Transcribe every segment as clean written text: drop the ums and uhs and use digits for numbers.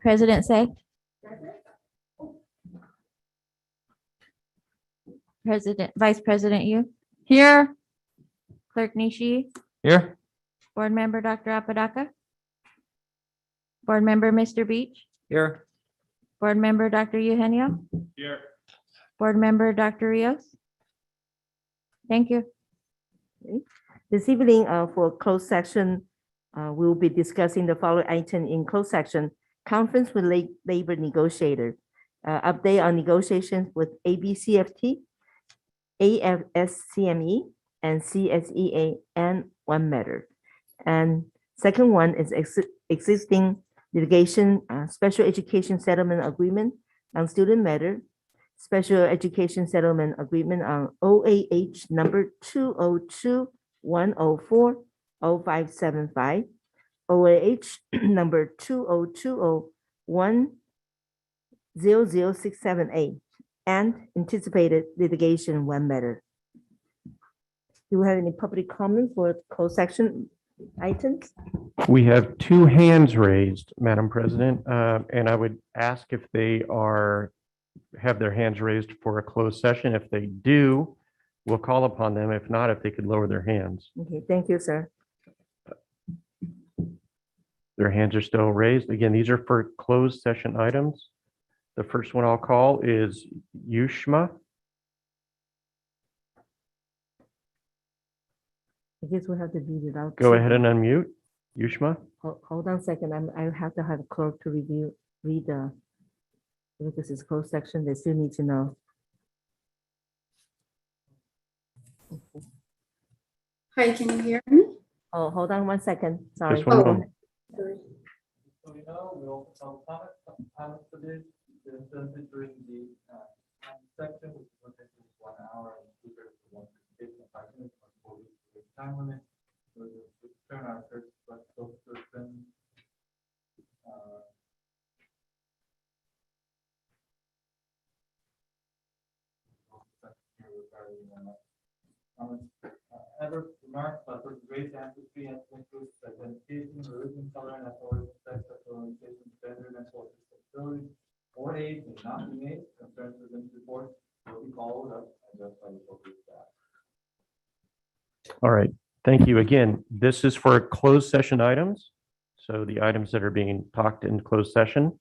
President Say? Vice President Yu? Here. Clerk Nishi? Here. Board Member Dr. Apodaca? Board Member Mr. Beach? Here. Board Member Dr. Eugenio? Here. Board Member Dr. Rios? Thank you. This evening, for closed section, we will be discussing the following item in closed section: conference with labor negotiator, update on negotiations with ABCFT, AFSCME, and CSEA, and one matter. And second one is existing litigation, special education settlement agreement on student matter, special education settlement agreement on OAH number 202-104-0575, OAH number 2020-10068, and anticipated litigation one matter. Do we have any public comment for closed section items? We have two hands raised, Madam President, and I would ask if they have their hands raised for a closed session. If they do, we'll call upon them. If not, if they could lower their hands. Okay, thank you, sir. Their hands are still raised. Again, these are for closed session items. The first one I'll call is Yushma. I guess we have to read it out. Go ahead and unmute. Yushma. Hold on a second. I have to have a clerk to read the, because it's closed section, they still need to know. Hi, can you hear me? Oh, hold on 1 second. Sorry. Just one moment. Sorry. So we know we'll comment for this, during the section, which is limited to 1 hour and 2/3 to 1 presentation, 5 minutes, 4 weeks time limit. So we'll turn our first person. Ever remarks about race, ancestry, ethnic groups, identification, religion, color, and authority, sex, sexual orientation, gender, mental disability, or age may not be made. Concerns within the report will be followed up and addressed by the appropriate staff. All right. Thank you. Again, this is for closed session items. So the items that are being talked in closed session.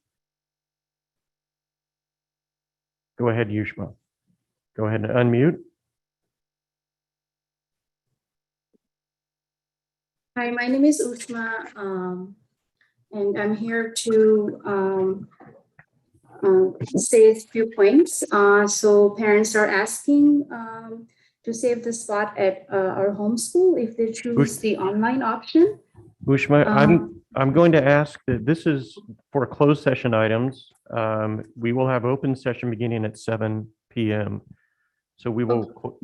Go ahead, Yushma. Go ahead and unmute. Hi, my name is Ushma, and I'm here to say a few points. So parents are asking to save the spot at our homeschool if they choose the online option. Ushma, I'm going to ask that this is for closed session items. We will have open session beginning at 7 p.m. So we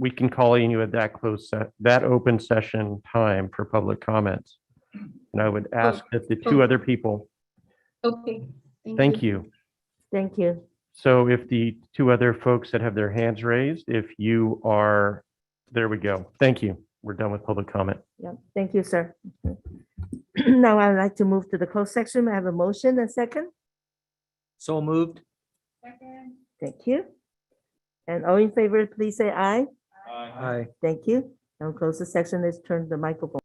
can call you at that open session time for public comments. And I would ask that the two other people. Okay. Thank you. Thank you. So if the two other folks that have their hands raised, if you are, there we go. Thank you. We're done with public comment. Yep, thank you, sir. Now I would like to move to the closed section. I have a motion and second. So moved. Thank you. And all in favor, please say aye. Aye. Thank you. Now close the section. Let's turn the microphone.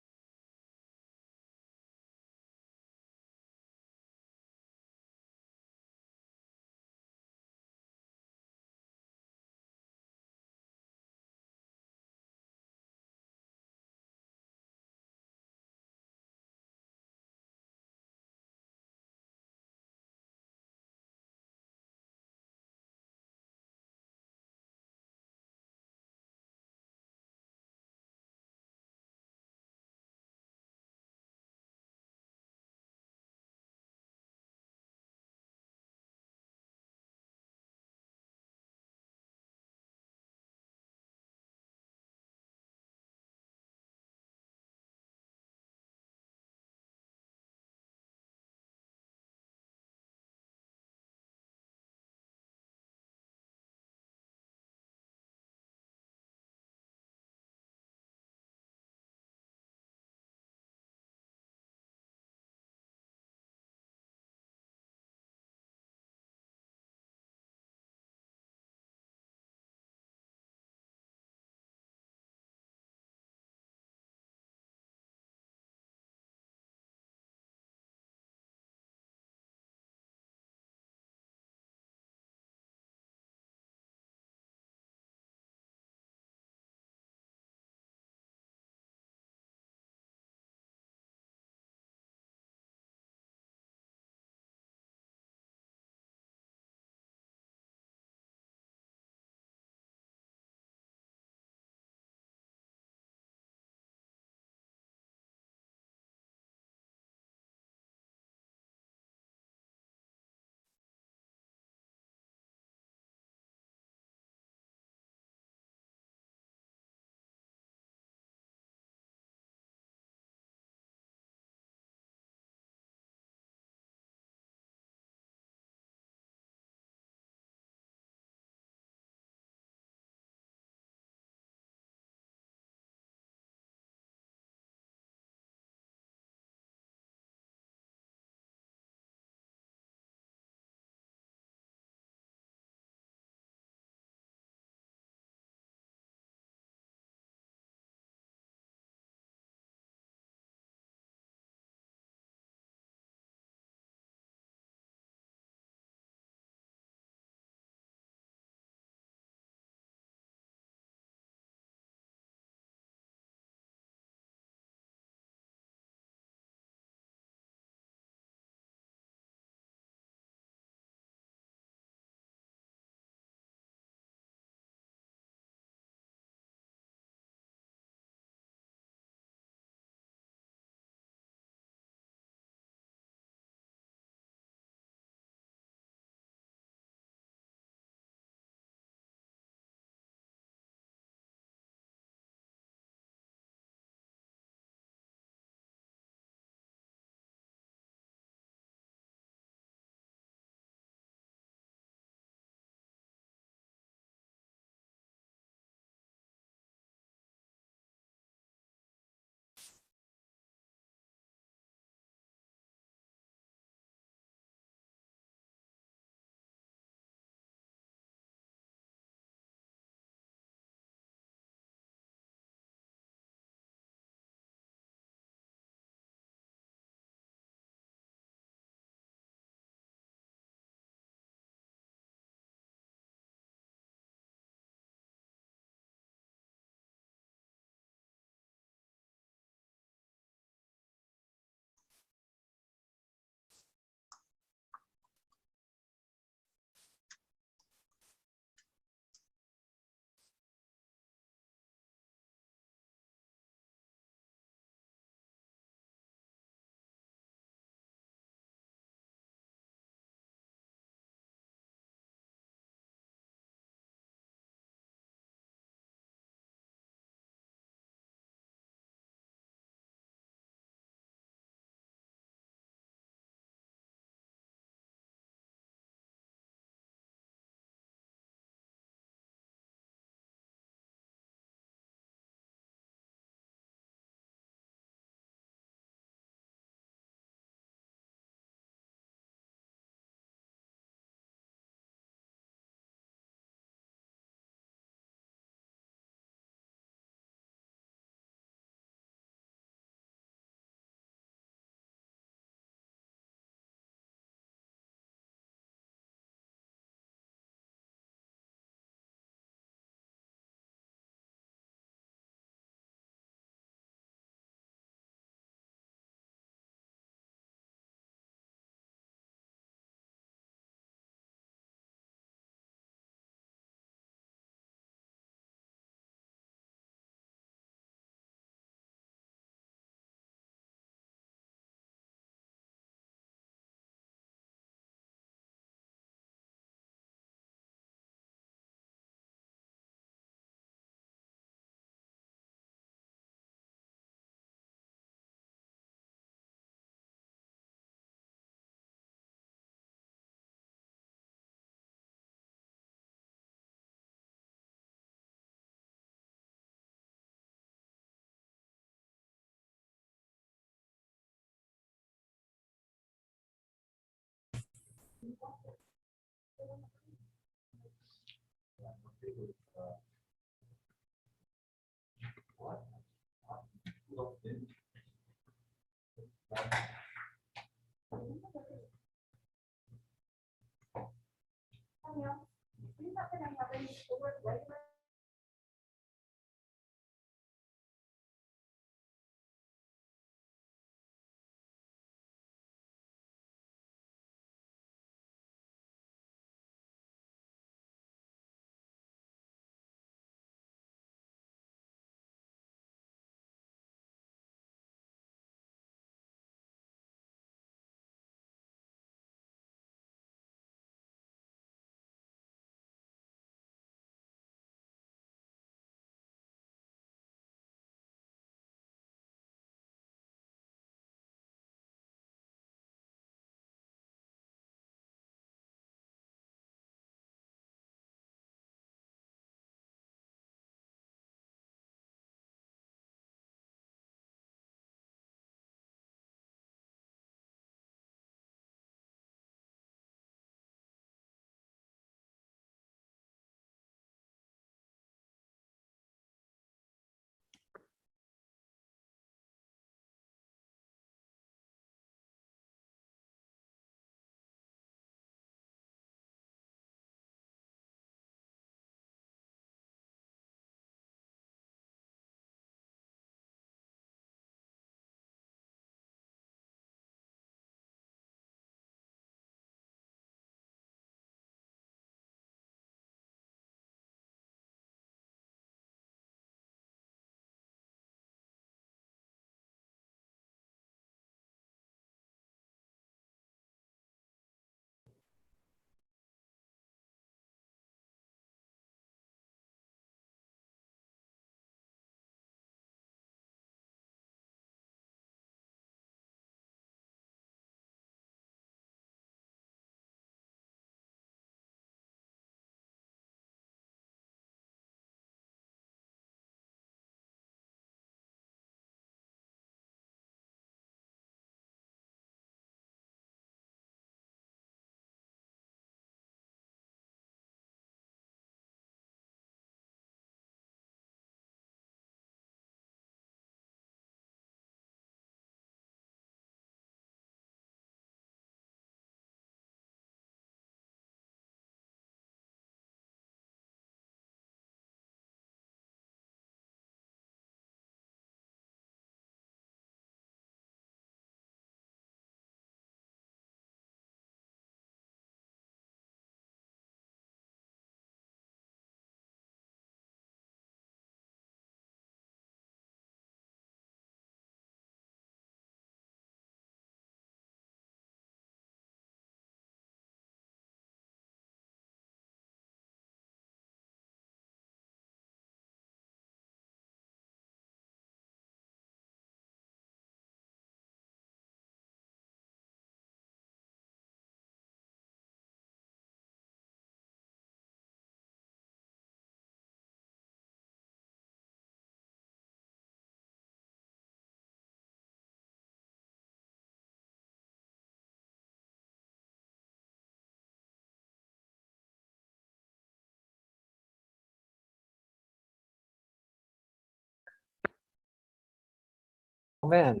Oh, man.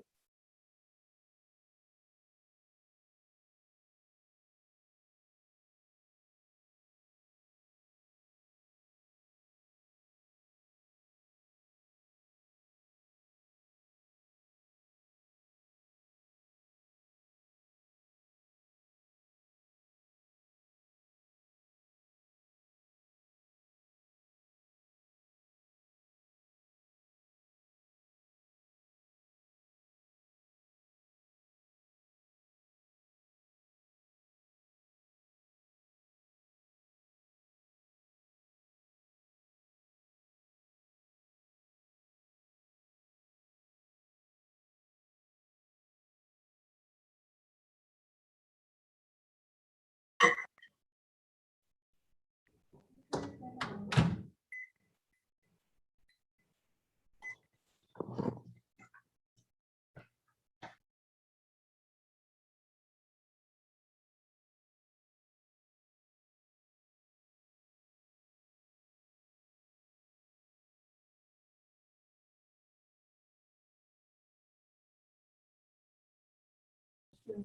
move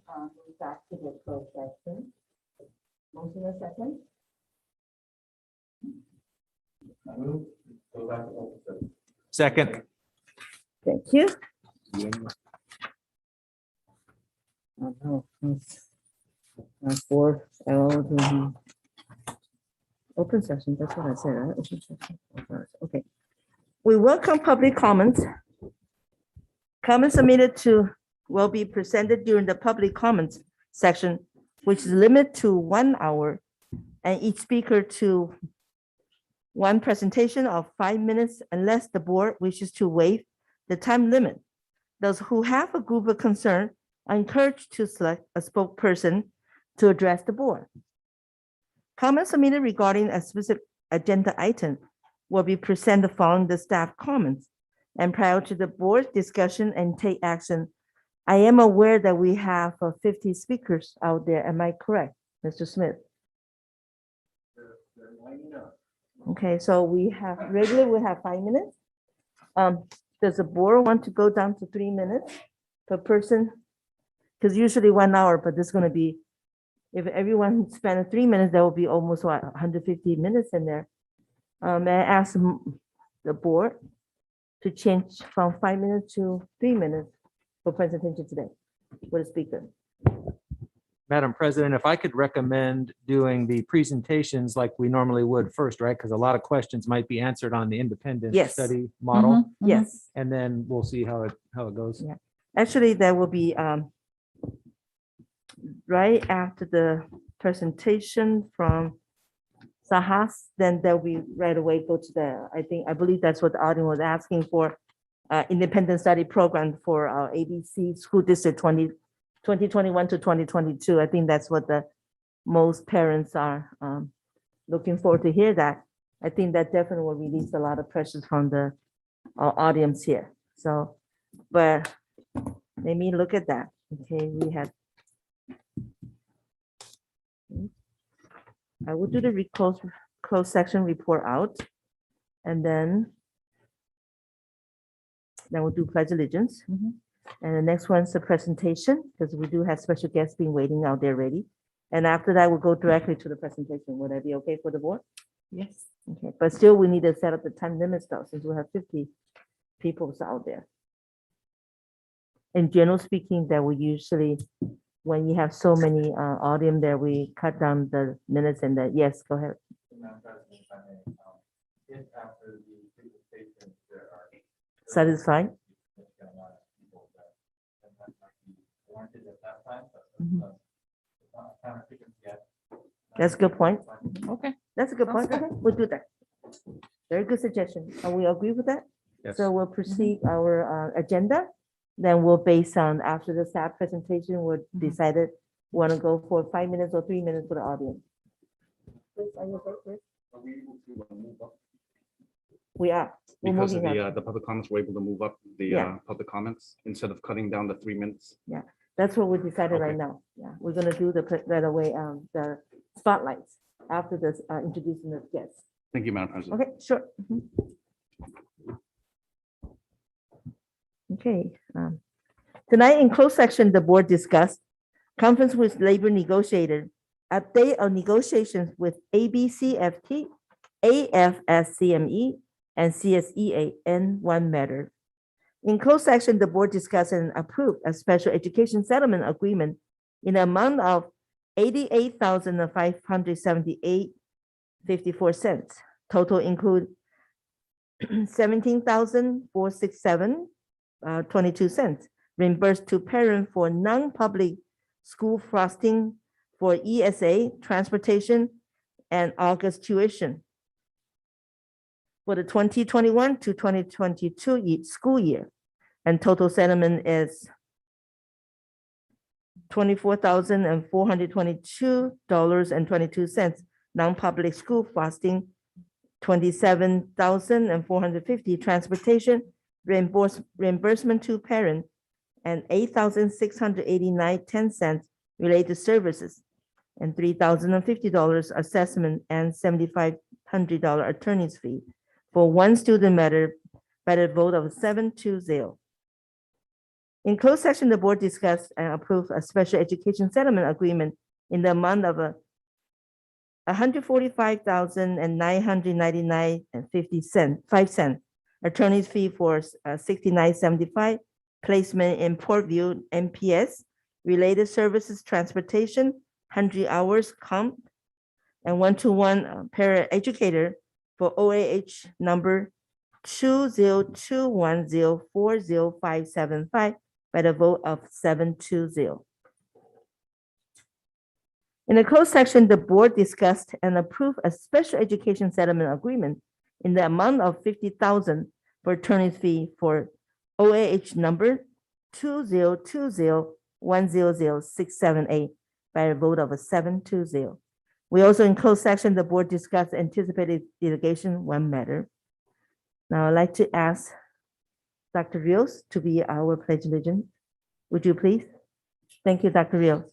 back to the closed session. Motion a second. I move, go back to open session. Second. Thank you. Oh, no. For open session, that's what I said, right? Open session. Okay. We welcome public comments. Comments submitted will be presented during the public comments section, which is limited to 1 hour, and each speaker to one presentation of 5 minutes unless the board wishes to waive the time limit. Those who have a group of concern are encouraged to select a spokesperson to address the board. Comments submitted regarding a specific agenda item will be presented following the staff comments and prior to the board's discussion and take action. I am aware that we have 50 speakers out there. Am I correct, Mr. Smith? Okay, so we have 5 minutes. Does the board want to go down to 3 minutes per person? Because usually 1 hour, but this is going to be, if everyone spent 3 minutes, there will be almost 150 minutes in there. May I ask the board to change from 5 minutes to 3 minutes for presentation today with a speaker? Madam President, if I could recommend doing the presentations like we normally would first, right? Because a lot of questions might be answered on the independent Yes. study model, Yes, and then we'll see how it goes. Yeah. actually, that will be right after the presentation from Sahas, then there'll be right away go to the, I believe that's what the audience was asking for, independent study program for our ABC School District 2021 to 2022. I think that's what the most parents are looking forward to hear that. I think that definitely will release a lot of pressures from the audience here. So, but let me look at that. Okay, we have. I will do the closed section report out, and then we'll do pledge allegiance. And the next one's the presentation, because we do have special guests being waiting out there ready. And after that, we'll go directly to the presentation. Would that be okay for the board? Yes. Okay, but still, we need to set up the time limit stuff since we have 50 people out there. In general speaking, that we usually, when you have so many audience there, we cut down the minutes and the, yes, go ahead. Madam President, if I may, if after the presentation, there are Satisfied? significant amount of people that might be warranted at that time, but Mhm. it's not kind of frequent yet. That's a good point. Okay. That's a good point. Okay, we'll do that. Very good suggestion. We agree with that? Yes. So we'll proceed our agenda. Then we'll base on after the staff presentation, we'll decide it, want to go for 5 minutes or 3 minutes for the audience. Chris, are you okay, Chris? Are we able to move up? We are. We're Because of moving up. the public comments, we're able to move up the Yeah. public comments instead of cutting down the 3 minutes. That's what we decided right Okay. now. Yeah, we're gonna do right away, the spotlights after this, introducing the guests. Thank you, Madam President. Okay, sure. Mhm. Okay. Tonight in closed section, the board discussed conference with labor negotiator, update on negotiations with ABCFT, AFSCME, and CSEA N1 matter. In closed section, the board discussed and approved a special education settlement agreement in the amount of $88,578.54. Total include 17,467.22 cents reimbursed to parent for non-public school frosting for ESA, transportation, and August tuition for the 2021 to 2022 school year. And total settlement is $24,422.22. Non-public school frosting, $27,450. Transportation reimbursement to parent, and $8,689.10 related services, and $3,050 assessment and $7,500 attorney's fee for one student matter by the vote of 7-0. In closed session, the board discussed and approved a special education settlement agreement in the amount of $145,999.5 attorney's fee for $69.75, placement in Portview MPS, related services, transportation, 100 hours comp, and one-to-one para-educator for OAH number 202104055 by the vote of 720. In the closed section, the board discussed and approved a special education settlement agreement in the amount of $50,000 for attorney's fee for OAH number 20201000678 by a vote of a 720. We also in closed section, the board discussed anticipated litigation one matter. Now I'd like to ask Dr. Rios to be our pledge of allegiance. Would you please? Thank you, Dr. Rios.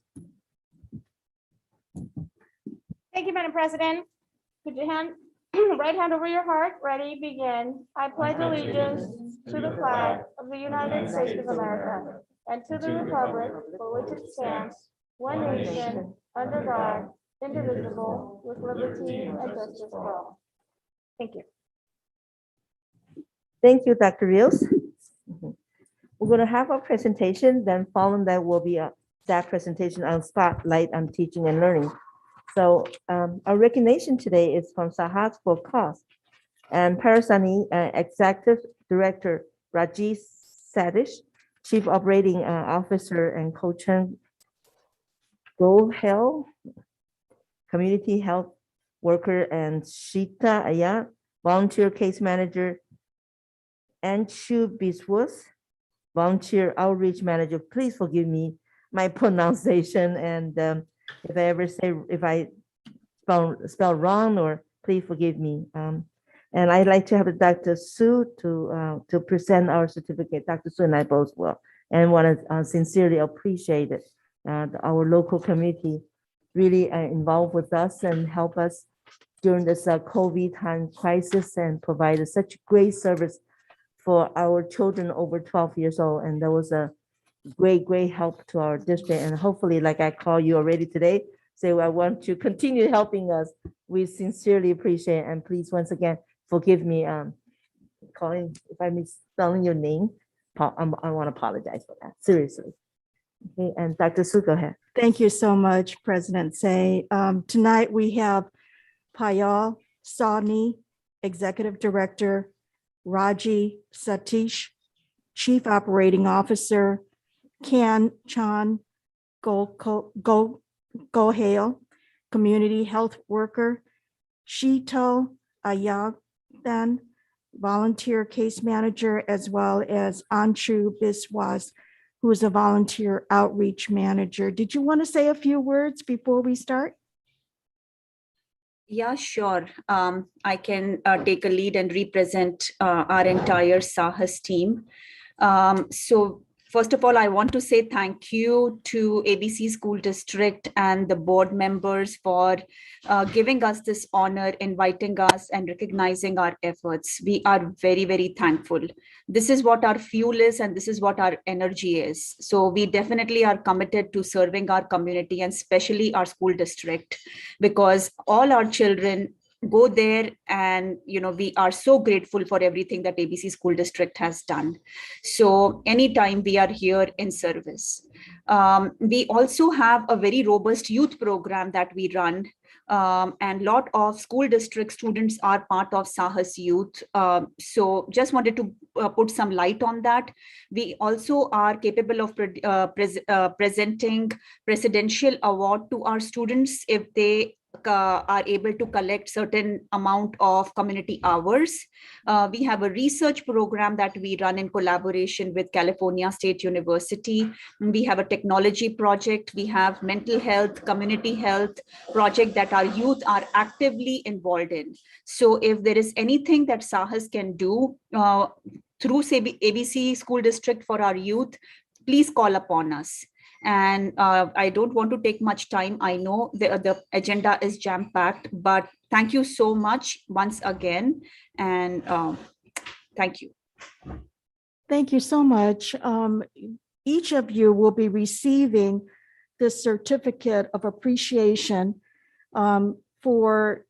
Thank you, Madam President. Put your right hand over your heart. Ready, begin. I pledge allegiance to the flag of the United States of America and to the republic for which it stands, one nation, under God, indivisible, with liberty and justice for all. Thank you. Thank you, Dr. Rios. We're going to have a presentation, then following that will be a staff presentation on spotlight on teaching and learning. So our recognition today is from Sahas for Cause and Parasani Executive Director Rajesh Satish, Chief Operating Officer and Coach Gohel, Community Health Worker, and Shita Ayat, Volunteer Case Manager, Anshu Biswas, Volunteer Outreach Manager. Please forgive me my pronunciation, and if I ever say, if I spell wrong, or please forgive me. And I'd like to have Dr. Su to present our certificate. Dr. Su and I both will, and want to sincerely appreciate it. Our local community really involved with us and help us during this COVID time crisis and provided such great service for our children over 12 years old. And that was a great help to our district. And hopefully, like I call you already today, say, I want to continue helping us. We sincerely appreciate it. And please, once again, forgive me calling, if I'm misspelling your name. I want to apologize for that, seriously. Okay, and Dr. Su, go ahead. Thank you so much, President Say. Tonight we have Payal Sawhney, Executive Director, Raji Satish, Chief Operating Officer, Kan Chan Gohale, Community Health Worker, Shito Ayathan, Volunteer Case Manager, as well as Anshu Biswas, who is a Volunteer Outreach Manager. Did you want to say a few words before we start? Yeah, sure. I can take a lead and represent our entire SAHAS team. So first of all, I want to say thank you to ABC School District and the board members for giving us this honor, inviting us and recognizing our efforts. We are very thankful. This is what our fuel is, and this is what our energy is. So we definitely are committed to serving our community and especially our school district, because all our children go there, and we are so grateful for everything that ABC School District has done. So anytime we are here in service. We also have a very robust youth program that we run, and lot of school district students are part of SAHAS Youth. So just wanted to put some light on that. We also are capable of presenting presidential award to our students if they are able to collect certain amount of community hours. We have a research program that we run in collaboration with California State University. We have a technology project. We have mental health, community health project that our youth are actively involved in. So if there is anything that SAHAS can do through ABC School District for our youth, please call upon us. And I don't want to take much time. I know the agenda is jam-packed, but thank you so much once again. And thank you. Thank you so much. each of you will be receiving this certificate of appreciation for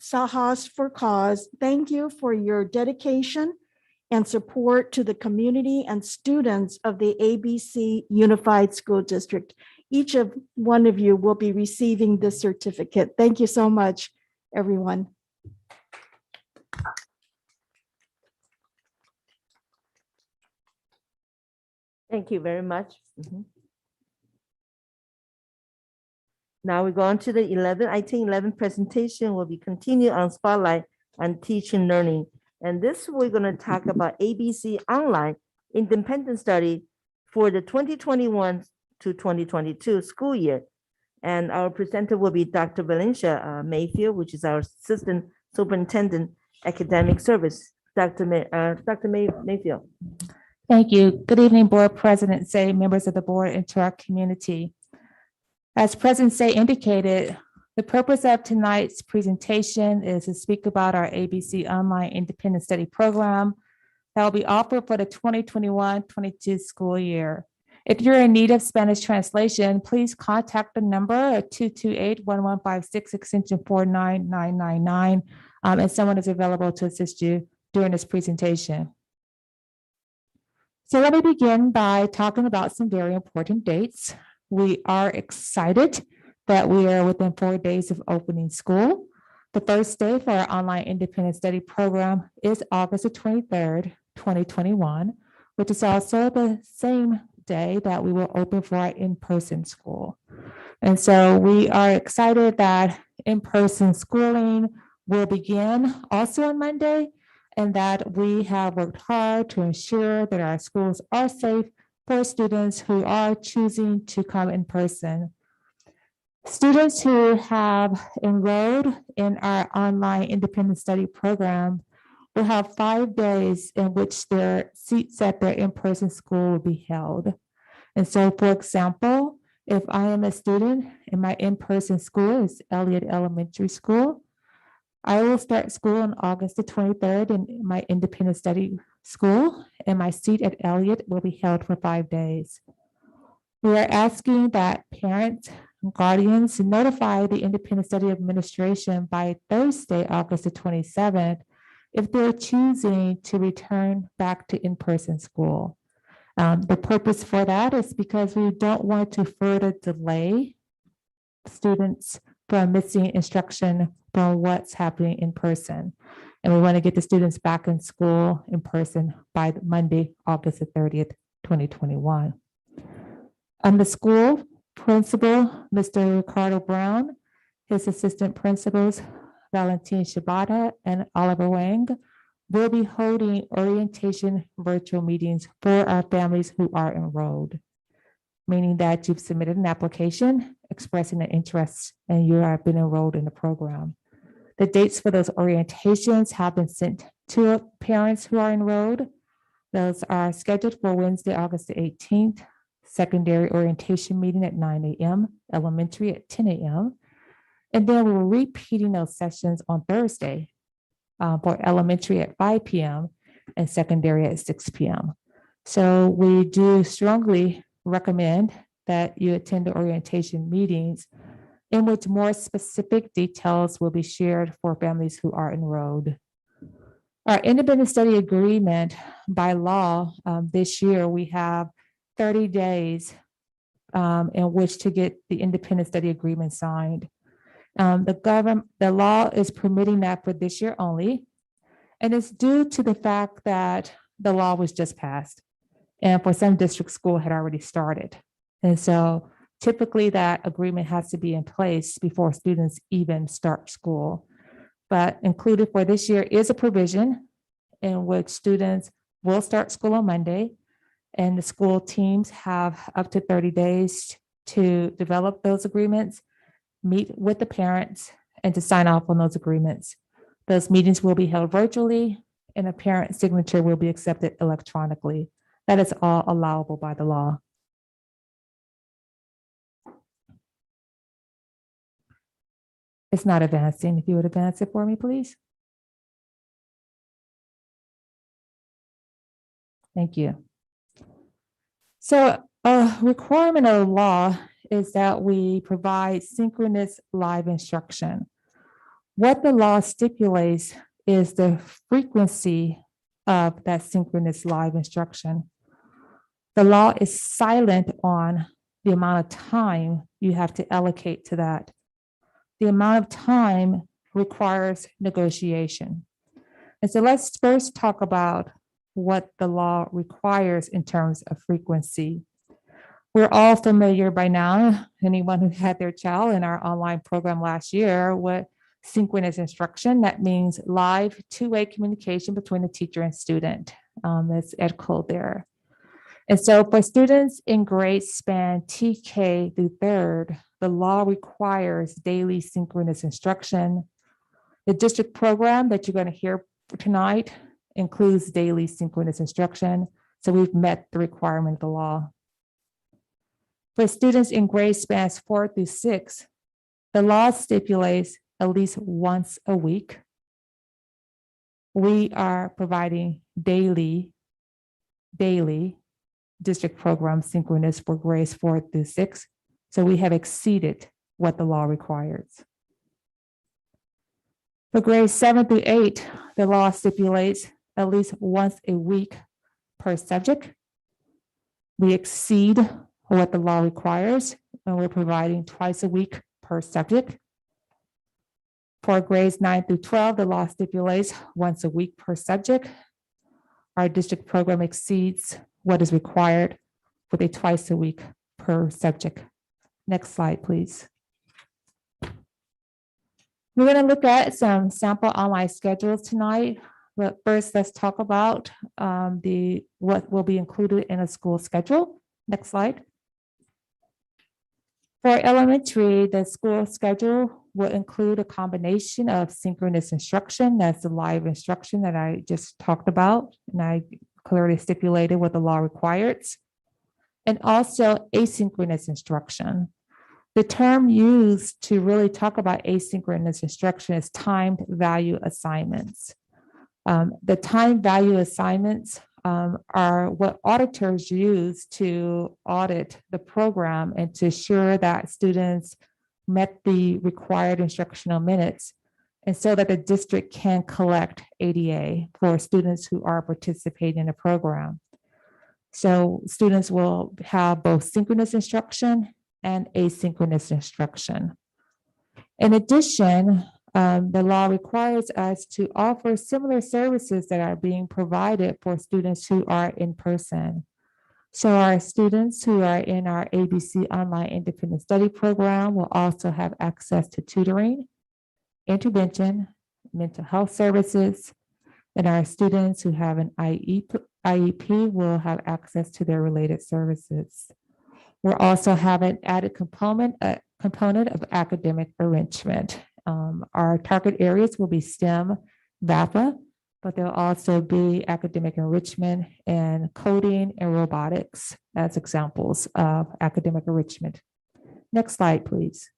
Sahas for Cause. Thank you for your dedication and support to the community and students of the ABC Unified School District. Each of one of you will be receiving this certificate. Thank you so much, everyone. Thank you very much. Now we go on to the item 11 presentation will be continued on Spotlight on Teaching Learning. And this, we're going to talk about ABC Online Independent Study for the 2021 to 2022 school year. And our presenter will be Dr. Valencia Mayfield, which is our Assistant Superintendent Academic Service. Dr. Mayfield. Thank you. Good evening, Board President Say, members of the board, and to our community. As President Say indicated, the purpose of tonight's presentation is to speak about our ABC Online Independent Study Program that will be offered for the 2021-22 school year. If you're in need of Spanish translation, please contact the number at 228-1156 extension 49999, and someone is available to assist you during this presentation. So let me begin by talking about some very important dates. We are excited that we are within 4 days of opening school. The first day for our online independent study program is August the 23rd, 2021, which is also the same day that we will open for our in-person school. And so we are excited that in-person schooling will begin also on Monday, and that we have worked hard to ensure that our schools are safe for students who are choosing to come in person. Students who have enrolled in our online independent study program will have 5 days in which their seats at their in-person school will be held. And so, for example, if I am a student and my in-person school is Elliott Elementary School, I will start school on August the 23rd in my independent study school, and my seat at Elliott will be held for 5 days. We are asking that parents and guardians notify the Independent Study Administration by Thursday, August the 27th, if they're choosing to return back to in-person school. The purpose for that is because we don't want to further delay students from missing instruction from what's happening in person. And we want to get the students back in school in person by Monday, August the 30th, 2021. The school principal, Mr. Ricardo Brown, his assistant principals, Valentin Shibata and Oliver Wang, will be holding orientation virtual meetings for our families who are enrolled, meaning that you've submitted an application expressing an interest and you have been enrolled in the program. The dates for those orientations have been sent to parents who are enrolled. Those are scheduled for Wednesday, August the 18th, secondary orientation meeting at 9 a.m., elementary at 10 a.m. And then we're repeating those sessions on Thursday for elementary at 5 p.m. and secondary at 6 p.m. So we do strongly recommend that you attend the orientation meetings in which more specific details will be shared for families who are enrolled. Our independent study agreement by law this year, we have 30 days in which to get the independent study agreement signed. The law is permitting that for this year only, and it's due to the fact that the law was just passed, and for some district school had already started. And so typically that agreement has to be in place before students even start school. But included for this year is a provision in which students will start school on Monday, and the school teams have up to 30 days to develop those agreements, meet with the parents, and to sign off on those agreements. Those meetings will be held virtually, and a parent signature will be accepted electronically. That is all allowable by the law. It's not advancing. If you would advance it for me, please. Thank you. So A requirement of the law is that we provide synchronous live instruction. What the law stipulates is the frequency of that synchronous live instruction. The law is silent on the amount of time you have to allocate to that. The amount of time requires negotiation. And so let's first talk about what the law requires in terms of frequency. We're all familiar by now, anyone who had their child in our online program last year, with synchronous instruction. That means live two-way communication between the teacher and student. That's ed code there. And so for students in grade span TK through third, the law requires daily synchronous instruction. The district program that you're going to hear tonight includes daily synchronous instruction. So we've met the requirement of the law. For students in grade spans 4 through 6, the law stipulates at least once a week. We are providing daily district program synchronous for grades 4 through 6. So we have exceeded what the law requires. For grades 7 through 8, the law stipulates at least once a week per subject. We exceed what the law requires, and we're providing twice a week per subject. For grades 9 through 12, the law stipulates once a week per subject. Our district program exceeds what is required with a twice a week per subject. Next slide, please. We're going to look at some sample online schedules tonight. But first, let's talk about what will be included in a school schedule. Next slide. For elementary, the school schedule will include a combination of synchronous instruction, that's the live instruction that I just talked about, and I clearly stipulated what the law requires, and also asynchronous instruction. The term used to really talk about asynchronous instruction is timed value assignments. The time value assignments are what auditors use to audit the program and to ensure that students met the required instructional minutes, and so that the district can collect ADA for students who are participating in the program. So students will have both synchronous instruction and asynchronous instruction. In addition, the law requires us to offer similar services that are being provided for students who are in person. So our students who are in our ABC Online Independent Study Program will also have access to tutoring, intervention, mental health services, and our students who have an IEP will have access to their related services. We'll also have an added component of academic enrichment. Our target areas will be STEM, VAPA, but there'll also be academic enrichment and coding and robotics as examples of academic enrichment. Next slide, please.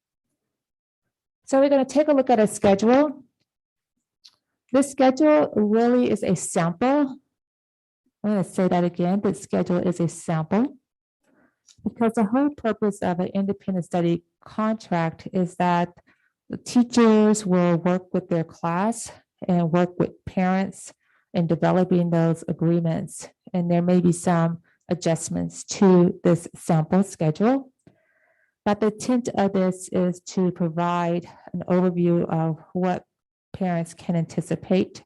So we're going to take a look at a schedule. This schedule really is a sample. I'm going to say that again, this schedule is a sample, because the whole purpose of an independent study contract is that the teachers will work with their class and work with parents in developing those agreements. And there may be some adjustments to this sample schedule. But the intent of this is to provide an overview of what parents can anticipate.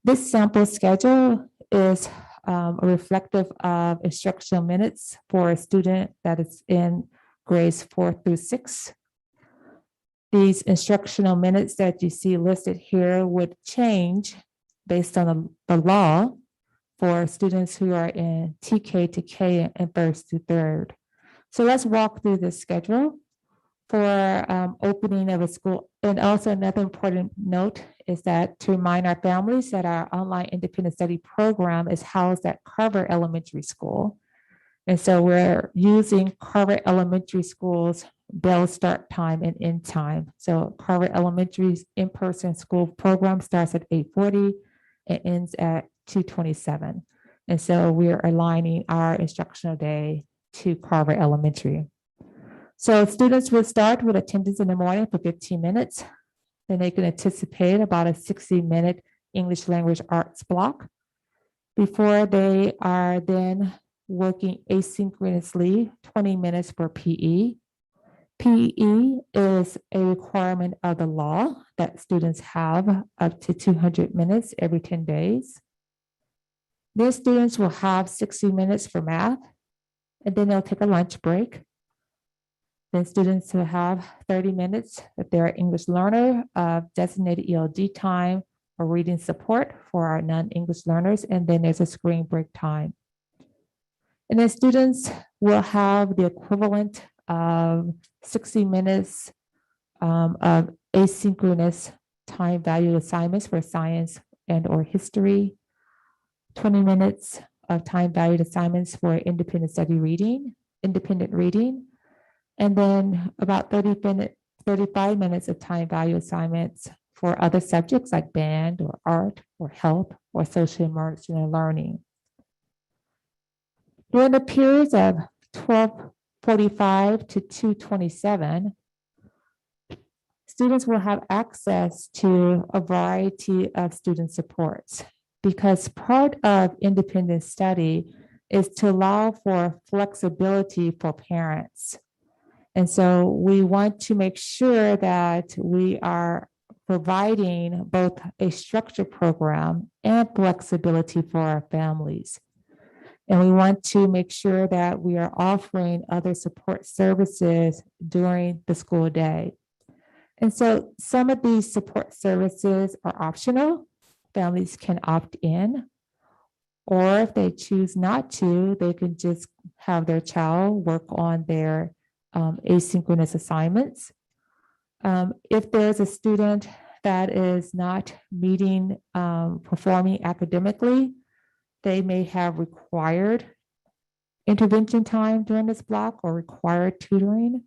This sample schedule is reflective of instructional minutes for a student that is in grades 4 through 6. These instructional minutes that you see listed here would change based on the law for students who are in TK to K and first through third. So let's walk through this schedule for opening of a school. And also another important note is that to remind our families that our online independent study program is housed at Carver Elementary School. And so we're using Carver Elementary School's bell start time and end time. So Carver Elementary's in-person school program starts at 8:40 and ends at 2:27. And so we're aligning our instructional day to Carver Elementary. So students will start with attendance in the morning for 15 minutes. Then they can anticipate about a 60-minute English language arts block before they are then working asynchronously 20 minutes for PE. PE is a requirement of the law that students have up to 200 minutes every 10 days. Then students will have 60 minutes for math, and then they'll take a lunch break. Then students will have 30 minutes if they're an English learner of designated ELD time or reading support for our non-English learners, and then there's a screen break time. And then students will have the equivalent of 60 minutes of asynchronous time valued assignments for science and or history, 20 minutes of time valued assignments for independent reading, and then about 35 minutes of time valued assignments for other subjects like band or art or health or social emotional learning. During the periods of 12:45 to 2:27, students will have access to a variety of student supports because part of independent study is to allow for flexibility for parents. And so we want to make sure that we are providing both a structured program and flexibility for our families. And we want to make sure that we are offering other support services during the school day. And so some of these support services are optional. Families can opt in, or if they choose not to, they can just have their child work on their asynchronous assignments. If there's a student that is not meeting, performing academically, they may have required intervention time during this block or required tutoring.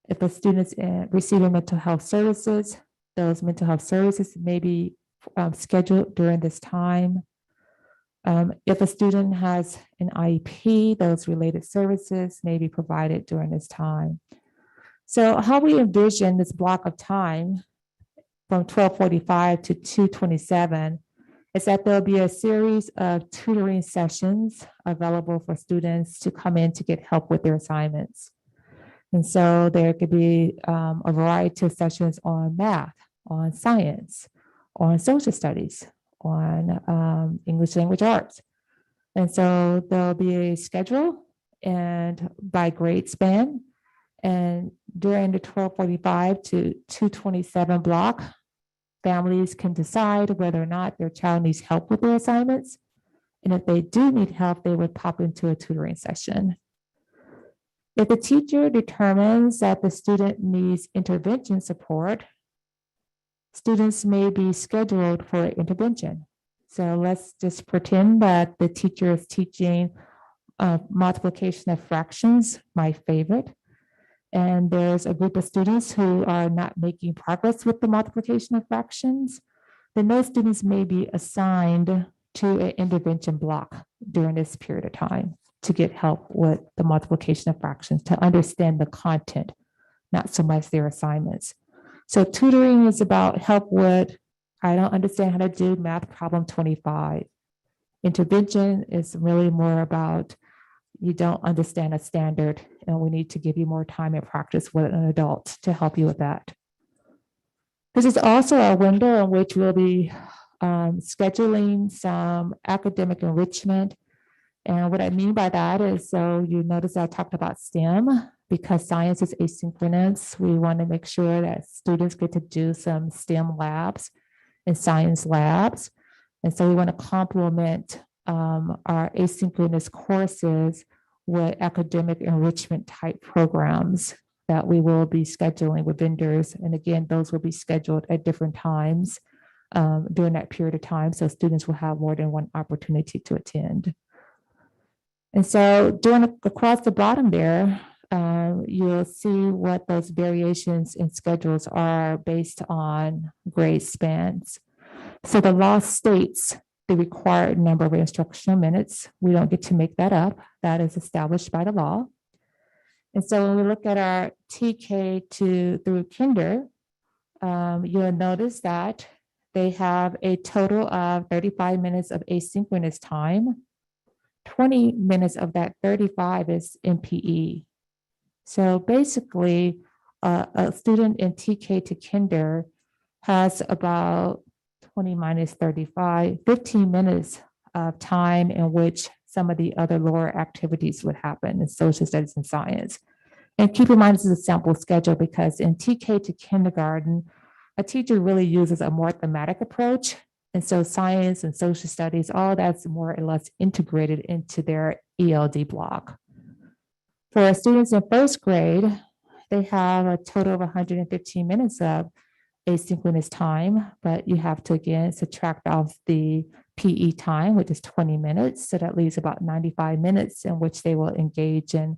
If a student's receiving mental health services, those mental health services may be scheduled during this time. If a student has an IEP, those related services may be provided during this time. So how we envision this block of time from 12:45 to 2:27 is that there'll be a series of tutoring sessions available for students to come in to get help with their assignments. And so there could be a variety of sessions on math, on science, on social studies, on English language arts. And so there'll be a schedule and by grade span. And during the 12:45 to 2:27 block, families can decide whether or not their child needs help with their assignments. And if they do need help, they would pop into a tutoring session. If the teacher determines that the student needs intervention support, students may be scheduled for intervention. So let's just pretend that the teacher is teaching multiplication of fractions, my favorite. And there's a group of students who are not making progress with the multiplication of fractions, then those students may be assigned to an intervention block during this period of time to get help with the multiplication of fractions, to understand the content, not so much their assignments. So tutoring is about help with, I don't understand how to do math problem 25. Intervention is really more about, you don't understand a standard and we need to give you more time and practice with an adult to help you with that. This is also a window in which we'll be scheduling some academic enrichment. And what I mean by that is, so you notice I talked about STEM because science is asynchronous. We want to make sure that students get to do some STEM labs and science labs. And so we want to complement our asynchronous courses with academic enrichment type programs that we will be scheduling with vendors. And again, those will be scheduled at different times during that period of time. So students will have more than one opportunity to attend. And so across the bottom there, you'll see what those variations in schedules are based on grade spans. So the law states the required number of instructional minutes. We don't get to make that up. That is established by the law. And so when we look at our TK through kinder, you'll notice that they have a total of 35 minutes of asynchronous time. 20 minutes of that 35 is in PE. So basically, a student in TK to kinder has about 20 minus 35, 15 minutes of time in which some of the other lower activities would happen in social studies and science. And keep in mind, this is a sample schedule because in TK to kindergarten, a teacher really uses a more thematic approach. And so science and social studies, all that's more or less integrated into their ELD block. For students in first grade, they have a total of 115 minutes of asynchronous time, but you have to again subtract off the PE time, which is 20 minutes. So that leaves about 95 minutes in which they will engage in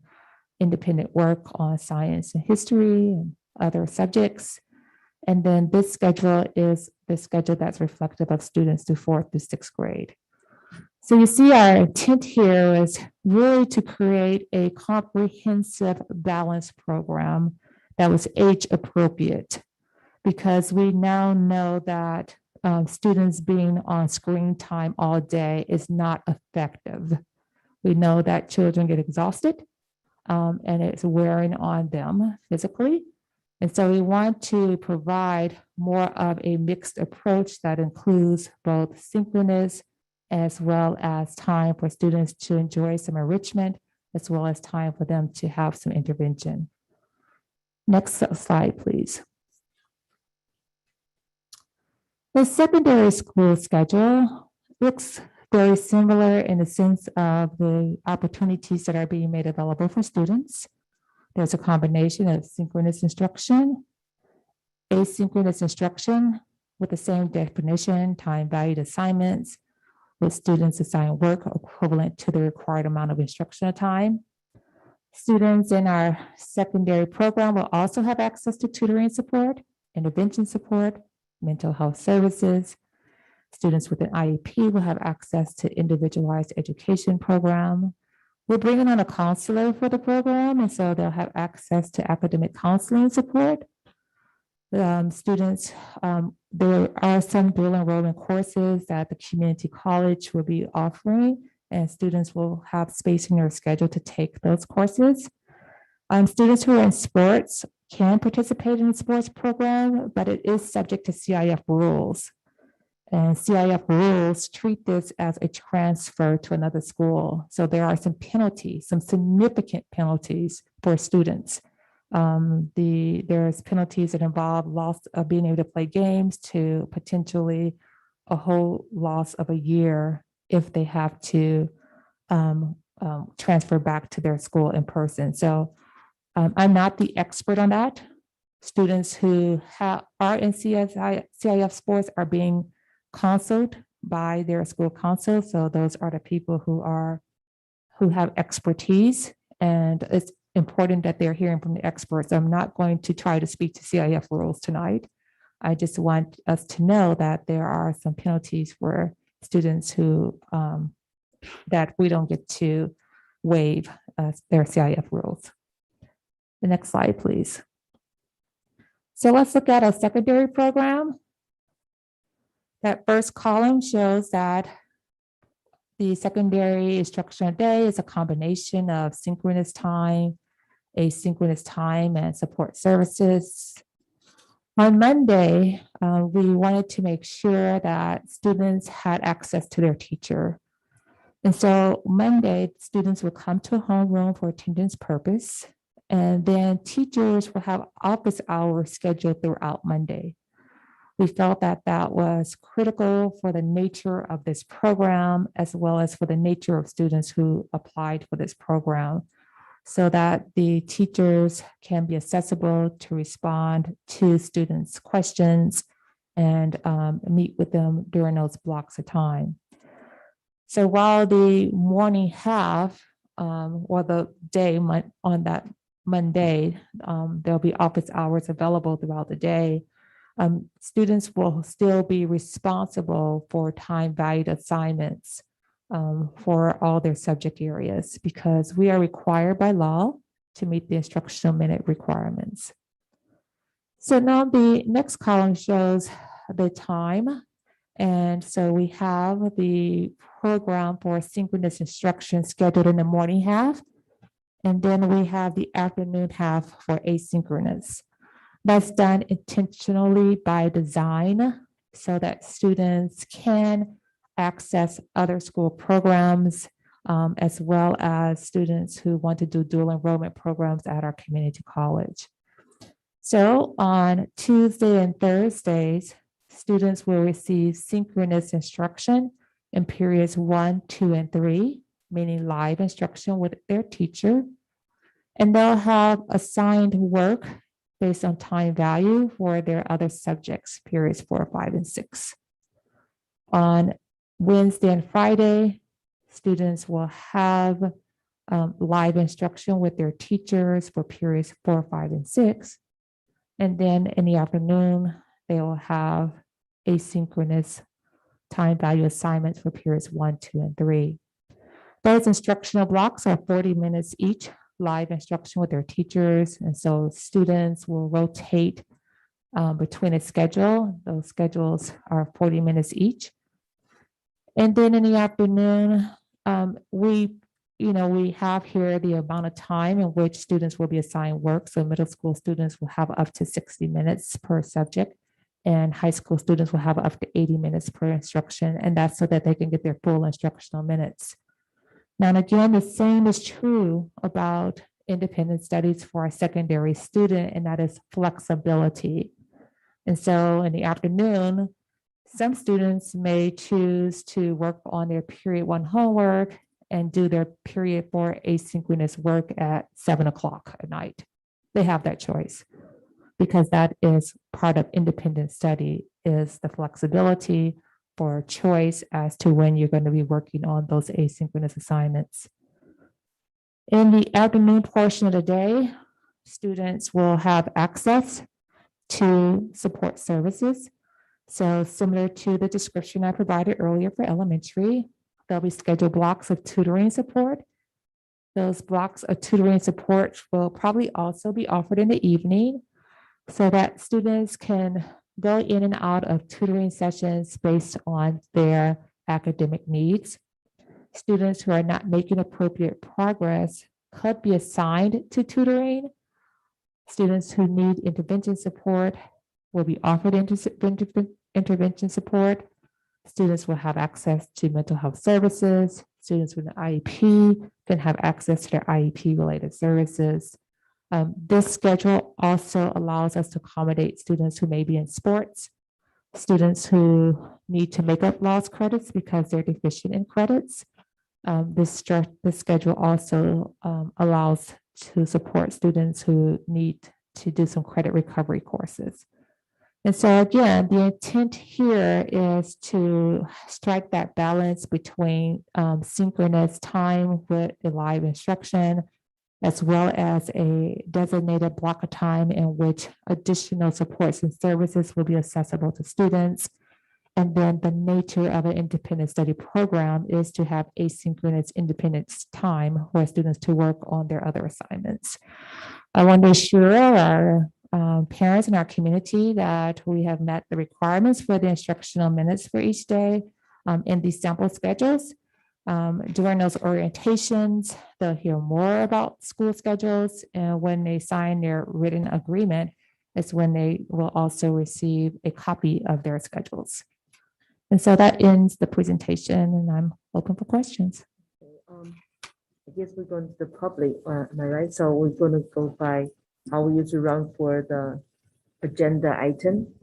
independent work on science and history and other subjects. And then this schedule is the schedule that's reflective of students to 4th to 6th grade. So you see our intent here is really to create a comprehensive balanced program that was age appropriate, because we now know that students being on screen time all day is not effective. We know that children get exhausted and it's wearing on them physically. And so we want to provide more of a mixed approach that includes both synchronous as well as time for students to enjoy some enrichment, as well as time for them to have some intervention. Next slide, please. The secondary school schedule looks very similar in the sense of the opportunities that are being made available for students. There's a combination of synchronous instruction, asynchronous instruction with the same definition, time-valued assignments, with students assigned work equivalent to the required amount of instructional time. Students in our secondary program will also have access to tutoring support, intervention support, mental health services. Students with an IEP will have access to individualized education program. We're bringing on a counselor for the program, and so they'll have access to academic counseling support. Students, there are some dual enrollment courses that the community college will be offering, and students will have space in their schedule to take those courses. Students who are in sports can participate in the sports program, but it is subject to CIF rules. And CIF rules treat this as a transfer to another school. So there are some penalties, some significant penalties for students. There's penalties that involve loss of being able to play games to potentially a whole loss of a year if they have to transfer back to their school in person. So I'm not the expert on that. Students who are in CIF sports are being counseled by their school council. So those are the people who have expertise, and it's important that they're hearing from the experts. I'm not going to try to speak to CIF rules tonight. I just want us to know that there are some penalties for students who that we don't get to waive their CIF rules. The next slide, please. So let's look at a secondary program. That first column shows that the secondary instructional day is a combination of synchronous time, asynchronous time, and support services. On Monday, we wanted to make sure that students had access to their teacher. And so Monday, students would come to a homeroom for attendance purpose, and then teachers will have office hours scheduled throughout Monday. We felt that that was critical for the nature of this program, as well as for the nature of students who applied for this program, so that the teachers can be accessible to respond to students' questions and meet with them during those blocks of time. So while the morning half or the day on that Monday, there'll be office hours available throughout the day. Students will still be responsible for time-valued assignments for all their subject areas because we are required by law to meet the instructional minute requirements. So now the next column shows the time. And so we have the program for synchronous instruction scheduled in the morning half. And then we have the afternoon half for asynchronous. That's done intentionally by design so that students can access other school programs as well as students who want to do dual enrollment programs at our community college. So on Tuesday and Thursdays, students will receive synchronous instruction in periods 1, 2, and 3, meaning live instruction with their teacher. And they'll have assigned work based on time value for their other subjects, periods 4, 5, and 6. On Wednesday and Friday, students will have live instruction with their teachers for periods 4, 5, and 6. And then in the afternoon, they will have asynchronous time value assignments for periods 1, 2, and 3. Those instructional blocks are 40 minutes each, live instruction with their teachers. And so students will rotate between a schedule. Those schedules are 40 minutes each. And then in the afternoon, we have here the amount of time in which students will be assigned work. So middle school students will have up to 60 minutes per subject, and high school students will have up to 80 minutes per instruction. And that's so that they can get their full instructional minutes. Now, and again, the same is true about independent studies for a secondary student, and that is flexibility. And so in the afternoon, some students may choose to work on their period 1 homework and do their period 4 asynchronous work at 7 o'clock at night. They have that choice because that is part of independent study, is the flexibility for choice as to when you're going to be working on those asynchronous assignments. In the afternoon portion of the day, students will have access to support services. So similar to the description I provided earlier for elementary, there'll be scheduled blocks of tutoring support. Those blocks of tutoring support will probably also be offered in the evening so that students can go in and out of tutoring sessions based on their academic needs. Students who are not making appropriate progress could be assigned to tutoring. Students who need intervention support will be offered intervention support. Students will have access to mental health services. Students with an IEP can have access to their IEP related services. This schedule also allows us to accommodate students who may be in sports, students who need to make up lost credits because they're deficient in credits. This schedule also allows to support students who need to do some credit recovery courses. And so again, the intent here is to strike that balance between synchronous time with the live instruction, as well as a designated block of time in which additional supports and services will be accessible to students. And then the nature of an independent study program is to have asynchronous independence time for students to work on their other assignments. I want to assure our parents in our community that we have met the requirements for the instructional minutes for each day in these sample schedules. During those orientations, they'll hear more about school schedules, and when they sign their written agreement is when they will also receive a copy of their schedules. And so that ends the presentation, and I'm open for questions. I guess we're going to the public, am I right? So we're going to go by how we usually run for the agenda item.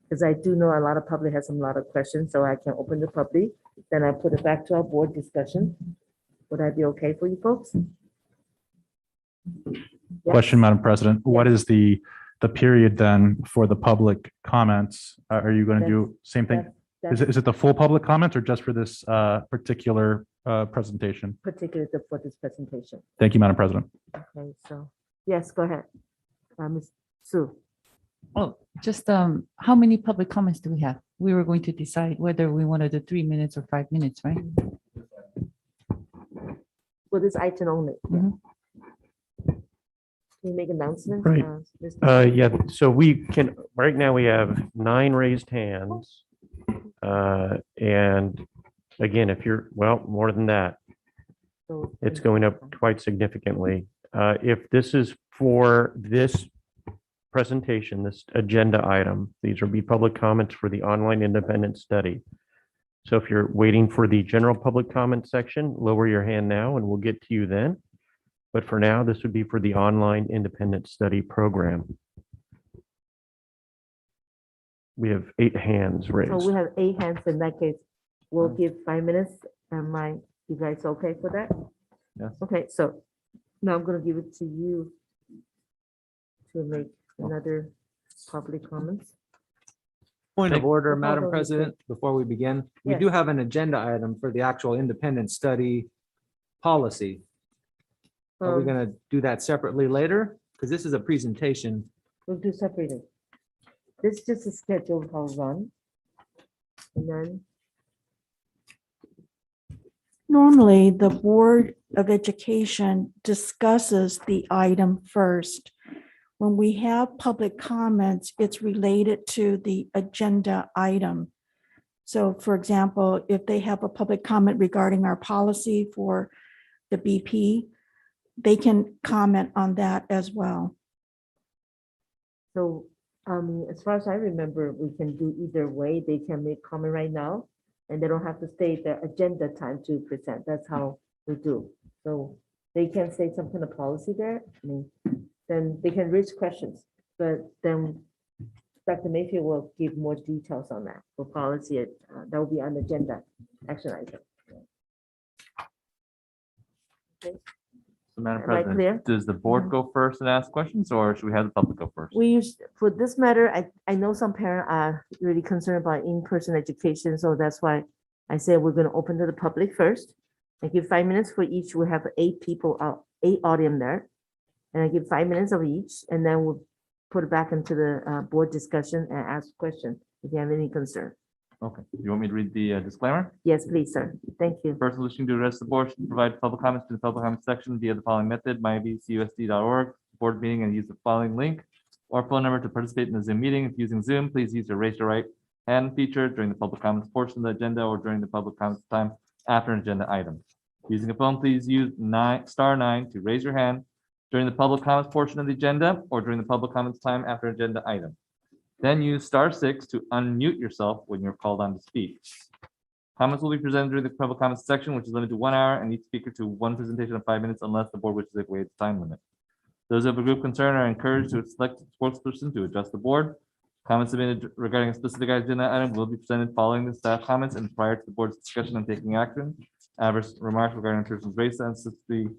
Because I do know a lot of public has a lot of questions, so I can open the public. Then I put it back to our board discussion. Would that be okay for you folks? Yes. Question, Madam President. What Yes. is the period then for the public comments? Are you going to do same thing? Is it the full public comment or just for this particular presentation? Particularly for this presentation. Thank you, Madam President. Okay, so yes, go ahead. Ms. Sue. Oh, just how many public comments do we have? We were going to decide whether we wanted the 3 minutes or 5 minutes, right? For this item only. Mhm. Can you make announcements? Right. Mr. Yeah, so we can, right now we have 9 raised hands. And again, if you're, well, more than that, So- it's going up quite significantly. If this is for this presentation, this agenda item, these will be public comments for the online independent study. So if you're waiting for the general public comment section, lower your hand now and we'll get to you then. But for now, this would be for the online independent study program. We have 8 hands So raised. we have 8 hands in that case. We'll give 5 minutes. You guys okay for that? Yes. Okay, so now I'm gonna give it to you to make another public comments. Point of order, Hold Madam on, President, before we begin, we Yes. do have an agenda item for the actual independent study policy. Are we Um, gonna do that separately later? Because this is a presentation. We'll do separated. This is just a schedule how run. And then, Normally, the Board of Education discusses the item first. When we have public comments, it's related to the agenda item. So for example, if they have a public comment regarding our policy for the BP, they can comment on that as well. so, as far as I remember, we can do either way. They can make comment right now, and they don't have to stay the agenda time to present. That's how we do. So they can say some kind of policy there. I mean, then they can raise questions, but then Dr. Mayfield will give more details on that for policy. That will be on the agenda action item. So, Madam Am I clear? President, does the board go first and ask questions, or should we have the public go first? We use, for this matter, I know some parents are really concerned about in-person education, so that's why I said we're gonna open to the public first. I give 5 minutes for each. We have 8 people, 8 audience there. And I give 5 minutes of each, and then we'll put it back into the board discussion and ask questions if you have any concern. Okay, you want me to read the disclaimer? Yes, please, sir. Thank you. Person wishing to address the board should provide public comments to the public comment section via the following method: myabcusd.org, board meeting, and use the following link or phone number to participate in the Zoom meeting. If using Zoom, please use the raise your right hand feature during the public comments portion of the agenda or during the public comments time after an agenda item. Using a phone, please use *9 to raise your hand during the public comments portion of the agenda or during the public comments time after agenda item. Then use *6 to unmute yourself when you're called on to speak. Comments will be presented during the public comments section, which is limited to 1 hour, and each speaker to 1 presentation of 5 minutes unless the board wishes to waive the time limit. Those of a group concern are encouraged to select a spokesperson to address the board. Comments submitted regarding a specific agenda item will be presented following the staff comments and prior to the board's discussion on taking action. Adverse remarks regarding a person's race, ancestry,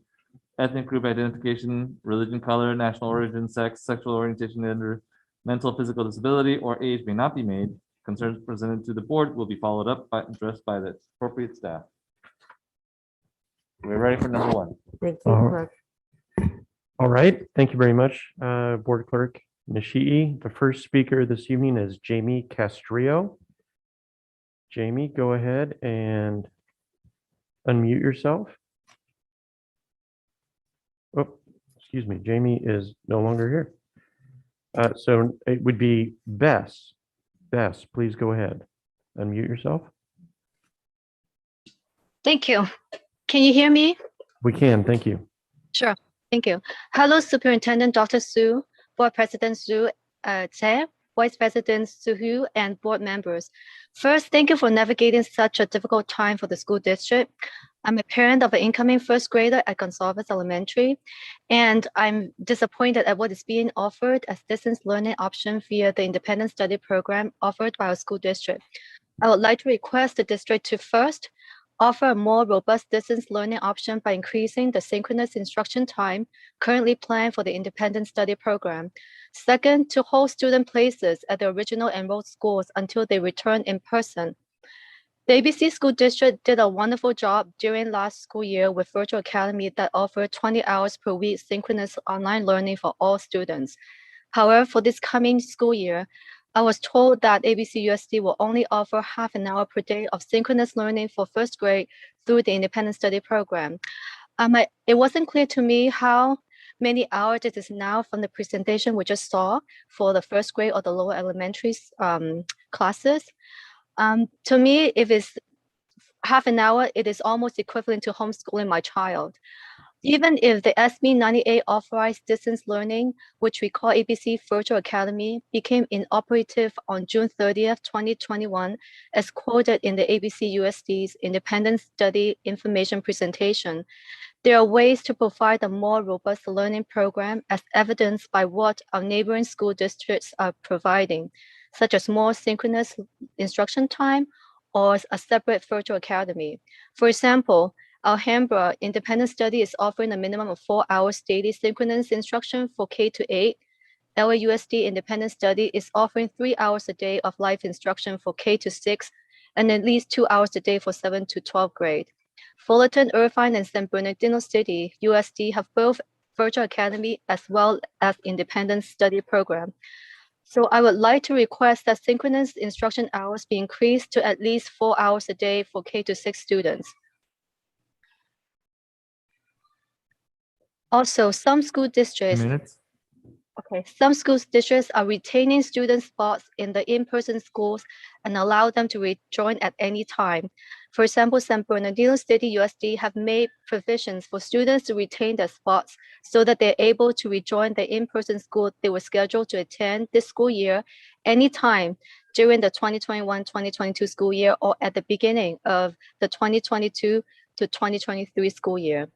ethnic group identification, religion, color, national origin, sex, sexual orientation, gender, mental, physical disability, or age may not be made. Concerns presented to the board will be followed up by addressed by the appropriate staff. We're ready for number 1. Thank you, clerk. All right, thank you very much, Board Clerk Nishii. The first speaker this evening is Jamie Castrillo. Jamie, go ahead and unmute yourself. Oh, excuse me, Jamie is no longer here. So it would be Bess. Bess, please go ahead. Unmute yourself. Thank you. Can you hear me? We can, thank you. Sure. Thank you. Hello, Superintendent Dr. Su, Board President Su, Chair, Vice President Suhu, and board members. First, thank you for navigating such a difficult time for the school district. I'm a parent of an incoming first grader at Gonsalves Elementary, and I'm disappointed at what is being offered as distance learning option via the independent study program offered by our school district. I would like to request the district to first offer a more robust distance learning option by increasing the synchronous instruction time currently planned for the independent study program. Second, to hold student places at the original enrolled schools until they return in person. The ABC School District did a wonderful job during last school year with Virtual Academy that offered 20 hours per week synchronous online learning for all students. However, for this coming school year, I was told that ABCUSD will only offer half an hour per day of synchronous learning for first grade through the independent study program. It wasn't clear to me how many hours it is now from the presentation we just saw for the first grade or the lower elementary classes. To me, if it's half an hour, it is almost equivalent to homeschooling my child. Even if the SB 98 authorized distance learning, which we call ABC Virtual Academy, became inoperative on June 30th, 2021, as quoted in the ABCUSD's Independent Study Information Presentation, there are ways to provide a more robust learning program as evidenced by what our neighboring school districts are providing, such as more synchronous instruction time or a separate virtual academy. For example, Alhambra Independent Study is offering a minimum of 4 hours daily synchronous instruction for K-8. LAUSD Independent Study is offering 3 hours a day of live instruction for K-6 and at least 2 hours a day for 7 to 12 grade. Fullerton, Irvine, and San Bernardino City, USD have both virtual academy as well as independent study program. So I would like to request that synchronous instruction hours be increased to at least 4 hours a day for K-6 students. Also, some school districts some school districts are retaining student spots in the in-person schools and allow them to rejoin at any time. For example, San Bernardino City USD have made provisions for students to retain their spots so that they're able to rejoin the in-person school they were scheduled to attend this school year anytime during the 2021-2022 school year or at the beginning of the 2022 to 2023 school year.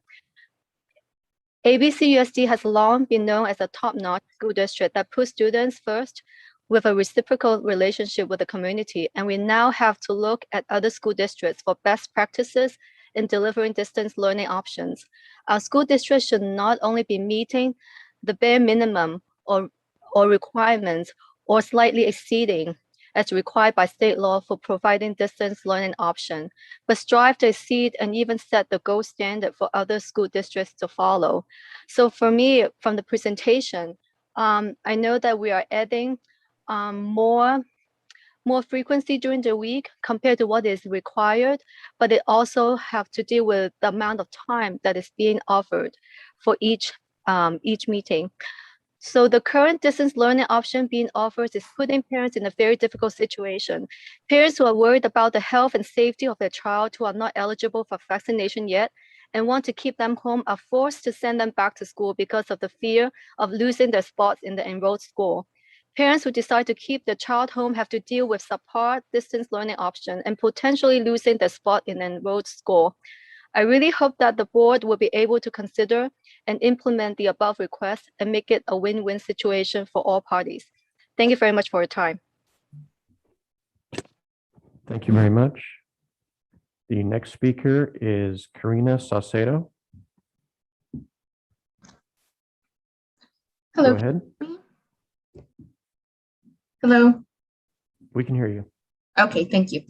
ABCUSD has long been known as a top-notch school district that puts students first with a reciprocal relationship with the community, and we now have to look at other school districts for best practices in delivering distance learning options. Our school district should not only be meeting the bare minimum or requirements or slightly exceeding as required by state law for providing distance learning option, but strive to exceed and even set the gold standard for other school districts to follow. So for me, from the presentation, I know that we are adding more frequency during the week compared to what is required, but it also have to deal with the amount of time that is being offered for each meeting. So the current distance learning option being offered is putting parents in a very difficult situation. Parents who are worried about the health and safety of their child who are not eligible for vaccination yet and want to keep them home are forced to send them back to school because of the fear of losing their spots in the enrolled school. Parents who decide to keep their child home have to deal with subpar distance learning option and potentially losing their spot in an enrolled school. I really hope that the board will be able to consider and implement the above request and make it a win-win situation for all parties. Thank you very much for your time. Thank you very much. The next speaker is Karina Saucedo. Hello. Go ahead. Hello. We can hear you. Okay, thank you.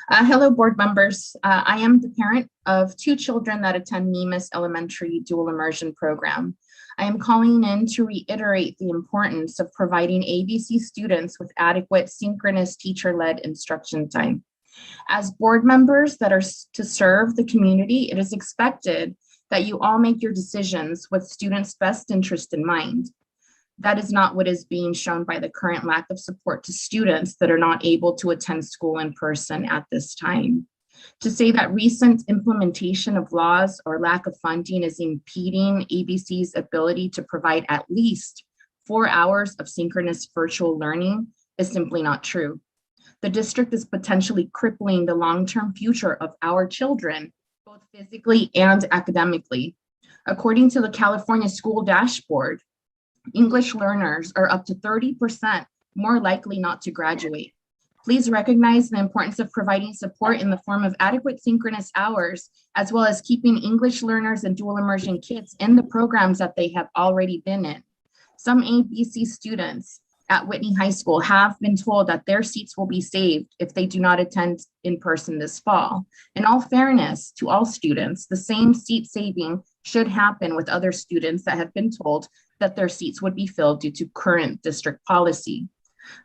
Hello, board members. I am the parent of 2 children that attend Nemus Elementary Dual Immersion Program. I am calling in to reiterate the importance of providing ABC students with adequate synchronous teacher-led instruction time. As board members that are to serve the community, it is expected that you all make your decisions with students' best interest in mind. That is not what is being shown by the current lack of support to students that are not able to attend school in person at this time. To say that recent implementation of laws or lack of funding is impeding ABC's ability to provide at least 4 hours of synchronous virtual learning is simply not true. The district is potentially crippling the long-term future of our children, both physically and academically. According to the California School Dashboard, English learners are up to 30% more likely not to graduate. Please recognize the importance of providing support in the form of adequate synchronous hours, as well as keeping English learners and dual immersion kids in the programs that they have already been in. Some ABC students at Whitney High School have been told that their seats will be saved if they do not attend in person this fall. In all fairness to all students, the same seat saving should happen with other students that have been told that their seats would be filled due to current district policy.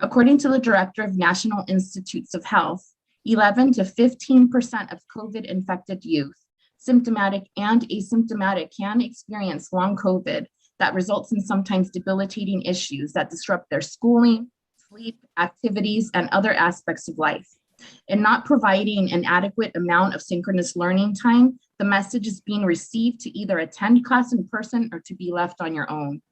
According to the Director of National Institutes of Health, 11 to 15% of COVID-infected youth, symptomatic and asymptomatic, can experience long COVID that results in sometimes debilitating issues that disrupt their schooling, sleep, activities, and other aspects of life. In not providing an adequate amount of synchronous learning time, the message is being received to either attend class in person or to be left on your own.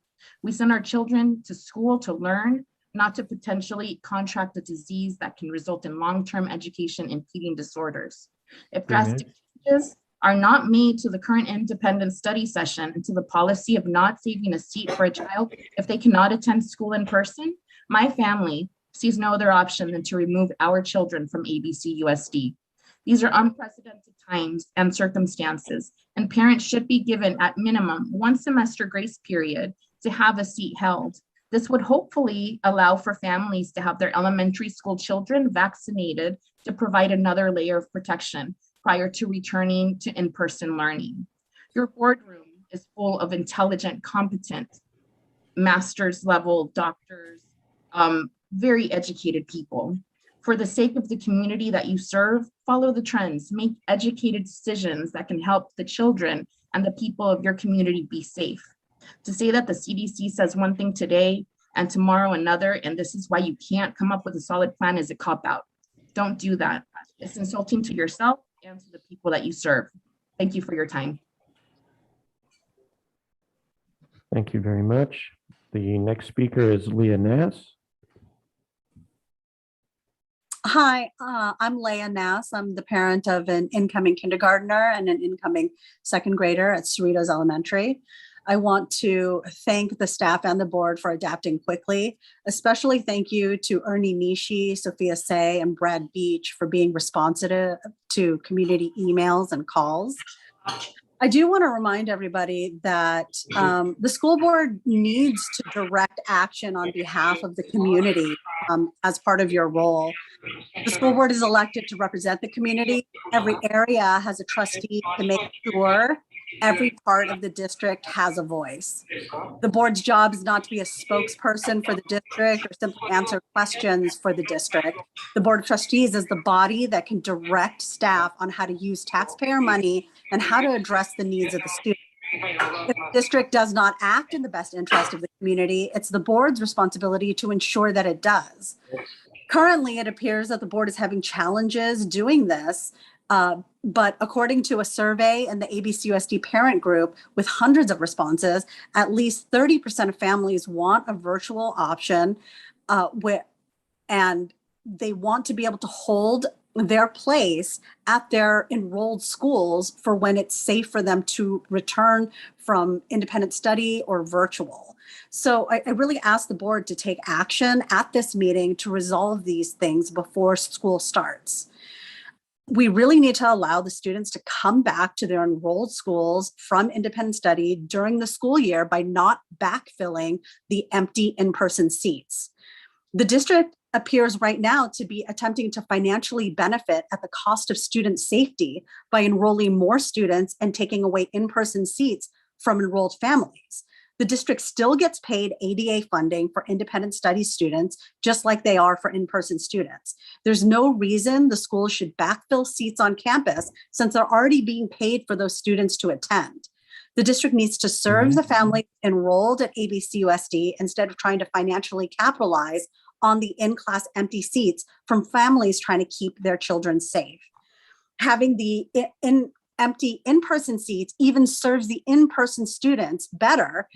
We send our children to school to learn, not to potentially contract a disease that can result in long-term education impeding disorders. If drastic changes are not made to the current independent study session and to the policy of not saving a seat for a child if they cannot attend school in person, my family sees no other option than to remove our children from ABCUSD. These are unprecedented times and circumstances, and parents should be given at minimum 1 semester grace period to have a seat held. This would hopefully allow for families to have their elementary school children vaccinated to provide another layer of protection prior to returning to in-person learning. Your boardroom is full of intelligent, competent, master's level doctors, very educated people. For the sake of the community that you serve, follow the trends, make educated decisions that can help the children and the people of your community be safe. To say that the CDC says one thing today and tomorrow another, and this is why you can't come up with a solid plan, is a cop-out. Don't do that. It's insulting to yourself and to the people that you serve. Thank you for your time. Thank you very much. The next speaker is Leah Nass. Hi, I'm Leah Nass. I'm the parent of an incoming kindergartner and an incoming second grader at Cerritos Elementary. I want to thank the staff and the board for adapting quickly. Especially thank you to Ernie Nishi, Sophia Say, and Brad Beach for being responsive to community emails and calls. I do want to remind everybody that the school board needs to direct action on behalf of the community as part of your role. The school board is elected to represent the community. Every area has a trustee to make sure every part of the district has a voice. The board's job is not to be a spokesperson for the district or simply answer questions for the district. The Board of Trustees is the body that can direct staff on how to use taxpayer money and how to address the needs of the students. If the district does not act in the best interest of the community, it's the board's responsibility to ensure that it does. Currently, it appears that the board is having challenges doing this, but according to a survey in the ABCUSD parent group with hundreds of responses, at least 30% of families want a virtual option, and they want to be able to hold their place at their enrolled schools for when it's safe for them to return from independent study or virtual. So I really ask the board to take action at this meeting to resolve these things before school starts. We really need to allow the students to come back to their enrolled schools from independent study during the school year by not backfilling the empty in-person seats. The district appears right now to be attempting to financially benefit at the cost of student safety by enrolling more students and taking away in-person seats from enrolled families. The district still gets paid ADA funding for independent study students, just like they are for in-person students. There's no reason the school should backfill seats on campus since they're already being paid for those students to attend. The district needs to serve the family enrolled at ABCUSD instead of trying to financially capitalize on the in-class empty seats from families trying to keep their children safe. Having the empty in-person seats even serves the in-person students better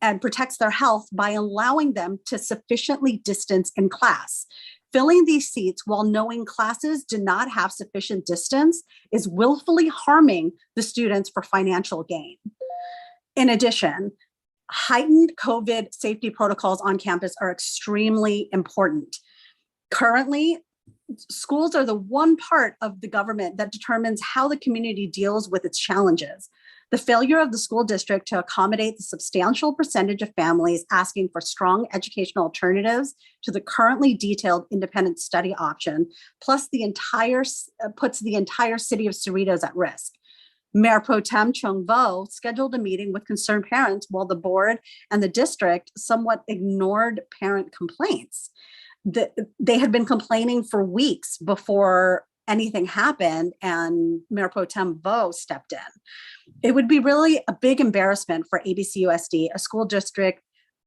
and protects their health by allowing them to sufficiently distance in class. Filling these seats while knowing classes do not have sufficient distance is willfully harming the students for financial gain. In addition, heightened COVID safety protocols on campus are extremely important. Currently, schools are the one part of the government that determines how the community deals with its challenges. The failure of the school district to accommodate the substantial percentage of families asking for strong educational alternatives to the currently detailed independent study option, plus puts the entire city of Cerritos at risk. Mayor Pro Tem Chung Vo scheduled a meeting with concerned parents while the board and the district somewhat ignored parent complaints. They had been complaining for weeks before anything happened, and Mayor Pro Tem Vo stepped in. It would be really a big embarrassment for ABCUSD, a school district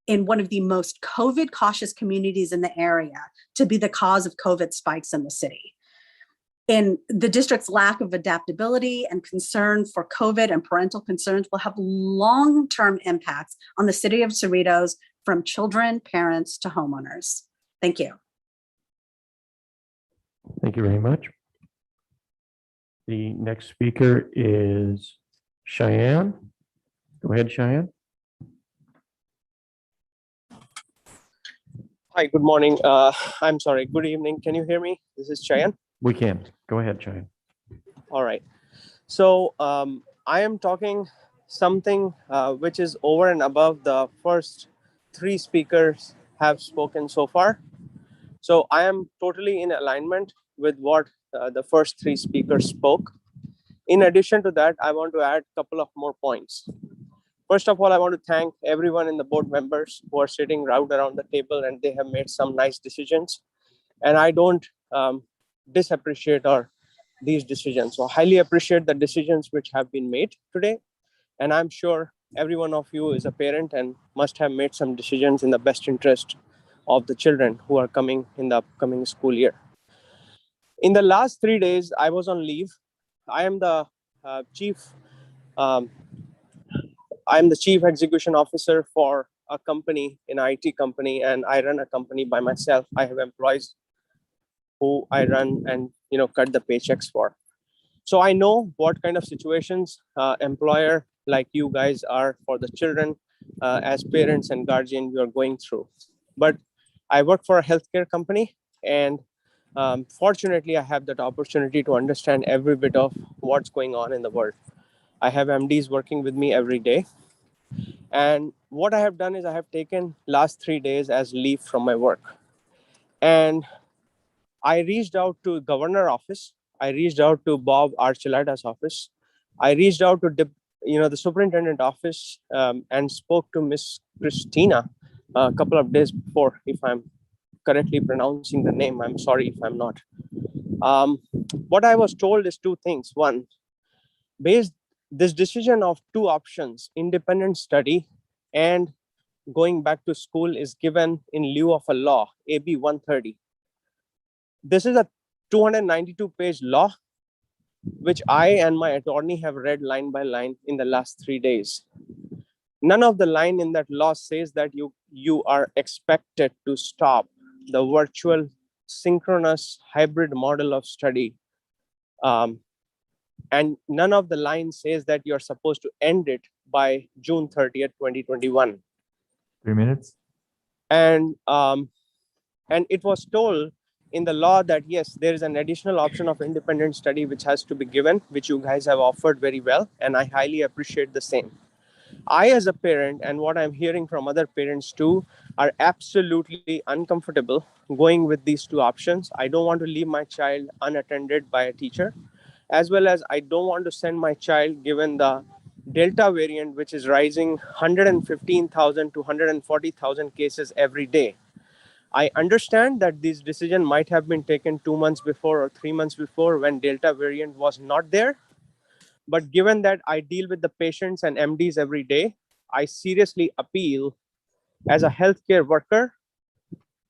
in one of the most COVID cautious communities in the area, to be the cause of COVID spikes in the city. In the district's lack of adaptability and concern for COVID and parental concerns will have long-term impacts on the city of Cerritos, from children, parents to homeowners. Thank you. Thank you very much. The next speaker is Cheyenne. Go ahead, Cheyenne. Hi, good morning. I'm sorry, good evening. Can you hear me? This is Cheyenne. We can. Go ahead, Cheyenne. All right. So I am talking something which is over and above the first three speakers have spoken so far. So I am totally in alignment with what the first three speakers spoke. In addition to that, I want to add a couple of more points. First of all, I want to thank everyone in the board members who are sitting right around the table, and they have made some nice decisions. And I don't disappreciate these decisions. So I highly appreciate the decisions which have been made today. And I'm sure every one of you is a parent and must have made some decisions in the best interest of the children who are coming in the upcoming school year. In the last 3 days, I was on leave. I am the chief execution officer for a company, an IT company, and I run a company by myself. I have employees who I run and cut the paychecks for. So I know what kind of situations employer like you guys are for the children as parents and guardian you are going through. But I work for a healthcare company, and fortunately I have that opportunity to understand every bit of what's going on in the world. I have MDs working with me every day. And what I have done is I have taken last 3 days as leave from my work. And I reached out to governor office. I reached out to Bob Archuleta's office. I reached out to the superintendent office and spoke to Miss Christina a couple of days before, if I'm correctly pronouncing the name. I'm sorry if I'm not. What I was told is two things. One, based this decision of two options, independent study and going back to school, is given in lieu of a law, AB 130. This is a 292-page law, which I and my attorney have read line by line in the last 3 days. None of the line in that law says that you are expected to stop the virtual synchronous hybrid model of study. And none of the line says that you're supposed to end it by June 30th, 2021. 3 minutes. And it was told in the law that yes, there is an additional option of independent study which has to be given, which you guys have offered very well, and I highly appreciate the same. I, as a parent, and what I'm hearing from other parents too, are absolutely uncomfortable going with these two options. I don't want to leave my child unattended by a teacher, as well as I don't want to send my child, given the Delta variant, which is rising 115,000 to 140,000 cases every day. I understand that this decision might have been taken 2 months before or 3 months before, when Delta variant was not there. But given that I deal with the patients and MDs every day, I seriously appeal as a healthcare worker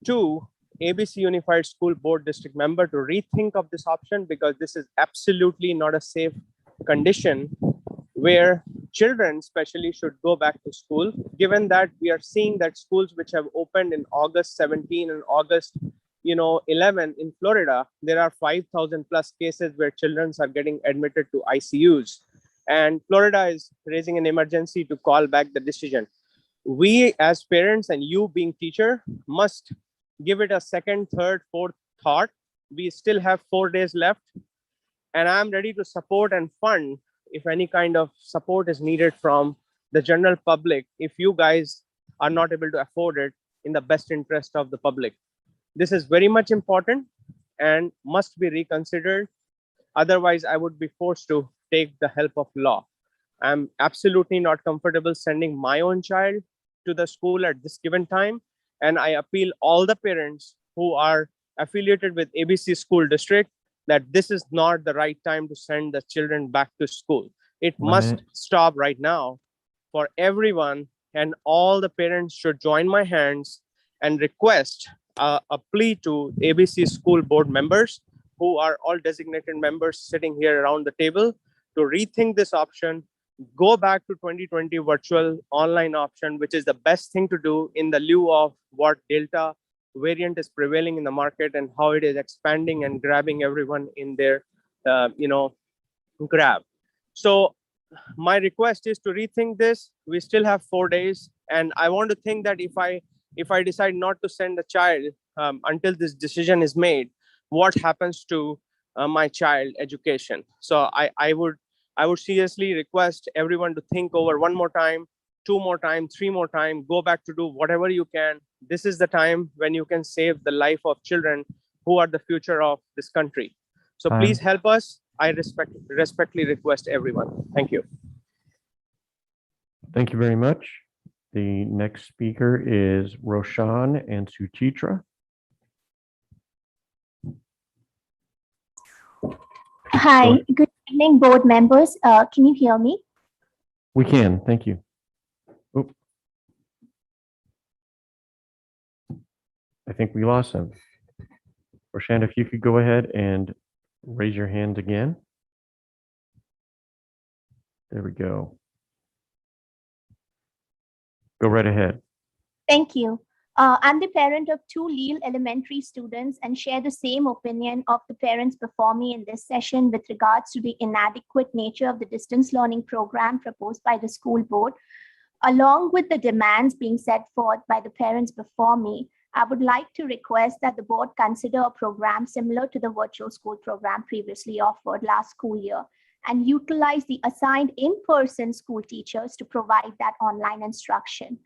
to ABC Unified School Board District member to rethink of this option, because this is absolutely not a safe condition where children especially should go back to school, given that we are seeing that schools which have opened in August 17 and August 11 in Florida, there are 5,000 plus cases where children are getting admitted to ICUs. And Florida is raising an emergency to call back the decision. We as parents, and you being teacher, must give it a second, third, fourth thought. We still have 4 days left, and I'm ready to support and fund if any kind of support is needed from the general public, if you guys are not able to afford it in the best interest of the public. This is very much important and must be reconsidered. Otherwise, I would be forced to take the help of law. I'm absolutely not comfortable sending my own child to the school at this given time. And I appeal all the parents who are affiliated with ABC School District that this is not the right time to send the children back to school. It must stop right now for everyone, and all the parents should join my hands and request a plea to ABC School Board members who are all designated members sitting here around the table to rethink this option, go back to 2020 virtual online option, which is the best thing to do in the lieu of what Delta variant is prevailing in the market and how it is expanding and grabbing everyone in their, grab. So my request is to rethink this. We still have 4 days, and I want to think that if I decide not to send a child until this decision is made, what happens to my child education? So I would seriously request everyone to think over one more time, 2 more time, 3 more time, go back to do whatever you can. This is the time when you can save the life of children who are the future of this country. So please help us. I respectfully request everyone. Thank you. Thank you very much. The next speaker is Roshan and Suchitra. Hi, good evening, board members. Can you hear me? We can, thank you. Oh. I think we lost him. Roshan, if you could go ahead and raise your hand again. There we go. Go right ahead. Thank you. I'm the parent of 2 Lille elementary students and share the same opinion of the parents before me in this session with regards to the inadequate nature of the distance learning program proposed by the school board. Along with the demands being set forth by the parents before me, I would like to request that the board consider a program similar to the virtual school program previously offered last school year and utilize the assigned in-person school teachers to provide that online instruction.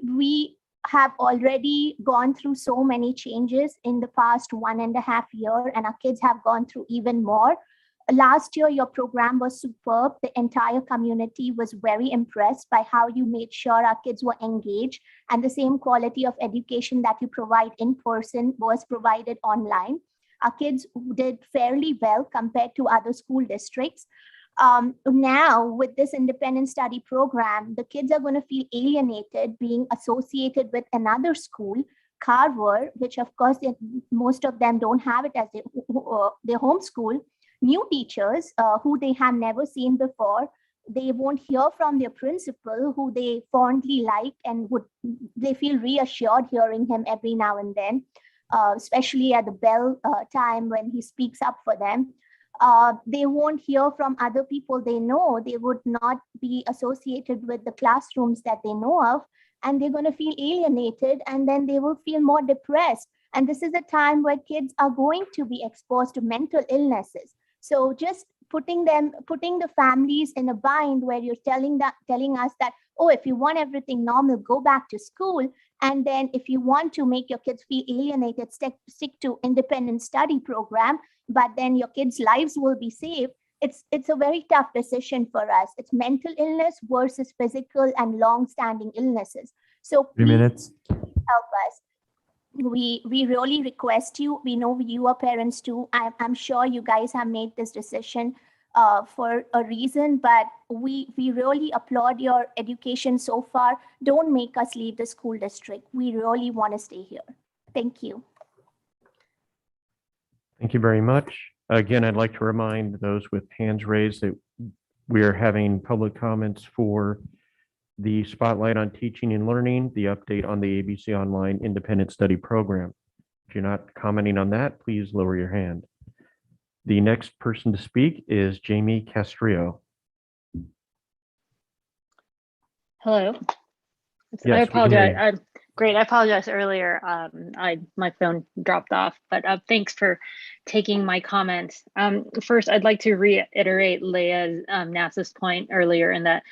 We have already gone through so many changes in the past 1.5 years, and our kids have gone through even more. Last year, your program was superb. The entire community was very impressed by how you made sure our kids were engaged, and the same quality of education that you provide in person was provided online. Our kids did fairly well compared to other school districts. Now, with this independent study program, the kids are going to feel alienated being associated with another school, Carver, which of course most of them don't have it as their home school. New teachers who they have never seen before. They won't hear from their principal who they fondly like and they feel reassured hearing him every now and then, especially at the bell time when he speaks up for them. They won't hear from other people they know. They would not be associated with the classrooms that they know of, and they're going to feel alienated, and then they will feel more depressed. And this is a time where kids are going to be exposed to mental illnesses. So just putting the families in a bind where you're telling us that, oh, if you want everything normal, go back to school. And then if you want to make your kids feel alienated, stick to independent study program, but then your kids' lives will be saved. It's a very tough decision for us. It's mental illness versus physical and long-standing illnesses. So 3 minutes. Help us. We really request you. We know you are parents too. I'm sure you guys have made this decision for a reason, but we really applaud your education so far. Don't make us leave the school district. We really want to stay here. Thank you. Thank you very much. Again, I'd like to remind those with hands raised that we are having public comments for the spotlight on teaching and learning, the update on the ABC Online Independent Study Program. If you're not commenting on that, please lower your hand. The next person to speak is Jamie Castrillo. Hello. Yes, I we can hear you. apologize. Great. I apologize earlier. My phone dropped off, but thanks for taking my comments. First, I'd like to reiterate Leah's NASA's point earlier in that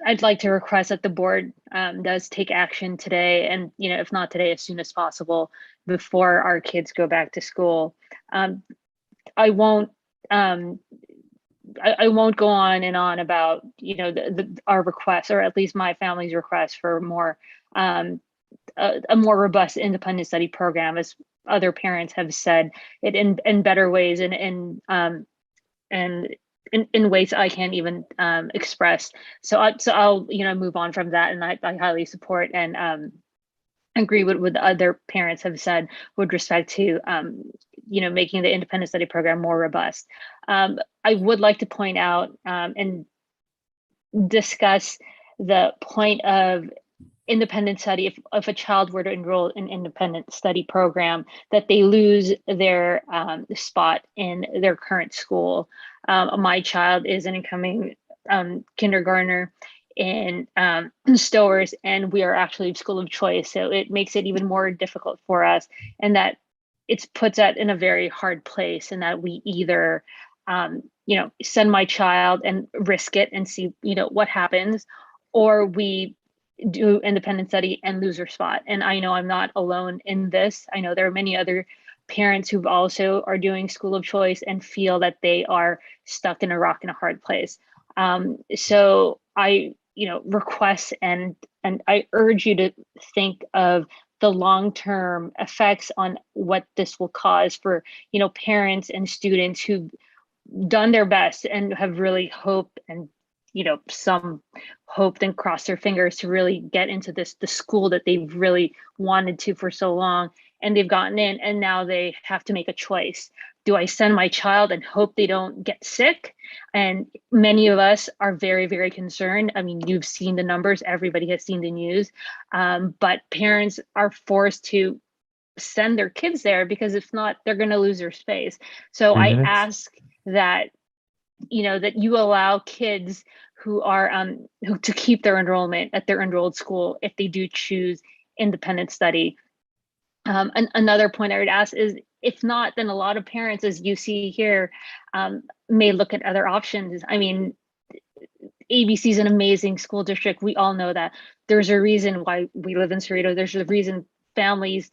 I'd like to request that the board does take action today, and if not today, as soon as possible, before our kids go back to school. I won't I won't go on and on about, our request, or at least my family's request for more, a more robust independent study program, as other parents have said it in better ways, and in ways I can't even express. So I'll move on from that, and I highly support and agree with what other parents have said with respect to making the independent study program more robust. I would like to point out and discuss the point of independent study. If a child were to enroll in independent study program, that they lose their spot in their current school. My child is an incoming kindergartner in Stowers, and we are actually school of choice, so it makes it even more difficult for us, and that it puts that in a very hard place, and that we either send my child and risk it and see what happens, or we do independent study and lose their spot. And I know I'm not alone in this. I know there are many other parents who also are doing school of choice and feel that they are stuck in a rock and a hard place. So I request and I urge you to think of the long-term effects on what this will cause for parents and students who've done their best and have really hoped, and some hoped and crossed their fingers to really get into the school that they've really wanted to for so long, and they've gotten in, and now they have to make a choice. Do I send my child and hope they don't get sick? And many of us are very, very concerned. I mean, you've seen the numbers, everybody has seen the news, but parents are forced to send their kids there, because if not, they're going to lose their space. So 3 I minutes. ask that that you allow kids who are who to keep their enrollment at their enrolled school if they do choose independent study. And another point I would ask is, if not, then a lot of parents, as you see here, may look at other options. I mean, ABC is an amazing school district. We all know that. There's a reason why we live in Cerrito. There's a reason families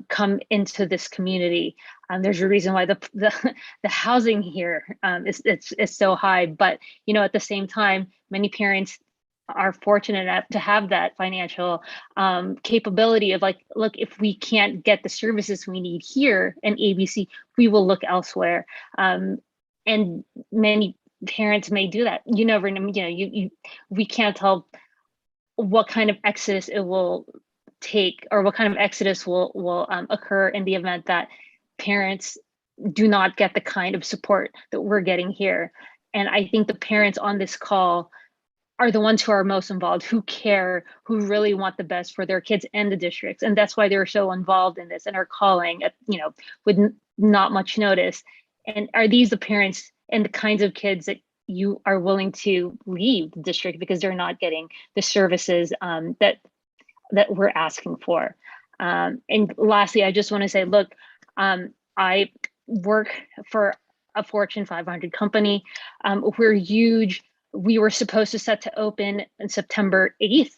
come into this community. There's a reason why the housing here is so high. But at the same time, many parents are fortunate enough to have that financial capability of like, look, if we can't get the services we need here in ABC, we will look elsewhere. And many parents may do that. You never know. We can't tell what kind of exodus it will take, or what kind of exodus will occur in the event that parents do not get the kind of support that we're getting here. And I think the parents on this call are the ones who are most involved, who care, who really want the best for their kids and the districts. And that's why they're so involved in this and are calling at, with not much notice. And are these the parents and the kinds of kids that you are willing to leave the district because they're not getting the services that we're asking for? And lastly, I just want to say, look, I work for a Fortune 500 company. We're huge. We were supposed to set to open on September 8th.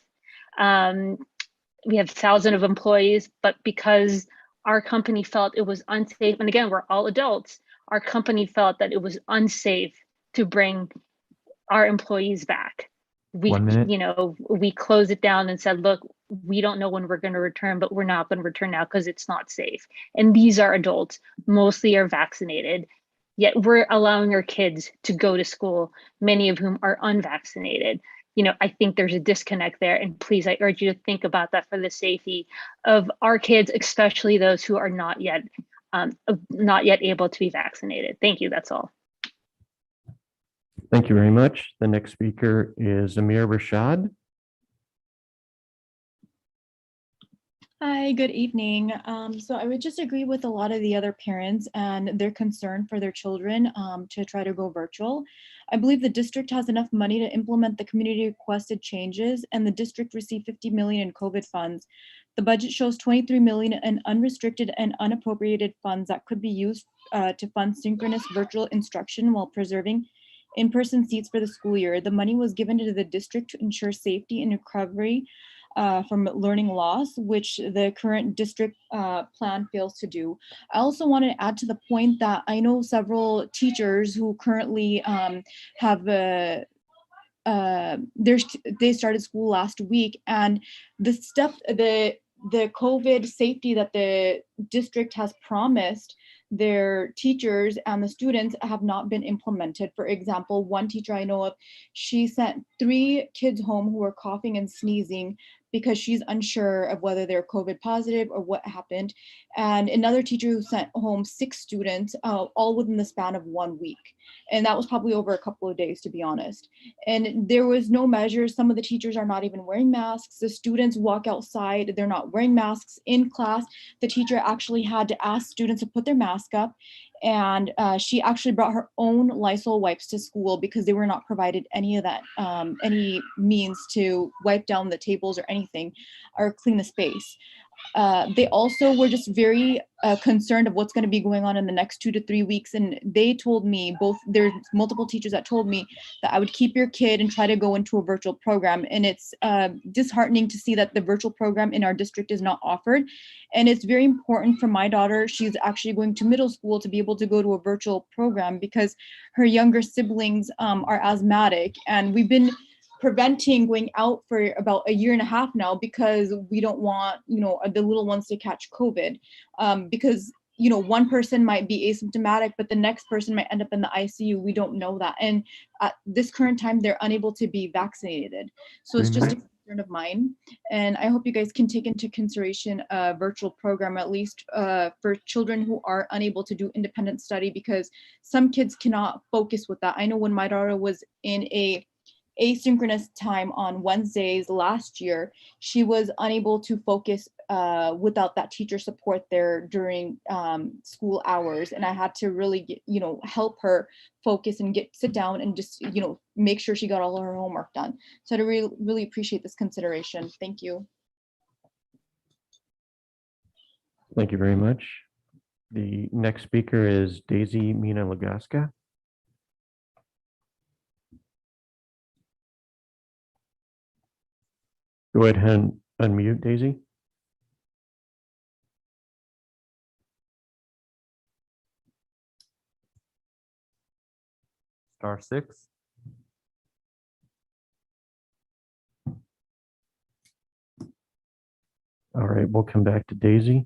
We have thousands of employees, but because our company felt it was unsafe, and again, we're all adults, our company felt that it was unsafe to bring our employees back. We, 1 minute. We closed it down and said, look, we don't know when we're going to return, but we're not going to return now because it's not safe. And these are adults, mostly are vaccinated, yet we're allowing our kids to go to school, many of whom are unvaccinated. I think there's a disconnect there. And please, I urge you to think about that for the safety of our kids, especially those who are not yet able to be vaccinated. Thank you. That's all. Thank you very much. The next speaker is Amir Rashad. Hi, good evening. So I would just agree with a lot of the other parents and their concern for their children to try to go virtual. I believe the district has enough money to implement the community requested changes, and the district received 50 million in COVID funds. The budget shows 23 million in unrestricted and unappropriated funds that could be used to fund synchronous virtual instruction while preserving in-person seats for the school year. The money was given to the district to ensure safety and recovery from learning loss, which the current district plan fails to do. I also want to add to the point that I know several teachers who currently have they started school last week, and the COVID safety that the district has promised their teachers and the students have not been implemented. For example, one teacher I know of, she sent 3 kids home who were coughing and sneezing because she's unsure of whether they're COVID positive or what happened. And another teacher who sent home 6 students, all within the span of 1 week. And that was probably over a couple of days, to be honest. And there was no measures. Some of the teachers are not even wearing masks. The students walk outside, they're not wearing masks in class. The teacher actually had to ask students to put their mask up. And she actually brought her own Lysol wipes to school because they were not provided any of that, any means to wipe down the tables or anything or clean the space. They also were just very concerned of what's going to be going on in the next 2 to 3 weeks. And they told me, there's multiple teachers that told me that I would keep your kid and try to go into a virtual program. And it's disheartening to see that the virtual program in our district is not offered. And it's very important for my daughter. She's actually going to middle school to be able to go to a virtual program because her younger siblings are asthmatic. And we've been preventing going out for about 1.5 years now because we don't want, the little ones to catch COVID, because, one person might be asymptomatic, but the next person might end up in the ICU. We don't know that. And at this current time, they're unable to be vaccinated. So it's just a concern of mine. And I hope you guys can take into consideration a virtual program, at least for children who are unable to do independent study, because some kids cannot focus with that. I know when my daughter was in a asynchronous time on Wednesdays last year, she was unable to focus without that teacher support there during school hours. And I had to really help her focus and sit down and just, make sure she got all of her homework done. So I really appreciate this consideration. Thank you. Thank you very much. The next speaker is Daisy Mina Lagaska. Go ahead and unmute, Daisy. *6. All right, we'll come back to Daisy.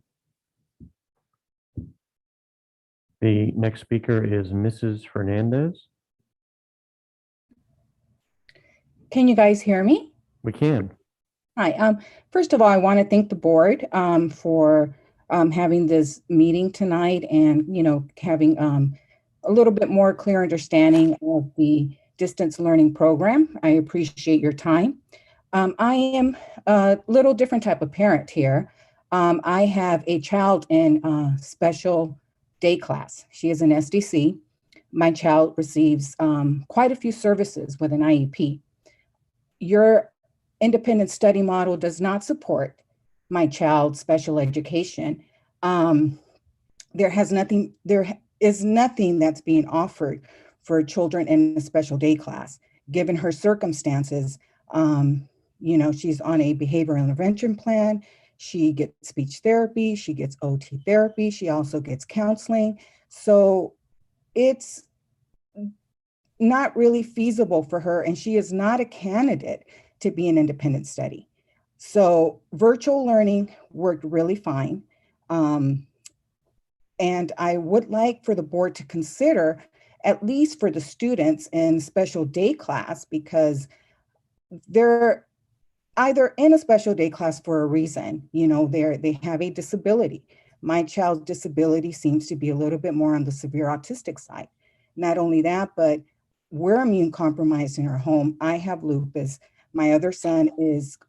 The next speaker is Mrs. Fernandez. Can you guys hear me? We can. Hi. First of all, I want to thank the board for having this meeting tonight and, having a little bit more clear understanding of the distance learning program. I appreciate your time. I am a little different type of parent here. I have a child in special day class. She is an SDC. My child receives quite a few services with an IEP. Your independent study model does not support my child's special education. There is nothing that's being offered for children in a special day class. Given her circumstances, she's on a behavioral intervention plan. She gets speech therapy, she gets OT therapy, she also gets counseling. So it's not really feasible for her, and she is not a candidate to be an independent study. So virtual learning worked really fine. And I would like for the board to consider, at least for the students in special day class, because they're either in a special day class for a reason, they have a disability. My child's disability seems to be a little bit more on the severe autistic side. Not only that, but we're immune compromised in our home. I have lupus. My other son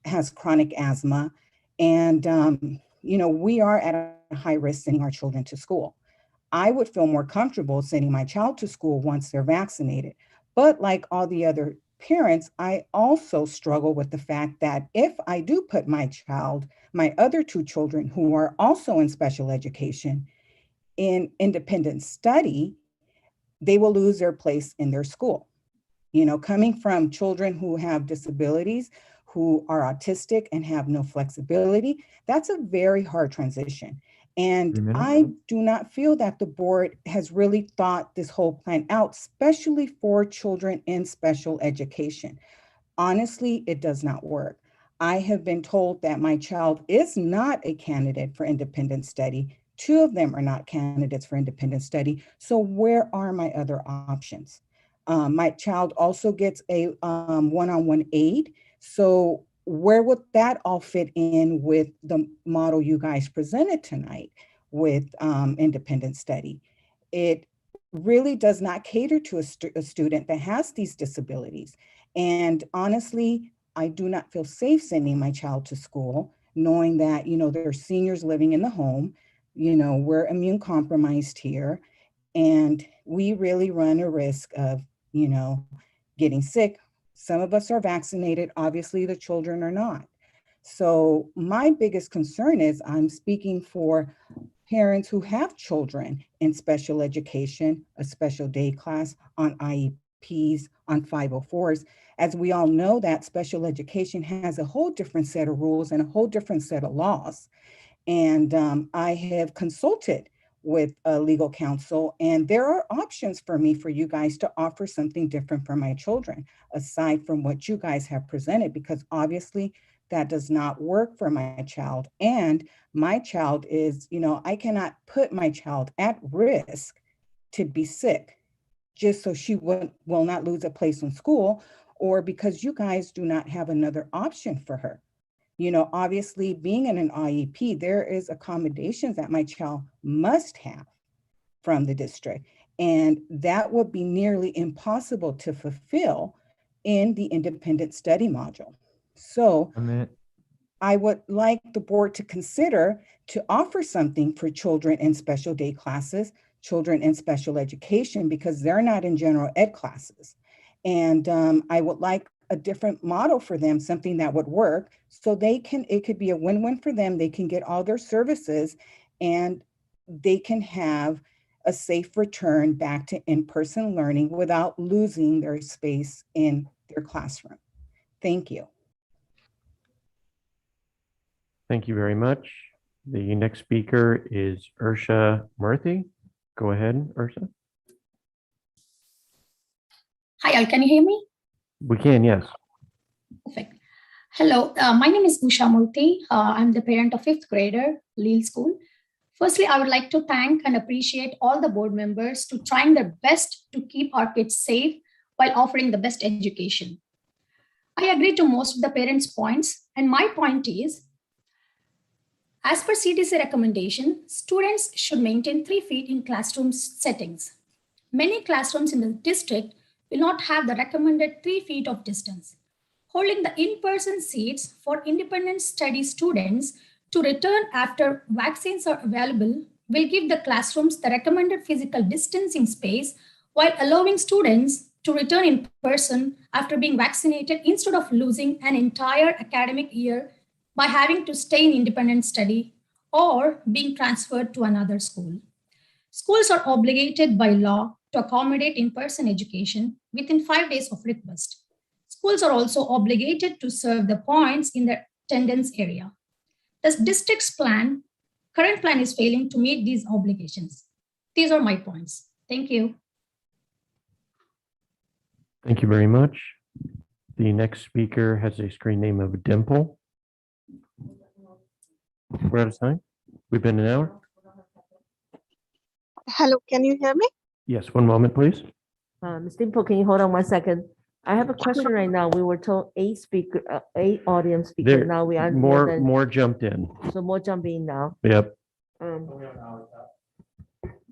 has chronic asthma. And, we are at a high risk sending our children to school. I would feel more comfortable sending my child to school once they're vaccinated. But like all the other parents, I also struggle with the fact that if I do put my other 2 children who are also in special education in independent study, they will lose their place in their school. Coming from children who have disabilities, who are autistic and have no flexibility. That's a very hard transition. And I do not feel that the board has really thought this whole plan out, especially for children in special education. Honestly, it does not work. I have been told that my child is not a candidate for independent study. 2 of them are not candidates for independent study. So where are my other options? My child also gets a one-on-one aid. So where would that all fit in with the model you guys presented tonight with independent study? It really does not cater to a student that has these disabilities. And honestly, I do not feel safe sending my child to school, knowing that, there are seniors living in the home, we're immune compromised here, and we really run a risk of, getting sick. Some of us are vaccinated, obviously the children are not. So my biggest concern is I'm speaking for parents who have children in special education, a special day class, on IEPs, on 504s. As we all know, that special education has a whole different set of rules and a whole different set of laws. And I have consulted with legal counsel, and there are options for me for you guys to offer something different for my children, aside from what you guys have presented, because obviously that does not work for my child. And my child is, I cannot put my child at risk to be sick just so she will not lose a place in school, or because you guys do not have another option for her. Obviously being in an IEP, there is accommodations that my child must have from the district. And that would be nearly impossible to fulfill in the independent study module. So I would like the board to consider to offer something for children in special day classes, children in special education, because they're not in general ed classes. And I would like a different model for them, something that would work, so it could be a win-win for them. They can get all their services and they can have a safe return back to in-person learning without losing their space in their classroom. Thank you. Thank you very much. The next speaker is Ursha Murthy. Go ahead, Ursha. Hi, all. Can you hear me? We can, yes. Perfect. Hello, my name is Usha Murthy. I'm the parent of 5th grader, Lille School. Firstly, I would like to thank and appreciate all the board members to trying their best to keep our kids safe while offering the best education. I agree to most of the parents' points, and my point is, as per CDC recommendation, students should maintain 3 feet in classroom settings. Many classrooms in the district will not have the recommended 3 feet of distance. Holding the in-person seats for independent study students to return after vaccines are available will give the classrooms the recommended physical distancing space while allowing students to return in person after being vaccinated instead of losing an entire academic year by having to stay in independent study or being transferred to another school. Schools are obligated by law to accommodate in-person education within 5 days of request. Schools are also obligated to serve the points in the attendance area. The district's current plan is failing to meet these obligations. These are my points. Thank you. Thank you very much. The next speaker has a screen name of Dimple. We're out of time. We've been an hour. Hello, can you hear me? Yes, one moment, please. Ms. Dimple, can you hold on 1 second? I have a question right now. We were told 8 audience speakers. There, Now we are more jumped in. So more jumping in now. Yep.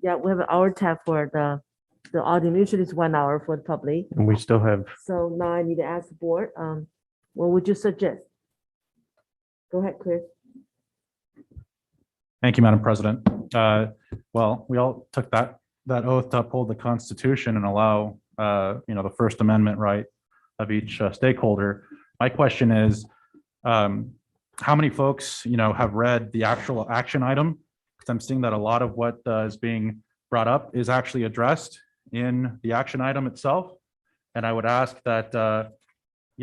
Yeah, we have an hour tap for the audience. Usually it's 1 hour for the public. And we still have. So now I need to ask the board, what would you suggest? Go ahead, Chris. Thank you, Madam President. Well, we all took that oath to uphold the Constitution and allow, the First Amendment right of each stakeholder. My question is, how many folks, have read the actual action item? Because I'm seeing that a lot of what is being brought up is actually addressed in the action item itself. And I would ask that,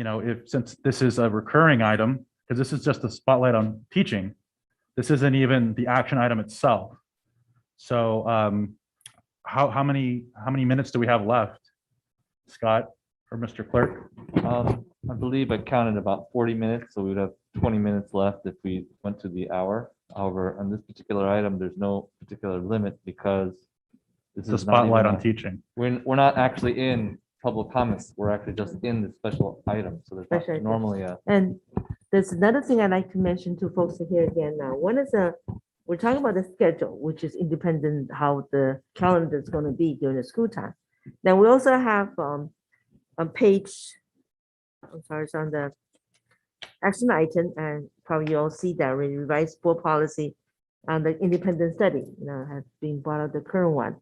if, since this is a recurring item, because this is just a spotlight on teaching, this isn't even the action item itself. So how many minutes do we have left? Scott or Mr. Clerk? I believe I counted about 40 minutes, so we'd have 20 minutes left if we went to the hour. However, on this particular item, there's no particular limit because this The is not spotlight even on teaching. We're not actually in public comments. We're actually just in the special item. So there's not Special item. normally a. And there's another thing I'd like to mention to folks here again now. One is we're talking about the schedule, which is independent how the calendar is going to be during the school time. Then we also have on page, I'm sorry, it's on the action item, and probably you all see that we revised board policy on the independent study, has been brought up the current one.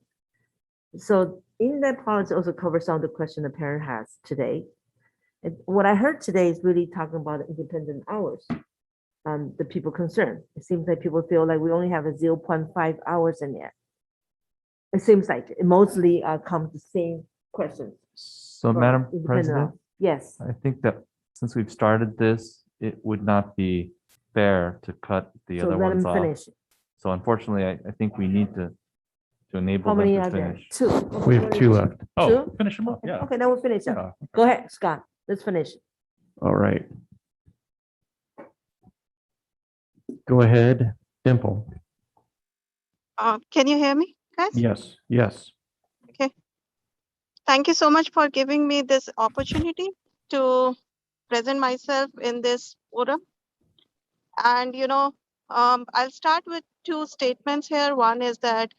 So in that policy also covers some of the question the parent has today. And what I heard today is really talking about independent hours. The people concerned. It seems like people feel like we only have a 0.5 hours in there. It seems like it mostly comes the same questions. So from Madam independent President, hours. Yes. I think that since we've started this, it would not be fair to cut the So other let ones them off. finish. So unfortunately, I think we need to enable How them many to are there? finish. Two. We have two left. Oh, Two? finish them up. Yeah. Okay, then we'll finish Yeah. up. Go ahead, Scott. Let's finish. All right. Go ahead, Dimple. Can you hear me, guys? Yes, yes. Okay. Thank you so much for giving me this opportunity to present myself in this forum. And, I'll start with two statements here. One is that,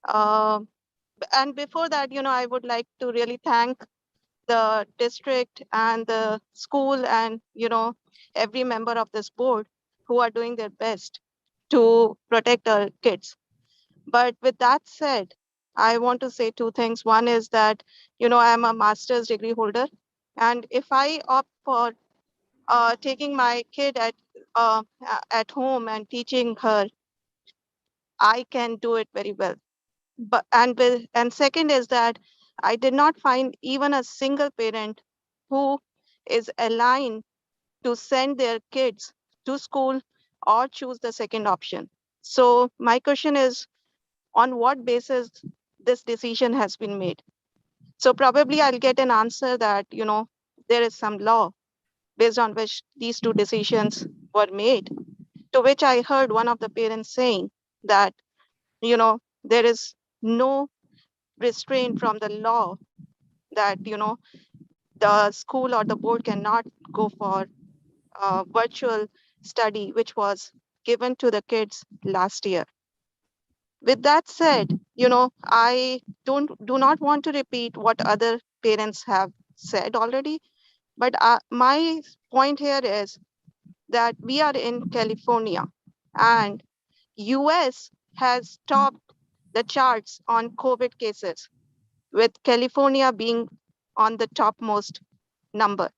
and before that, I would like to really thank the district and the school and, every member of this board who are doing their best to protect our kids. But with that said, I want to say two things. One is that, I'm a master's degree holder. And if I opt for taking my kid at home and teaching her, I can do it very well. And second is that I did not find even a single parent who is aligned to send their kids to school or choose the second option. So my question is, on what basis this decision has been made? So probably I'll get an answer that, there is some law based on which these two decisions were made, to which I heard one of the parents saying that, there is no restraint from the law that, the school or the board cannot go for virtual study, which was given to the kids last year. With that said, I do not want to repeat what other parents have said already, but my point here is that we are in California and US has topped the charts on COVID cases, with California being on the topmost number.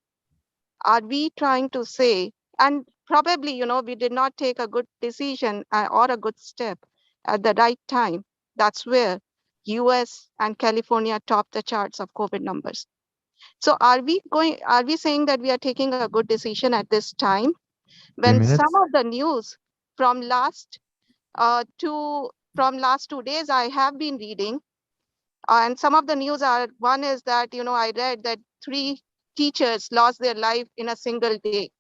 Are we trying to say, and probably, we did not take a good decision or a good step at the right time. That's where US and California top the charts of COVID numbers. So are we saying that we are taking a good decision at this time when some of the news from last 2 days I have been reading, and some of the news are, one is that, I read that 3 teachers lost their life in a single day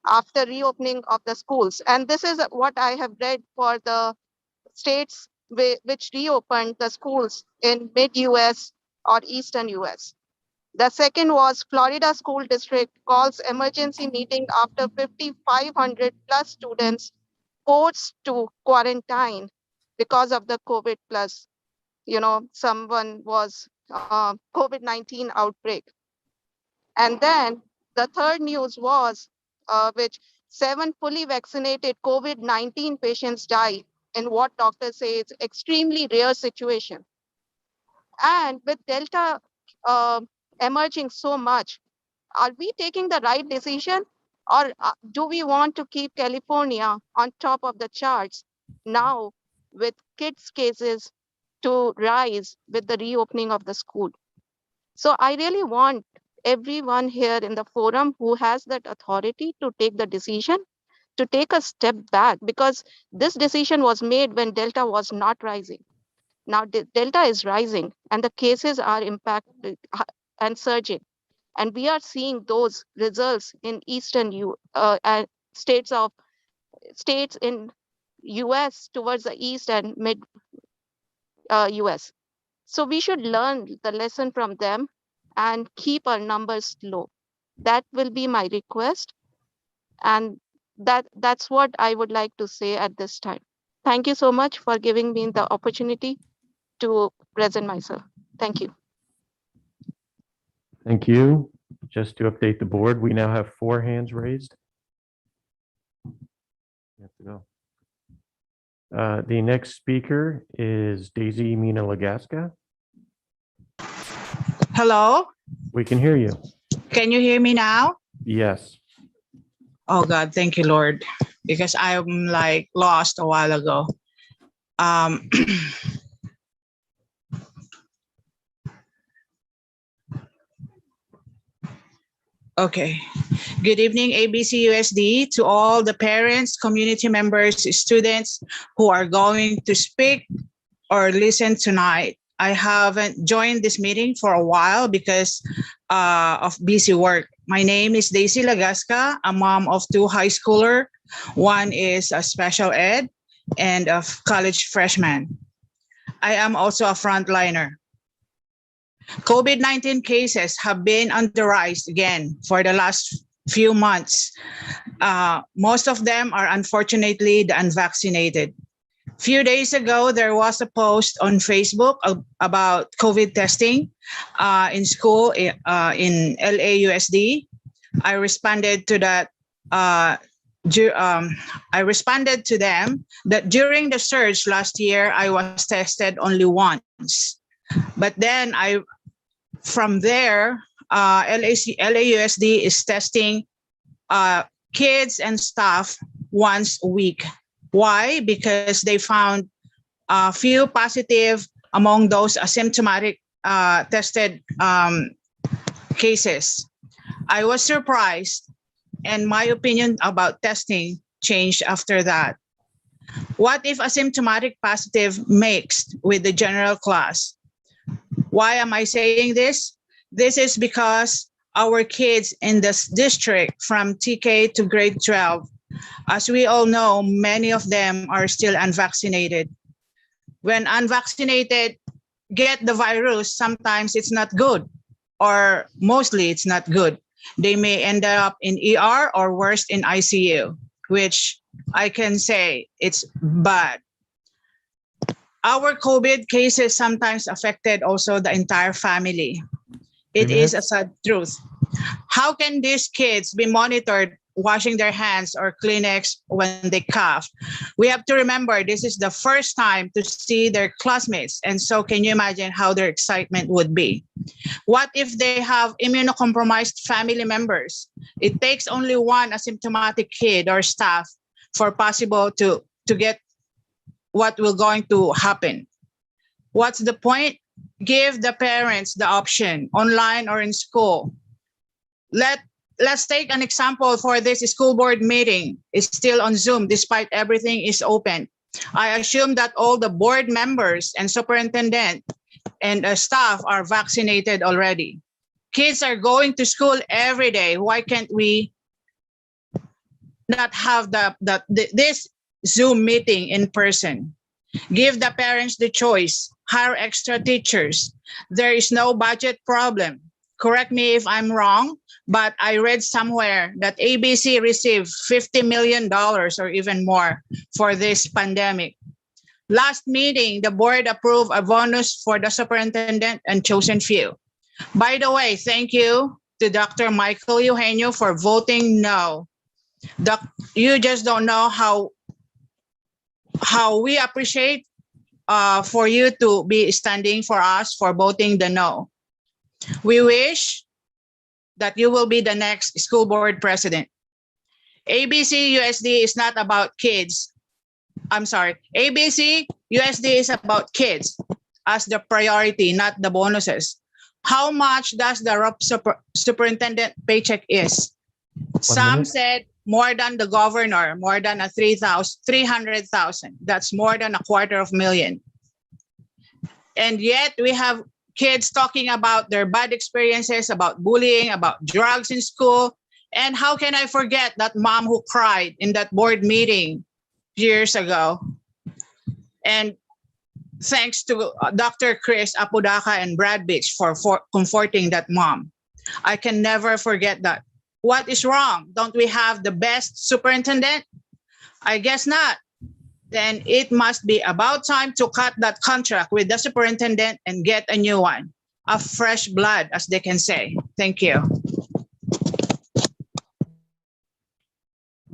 after reopening of the schools. And this is what I have read for the states which reopened the schools in mid-US or eastern US. The second was Florida School District calls emergency meeting after 5,500 plus students forced to quarantine because of the COVID plus, someone was COVID-19 outbreak. And then the third news was which 7 fully vaccinated COVID-19 patients died in what doctors say is extremely rare situation. And with Delta emerging so much, are we taking the right decision, or do we want to keep California on top of the charts now with kids cases to rise with the reopening of the school? So I really want everyone here in the forum who has that authority to take the decision to take a step back, because this decision was made when Delta was not rising. Now Delta is rising and the cases are impacted and surging. And we are seeing those results in states in US towards the east and mid US. So we should learn the lesson from them and keep our numbers low. That will be my request. And that's what I would like to say at this time. Thank you so much for giving me the opportunity to present myself. Thank you. Thank you. Just to update the board, we now have 4 hands raised. You have to go. The next speaker is Daisy Mina Lagaska. Hello, We can hear you. can you hear me now? Yes. Oh God, thank you, Lord, because I'm like lost a while ago. Um, okay. Good evening, ABCUSD, to all the parents, community members, students who are going to speak or listen tonight. I haven't joined this meeting for a while because of busy work. My name is Daisy Lagaska, a mom of 2 high schooler. One is a special ed and a college freshman. I am also a frontliner. COVID-19 cases have been on the rise again for the last few months. Most of them are unfortunately the unvaccinated. Few days ago, there was a post on Facebook about COVID testing in school in LAUSD. I responded to that. I responded to them that during the surge last year, I was tested only once. But then from there, LAUSD is testing kids and staff once a week. Why? Because they found a few positive among those asymptomatic tested cases. I was surprised, and my opinion about testing changed after that. What if asymptomatic positive mixed with the general class? Why am I saying this? This is because our kids in this district from TK to grade 12, as we all know, many of them are still unvaccinated. When unvaccinated get the virus, sometimes it's not good, or mostly it's not good. They may end up in ER or worse in ICU, which I can say it's bad. Our COVID cases sometimes affected also the entire family. It is a sad truth. How can these kids be monitored washing their hands or Kleenex when they cough? We have to remember this is the first time to see their classmates. And so can you imagine how their excitement would be? What if they have immunocompromised family members? It takes only one asymptomatic kid or staff for possible to get what will going to happen. What's the point? Give the parents the option, online or in school. Let's take an example for this school board meeting. It's still on Zoom despite everything is open. I assume that all the board members and superintendent and staff are vaccinated already. Kids are going to school every day. Why can't we not have this Zoom meeting in person? Give the parents the choice. Hire extra teachers. There is no budget problem. Correct me if I'm wrong, but I read somewhere that ABC received $50 million or even more for this pandemic. Last meeting, the board approved a bonus for the superintendent and chosen few. By the way, thank you to Dr. Michael Eugenio for voting no. You just don't know how we appreciate for you to be standing for us for voting the no. We wish that you will be the next school board president. ABCUSD is not about kids. I'm sorry. ABCUSD is about kids as the priority, not the bonuses. how much does the superintendent paycheck is? Some minute. said more than the governor, more than 300,000. That's more than $250,000. And yet we have kids talking about their bad experiences, about bullying, about drugs in school. And how can I forget that mom who cried in that board meeting years ago? And thanks to Dr. Chris Apodaca and Brad Beach for comforting that mom. I can never forget that. What is wrong? Don't we have the best superintendent? I guess not. Then it must be about time to cut that contract with the superintendent and get a new one, a fresh blood, as they can say. Thank you.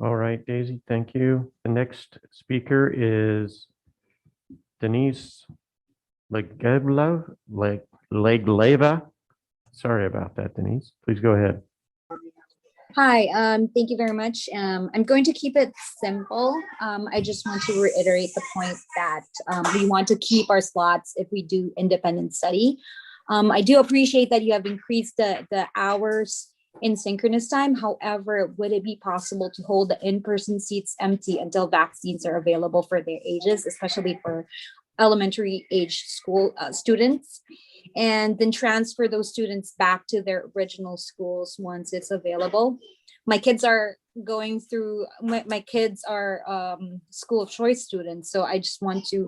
All right, Daisy, thank you. The next speaker is Denise Legleva. Sorry about that, Denise. Please go ahead. Hi, thank you very much. I'm going to keep it simple. I just want to reiterate the point that we want to keep our slots if we do independent study. I do appreciate that you have increased the hours in synchronous time. However, would it be possible to hold the in-person seats empty until vaccines are available for their ages, especially for elementary age school students, and then transfer those students back to their original schools once it's available? My kids are going through, my kids are school of choice students, so I just want to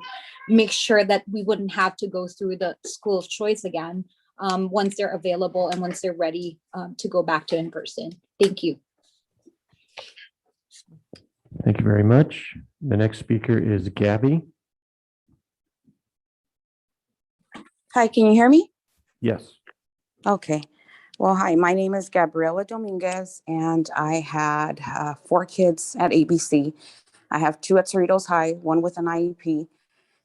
make sure that we wouldn't have to go through the school of choice again once they're available and once they're ready to go back to in-person. Thank you. Thank you very much. The next speaker is Gabby. Hi, can you hear me? Yes. Okay. Well, hi, my name is Gabriela Dominguez, and I had 4 kids at ABC. I have 2 at Cerritos High, 1 with an IEP,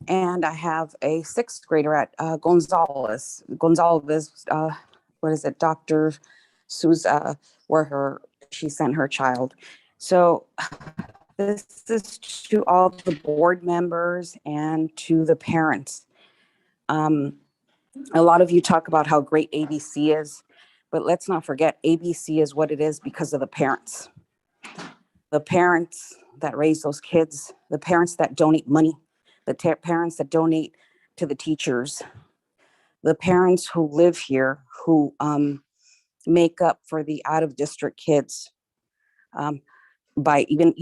and I have a 6th grader at Gonzalez, what is it, Dr. Souza, where she sent her child. So this is to all the board members and to the parents. A lot of you talk about how great ABC is, but let's not forget ABC is what it is because of the parents. The parents that raise those kids, the parents that donate money, the parents that donate to the teachers, the parents who live here, who make up for the out-of-district kids by even,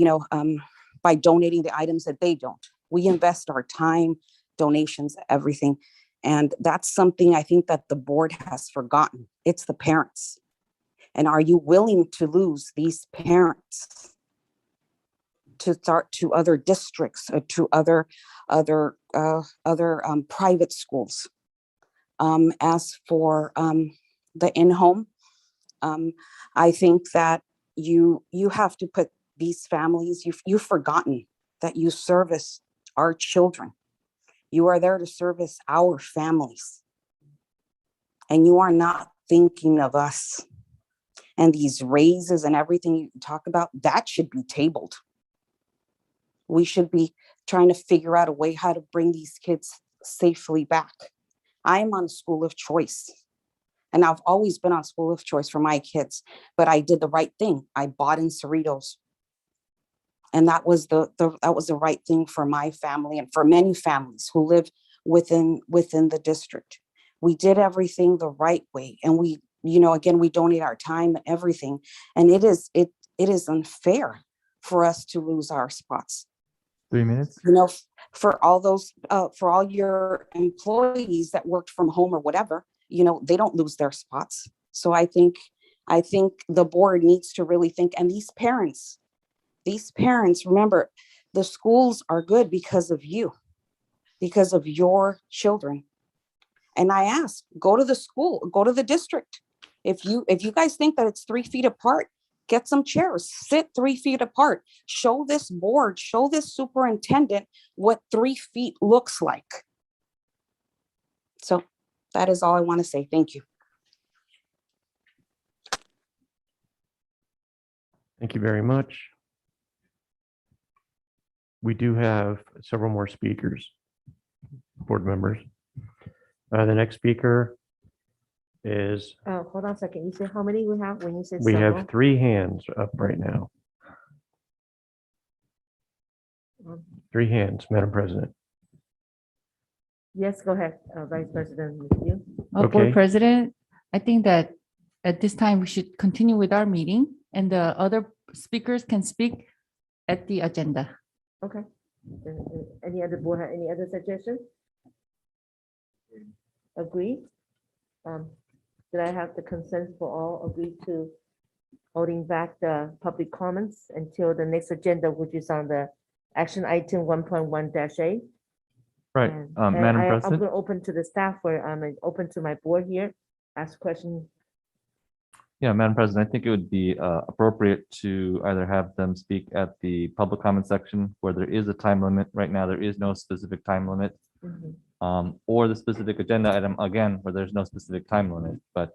by donating the items that they don't. We invest our time, donations, everything. And that's something I think that the board has forgotten. It's the parents. And are you willing to lose these parents to start to other districts or to other private schools? As for the in-home, I think that you have to put these families, you've forgotten that you service our children. You are there to service our families. And you are not thinking of us. And these raises and everything you talk about, that should be tabled. We should be trying to figure out a way how to bring these kids safely back. I am on school of choice. And I've always been on school of choice for my kids, but I did the right thing. I bought in Cerritos. And that was the right thing for my family and for many families who live within the district. We did everything the right way. And we, again, we donate our time and everything. And it is unfair for us to lose our spots. 3 minutes. For all those, for all your employees that worked from home or whatever, they don't lose their spots. So I think the board needs to really think, and these parents, remember, the schools are good because of you, because of your children. And I ask, go to the school, go to the district. If you guys think that it's 3 feet apart, get some chairs, sit 3 feet apart, show this board, show this superintendent what 3 feet looks like. So that is all I want to say. Thank you. Thank you very much. We do have several more speakers, board members. The next speaker is, Hold on a second. You said how many we have when you said we several? have 3 hands up right now. 3 hands, Madam President. Yes, go ahead, Vice President McHugh. Okay. Board President, I think that at this time, we should continue with our meeting and the other speakers can speak at the agenda. Okay. Any other board have any other suggestions? Agree? Did I have the consent for all agree to holding back the public comments until the next agenda, which is on the action item 1.1-A? Right, And Madam I'm President. going to open to the staff where I'm open to my board here, ask questions. Yeah, Madam President, I think it would be appropriate to either have them speak at the public comment section where there is a time limit. Right now, there is no specific time limit. Or the specific agenda item, again, where there's no specific time limit. But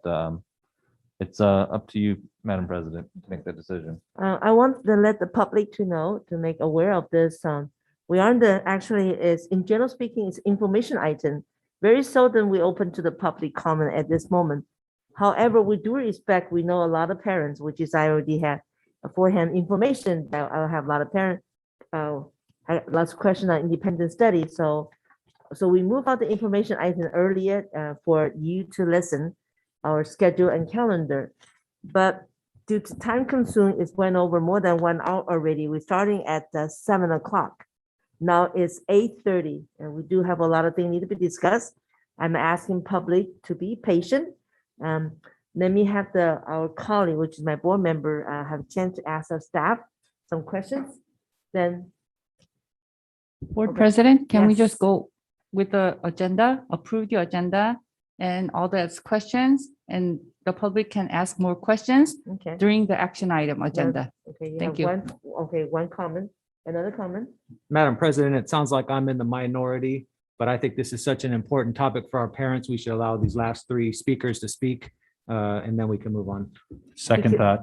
it's up to you, Madam President, to make that decision. I want to let the public to know, to make aware of this. We are actually is, in general speaking, it's information item. Very seldom we open to the public comment at this moment. However, we do respect, we know a lot of parents, which is I already have beforehand information that I'll have a lot of parents, lots of questions on independent study. So we move out the information item earlier for you to listen, our schedule and calendar. But due to time consumed, it's went over more than 1 hour already. We're starting at 7 o'clock. Now it's 8:30 and we do have a lot of things need to be discussed. I'm asking public to be patient. Let me have our colleague, which is my board member, have a chance to ask our staff some questions. Then Board Okay. President, can we just Yes. go with the agenda, approve the agenda and all that's questions and the public can ask more questions Okay. during the action item agenda. Okay, you Thank have you. one comment, another comment. Madam President, it sounds like I'm in the minority, but I think this is such an important topic for our parents. We should allow these last 3 speakers to speak, and then we can move on. Second that.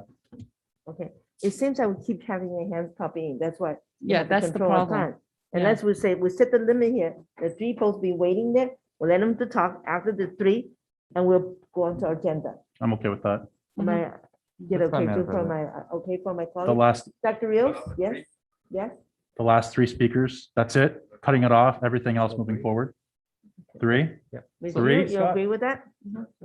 Okay, it seems that we keep having your hands popping in. That's why. we Yeah, have to that's the control our problem. time. Unless we say, we set the limit here, the 3 folks be waiting there, we'll let them to talk after the 3, and we'll go on to our agenda. I'm okay with that. Am I, get That's fine, okay Madam too from my, okay from my The colleague? last, Dr. Rios, yes, yes? the last 3 speakers, that's it? Cutting it off, everything else moving forward? 3? Ms. Three, Yu, you Scott? agree with that?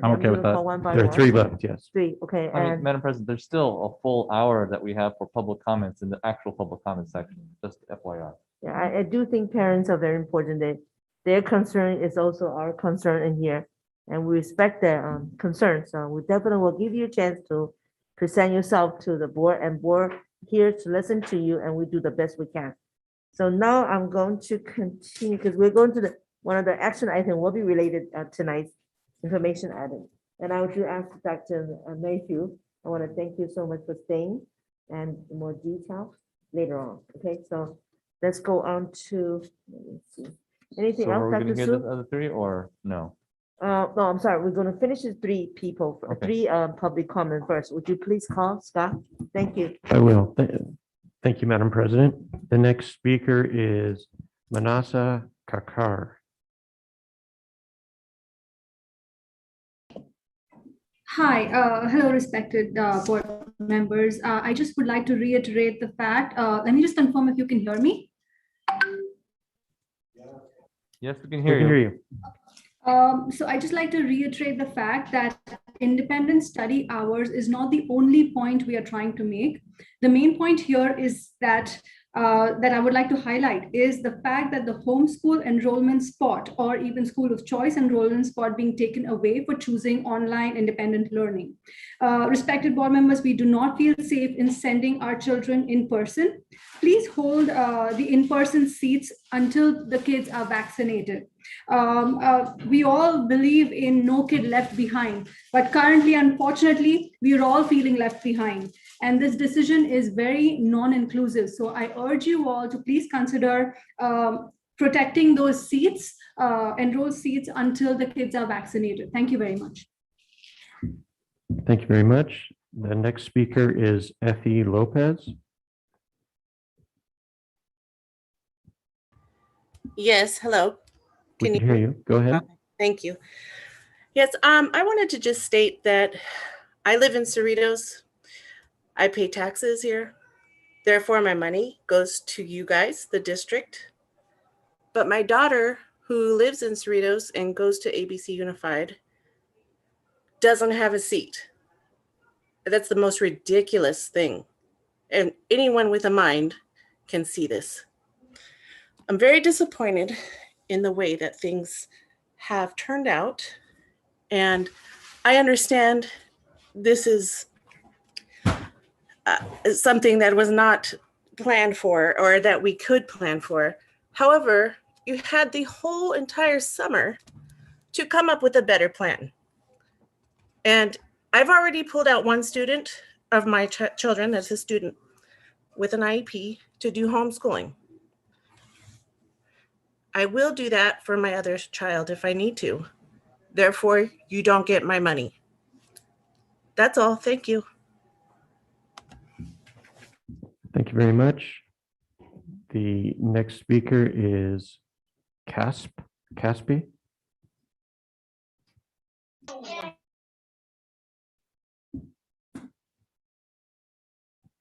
I'm okay with that. There are 3 left, yes. 3, okay, I mean, and, Madam President, there's still a full hour that we have for public comments in the actual public comment section, just FYI. yeah, I do think parents are very important. Their concern is also our concern in here. And we respect their concerns. So we definitely will give you a chance to present yourself to the board and board here to listen to you and we do the best we can. So now I'm going to continue because we're going to one of the action items will be related tonight's information item. And I would ask Dr. Mayhew, I want to thank you so much for staying and more detail later on. Okay, so let's go on to, let me see. Anything So else, are we gonna Dr. hear Su? the other 3 or no? No, I'm sorry, we're gonna finish the 3 people, Okay. 3 public comment first. Would you please call, Scott? Thank you. I will. Thank you, Madam President. The next speaker is Manasa Kakar. Hi, hello, respected board members. I just would like to reiterate the fact, let me just confirm if you can hear me. Yes, we can We hear can hear you. you. So I just like to reiterate the fact that independent study hours is not the only point we are trying to make. The main point here is that that I would like to highlight is the fact that the homeschool enrollment spot or even school of choice enrollment spot being taken away for choosing online independent learning. Respected board members, we do not feel safe in sending our children in person. Please hold the in-person seats until the kids are vaccinated. We all believe in no kid left behind, but currently, unfortunately, we are all feeling left behind. And this decision is very non-inclusive. So I urge you all to please consider protecting those seats, enrolled seats until the kids are vaccinated. Thank you very much. Thank you very much. The next speaker is Effie Lopez. Yes, hello. We can hear you. Go ahead. Thank you. Yes, I wanted to just state that I live in Cerritos. I pay taxes here. Therefore, my money goes to you guys, the district. But my daughter, who lives in Cerritos and goes to ABC Unified, doesn't have a seat. That's the most ridiculous thing. And anyone with a mind can see this. I'm very disappointed in the way that things have turned out. And I understand this is something that was not planned for or that we could plan for. However, you had the whole entire summer to come up with a better plan. And I've already pulled out one student of my children that's a student with an IEP to do homeschooling. I will do that for my other child if I need to. Therefore, you don't get my money. That's all. Thank you. Thank you very much. The next speaker is Caspi.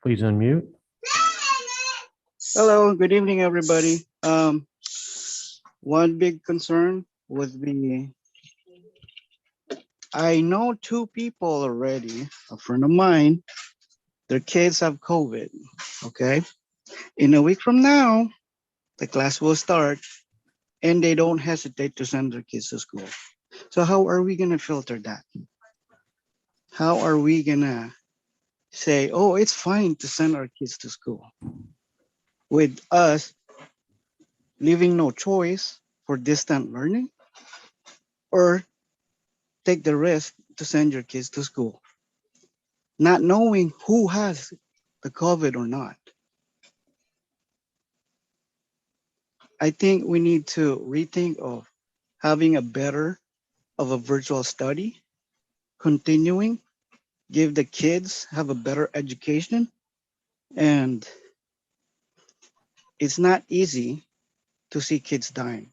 Please unmute. Hello, good evening, everybody. One big concern would be, I know two people already, a friend of mine, their kids have COVID, okay? In a week from now, the class will start and they don't hesitate to send their kids to school. So how are we gonna filter that? How are we gonna say, oh, it's fine to send our kids to school? With us leaving no choice for distant learning, or take the risk to send your kids to school, not knowing who has the COVID or not. I think we need to rethink of having a virtual study, continuing, give the kids have a better education. And it's not easy to see kids dying.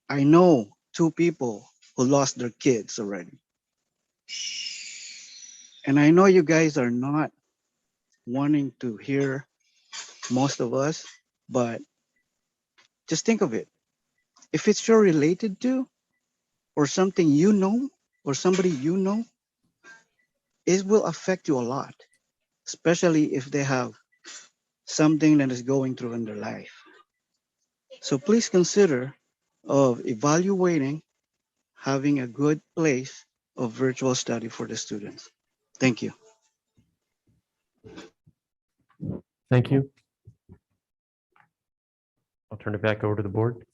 I know two people who lost their kids already. And I know you guys are not wanting to hear most of us, but just think of it. If it's you're related to, or something you know, or somebody you know, it will affect you a lot, especially if they have something that is going through in their life. So please consider of evaluating having a good place of virtual study for the students. Thank you. Thank you. I'll turn it back over to the board.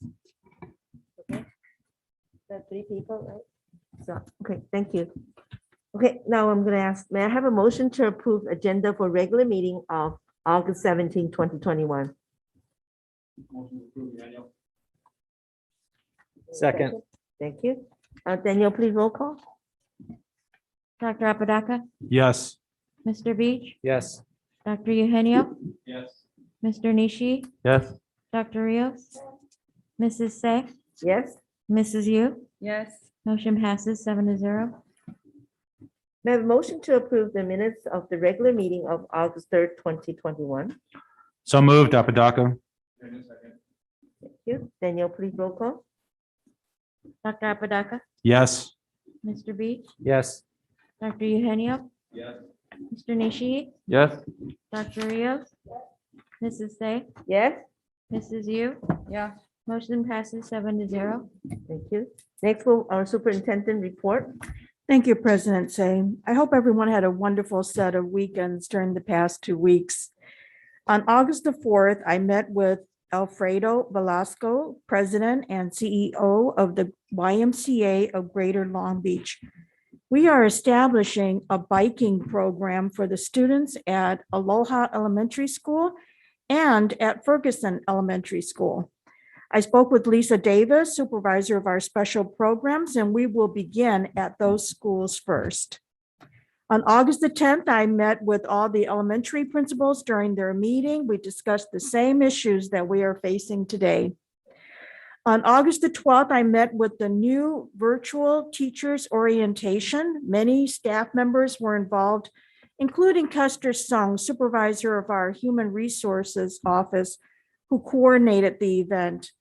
That 3 people, right? So, okay, thank you. Okay, now I'm gonna ask, may I have a motion to approve agenda for regular meeting of August 17, 2021? Second. Thank you. Daniel, please roll call. Dr. Apodaca, Yes. Mr. Beach, Yes. Dr. Eugenio, Yes. Mr. Nishi, Yes. Dr. Rios, Mrs. Say, Yes. Mrs. Yu. Yes. Motion passes 7-0. May I have a motion to approve the minutes of the regular meeting of August 3rd, 2021? So moved, Apodaca. Thank you. Daniel, please roll call. Dr. Apodaca, Yes. Mr. Beach, Yes. Dr. Eugenio, Yes. Mr. Nishi, Yes. Dr. Rios, Mrs. Say, Yes. Mrs. Yu. Yeah. Motion passes 7-0. Thank you. Next, our superintendent report. Thank you, President Say. I hope everyone had a wonderful set of weekends during the past 2 weeks. On August the 4th, I met with Alfredo Velasco, President and CEO of the YMCA of Greater Long Beach. We are establishing a biking program for the students at Aloha Elementary School and at Ferguson Elementary School. I spoke with Lisa Davis, supervisor of our special programs, and we will begin at those schools first. On August the 10th, I met with all the elementary principals during their meeting. We discussed the same issues that we are facing today. On August the 12th, I met with the new virtual teachers orientation. Many staff members were involved, including Custer Sung, supervisor of our Human Resources Office, who coordinated the event.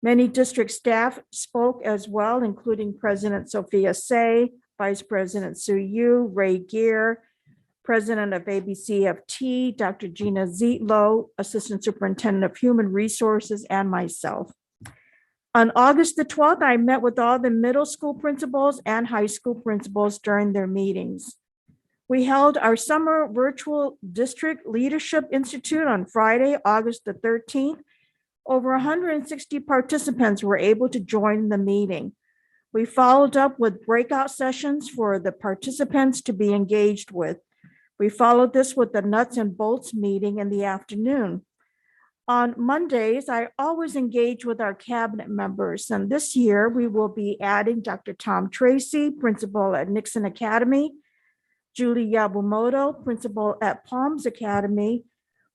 Many district staff spoke as well, including President Sophia Say, Vice President Sue Yu, Ray Gear, President of ABCFT, Dr. Gina Zietlow, Assistant Superintendent of Human Resources, and myself. On August the 12th, I met with all the middle school principals and high school principals during their meetings. We held our summer virtual district leadership institute on Friday, August the 13th. Over 160 participants were able to join the meeting. We followed up with breakout sessions for the participants to be engaged with. We followed this with the nuts and bolts meeting in the afternoon. On Mondays, I always engage with our cabinet members, and this year we will be adding Dr. Tom Tracy, principal at Nixon Academy, Julie Yabumoto, principal at Palms Academy,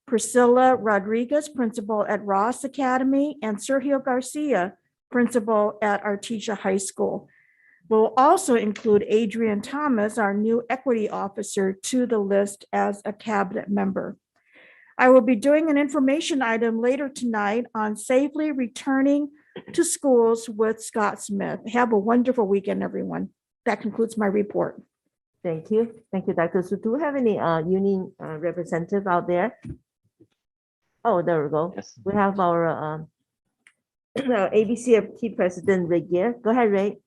Priscilla Rodriguez, principal at Ross Academy, and Sergio Garcia, principal at Artesia High School. We'll also include Adrian Thomas, our new equity officer, to the list as a cabinet member. I will be doing an information item later tonight on safely returning to schools with Scott Smith. Have a wonderful weekend, everyone. That concludes my report. Thank you. Thank you, Dr. Su. Do we have any union representative out there? Oh, there we go. Yes. We have our ABCFT President Ray Gear. Go ahead, Ray.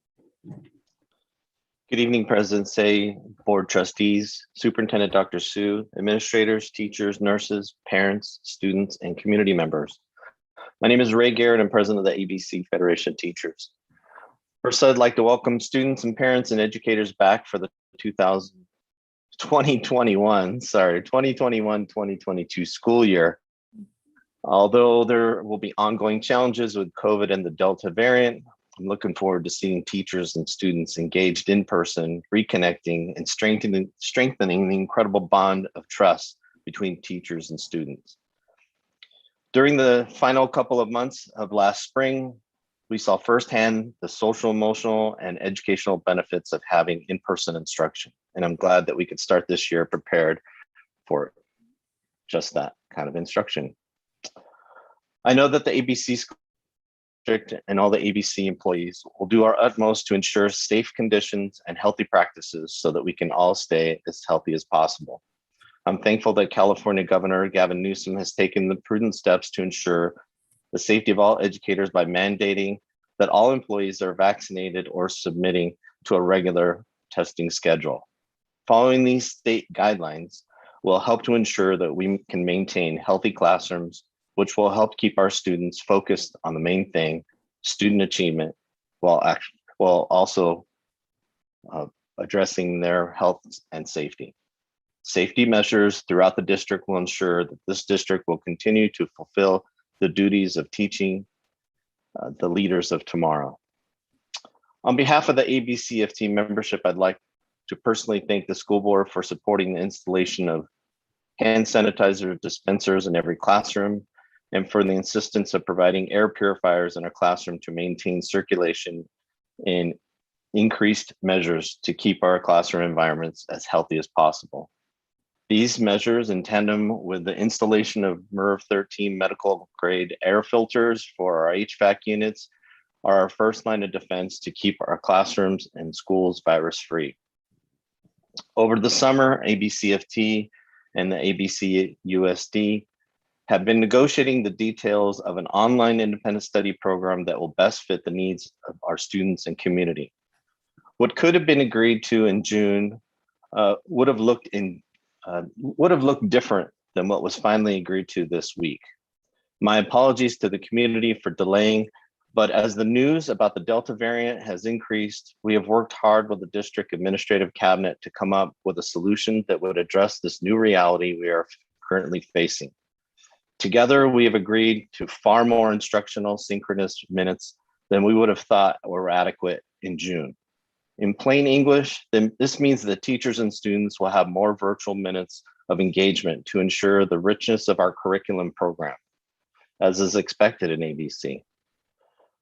Good evening, President Say, Board Trustees, Superintendent Dr. Su, administrators, teachers, nurses, parents, students, and community members. My name is Ray Garrett. I'm president of the ABC Federation of Teachers. First, I'd like to welcome students and parents and educators back for the 2021-2022 school year. Although there will be ongoing challenges with COVID and the Delta variant, I'm looking forward to seeing teachers and students engaged in person, reconnecting and strengthening the incredible bond of trust between teachers and students. During the final couple of months of last spring, we saw firsthand the social, emotional, and educational benefits of having in-person instruction. And I'm glad that we could start this year prepared for just that kind of instruction. I know that the ABC School District and all the ABC employees will do our utmost to ensure safe conditions and healthy practices so that we can all stay as healthy as possible. I'm thankful that California Governor Gavin Newsom has taken the prudent steps to ensure the safety of all educators by mandating that all employees are vaccinated or submitting to a regular testing schedule. Following these state guidelines will help to ensure that we can maintain healthy classrooms, which will help keep our students focused on the main thing, student achievement, while also addressing their health and safety. Safety measures throughout the district will ensure that this district will continue to fulfill the duties of teaching the leaders of tomorrow. On behalf of the ABCFT membership, I'd like to personally thank the school board for supporting the installation of hand sanitizer dispensers in every classroom, and for the insistence of providing air purifiers in our classroom to maintain circulation in increased measures to keep our classroom environments as healthy as possible. These measures, in tandem with the installation of MERV 13 medical grade air filters for our HVAC units, are our first line of defense to keep our classrooms and schools virus-free. Over the summer, ABCFT and the ABCUSD have been negotiating the details of an online independent study program that will best fit the needs of our students and community. What could have been agreed to in June would have looked different than what was finally agreed to this week. My apologies to the community for delaying, but as the news about the Delta variant has increased, we have worked hard with the district administrative cabinet to come up with a solution that would address this new reality we are currently facing. Together, we have agreed to far more instructional synchronous minutes than we would have thought were adequate in June. In plain English, then this means that teachers and students will have more virtual minutes of engagement to ensure the richness of our curriculum program, as is expected in ABC.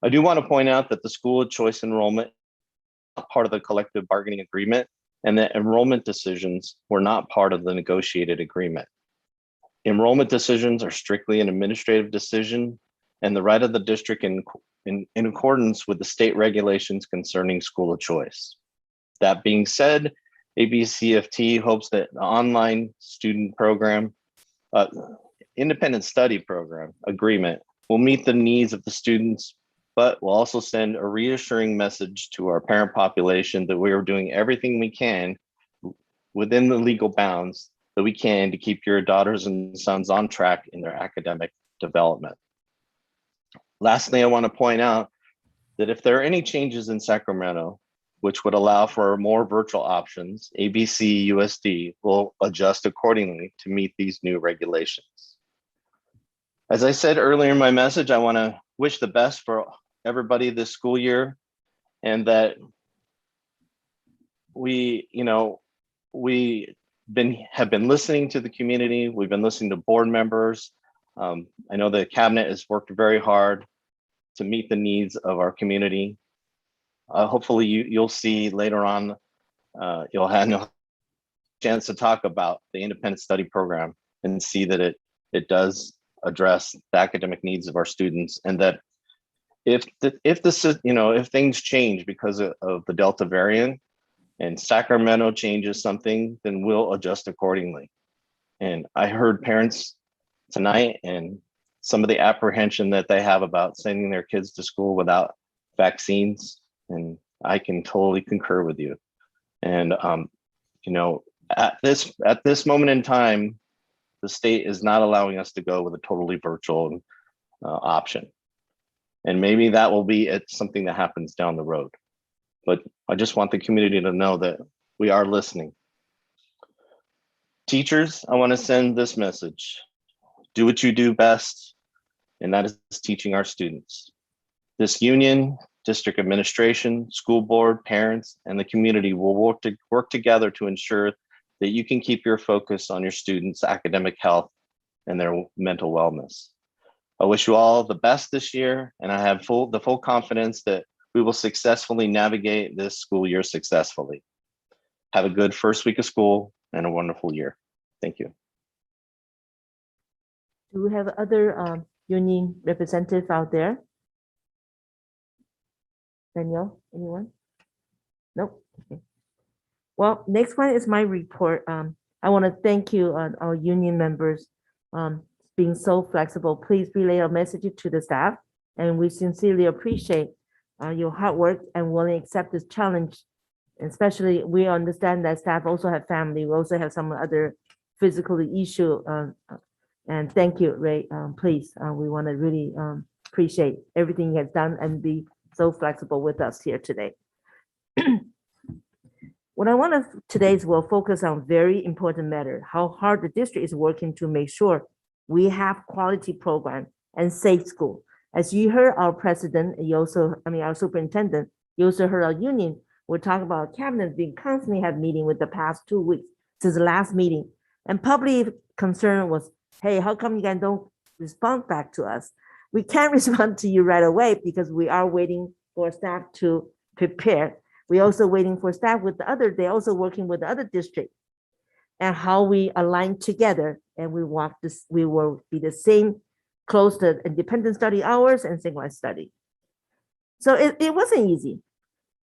I do want to point out that the school of choice enrollment is not part of the collective bargaining agreement, and that enrollment decisions were not part of the negotiated agreement. Enrollment decisions are strictly an administrative decision and the right of the district in accordance with the state regulations concerning school of choice. That being said, ABCFT hopes that the online student program, independent study program agreement will meet the needs of the students, but will also send a reassuring message to our parent population that we are doing everything we can within the legal bounds that we can to keep your daughters and sons on track in their academic development. Lastly, I want to point out that if there are any changes in Sacramento, which would allow for more virtual options, ABCUSD will adjust accordingly to meet these new regulations. As I said earlier in my message, I want to wish the best for everybody this school year, and that we have been listening to the community. We've been listening to board members. I know the cabinet has worked very hard to meet the needs of our community. Hopefully you'll see later on, you'll have a chance to talk about the independent study program and see that it does address the academic needs of our students, and that if things change because of the Delta variant and Sacramento changes something, then we'll adjust accordingly. And I heard parents tonight and some of the apprehension that they have about sending their kids to school without vaccines, and I can totally concur with you. And at this moment in time, the state is not allowing us to go with a totally virtual option. And maybe that will be something that happens down the road. But I just want the community to know that we are listening. Teachers, I want to send this message. Do what you do best, and that is teaching our students. This union, district administration, school board, parents, and the community will work together to ensure that you can keep your focus on your students' academic health and their mental wellness. I wish you all the best this year, and I have the full confidence that we will successfully navigate this school year successfully. Have a good first week of school and a wonderful year. Thank you. Do we have other union representative out there? Danielle, anyone? Nope. Okay. Well, next one is my report. I want to thank you, our union members, being so flexible. Please relay our message to the staff, and we sincerely appreciate your hard work and willing to accept this challenge. Especially, we understand that staff also have family. We also have some other physical issue. And thank you, Ray. Please, we want to really appreciate everything you have done and be so flexible with us here today. What I want to today is we'll focus on very important matter, how hard the district is working to make sure we have quality program and safe school. As you heard our president, our superintendent, you also heard our union, we're talking about cabinet being constantly have meeting with the past 2 weeks since the last meeting. And public concern was, hey, how come you guys don't respond back to us? We can't respond to you right away because we are waiting for staff to prepare. We're also waiting for staff they're also working with the other district, and how we align together and we will be the same close to independent study hours and synchronized study. So it wasn't easy.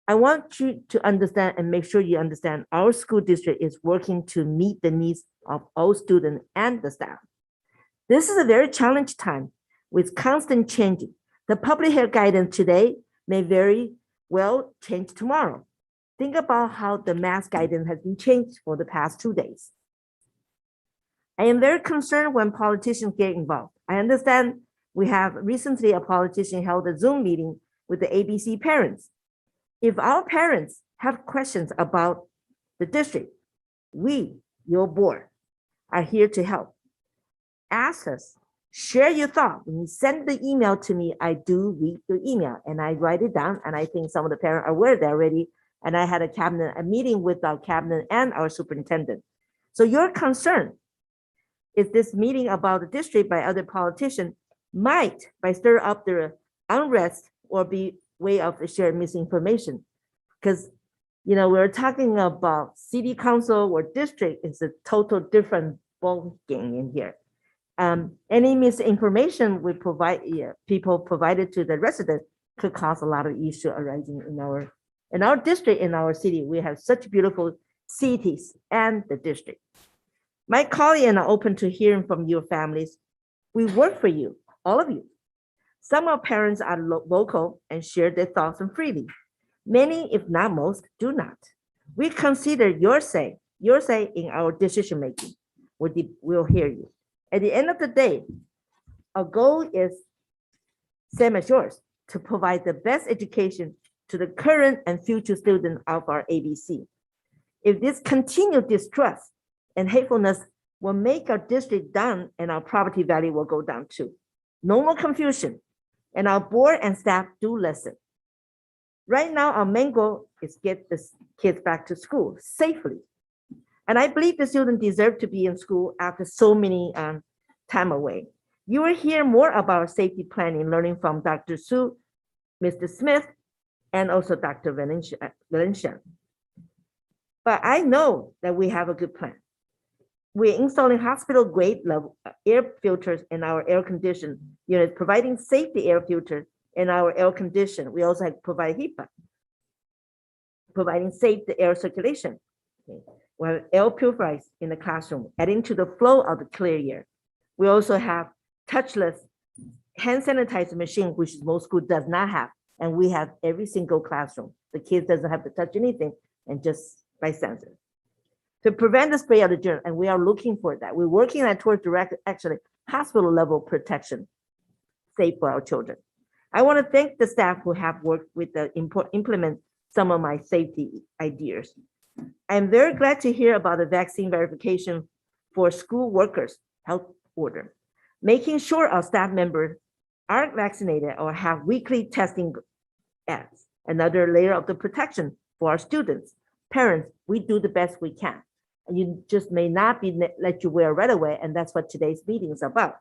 I want you to understand and make sure you understand our school district is working to meet the needs of all students and the staff. This is a very challenging time with constant changing. The public health guidance today may very well change tomorrow. Think about how the mask guidance has been changed for the past 2 days. I am very concerned when politicians get involved. I understand we have recently a politician held a Zoom meeting with the ABC parents. If our parents have questions about the district, we, your board, are here to help. Ask us, share your thought. When you send the email to me, I do read your email and I write it down. And I think some of the parents are aware that already. And I had a meeting with our cabinet and our superintendent. So your concern is this meeting about the district by other politicians might stir up the unrest or be way of sharing misinformation. Because, we're talking about city council or district is a total different ball game in here. Any misinformation we provide, people provided to the residents could cause a lot of issue arising in our district, in our city. We have such beautiful cities and the district. My colleagues and I are open to hearing from your families. We work for you, all of you. Some of our parents are vocal and share their thoughts freely. Many, if not most, do not. We consider your say in our decision making. We'll hear you. At the end of the day, our goal is same as yours, to provide the best education to the current and future students of our ABC. If this continued distrust and hatefulness will make our district down and our property value will go down too. No more confusion, and our board and staff do listen. Right now, our main goal is get the kids back to school safely. And I believe the students deserve to be in school after so many time away. You will hear more about safety planning, learning from Dr. Su, Mr. Smith, and also Dr. Valencia. But I know that we have a good plan. We're installing hospital-grade level air filters in our air-conditioned units, providing safety air filters in our air condition. We also have provide HEPA, providing safe air circulation. Okay. We have air purifiers in the classroom, adding to the flow of the clear air. We also have touchless hand sanitizer machine, which most school does not have. And we have every single classroom. The kids doesn't have to touch anything and just by sensor. To prevent the spread of the germ, and we are looking for that. We're working on towards direct, actually, hospital level protection, safe for our children. I want to thank the staff who have worked with the implement some of my safety ideas. I'm very glad to hear about the vaccine verification for school workers health order, making sure our staff members are vaccinated or have weekly testing adds another layer of the protection for our students. Parents, we do the best we can. And you just may not be let you wear right away, and that's what today's meeting is about.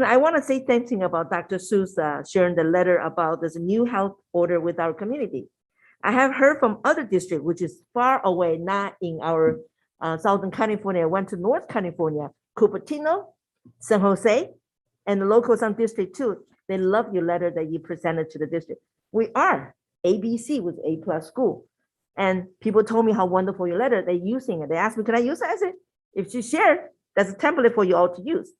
I want to say thank you about Dr. Su's sharing the letter about this new health order with our community. I have heard from other districts, which is far away, not in our Southern California. I went to North California, Cupertino, San Jose, and the local Sun district too. They love your letter that you presented to the district. We are ABC with A+ school. And people told me how wonderful your letter, they're using it. They asked me, can I use it? I said, if you share, that's a template for you all to use.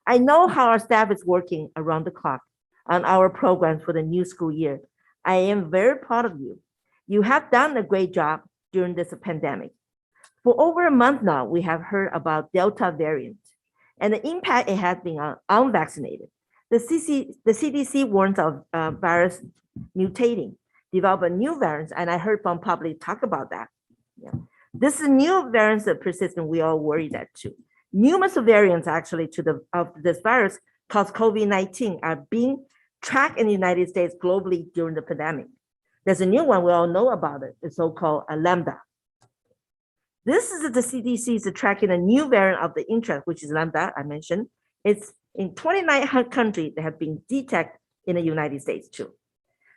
I know how our staff is working around the clock on our programs for the new school year. I am very proud of you. You have done a great job during this pandemic. For over a month now, we have heard about Delta variant and the impact it has been on unvaccinated. The CDC warns of virus mutating, develop a new variant, and I heard from public talk about that. Yeah. This is new variants that persistent, we all worry that too. Numerous variants actually of this virus called COVID-19 are being tracked in the United States globally during the pandemic. There's a new one, we all know about it, it's so-called Lambda. This is the CDC's tracking a new variant of the interest, which is Lambda, I mentioned. It's in 29 countries that have been detected in the United States too.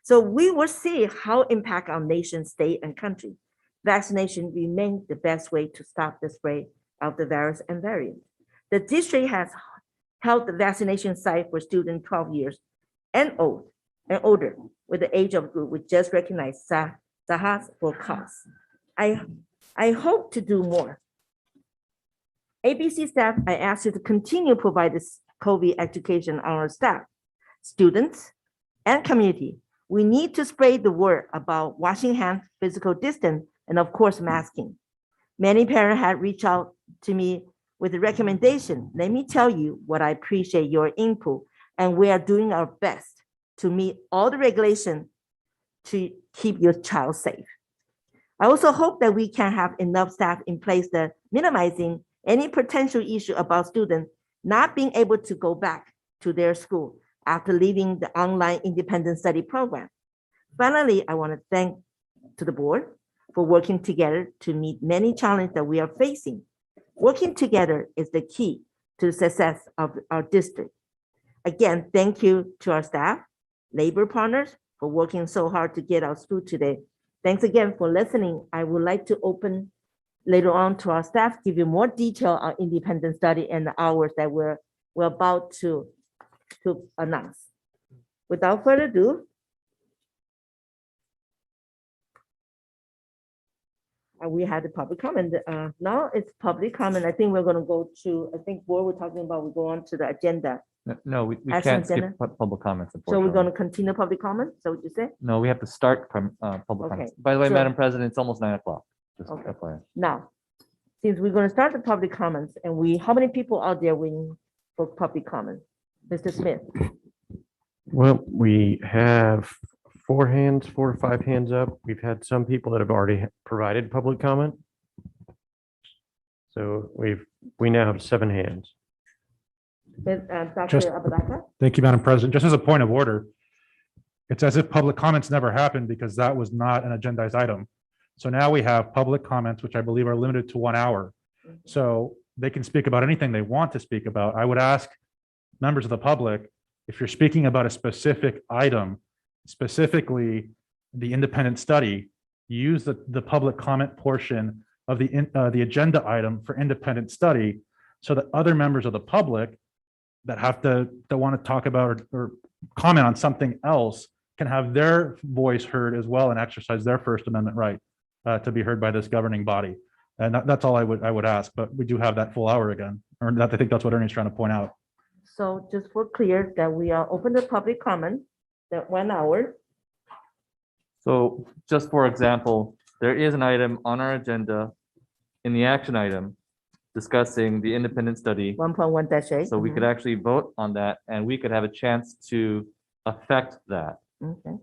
So we will see how impact our nation, state, and country. Vaccination remains the best way to stop the spread of the virus and variant. The district has held the vaccination site for students 12 years and older with the age of group. We just recognized Sahas for cause. I hope to do more. ABC staff, I ask you to continue to provide this COVID education on our staff, students, and community. We need to spread the word about washing hands, physical distance, and of course, masking. Many parents have reached out to me with a recommendation. Let me tell you what I appreciate your input, and we are doing our best to meet all the regulations to keep your child safe. I also hope that we can have enough staff in place that minimizing any potential issue about students not being able to go back to their school after leaving the online independent study program. Finally, I want to thank to the board for working together to meet many challenges that we are facing. Working together is the key to the success of our district. Again, thank you to our staff labor partners for working so hard to get us through today. Thanks again for listening. I would like to open later on to our staff, give you more detail on independent study and the hours that we're about to announce. Without further ado, we had the public comment. Now it's public comment. I think we're going to go to, I think what we're talking about, we go on to the agenda. No, we Action can't skip agenda? public comments. So we're Unfortunately. going to continue public comment? Is that what you said? No, we have to start public Okay, comments. By the way, so- Madam President, it's almost 9 o'clock. Just Okay. FYI. Now, since we're going to start the public comments and how many people out there waiting for public comment? Mr. Smith? Well, we have 4 or 5 hands up. We've had some people that have already provided public comment. So we now have 7 hands. Dr. Just- Apodaca? Thank you, Madam President. Just as a point of order, it's as if public comments never happened because that was not an agendized item. So now we have public comments, which I believe are limited to 1 hour. So they can speak about anything they want to speak about. I would ask members of the public, if you're speaking about a specific item, specifically the independent study, use the public comment portion of the agenda item for independent study so that other members of the public that want to talk about or comment on something else can have their voice heard as well and exercise their First Amendment right to be heard by this governing body. And that's all I would ask, but we do have that full hour again, or I think that's what Ernie's trying to point out. So just for clear that we are open to public comment, that 1 hour. So just for example, there is an item on our agenda in the action item discussing the independent study. 1.1-A. So we could actually vote on that and we could have a chance to affect that. Okay.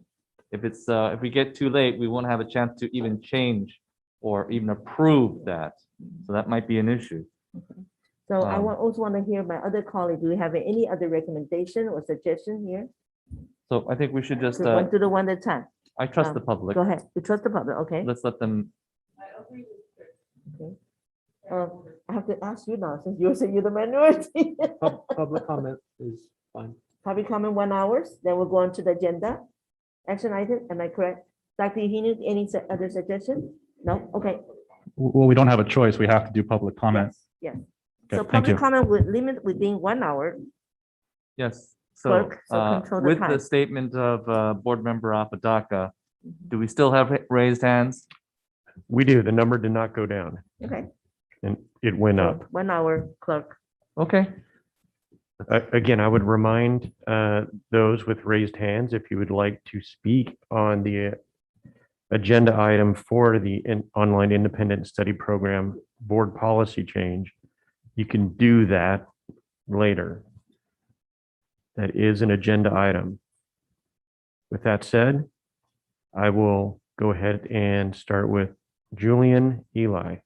If we get too late, we won't have a chance to even change or even approve that. So that might be an issue. So I also want to hear my other colleagues. Do we have any other recommendation or suggestion here? So I think we should just, So one to the one at a time. I trust the public. Go ahead. You trust the public, okay? Let's let them. Okay. I have to ask you now, since you're the minority. Public comment is fine. Public comment 1 hour, then we'll go on to the agenda. Action item, am I correct? Dr. Hinu, any other suggestion? No? Okay, Well, we don't have a choice. We have to do public comment. yes. Okay, So thank you. public comment would limit within 1 hour. Yes, so Clerk, so control the with the time. statement of Board Member Apodaca, do we still have raised hands? We do. The number did not go down Okay. and it went up. 1 hour, clerk. Okay. Again, I would remind those with raised hands, if you would like to speak on the agenda item for the online independent study program board policy change, you can do that later. That is an agenda item. With that said, I will go ahead and start with Julian Eli.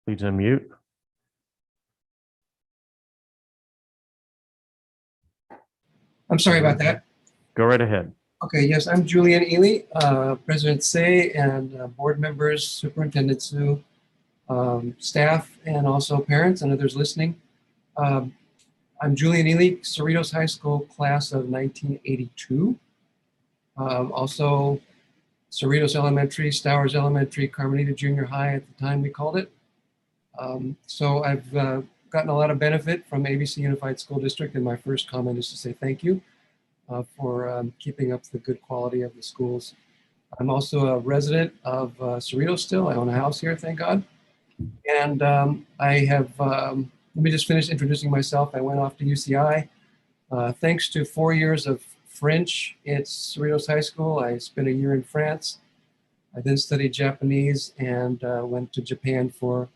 Please unmute. I'm sorry about that. Go right ahead. Okay, yes, I'm Julian Ely, President Say, and board members, Superintendent Sue, staff, and also parents and others listening. I'm Julian Ely, Cerritos High School class of 1982. Also Cerritos Elementary, Stowers Elementary, Carmelita Junior High at the time we called it. So I've gotten a lot of benefit from ABC Unified School District, and my first comment is to say thank you for keeping up the good quality of the schools. I'm also a resident of Cerritos still. I own a house here, thank God. And I have, let me just finish introducing myself. I went off to UCI. Thanks to 4 years of French at Cerritos High School, I spent a year in France. I then studied Japanese and went to Japan for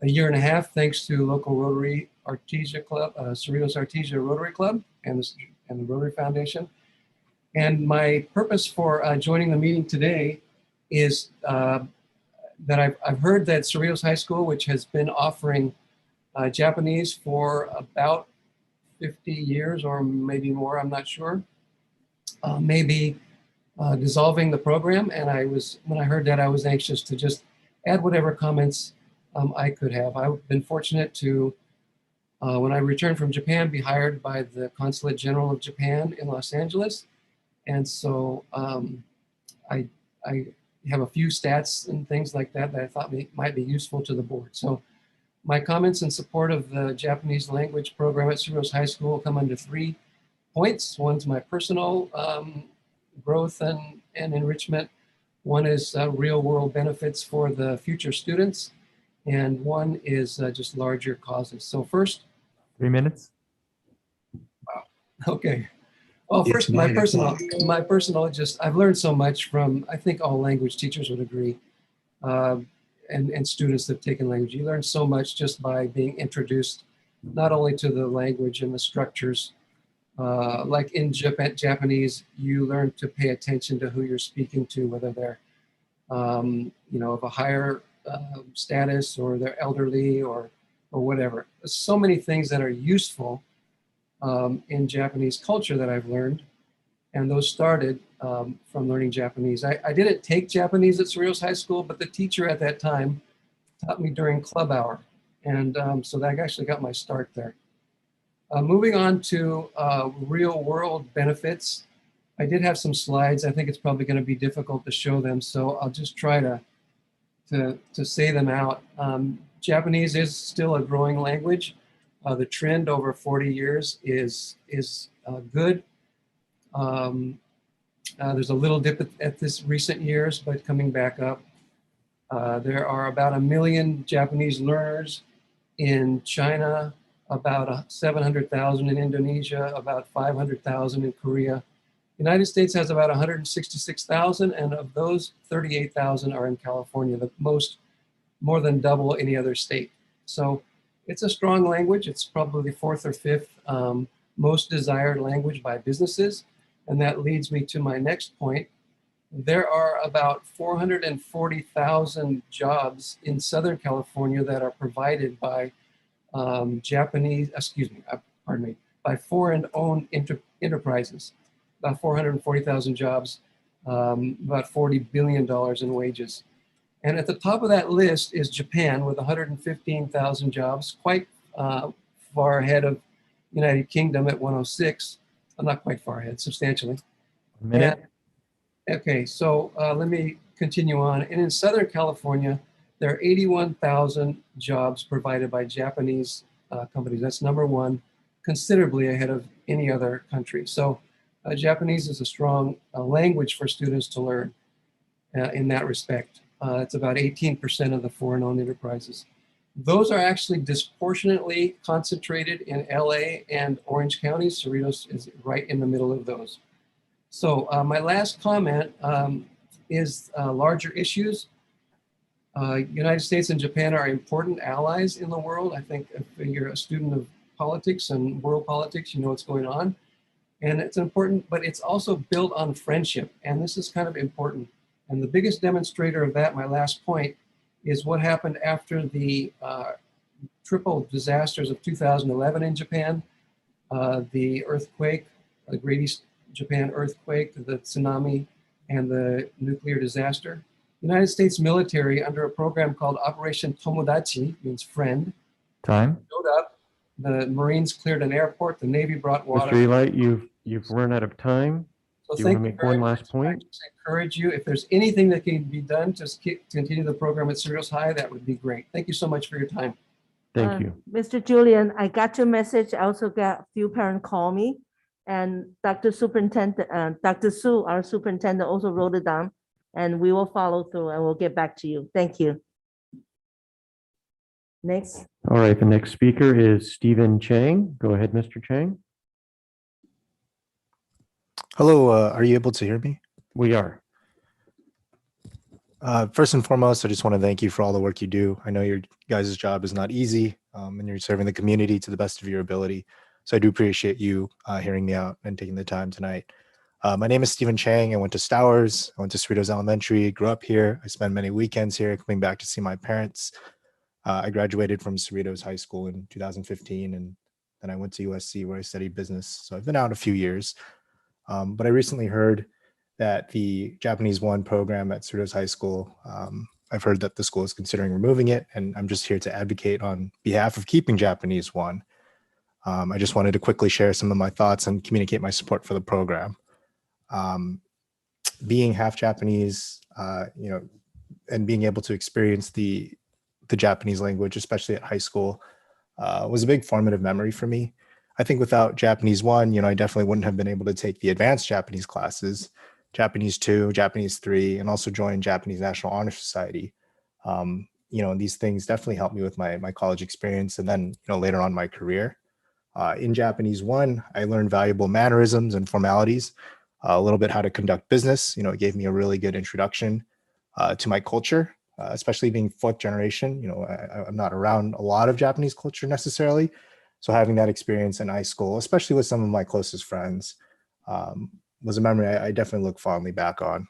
a year and a half, thanks to local Rotary Artesia Club, Cerritos Artesia Rotary Club and the Rotary Foundation. And my purpose for joining the meeting today is that I've heard that Cerritos High School, which has been offering Japanese for about 50 years or maybe more, I'm not sure, maybe dissolving the program. And when I heard that, I was anxious to just add whatever comments I could have. I've been fortunate to when I returned from Japan, be hired by the Consulate General of Japan in Los Angeles. And so I have a few stats and things like that that I thought might be useful to the board. So my comments in support of the Japanese language program at Cerritos High School come under 3 points. One's my personal growth and enrichment. One is real world benefits for the future students. And one is just larger causes. So first, 3 minutes. wow, okay. Well, It's first, my personal, just, I've learned so much from, I think all language teachers would agree, and students that have taken language. You learn so much just by being introduced, not only to the language and the structures, like in Japanese, you learn to pay attention to who you're speaking to, whether they're, of a higher status or they're elderly or whatever. There's so many things that are useful in Japanese culture that I've learned, and those started from learning Japanese. I didn't take Japanese at Cerritos High School, but the teacher at that time taught me during club hour, and so that actually got my start there. Moving on to real world benefits, I did have some slides. I think it's probably going to be difficult to show them, so I'll just try to say them out. Japanese is still a growing language. The trend over 40 years is good. There's a little dip at this recent years, but coming back up. There are about 1 million Japanese learners in China, about 700,000 in Indonesia, about 500,000 in Korea. United States has about 166,000, and of those, 38,000 are in California, the more than double any other state. So it's a strong language. It's probably the 4th or 5th most desired language by businesses. And that leads me to my next point. There are about 440,000 jobs in Southern California that are provided by by foreign-owned enterprises. About 440,000 jobs, about $40 billion in wages. And at the top of that list is Japan with 115,000 jobs, quite far ahead of United Kingdom at 106. Not quite far ahead, substantially. A minute. Okay, so let me continue on. And in Southern California, there are 81,000 jobs provided by Japanese companies. That's number 1, considerably ahead of any other country. So Japanese is a strong language for students to learn in that respect. It's about 18% of the foreign-owned enterprises. Those are actually disproportionately concentrated in LA and Orange counties. Cerritos is right in the middle of those. So my last comment is larger issues. United States and Japan are important allies in the world. I think if you're a student of politics and world politics, you know what's going on. And it's important, but it's also built on friendship. And this is kind of important. And the biggest demonstrator of that, my last point, is what happened after the triple disasters of 2011 in Japan, the earthquake, the Great East Japan earthquake, the tsunami, and the nuclear disaster. United States military, under a program called Operation Tomodachi, means friend, Time. showed up. The Marines cleared an airport. The Navy brought water. Mr. Eli, you've run out of time. So Do you want thank to you make very one much. last point? I just encourage you, if there's anything that can be done to continue the program at Cerritos High, that would be great. Thank you so much for your time. Thank you. Mr. Julian, I got your message. I also got a few parents call me, and Dr. Superintendent, Dr. Su, our superintendent, also wrote it down, and we will follow through and we'll get back to you. Thank you. Next. All right, the next speaker is Stephen Chang. Go ahead, Mr. Chang. Hello, are you able to hear me? We are. First and foremost, I just want to thank you for all the work you do. I know your guys' job is not easy, and you're serving the community to the best of your ability. So I do appreciate you hearing me out and taking the time tonight. My name is Stephen Chang. I went to Stowers. I went to Cerritos Elementary, grew up here. I spent many weekends here coming back to see my parents. I graduated from Cerritos High School in 2015, and then I went to USC where I studied business. So I've been out a few years, but I recently heard that the Japanese 1 program at Cerritos High School, I've heard that the school is considering removing it, and I'm just here to advocate on behalf of keeping Japanese 1. I just wanted to quickly share some of my thoughts and communicate my support for the program. Being half Japanese, and being able to experience the Japanese language, especially at high school, was a big formative memory for me. I think without Japanese 1, I definitely wouldn't have been able to take the advanced Japanese classes, Japanese 2, Japanese 3, and also join Japanese National Honor Society. These things definitely helped me with my college experience and then, later on my career. In Japanese 1, I learned valuable mannerisms and formalities, a little bit how to conduct business. It gave me a really good introduction to my culture, especially being fourth generation. I'm not around a lot of Japanese culture necessarily. So having that experience in high school, especially with some of my closest friends, was a memory I definitely look fondly back on.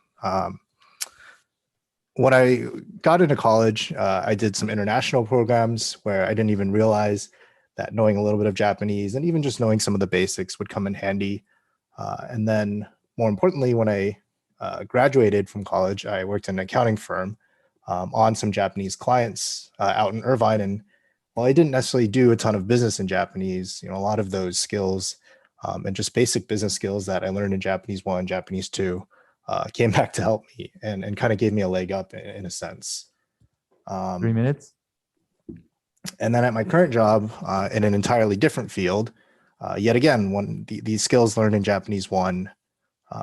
When I got into college, I did some international programs where I didn't even realize that knowing a little bit of Japanese and even just knowing some of the basics would come in handy. And then more importantly, when I graduated from college, I worked in an accounting firm on some Japanese clients out in Irvine. And while I didn't necessarily do a ton of business in Japanese, a lot of those skills and just basic business skills that I learned in Japanese 1, Japanese 2 came back to help me and kind of gave me a leg up in a sense. 3 minutes. And then at my current job in an entirely different field, yet again, these skills learned in Japanese 1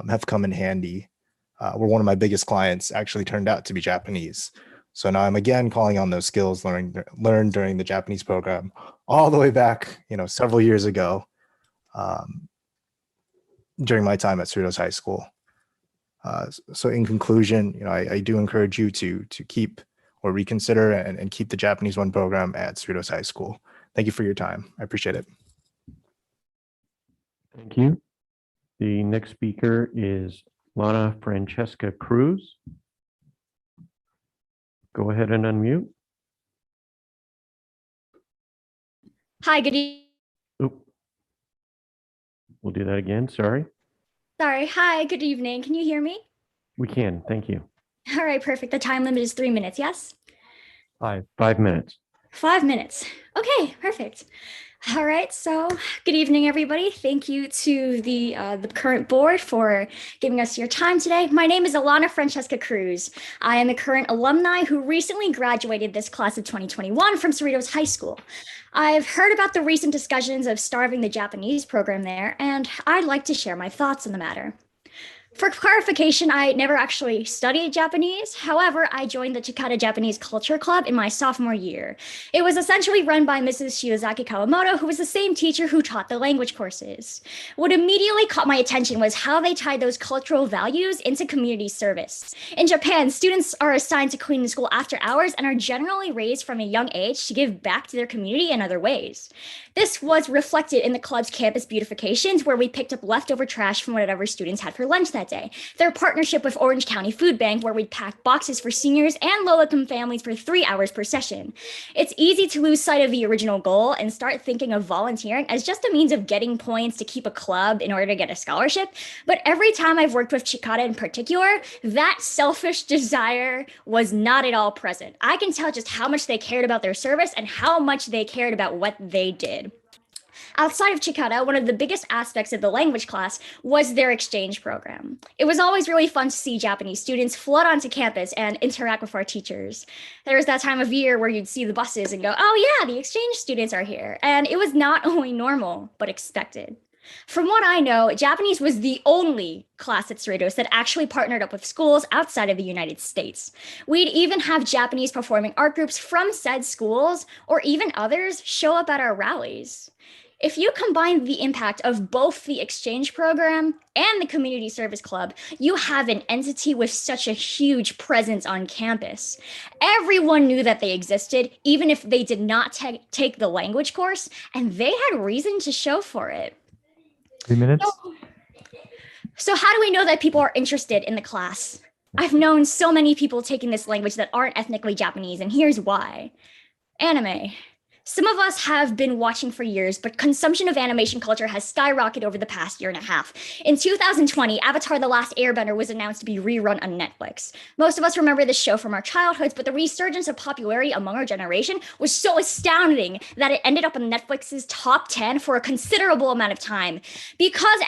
have come in handy. Where one of my biggest clients actually turned out to be Japanese. So now I'm again calling on those skills learned during the Japanese program all the way back, several years ago during my time at Cerritos High School. So in conclusion, I do encourage you to keep or reconsider and keep the Japanese 1 program at Cerritos High School. Thank you for your time. I appreciate it. Thank you. The next speaker is Lana Francesca Cruz. Go ahead and unmute. Hi, good evening. Oop. We'll do that again. Sorry. Sorry. Hi, good evening. Can you hear me? We can. Thank you. All right, perfect. The time limit is 3 minutes, yes? 5 minutes. 5 minutes. Okay, perfect. All right, so good evening, everybody. Thank you to the current board for giving us your time today. My name is Alana Francesca Cruz. I am a current alumni who recently graduated this class of 2021 from Cerritos High School. I've heard about the recent discussions of starving the Japanese program there, and I'd like to share my thoughts on the matter. For clarification, I never actually studied Japanese. However, I joined the Chikata Japanese Culture Club in my sophomore year. It was essentially run by Mrs. Shiozaki Kawamoto, who was the same teacher who taught the language courses. What immediately caught my attention was how they tied those cultural values into community service. In Japan, students are assigned to clean the school after hours and are generally raised from a young age to give back to their community in other ways. This was reflected in the club's campus beautifications, where we picked up leftover trash from whatever students had for lunch that day. Their partnership with Orange County Food Bank, where we'd pack boxes for seniors and low-income families for 3 hours per session. It's easy to lose sight of the original goal and start thinking of volunteering as just a means of getting points to keep a club in order to get a scholarship. But every time I've worked with Chikata in particular, that selfish desire was not at all present. I can tell just how much they cared about their service and how much they cared about what they did. Outside of Chikata, one of the biggest aspects of the language class was their exchange program. It was always really fun to see Japanese students flood onto campus and interact with our teachers. There was that time of year where you'd see the buses and go, oh yeah, the exchange students are here. And it was not only normal, but expected. From what I know, Japanese was the only class at Cerritos that actually partnered up with schools outside of the United States. We'd even have Japanese performing art groups from said schools, or even others, show up at our rallies. If you combine the impact of both the exchange program and the community service club, you have an entity with such a huge presence on campus. Everyone knew that they existed, even if they did not take the language course, and they had reason to show for it. 3 minutes. So how do we know that people are interested in the class? I've known so many people taking this language that aren't ethnically Japanese, and here's why. Anime. Some of us have been watching for years, but consumption of animation culture has skyrocketed over the past year and a half. In 2020, Avatar: The Last Airbender was announced to be rerun on Netflix. Most of us remember this show from our childhoods, but the resurgence of popularity among our generation was so astounding that it ended up on Netflix's top 10 for a considerable amount of time. Because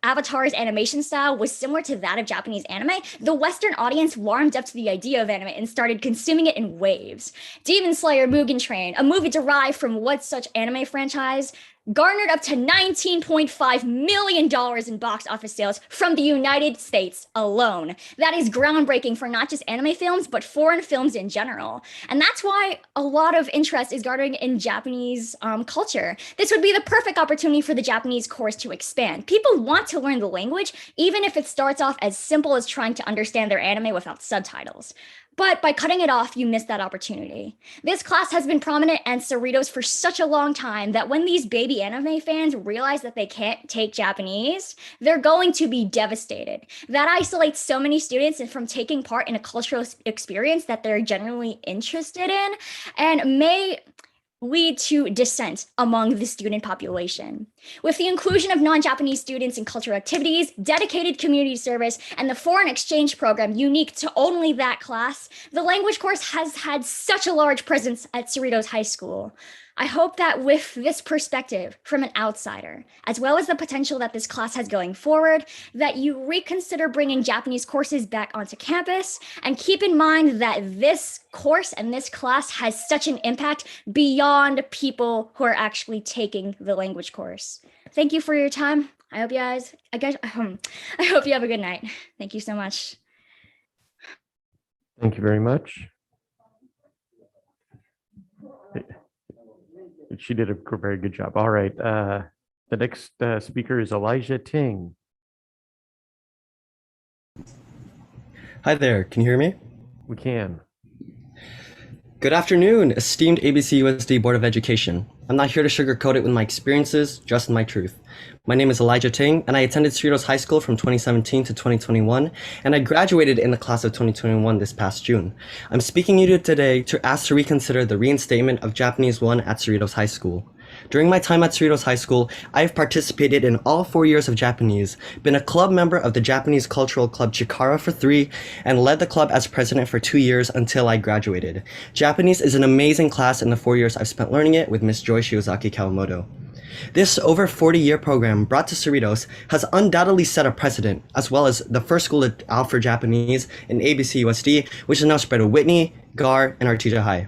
Avatar's animation style was similar to that of Japanese anime, the Western audience warmed up to the idea of anime and started consuming it in waves. Demon Slayer Mugen Train, a movie derived from what such anime franchise, garnered up to $19.5 million in box office sales from the United States alone. That is groundbreaking for not just anime films, but foreign films in general. And that's why a lot of interest is garnering in Japanese culture. This would be the perfect opportunity for the Japanese course to expand. People want to learn the language, even if it starts off as simple as trying to understand their anime without subtitles. But by cutting it off, you miss that opportunity. This class has been prominent at Cerritos for such a long time that when these baby anime fans realize that they can't take Japanese, they're going to be devastated. That isolates so many students from taking part in a cultural experience that they're genuinely interested in and may lead to dissent among the student population. With the inclusion of non-Japanese students in cultural activities, dedicated community service, and the foreign exchange program unique to only that class, the language course has had such a large presence at Cerritos High School. I hope that with this perspective from an outsider, as well as the potential that this class has going forward, that you reconsider bringing Japanese courses back onto campus and keep in mind that this course and this class has such an impact beyond people who are actually taking the language course. Thank you for your time. I hope you guys, I hope you have a good night. Thank you so much. Thank you very much. She did a very good job. All right. The next speaker is Elijah Ting. Hi there, can you hear me? We can. Good afternoon, esteemed ABCUSD Board of Education. I'm not here to sugarcoat it with my experiences, just my truth. My name is Elijah Ting, and I attended Cerritos High School from 2017 to 2021, and I graduated in the class of 2021 this past June. I'm speaking to you today to ask to reconsider the reinstatement of Japanese 1 at Cerritos High School. During my time at Cerritos High School, I have participated in all 4 years of Japanese, been a club member of the Japanese Cultural Club Chikara for 3, and led the club as president for 2 years until I graduated. Japanese is an amazing class in the 4 years I've spent learning it with Miss Joy Shiozaki Kawamoto. This over 40-year program brought to Cerritos has undoubtedly set a precedent, as well as the first school to offer Japanese in ABCUSD, which is now spread to Whitney, Gar, and Artesia High.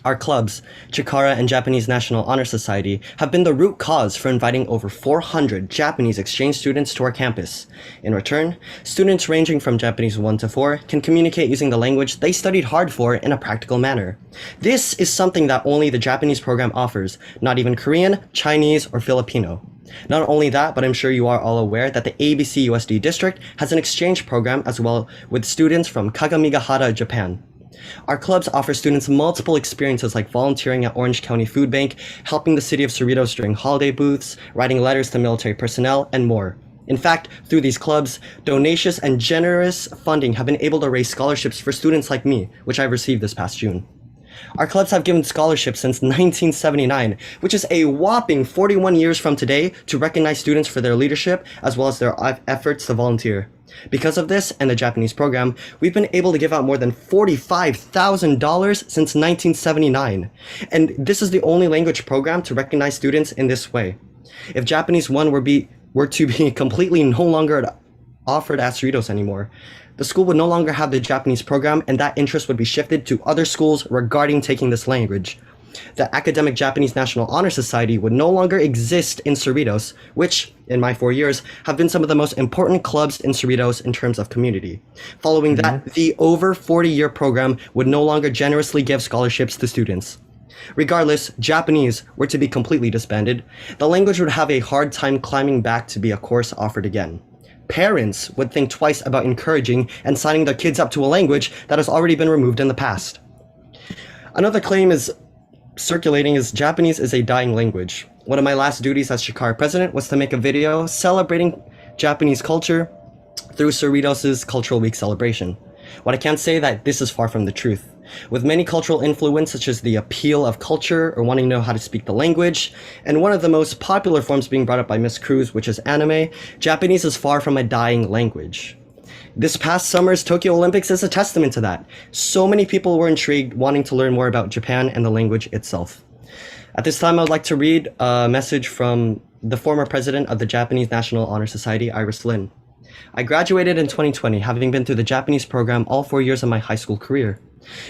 Our clubs, Chikara and Japanese National Honor Society, have been the root cause for inviting over 400 Japanese exchange students to our campus. In return, students ranging from Japanese 1 to 4 can communicate using the language they studied hard for in a practical manner. This is something that only the Japanese program offers, not even Korean, Chinese, or Filipino. Not only that, but I'm sure you are all aware that the ABCUSD district has an exchange program as well with students from Kagamigahara, Japan. Our clubs offer students multiple experiences like volunteering at Orange County Food Bank, helping the city of Cerritos during holiday booths, writing letters to military personnel, and more. In fact, through these clubs, donations and generous funding have been able to raise scholarships for students like me, which I've received this past June. Our clubs have given scholarships since 1979, which is a whopping 41 years from today, to recognize students for their leadership as well as their efforts to volunteer. Because of this and the Japanese program, we've been able to give out more than $45,000 since 1979. And this is the only language program to recognize students in this way. If Japanese 1 were to be completely no longer offered at Cerritos anymore, the school would no longer have the Japanese program, and that interest would be shifted to other schools regarding taking this language. The Academic Japanese National Honor Society would no longer exist in Cerritos, which, in my 4 years, have been some of the most important clubs in Cerritos in terms of community. Following that, the over 40-year program would no longer generously give scholarships to students. Regardless, Japanese were to be completely disbanded, the language would have a hard time climbing back to be a course offered again. Parents would think twice about encouraging and signing their kids up to a language that has already been removed in the past. Another claim is circulating is Japanese is a dying language. One of my last duties as Chikara president was to make a video celebrating Japanese culture through Cerritos' Cultural Week celebration. What I can say that this is far from the truth. with many cultural influence such as the appeal of culture or wanting to know how to speak the language, and one of the most popular forms being brought up by Miss Cruz, which is anime, Japanese is far from a dying language. This past summer's Tokyo Olympics is a testament to that. So many people were intrigued, wanting to learn more about Japan and the language itself. At this time, I would like to read a message from the former president of the Japanese National Honor Society, Iris Lin. I graduated in 2020, having been through the Japanese program all 4 years of my high school career.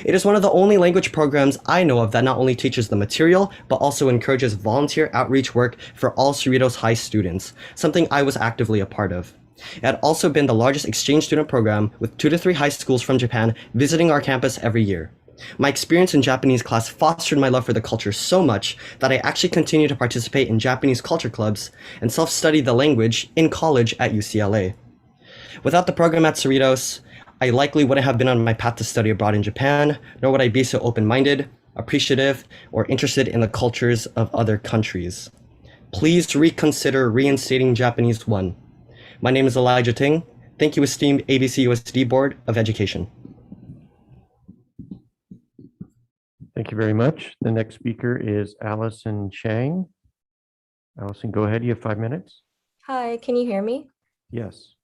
It is one of the only language programs I know of that not only teaches the material, but also encourages volunteer outreach work for all Cerritos High students, something I was actively a part of. It had also been the largest exchange student program, with 2 to 3 high schools from Japan visiting our campus every year. My experience in Japanese class fostered my love for the culture so much that I actually continue to participate in Japanese culture clubs and self-study the language in college at UCLA. Without the program at Cerritos, I likely wouldn't have been on my path to study abroad in Japan, nor would I be so open-minded, appreciative, or interested in the cultures of other countries. Please reconsider reinstating Japanese 1. My name is Elijah Ting. Thank you, esteemed ABCUSD Board of Education. Thank you very much. The next speaker is Allison Chang. Allison, go ahead. You have 5 minutes. Hi, can you hear me? Yes.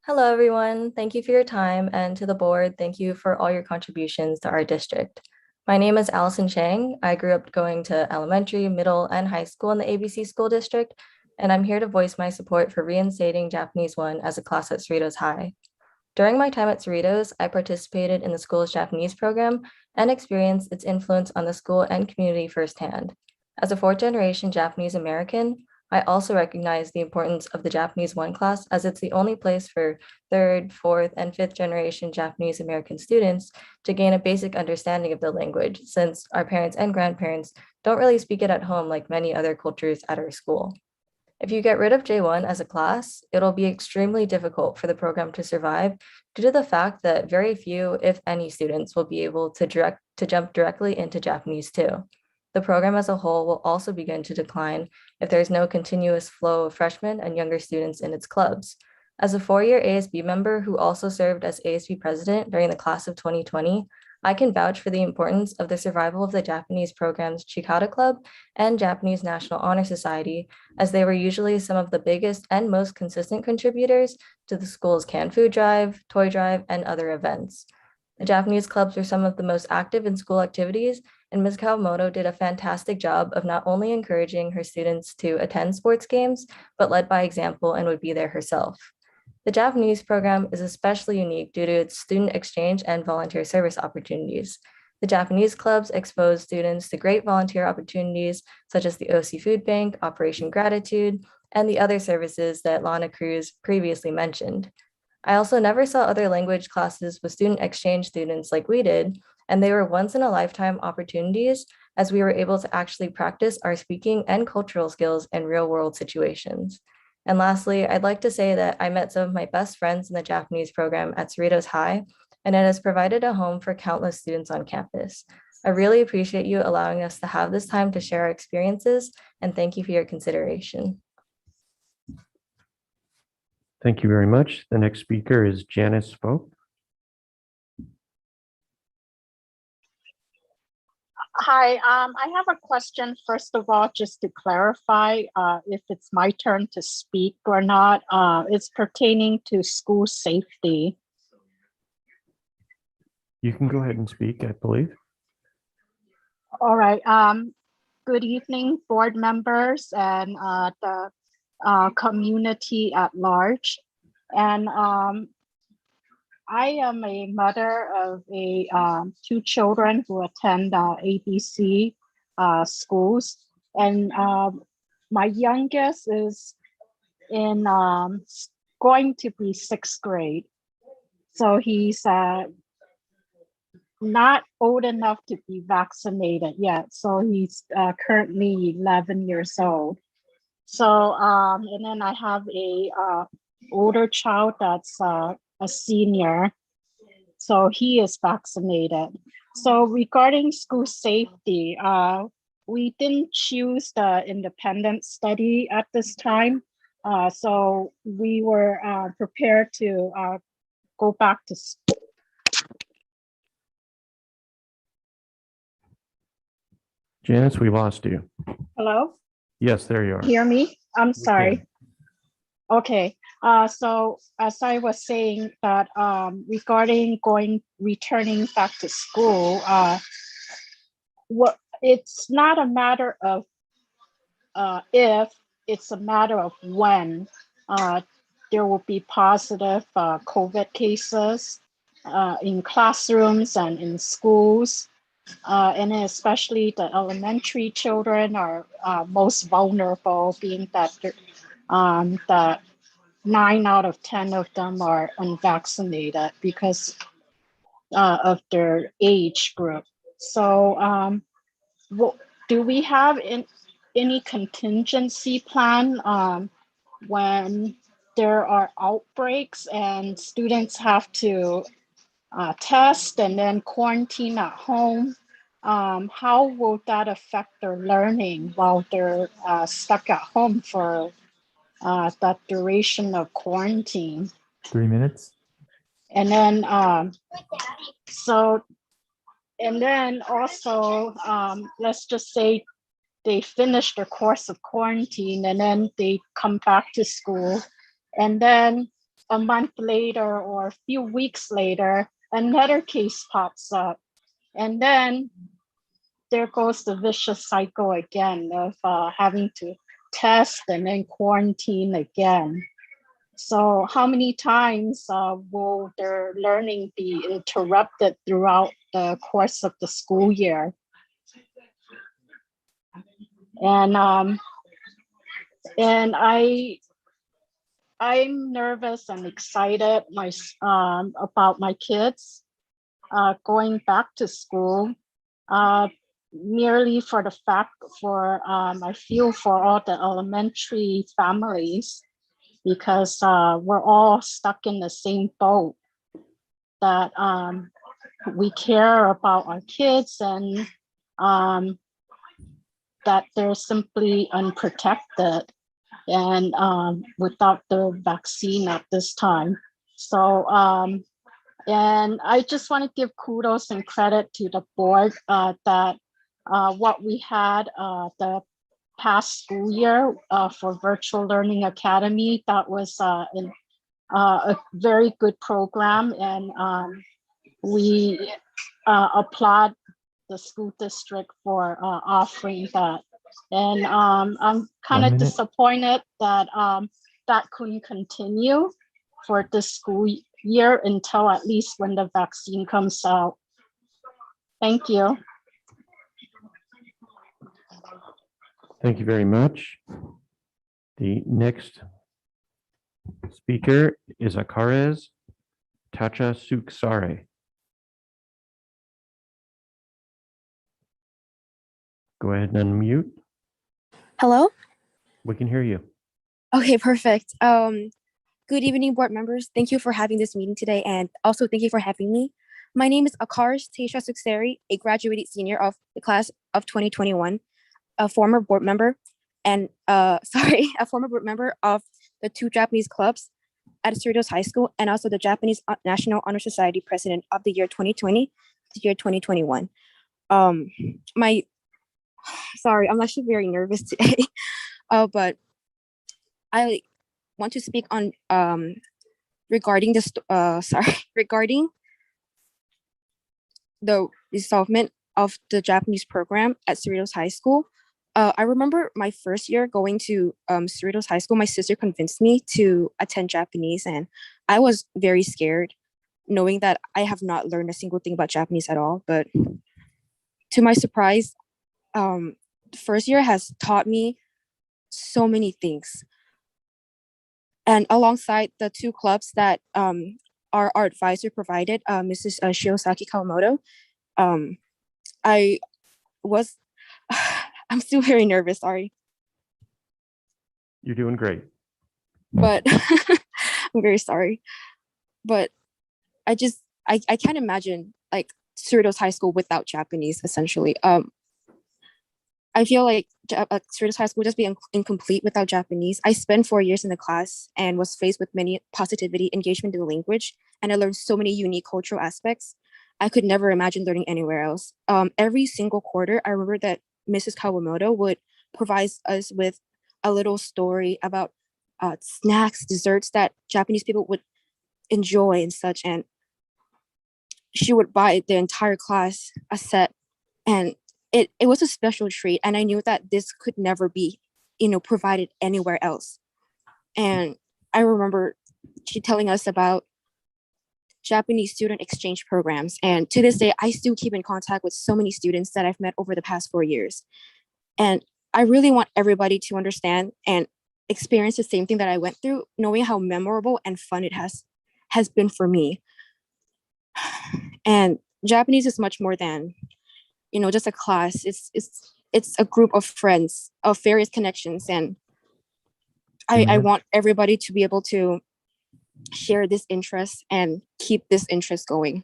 Hello, everyone. Thank you for your time, and to the board, thank you for all your contributions to our district. My name is Allison Chang. I grew up going to elementary, middle, and high school in the ABC School District, and I'm here to voice my support for reinstating Japanese 1 as a class at Cerritos High. During my time at Cerritos, I participated in the school's Japanese program and experienced its influence on the school and community firsthand. As a fourth-generation Japanese American, I also recognize the importance of the Japanese 1 class, as it's the only place for third, fourth, and fifth-generation Japanese American students to gain a basic understanding of the language, since our parents and grandparents don't really speak it at home like many other cultures at our school. If you get rid of J1 as a class, it'll be extremely difficult for the program to survive due to the fact that very few, if any, students will be able to jump directly into Japanese 2. The program as a whole will also begin to decline if there's no continuous flow of freshmen and younger students in its clubs. As a 4-year ASB member who also served as ASB president during the class of 2020, I can vouch for the importance of the survival of the Japanese program's Chikata Club and Japanese National Honor Society, as they were usually some of the biggest and most consistent contributors to the school's canned food drive, toy drive, and other events. The Japanese clubs were some of the most active in school activities, and Ms. Kawamoto did a fantastic job of not only encouraging her students to attend sports games, but led by example and would be there herself. The Japanese program is especially unique due to its student exchange and volunteer service opportunities. The Japanese clubs expose students to great volunteer opportunities, such as the OC Food Bank, Operation Gratitude, and the other services that Lana Cruz previously mentioned. I also never saw other language classes with student exchange students like we did, and they were once-in-a-lifetime opportunities, as we were able to actually practice our speaking and cultural skills in real-world situations. And lastly, I'd like to say that I met some of my best friends in the Japanese program at Cerritos High, and it has provided a home for countless students on campus. I really appreciate you allowing us to have this time to share our experiences, and thank you for your consideration. Thank you very much. The next speaker is Janice Folk. Hi, I have a question, first of all, just to clarify if it's my turn to speak or not. It's pertaining to school safety. You can go ahead and speak, I believe. All right. Good evening, board members and the community at large. And I am a mother of two children who attend ABC schools, and my youngest is in going to be 6th grade. So he's not old enough to be vaccinated yet. So he's currently 11 years old. So and then I have a older child that's a senior, so he is vaccinated. So regarding school safety, we didn't choose the independent study at this time. So we were prepared to go back to school. Janice, we lost you. Hello? Yes, there you are. Hear me? I'm We sorry. can. Okay, so as I was saying that regarding returning back to school, it's not a matter of if, it's a matter of when there will be positive COVID cases in classrooms and in schools. And especially the elementary children are most vulnerable, being that that 9 out of 10 of them are unvaccinated because of their age group. So do we have any contingency plan when there are outbreaks and students have to test and then quarantine at home? How will that affect their learning while they're stuck at home for that duration of quarantine? 3 minutes. And then also let's just say they finish their course of quarantine and then they come back to school, and then a month later or a few weeks later another case pops up, and then there goes the vicious cycle again of having to test and then quarantine again. So how many times will their learning be interrupted throughout the course of the school year? And I'm nervous and excited about my kids going back to school, merely for the fact I feel for all the elementary families, because we're all stuck in the same boat, that we care about our kids and that they're simply unprotected and without the vaccine at this time. So, and I just want to give kudos and credit to the board that what we had the past school year for Virtual Learning Academy, that was a very good program, and we applaud the school district for offering that. And I'm kind of disappointed that that couldn't continue for this school year until at least when the vaccine comes out. Thank you. Thank you very much. The next speaker is Akares Tacha Suksare. Go ahead and unmute. Hello? We can hear you. Okay, perfect. Good evening, board members. Thank you for having this meeting today, and also thank you for having me. My name is Akash Tesha Suksari, a graduated senior of the class of 2021, a former board member, and a former board member of the 2 Japanese clubs at Cerritos High School, and also the Japanese National Honor Society president of the year 2020 to year 2021. Sorry, I'm actually very nervous today, but I want to speak on regarding this regarding the resolvement of the Japanese program at Cerritos High School. I remember my first year going to Cerritos High School. My sister convinced me to attend Japanese, and I was very scared, knowing that I have not learned a single thing about Japanese at all. But to my surprise, the first year has taught me so many things. And alongside the 2 clubs that our advisor provided, Mrs. Shiosaki Kawamoto, I'm still very nervous, sorry. You're doing great. But I'm very sorry. But I can't imagine like Cerritos High School without Japanese, essentially. I feel like Cerritos High School would just be incomplete without Japanese. I spent 4 years in the class and was faced with many positivity, engagement in the language, and I learned so many unique cultural aspects I could never imagine learning anywhere else. Every single quarter, I remember that Mrs. Kawamoto would provide us with a little story about snacks, desserts that Japanese people would enjoy and such. And she would buy the entire class a set, and it was a special treat. And I knew that this could never be, provided anywhere else. And I remember she telling us about Japanese student exchange programs. And to this day, I still keep in contact with so many students that I've met over the past 4 years. And I really want everybody to understand and experience the same thing that I went through, knowing how memorable and fun it has been for me. And Japanese is much more than, just a class. It's a group of friends of various connections. And I want everybody to be able to share this interest and keep this interest going.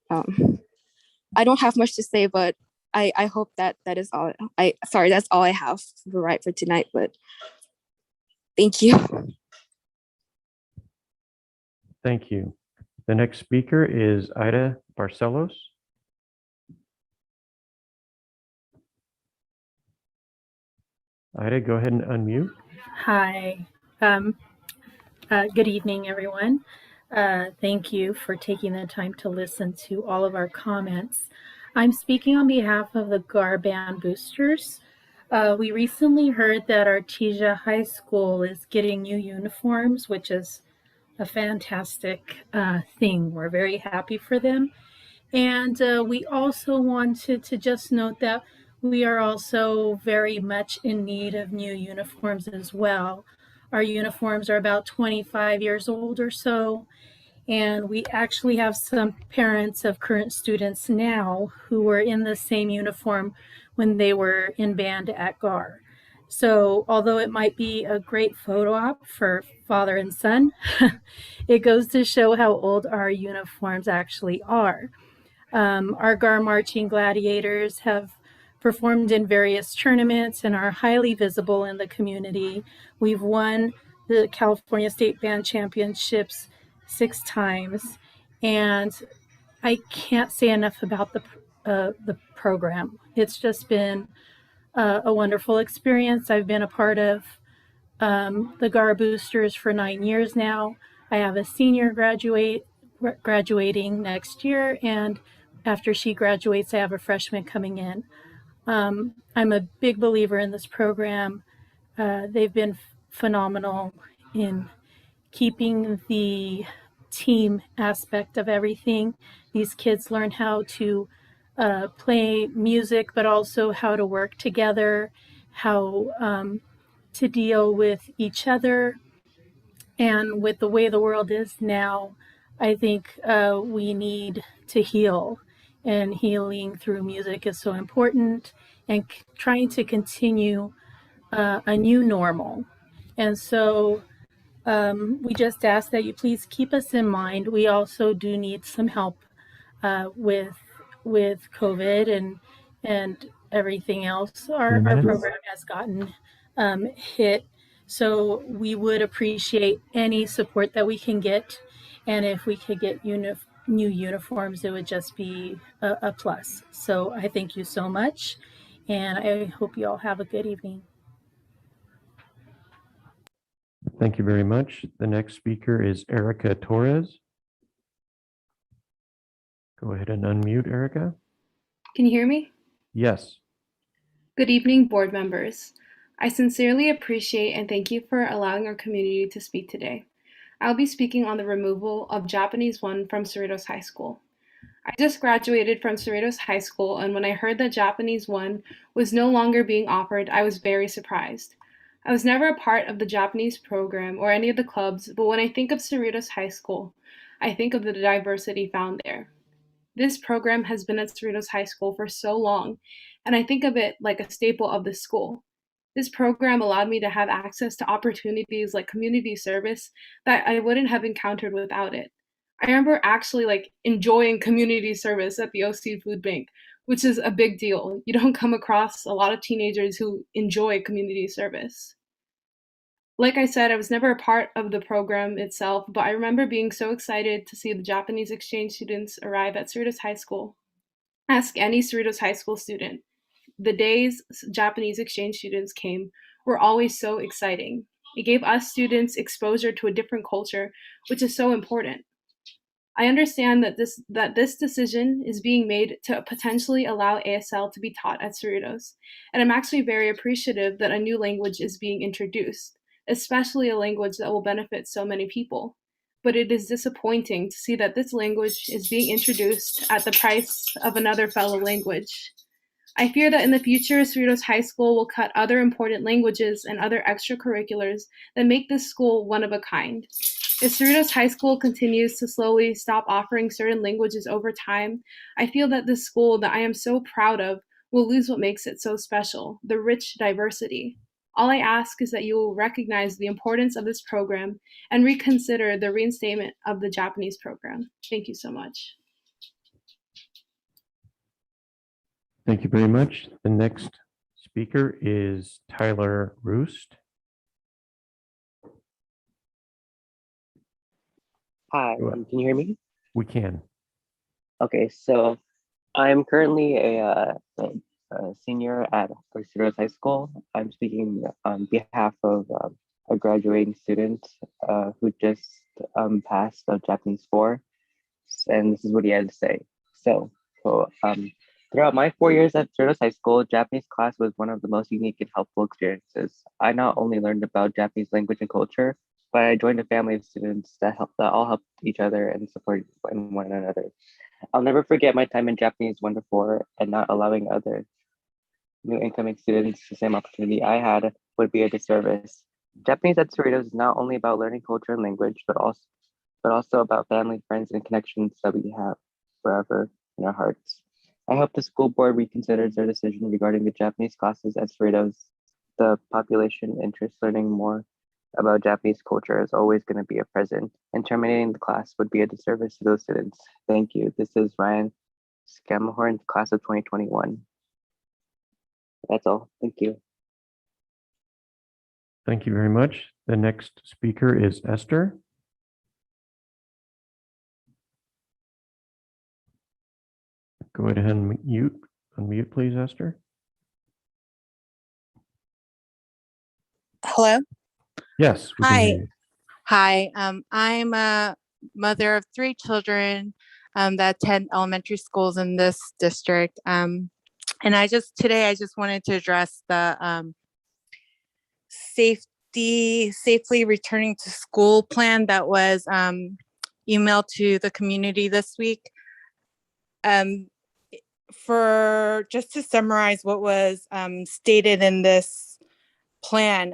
I don't have much to say, but I hope that is all. That's all I have for tonight, but thank you. Thank you. The next speaker is Ida Barcelos. Ida, go ahead and unmute. Hi. Good evening, everyone. Thank you for taking the time to listen to all of our comments. I'm speaking on behalf of the GAR Band Boosters. We recently heard that Artesia High School is getting new uniforms, which is a fantastic thing. We're very happy for them. And we also wanted to just note that we are also very much in need of new uniforms as well. Our uniforms are about 25 years old or so, and we actually have some parents of current students now who were in the same uniform when they were in band at GAR. So although it might be a great photo op for father and son, it goes to show how old our uniforms actually are. Our GAR marching gladiators have performed in various tournaments and are highly visible in the community. We've won the California State Band Championships 6 times, and I can't say enough about the program. It's just been a wonderful experience. I've been a part of the GAR Boosters for 9 years now. I have a senior graduating next year, and after she graduates, I have a freshman coming in. I'm a big believer in this program. They've been phenomenal in keeping the team aspect of everything. These kids learn how to play music, but also how to work together, how to deal with each other. And with the way the world is now, I think we need to heal, and healing through music is so important, and trying to continue a new normal. And so we just ask that you please keep us in mind. We also do need some help with COVID and everything else. Our program has gotten hit. So we would appreciate any support that we can get. And if we could get new uniforms, it would just be a plus. So I thank you so much. And I hope you all have a good evening. Thank you very much. The next speaker is Erica Torres. Go ahead and unmute, Erica. Can you hear me? Yes. Good evening, board members. I sincerely appreciate and thank you for allowing our community to speak today. I'll be speaking on the removal of Japanese 1 from Cerritos High School. I just graduated from Cerritos High School, and when I heard that Japanese 1 was no longer being offered, I was very surprised. I was never a part of the Japanese program or any of the clubs, but when I think of Cerritos High School, I think of the diversity found there. This program has been at Cerritos High School for so long, and I think of it like a staple of the school. This program allowed me to have access to opportunities like community service that I wouldn't have encountered without it. I remember actually enjoying community service at the OC Food Bank, which is a big deal. You don't come across a lot of teenagers who enjoy community service. Like I said, I was never a part of the program itself, but I remember being so excited to see the Japanese exchange students arrive at Cerritos High School. Ask any Cerritos High School student. the days Japanese exchange students came were always so exciting. It gave us students exposure to a different culture, which is so important. I understand that this decision is being made to potentially allow ASL to be taught at Cerritos, and I'm actually very appreciative that a new language is being introduced, especially a language that will benefit so many people. But it is disappointing to see that this language is being introduced at the price of another fellow language. I fear that in the future, Cerritos High School will cut other important languages and other extracurriculars that make this school one of a kind. If Cerritos High School continues to slowly stop offering certain languages over time, I feel that this school that I am so proud of will lose what makes it so special, the rich diversity. All I ask is that you will recognize the importance of this program and reconsider the reinstatement of the Japanese program. Thank you so much. Thank you very much. The next speaker is Tyler Roost. Hi, can you hear me? We can. Okay, so I'm currently a senior at Cerritos High School. I'm speaking on behalf of a graduating student who just passed a Japanese 4, and this is what he had to say. So throughout my 4 years at Cerritos High School, Japanese class was one of the most unique and helpful experiences. I not only learned about Japanese language and culture, but I joined a family of students that all helped each other and support one another. I'll never forget my time in Japanese 1 to 4 and not allowing other new incoming students the same opportunity I had would be a disservice. Japanese at Cerritos is not only about learning culture and language, but also about family, friends, and connections that we have forever in our hearts. I hope the school board reconsiders their decision regarding the Japanese classes at Cerritos. The population interest learning more about Japanese culture is always going to be a present, and terminating the class would be a disservice to those students. Thank you. This is Ryan Scamahorn, class of 2021. That's all. Thank you. Thank you very much. The next speaker is Esther. Go ahead and unmute, please, Esther. Hello. Yes. We can hear you. Hi. I'm a mother of 3 children that attend elementary schools in this district. And today I just wanted to address the safely returning to school plan that was emailed to the community this week. Just to summarize what was stated in this plan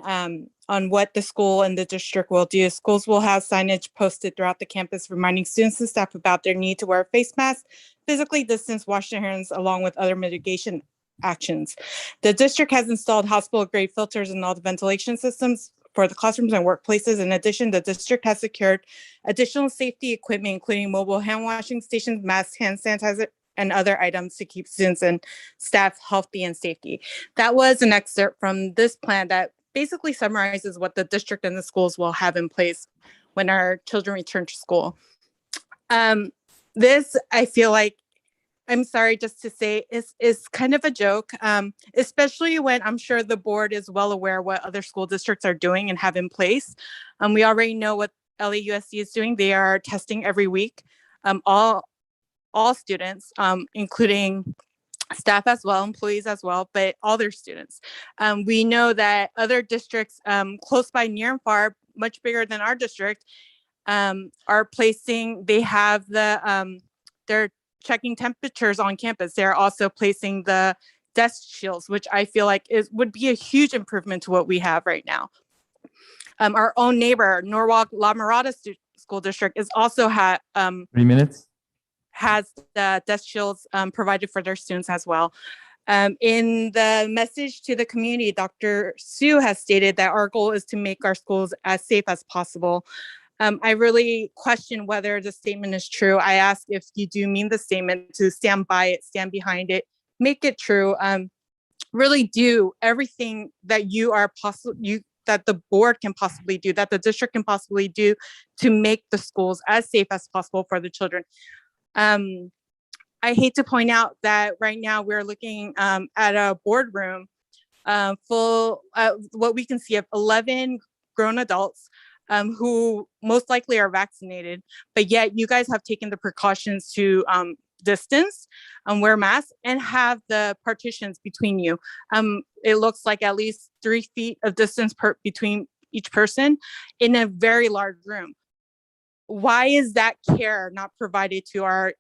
on what the school and the district will do. Schools will have signage posted throughout the campus reminding students and staff about their need to wear a face mask, physically distance, wash their hands, along with other mitigation actions. The district has installed hospital-grade filters in all the ventilation systems for the classrooms and workplaces. In addition, the district has secured additional safety equipment, including mobile hand washing stations, masks, hand sanitizer, and other items to keep students and staff healthy and safety. That was an excerpt from this plan that basically summarizes what the district and the schools will have in place when our children return to school. This, I feel like, I'm sorry just to say, is kind of a joke, especially when I'm sure the board is well aware what other school districts are doing and have in place. We already know what LAUSD is doing. They are testing every week. All students, including staff as well, employees as well, but all their students. We know that other districts close by, near and far, much bigger than our district, are placing, they have they're checking temperatures on campus. They're also placing the desk shields, which I feel like would be a huge improvement to what we have right now. Our own neighbor, Norwalk La Mirada School District, is also 3 minutes. Has the desk shields provided for their students as well. In the message to the community, Dr. Sue has stated that our goal is to make our schools as safe as possible. I really question whether the statement is true. I ask if you do mean the statement, to stand by it, stand behind it, make it true. Really do everything that that the board can possibly do, that the district can possibly do to make the schools as safe as possible for the children. I hate to point out that right now we're looking at a boardroom full, what we can see of 11 grown adults who most likely are vaccinated, but yet you guys have taken the precautions to distance, wear masks, and have the partitions between you. It looks like at least 3 feet of distance between each person in a very large room. Why is that care not provided to our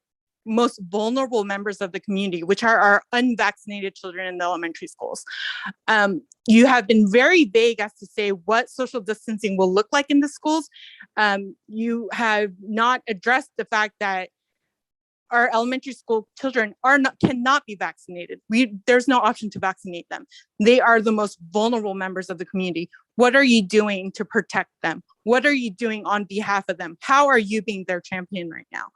most vulnerable members of the community, which are our unvaccinated children in the elementary schools? You have been very vague as to say what social distancing will look like in the schools. You have not addressed the fact that our elementary school children cannot be vaccinated. There's no option to vaccinate them. They are the most vulnerable members of the community. What are you doing to protect them? What are you doing on behalf of them? How are you being their champion right now?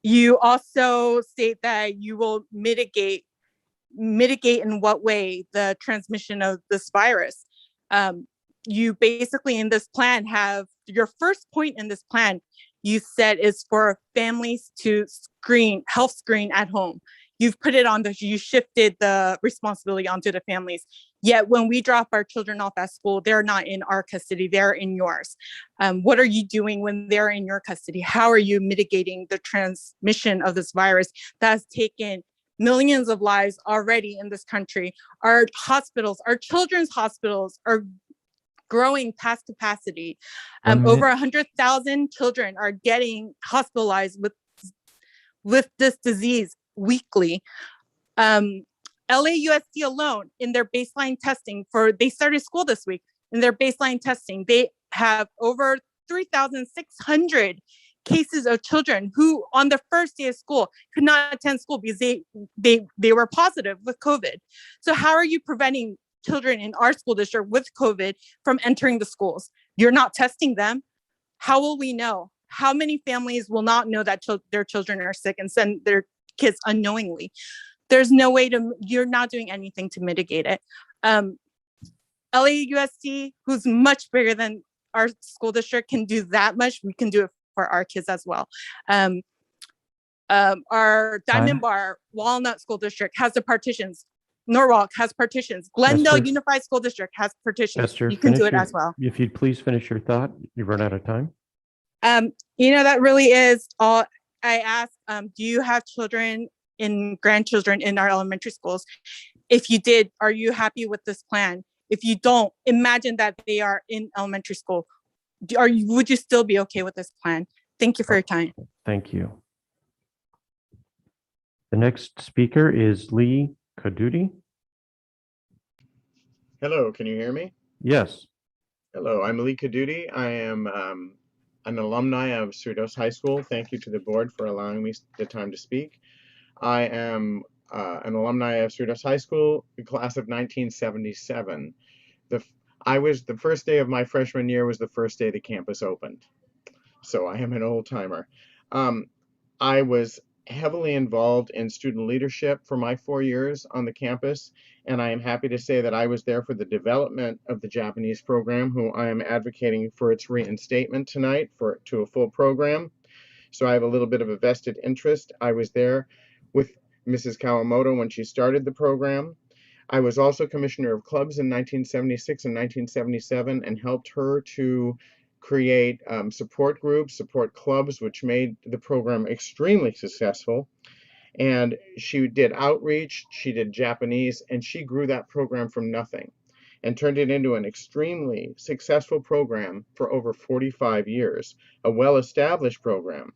You also state that you will mitigate in what way the transmission of this virus. You basically in this plan have your first point in this plan you said is for families to health screen at home. You've put it on you shifted the responsibility onto the families. Yet when we drop our children off at school, they're not in our custody, they're in yours. What are you doing when they're in your custody? How are you mitigating the transmission of this virus that has taken millions of lives already in this country? Our hospitals, our children's hospitals are growing past capacity. Over 100,000 children are getting hospitalized with this disease weekly. LAUSD alone in their baseline testing they started school this week. In their baseline testing, they have over 3,600 cases of children who on the first day of school could not attend school because they were positive with COVID. So how are you preventing children in our school district with COVID from entering the schools? You're not testing them. How will we know? How many families will not know that their children are sick and send their kids unknowingly? There's no way you're not doing anything to mitigate it. LAUSD, who's much bigger than our school district, can do that much. We can do it for our kids as well. Our Diamond Bar Walnut School District has the partitions. Norwalk has partitions. Glendale Esther. Unified School District has partitions. Esther, You can do finish it your- as well. If you'd please finish your thought, you've run out of time. That really is all I ask. Do you have children and grandchildren in our elementary schools? If you did, are you happy with this plan? If you don't, imagine that they are in elementary school. Would you still be okay with this plan? Thank you for your time. Thank you. The next speaker is Lee Kadudi. Hello, can you hear me? Yes. Hello, I'm Lee Kadudi. I am an alumni of Cerritos High School. Thank you to the board for allowing me the time to speak. I am an alumni of Cerritos High School, the class of 1977. The first day of my freshman year was the first day the campus opened. So I am an old timer. I was heavily involved in student leadership for my 4 years on the campus, and I am happy to say that I was there for the development of the Japanese program, who I am advocating for its reinstatement tonight to a full program. So I have a little bit of a vested interest. I was there with Mrs. Kawamoto when she started the program. I was also commissioner of clubs in 1976 and 1977 and helped her to create support groups, support clubs, which made the program extremely successful. And she did outreach, she did Japanese, and she grew that program from nothing and turned it into an extremely successful program for over 45 years, a well-established program.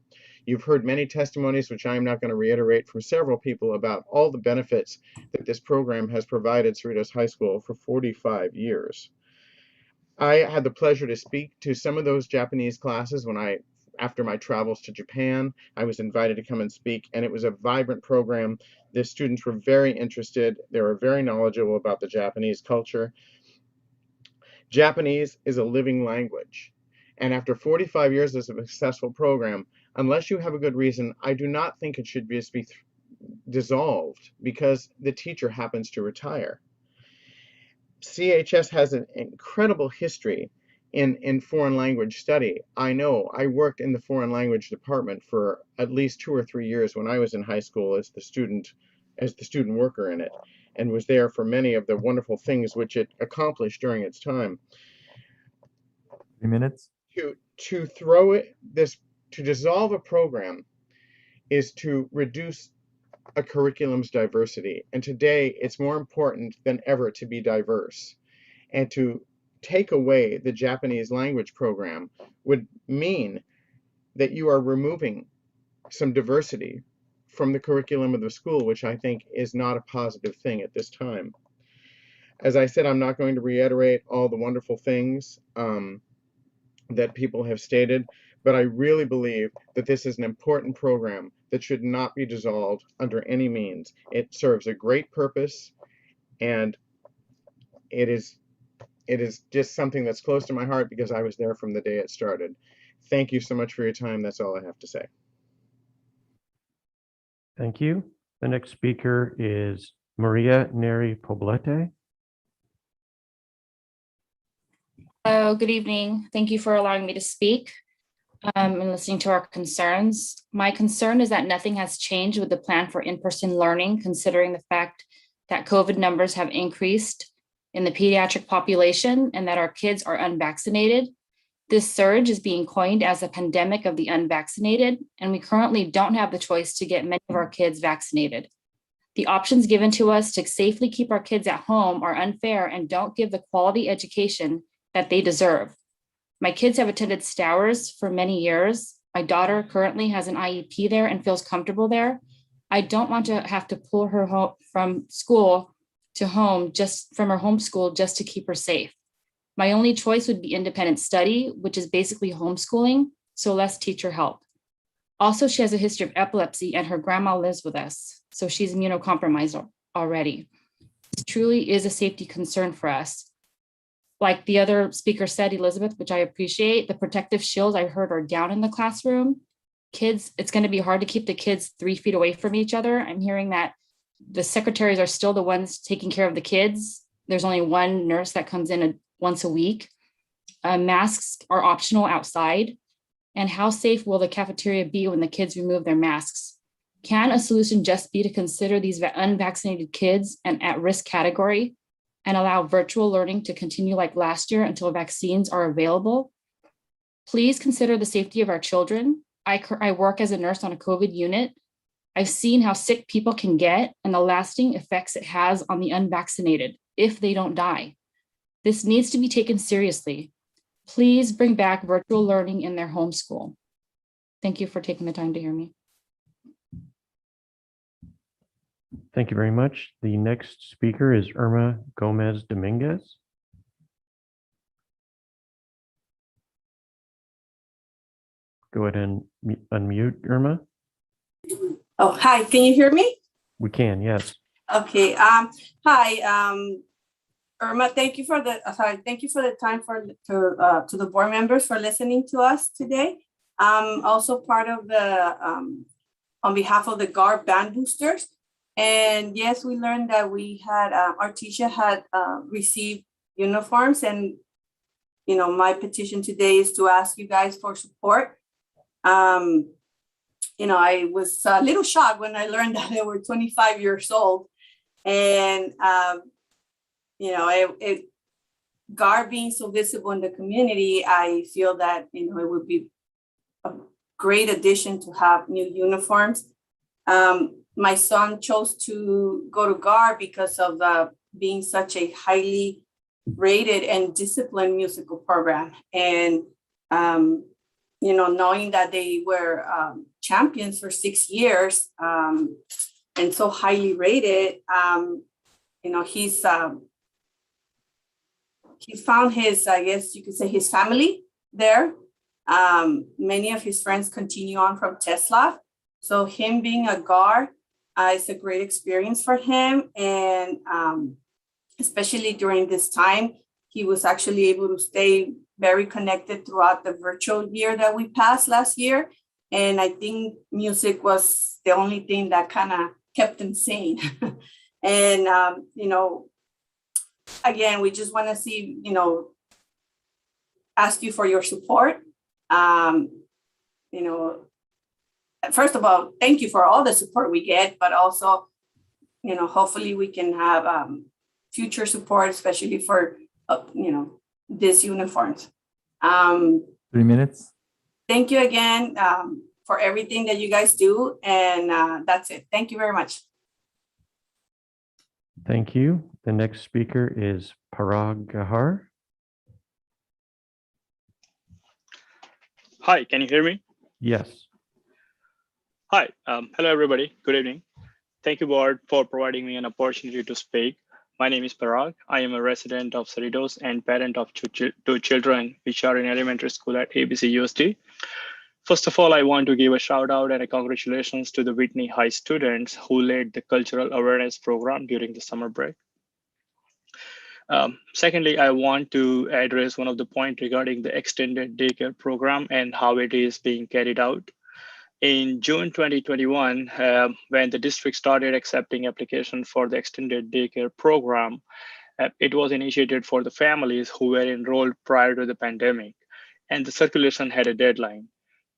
You've heard many testimonies, which I'm not going to reiterate, from several people about all the benefits that this program has provided Cerritos High School for 45 years. I had the pleasure to speak to some of those Japanese classes after my travels to Japan. I was invited to come and speak, and it was a vibrant program. The students were very interested. They were very knowledgeable about the Japanese culture. Japanese is a living language. And after 45 years as a successful program, unless you have a good reason, I do not think it should be dissolved because the teacher happens to retire. CHS has an incredible history in foreign language study. I know I worked in the foreign language department for at least 2 or 3 years when I was in high school as the student worker in it, and was there for many of the wonderful things which it accomplished during its time. 3 minutes. To throw it this to dissolve a program is to reduce a curriculum's diversity, and today it's more important than ever to be diverse. And to take away the Japanese language program would mean that you are removing some diversity from the curriculum of the school, which I think is not a positive thing at this time. As I said, I'm not going to reiterate all the wonderful things that people have stated, but I really believe that this is an important program that should not be dissolved under any means. It serves a great purpose, and it is just something that's close to my heart because I was there from the day it started. Thank you so much for your time. That's all I have to say. Thank you. The next speaker is Maria Neri Poblete. Hello, good evening. Thank you for allowing me to speak and listening to our concerns. My concern is that nothing has changed with the plan for in-person learning, considering the fact that COVID numbers have increased in the pediatric population and that our kids are unvaccinated. This surge is being coined as a pandemic of the unvaccinated, and we currently don't have the choice to get many of our kids vaccinated. The options given to us to safely keep our kids at home are unfair and don't give the quality education that they deserve. My kids have attended Stowers for many years. My daughter currently has an IEP there and feels comfortable there. I don't want to have to pull her home from school to home, just from her homeschool, just to keep her safe. My only choice would be independent study, which is basically homeschooling, so less teacher help. Also, she has a history of epilepsy and her grandma lives with us, so she's immunocompromised already. This truly is a safety concern for us. Like the other speaker said, Elizabeth, which I appreciate, the protective shields I heard are down in the classroom. Kids, it's going to be hard to keep the kids 3 feet away from each other. I'm hearing that the secretaries are still the ones taking care of the kids. There's only one nurse that comes in once a week. Masks are optional outside. And how safe will the cafeteria be when the kids remove their masks? Can a solution just be to consider these unvaccinated kids an at-risk category and allow virtual learning to continue like last year until vaccines are available? Please consider the safety of our children. I work as a nurse on a COVID unit. I've seen how sick people can get and the lasting effects it has on the unvaccinated if they don't die. This needs to be taken seriously. Please bring back virtual learning in their homeschool. Thank you for taking the time to hear me. Thank you very much. The next speaker is Irma Gomez Dominguez. Go ahead and unmute, Irma. Oh, hi, can you hear me? We can, yes. Okay, hi, Irma, thank you for the time to the board members for listening to us today. Also part of the, on behalf of the GAR band boosters. And yes, we learned that we had, our teacher had received uniforms, and, you know, my petition today is to ask you guys for support. You know, I was a little shocked when I learned that they were 25 years old. And, you know, GAR being so visible in the community, I feel that, you know, it would be a great addition to have new uniforms. My son chose to go to GAR because of being such a highly rated and disciplined musical program. And, you know, knowing that they were champions for 6 years and so highly rated, you know, he's found his, I guess you could say, his family there. Many of his friends continue on from Tesla. So him being a GAR is a great experience for him. And especially during this time, he was actually able to stay very connected throughout the virtual year that we passed last year. And I think music was the only thing that kind of kept him sane. And, you know, again, we just want to see, you know, ask you for your support. You know, first of all, thank you for all the support we get, but also, you know, hopefully we can have future support, especially for, you know, these uniforms. 3 minutes. Thank you again for everything that you guys do. And that's it. Thank you very much. Thank you. The next speaker is Parag Gahar. Hi, can you hear me? Yes. Hi, hello everybody. Good evening. Thank you, board, for providing me an opportunity to speak. My name is Parag. I am a resident of Cerritos and parent of two children which are in elementary school at ABCUSD. First of all, I want to give a shout out and a congratulations to the Whitney High students who led the cultural awareness program during the summer break. Secondly, I want to address one of the points regarding the extended daycare program and how it is being carried out. In June 2021, when the district started accepting applications for the extended daycare program, it was initiated for the families who were enrolled prior to the pandemic, and the circulation had a deadline.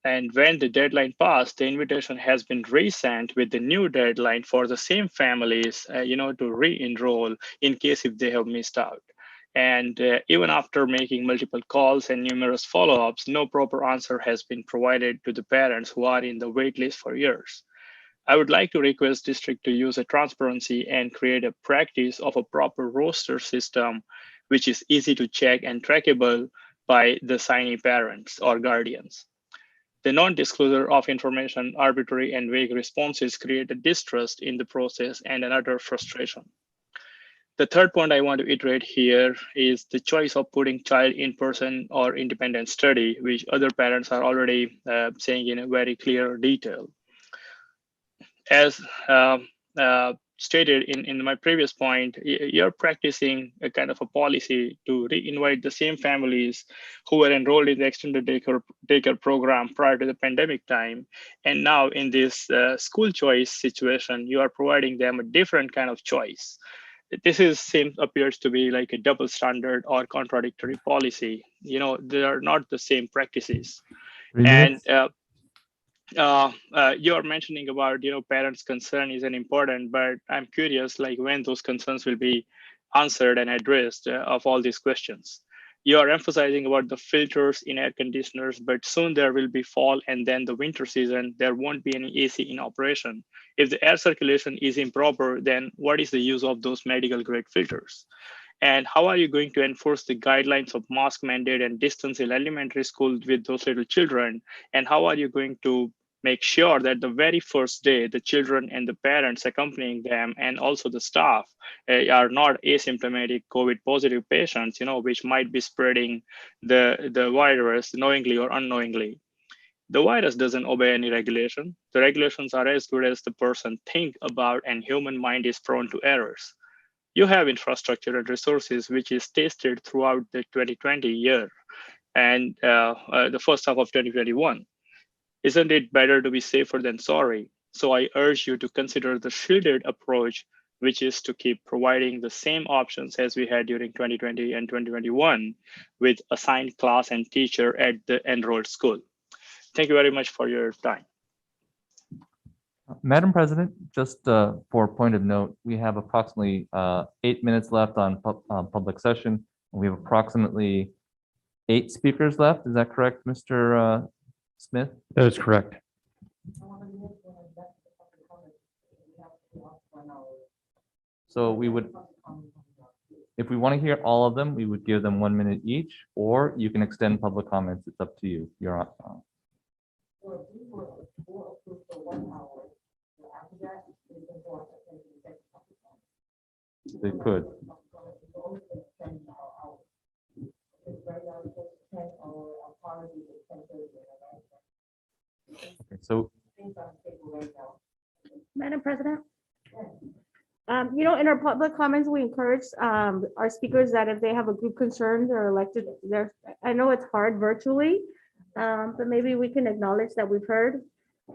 And when the deadline passed, the invitation has been resent with the new deadline for the same families, to re-enroll in case if they have missed out. And even after making multiple calls and numerous follow-ups, no proper answer has been provided to the parents who are in the wait list for years. I would like to request district to use a transparency and create a practice of a proper roster system, which is easy to check and trackable by the signee parents or guardians. The non-disclosure of information, arbitrary and vague responses create a distrust in the process and another frustration. The third point I want to iterate here is the choice of putting child in person or independent study, which other parents are already saying in a very clear detail. As stated in my previous point, you're practicing a kind of a policy to re-invite the same families who were enrolled in the extended daycare program prior to the pandemic time. And now in this school choice situation, you are providing them a different kind of choice. This appears to be like a double standard or contradictory policy. They are not the same practices. And you're mentioning about parents' concern is an important, but I'm curious like when those concerns will be answered and addressed of all these questions. You are emphasizing about the filters in air conditioners, but soon there will be fall and then the winter season, there won't be any AC in operation. If the air circulation is improper, then what is the use of those medical grade filters? And how are you going to enforce the guidelines of mask mandate and distance in elementary school with those little children? And how are you going to make sure that the very first day, the children and the parents accompanying them and also the staff are not asymptomatic COVID positive patients, which might be spreading the virus knowingly or unknowingly. The virus doesn't obey any regulation. The regulations are as good as the person think about, and human mind is prone to errors. You have infrastructure and resources, which is tested throughout the 2020 year and the first half of 2021. Isn't it better to be safer than sorry? So I urge you to consider the shielded approach, which is to keep providing the same options as we had during 2020 and 2021 with assigned class and teacher at the enrolled school. Thank you very much for your time. Madam President, just for a point of note, we have approximately 8 minutes left on public session. We have approximately 8 speakers left. Is that correct, Mr. Smith? That is correct. So we would, if we want to hear all of them, we would give them 1 minute each, or you can extend public comments. It's up to you. You're on. They could. Okay, so, Madam President, in our public comments, we encourage our speakers that if they have a group concern, they're elected. I know it's hard virtually, but maybe we can acknowledge that we've heard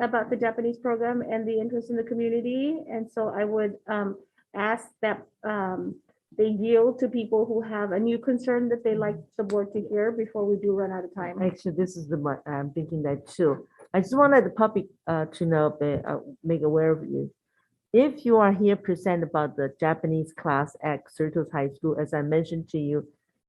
about the Japanese program and the interest in the community. And so I would ask that they yield to people who have a new concern that they like the board to hear before we do run out of time. Actually, this is the one, I'm thinking that too. I just wanted the public to know, make aware of you. If you are here present about the Japanese class at Cerritos High School, as I mentioned to you,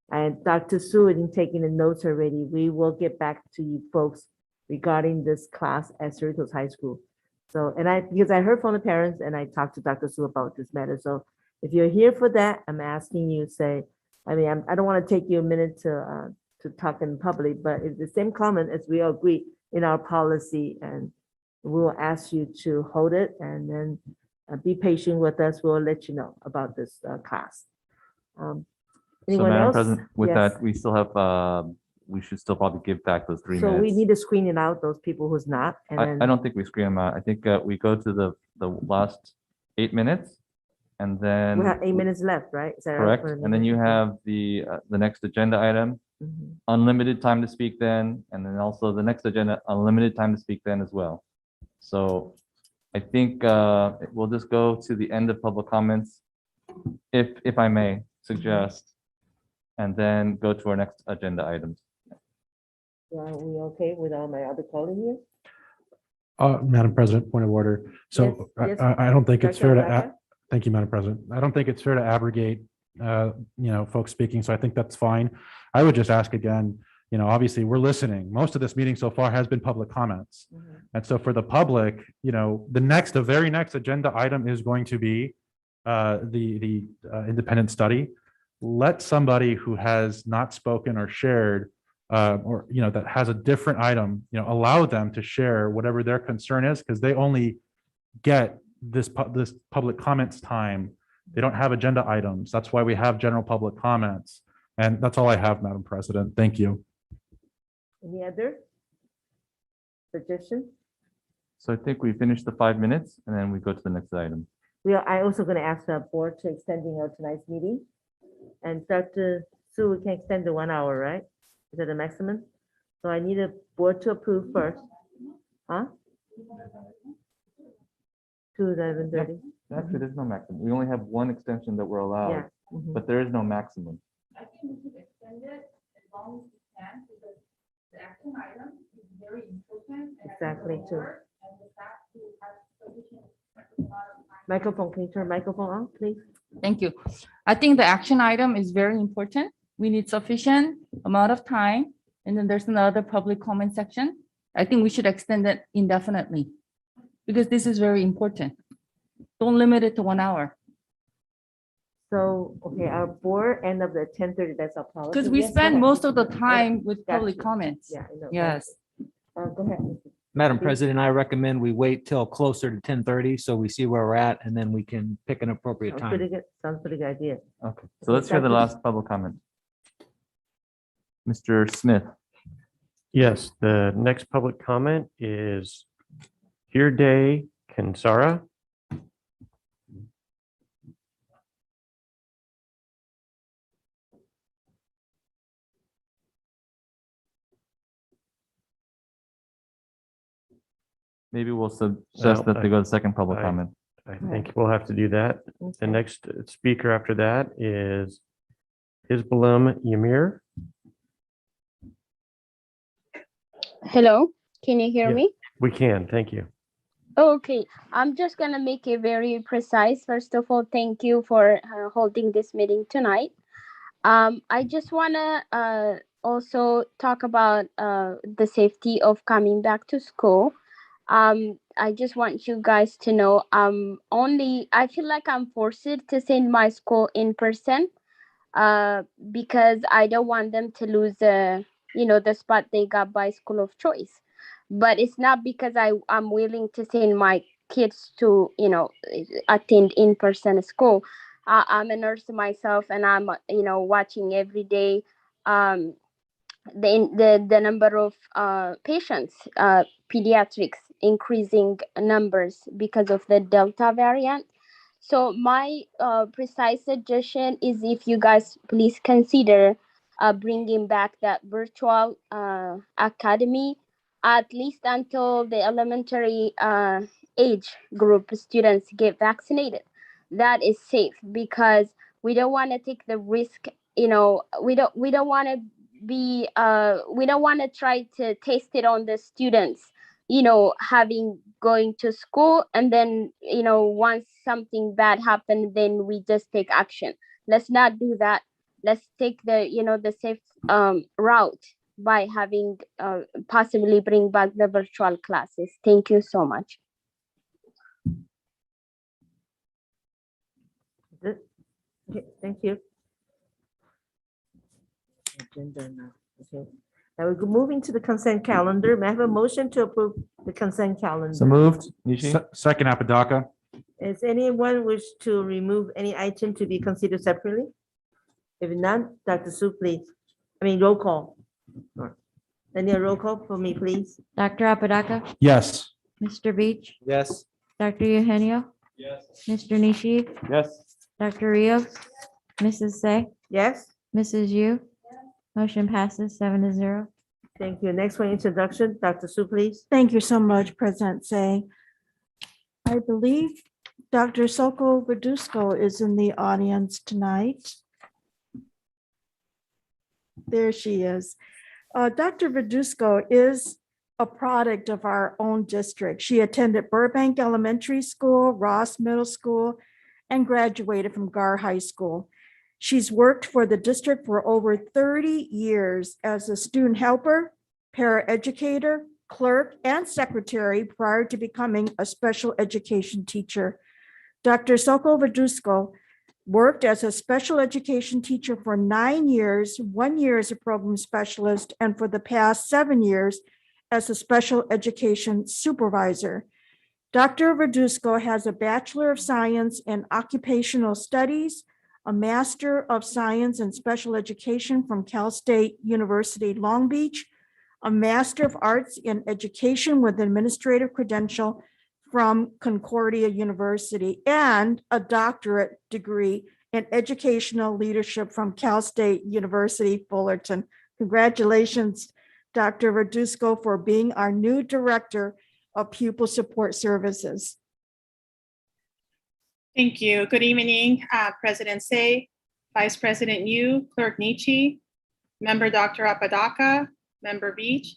and Dr. Su is taking the notes already, we will get back to you folks regarding this class at Cerritos High School. So, because I heard from the parents and I talked to Dr. Su about this matter. So if you're here for that, I'm asking you say, I don't want to take you a minute to talk in public, but it's the same comment as we agree in our policy, and we will ask you to hold it and then be patient with us. We'll let you know about this class. So Anyone Madam else? President, with Yes. that, we still have, we should still probably give back those 3 So minutes. we need to screen it out, those people who's not. And I then don't think we screen them out. I think we go to the last 8 minutes and then. we have 8 minutes left, right? Is that right? Correct. For the And then you meeting? have the next agenda item, Mhm. unlimited time to speak then, and then also the next agenda, unlimited time to speak then as well. So I think we'll just go to the end of public comments, if I may suggest, and then go to our next agenda items. Are we okay with all my other colleagues here? Madam President, point of order. So Yes, yes, I don't think it's fair Dr. to, Alaka? thank you, Madam President. I don't think it's fair to abrogate, folks speaking. So I think that's fine. I would just ask again, obviously we're listening. Most of this meeting so far has been public comments. And so for the public, the very next agenda item is going to be the independent study. Let somebody who has not spoken or shared or that has a different item, allow them to share whatever their concern is, because they only get this public comments time. They don't have agenda items. That's why we have general public comments. And that's all I have, Madam President. Thank you. Any other suggestion? So I think we finished the 5 minutes and then we go to the next item. I also going to ask the board to extending our tonight's meeting. And Dr. Su, we can extend to 1 hour, right? Is that the maximum? So I need a board to approve first. Huh? To 11:30. Actually, there's no maximum. We only have one extension that we're allowed, Yeah. Mhm. but there is no maximum. I think we should extend it as long as we can, because the action item is very important. And I think Exactly, the too. board and the staff who have sufficient amount of time. Microphone, can you turn microphone on, please? Thank you. I think the action item is very important. We need sufficient amount of time. And then there's another public comment section. I think we should extend it indefinitely because this is very important. Don't limit it to 1 hour. So, okay, our board end up at 10:30, that's our policy. Because we Yes, go spend ahead. most of the time with Got public you. comments. Yeah, I know. Yes. Go ahead. Madam Please. President, I recommend we wait till closer to 10:30 so we see where we're at and then we can pick an appropriate Sounds time. pretty good. Sounds pretty good idea. Okay, so let's hear the last public comment. Mr. Smith. Yes, the next public comment is Hirde Kansara. Maybe we'll suggest that they go to second public comment. I think we'll have to do that. The next speaker after that is Isbalum Yamir. Hello, can you hear Yeah. me? We can, thank you. Okay, I'm just gonna make it very precise. First of all, thank you for holding this meeting tonight. I just wanna also talk about the safety of coming back to school. I just want you guys to know I feel like I'm forced to send my school in person because I don't want them to lose the spot they got by school of choice. But it's not because I'm willing to send my kids to attend in-person school. I'm a nurse myself, and I'm watching every day the number of patients, pediatrics increasing numbers because of the Delta variant. So my precise suggestion is if you guys please consider bringing back that virtual academy, at least until the elementary age group students get vaccinated. That is safe because We don't want to take the risk, we don't want to be we don't want to try to taste it on the students, having going to school, and then once something bad happened, then we just take action. Let's not do that. Let's take the safe route by having possibly bring back the virtual classes. Thank you so much. Good. Okay, thank you. Agenda now. Okay. Now we're moving to the consent calendar. May I have a motion to approve the consent calendar? So moved. Nishi? Second, Apodaca. Is anyone wish to remove any item to be considered separately? If not, Dr. Su, please. Roll call. Any roll call for me, please? Dr. Apodaca, Yes. Mr. Beach, Yes. Dr. Eugenio, Yes. Mr. Nishi, Yes. Dr. Rios, Mrs. Say, Yes, Mrs. Yu. Motion passes 7-0. thank you. Next one, introduction. Dr. Su, please. Thank you so much, President Say. I believe Dr. Soko Verduzco is in the audience tonight. There she is. Dr. Verduzco is a product of our own district. She attended Burbank Elementary School, Ross Middle School, and graduated from Gar High School. She's worked for the district for over 30 years as a student helper, paraeducator, clerk, and secretary prior to becoming a special education teacher. Dr. Soko Verduzco worked as a special education teacher for 9 years, 1 year as a program specialist, and for the past 7 years as a special education supervisor. Dr. Verduzco has a Bachelor of Science in Occupational Studies, a Master of Science in Special Education from Cal State University, Long Beach, a Master of Arts in Education with administrative credential from Concordia University, and a doctorate degree in educational leadership from Cal State University, Fullerton. Congratulations, Dr. Verduzco, for being our new Director of Pupil Support Services. Thank you. Good evening, President Say, Vice President Yu, Clerk Nietzsche, Member Dr. Apodaca, Member Beach,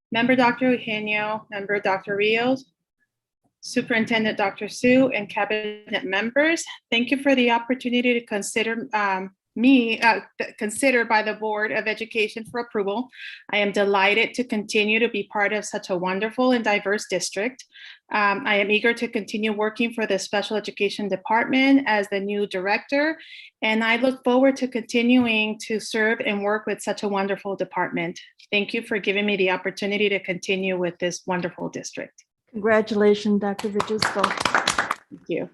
Member Dr. Eugenio, Member Dr. Rios, Superintendent Dr. Su, and Cabinet members. Thank you for the opportunity to consider considered by the Board of Education for approval. I am delighted to continue to be part of such a wonderful and diverse district. I am eager to continue working for the Special Education Department as the new director, and I look forward to continuing to serve and work with such a wonderful department. Thank you for giving me the opportunity to continue with this wonderful district. Congratulations, Dr. Verduzco. Thank you.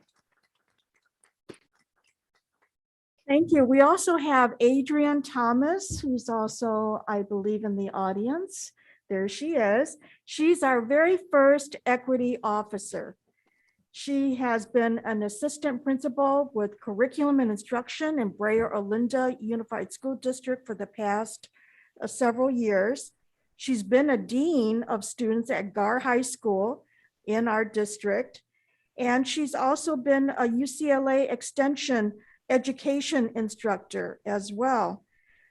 Thank you. We also have Adrienne Thomas, who's also, I believe, in the audience. There she is. She's our very first equity officer. She has been an assistant principal with curriculum and instruction in Brea Olinda Unified School District for the past several years. She's been a dean of students at Gar High School in our district. And she's also been a UCLA Extension education instructor as well.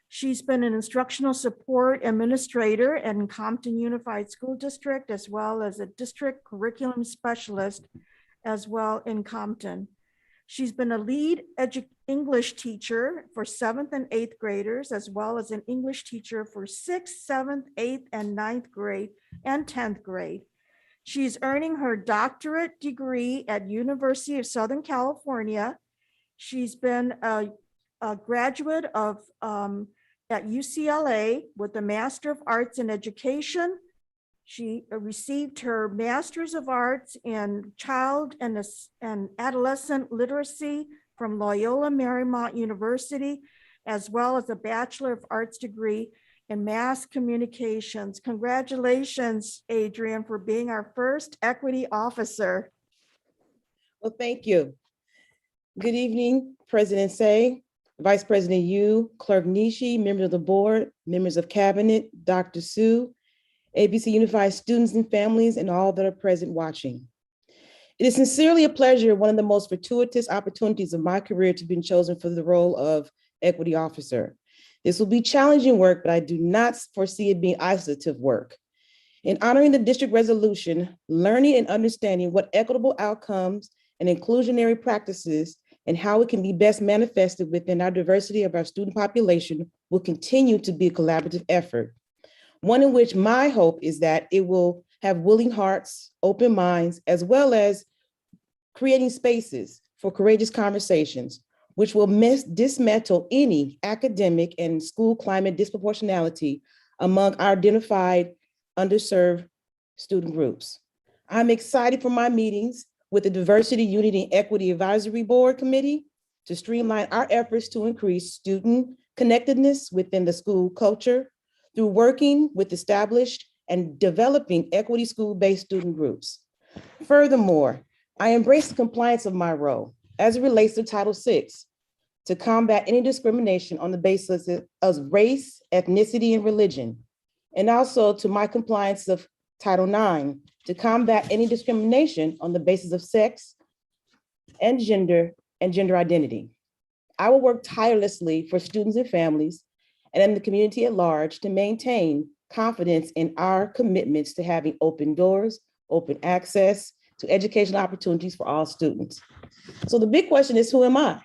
She's been an instructional support administrator in Compton Unified School District, as well as a district curriculum specialist as well in Compton. She's been a lead English teacher for 7th and 8th graders, as well as an English teacher for 6th, 7th, 8th, and 9th grade and 10th grade. She's earning her doctorate degree at University of Southern California. She's been a graduate of at UCLA with a Master of Arts in Education. She received her Master's of Arts in Child and Adolescent Literacy from Loyola Marymount University, as well as a Bachelor of Arts degree in Mass Communications. Congratulations, Adrienne, for being our first equity officer. Well, thank you. Good evening, President Say, Vice President Yu, Clerk Nishi, members of the board, members of cabinet, Dr. Su, ABC Unified students and families, and all that are present watching. It is sincerely a pleasure, one of the most fortuitous opportunities of my career, to be chosen for the role of equity officer. This will be challenging work, but I do not foresee it being isolative work. In honoring the district resolution, learning and understanding what equitable outcomes and inclusionary practices and how it can be best manifested within our diversity of our student population will continue to be a collaborative effort. One in which my hope is that it will have willing hearts, open minds, as well as creating spaces for courageous conversations, which will dismantle any academic and school climate disproportionality among our identified underserved student groups. I'm excited for my meetings with the Diversity, Unity, and Equity Advisory Board Committee to streamline our efforts to increase student connectedness within the school culture through working with established and developing equity school-based student groups. Furthermore, I embrace the compliance of my role as it relates to Title VI to combat any discrimination on the basis of race, ethnicity, and religion, and also to my compliance of Title IX to combat any discrimination on the basis of sex and gender identity. I will work tirelessly for students and families and in the community at large to maintain confidence in our commitments to having open doors, open access to educational opportunities for all students. So the big question is, who am I?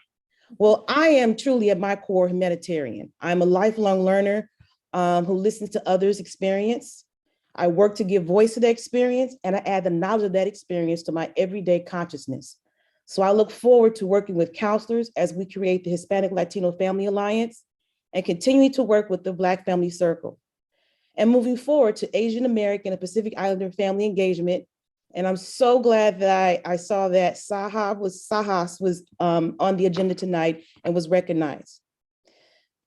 Well, I am truly at my core humanitarian. I'm a lifelong learner who listens to others' experience. I work to give voice to that experience, and I add the knowledge of that experience to my everyday consciousness. So I look forward to working with counselors as we create the Hispanic Latino Family Alliance and continuing to work with the Black Family Circle. And moving forward to Asian American and Pacific Islander family engagement. And I'm so glad that I saw that Sahas was on the agenda tonight and was recognized.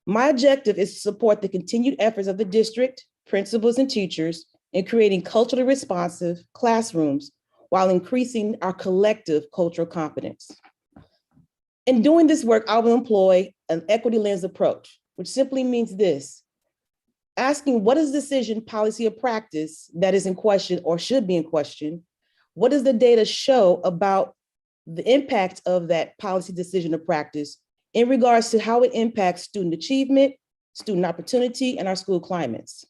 My objective is to support the continued efforts of the district, principals, and teachers in creating culturally responsive classrooms while increasing our collective cultural competence. In doing this work, I will employ an equity lens approach, which simply means this: asking what is decision, policy, or practice that is in question or should be in question. What does the data show about the impact of that policy, decision, or practice in regards to how it impacts student achievement, student opportunity, and our school climates?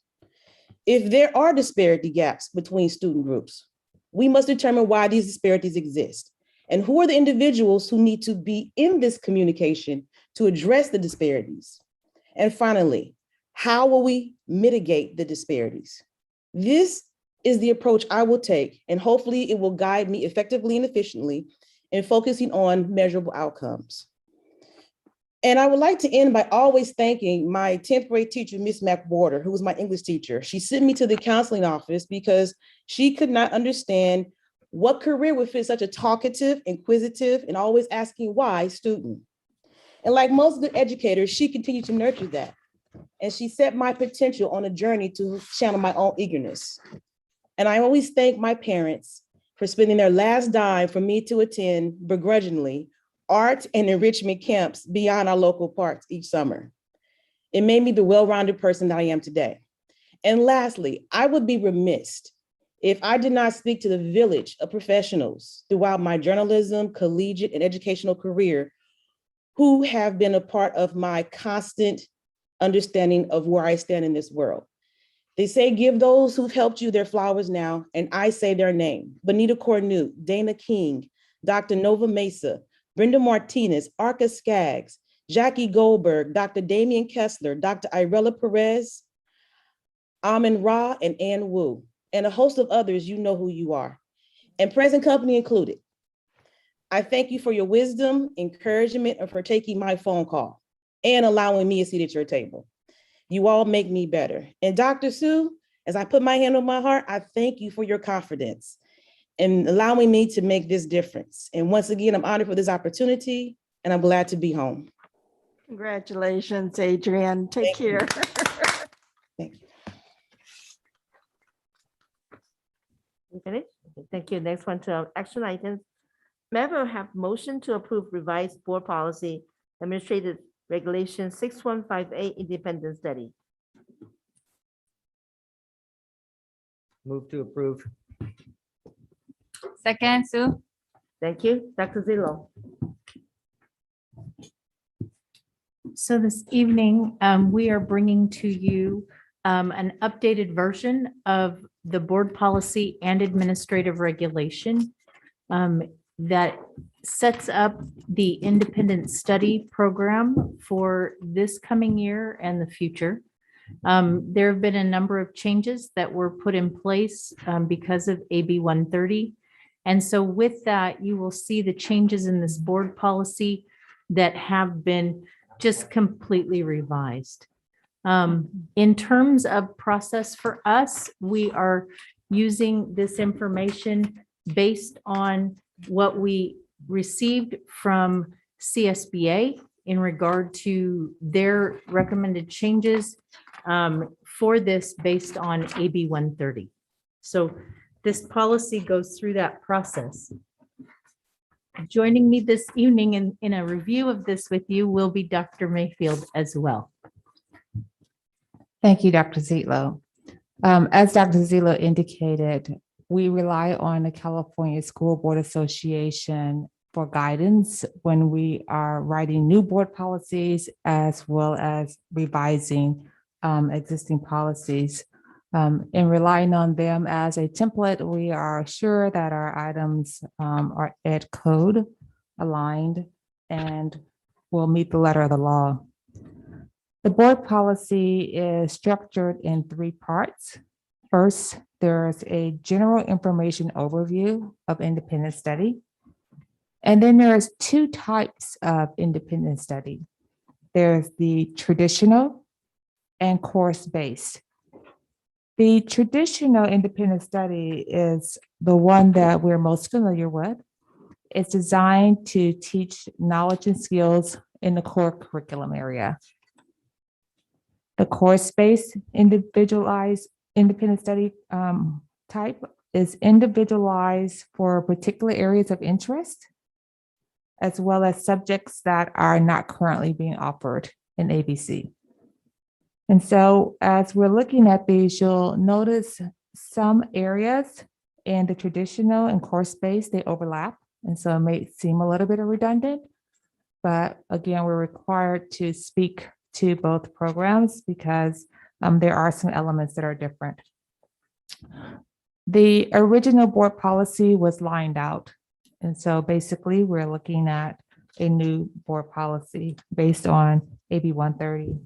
If there are disparity gaps between student groups, we must determine why these disparities exist and who are the individuals who need to be in this communication to address the disparities. And finally, how will we mitigate the disparities? This is the approach I will take, and hopefully it will guide me effectively and efficiently in focusing on measurable outcomes. And I would like to end by always thanking my 10th grade teacher, Miss McWhorter, who was my English teacher. She sent me to the counseling office because she could not understand what career would fit such a talkative, inquisitive, and always asking why student. And like most good educators, she continued to nurture that. And she set my potential on a journey to channel my own eagerness. And I always thank my parents for spending their last dime for me to attend begrudgingly art and enrichment camps beyond our local parks each summer. It made me the well-rounded person that I am today. And lastly, I would be remiss if I did not speak to the village of professionals throughout my journalism, collegiate, and educational career who have been a part of my constant understanding of where I stand in this world. They say, give those who've helped you their flowers now, and I say their name: Bonita Cornu, Dana King, Dr. Nova Mesa, Brenda Martinez, Arca Skaggs, Jackie Goldberg, Dr. Damian Kessler, Dr. Irela Perez, Amin Ra, and Ann Wu, and a host of others. You know who you are, and present company included. I thank you for your wisdom, encouragement, and for taking my phone call and allowing me a seat at your table. You all make me better. And Dr. Sue, as I put my hand on my heart, I thank you for your confidence and allowing me to make this difference. And once again, I'm honored for this opportunity, and I'm glad to be home. Congratulations, Adrienne. Take care. Thank you. You finished? Okay, thank you. Next one to action items. May I have motion to approve revised board policy, administrative regulation 6158, independent study? Move to approve. Second, Sue. Thank you. Dr. Zillo. So this evening, we are bringing to you an updated version of the board policy and administrative regulation that sets up the independent study program for this coming year and the future. There have been a number of changes that were put in place because of AB 130. And so with that, you will see the changes in this board policy that have been just completely revised. In terms of process for us, we are using this information based on what we received from CSBA in regard to their recommended changes for this based on AB 130. So this policy goes through that process. Joining me this evening in a review of this with you will be Dr. Mayfield as well. Thank you, Dr. Zitlo. As Dr. Zitlo indicated, we rely on the California School Board Association for guidance when we are writing new board policies as well as revising existing policies. In relying on them as a template, we are sure that our items are ed code aligned and will meet the letter of the law. The board policy is structured in 3 parts. First, there's a general information overview of independent study. And then there's 2 types of independent study. There's the traditional and course-based. The traditional independent study is the one that we're most familiar with. It's designed to teach knowledge and skills in the core curriculum area. The course-based individualized independent study type is individualized for particular areas of interest, as well as subjects that are not currently being offered in ABC. And so as we're looking at these, you'll notice some areas in the traditional and course-based, they overlap. And so it may seem a little bit redundant, but again, we're required to speak to both programs because there are some elements that are different. The original board policy was lined out. And so basically we're looking at a new board policy based on AB 130.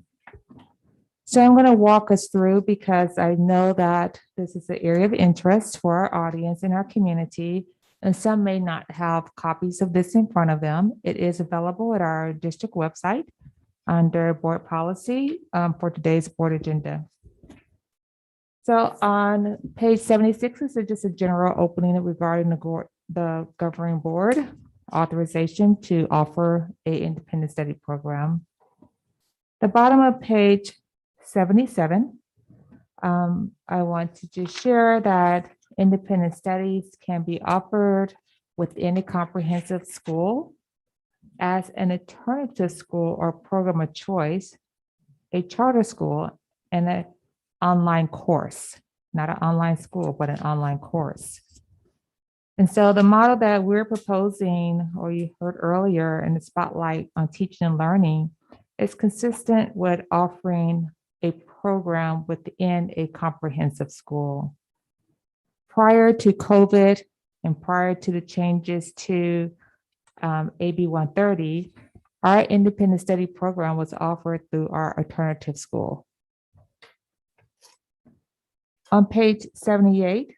So I'm going to walk us through because I know that this is an area of interest for our audience and our community, and some may not have copies of this in front of them. It is available at our district website under board policy for today's board agenda. So on page 76 is just a general opening regarding the governing board authorization to offer an independent study program. The bottom of page 77, I want to just share that independent studies can be offered within a comprehensive school as an alternative school or program of choice, a charter school, and an online course, not an online school, but an online course. And so the model that we're proposing, or you heard earlier in the spotlight on teaching and learning, is consistent with offering a program within a comprehensive school. Prior to COVID and prior to the changes to AB 130, our independent study program was offered through our alternative school. On page 78,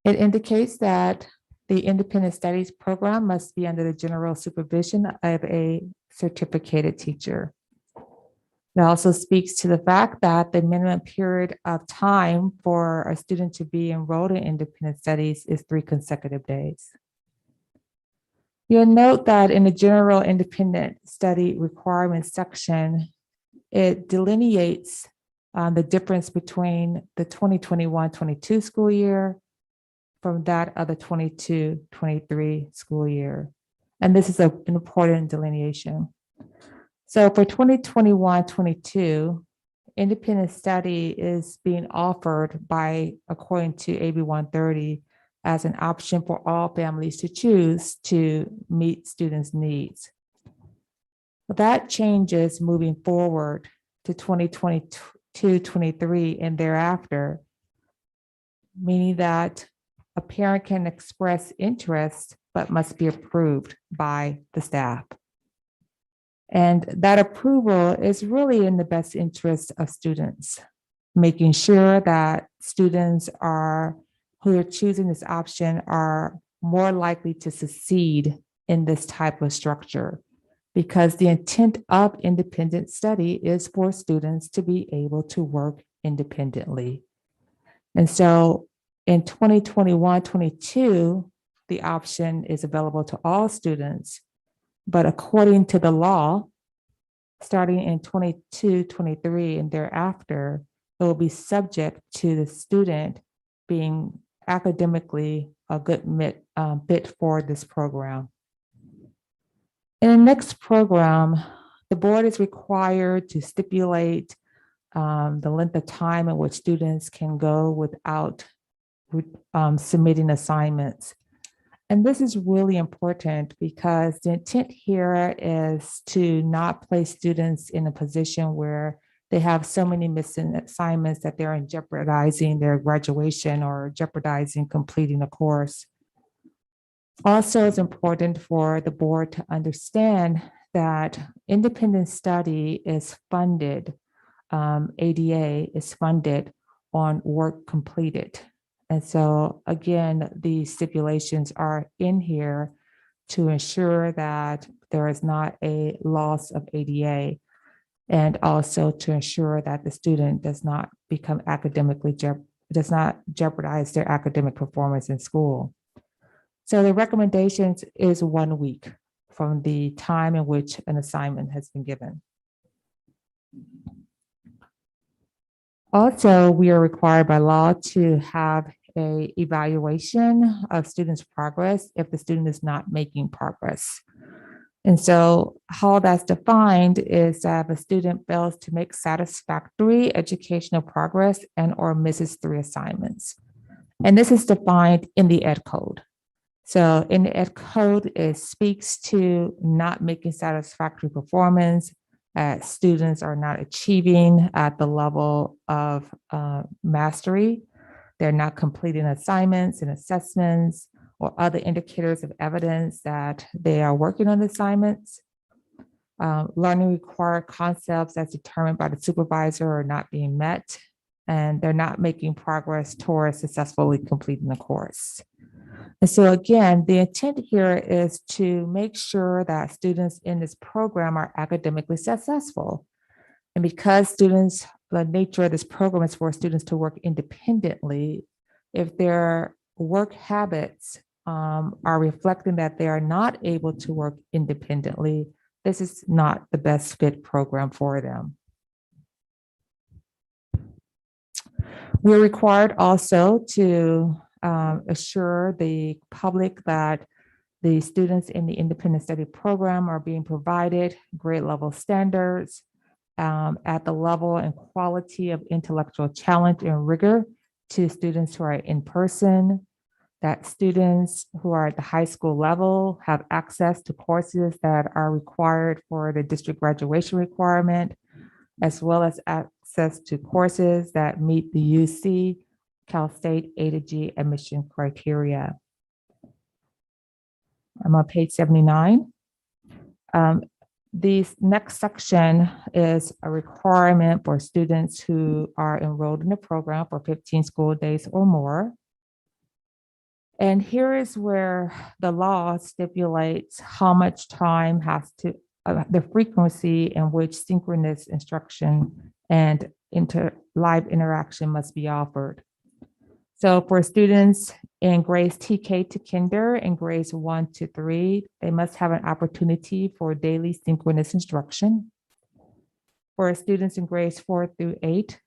it indicates that the independent studies program must be under the general supervision of a certificated teacher. It also speaks to the fact that the minimum period of time for a student to be enrolled in independent studies is 3 consecutive days. You'll note that in the general independent study requirements section, it delineates the difference between the 2021-22 school year from that of the 22-23 school year. And this is an important delineation. So for 2021-22, independent study is being offered by, according to AB 130, as an option for all families to choose to meet students' needs. That changes moving forward to 2022-23 and thereafter, meaning that a parent can express interest but must be approved by the staff. And that approval is really in the best interest of students, making sure that students who are choosing this option are more likely to succeed in this type of structure, because the intent of independent study is for students to be able to work independently. And so in 2021-22, the option is available to all students, but according to the law, starting in 22-23 and thereafter, it will be subject to the student being academically a good fit for this program. In the next program, the board is required to stipulate the length of time in which students can go without submitting assignments. And this is really important because the intent here is to not place students in a position where they have so many missing assignments that they're jeopardizing their graduation or jeopardizing completing a course. Also, it's important for the board to understand that independent study is funded, ADA is funded on work completed. And so again, the stipulations are in here to ensure that there is not a loss of ADA, and also to ensure that the student does not become does not jeopardize their academic performance in school. So the recommendations is 1 week from the time in which an assignment has been given. Also, we are required by law to have an evaluation of students' progress if the student is not making progress. And so how that's defined is that if a student fails to make satisfactory educational progress and or misses 3 assignments. And this is defined in the Ed Code. So in the Ed Code, it speaks to not making satisfactory performance, students are not achieving at the level of mastery. They're not completing assignments and assessments or other indicators of evidence that they are working on assignments. Learning required concepts as determined by the supervisor are not being met, and they're not making progress towards successfully completing the course. And so again, the intent here is to make sure that students in this program are academically successful. And because the nature of this program is for students to work independently, if their work habits are reflecting that they are not able to work independently, this is not the best fit program for them. We're required also to assure the public that the students in the independent study program are being provided grade level standards at the level and quality of intellectual challenge and rigor to students who are in person, that students who are at the high school level have access to courses that are required for the district graduation requirement, as well as access to courses that meet the UC, Cal State A to G admission criteria. I'm on page 79. The next section is a requirement for students who are enrolled in the program for 15 school days or more. And here is where the law stipulates how much time has to, the frequency in which synchronous instruction and live interaction must be offered. So for students in grades TK to Kinder and grades 1 to 3, they must have an opportunity for daily synchronous instruction. For students in grades 4 through 8,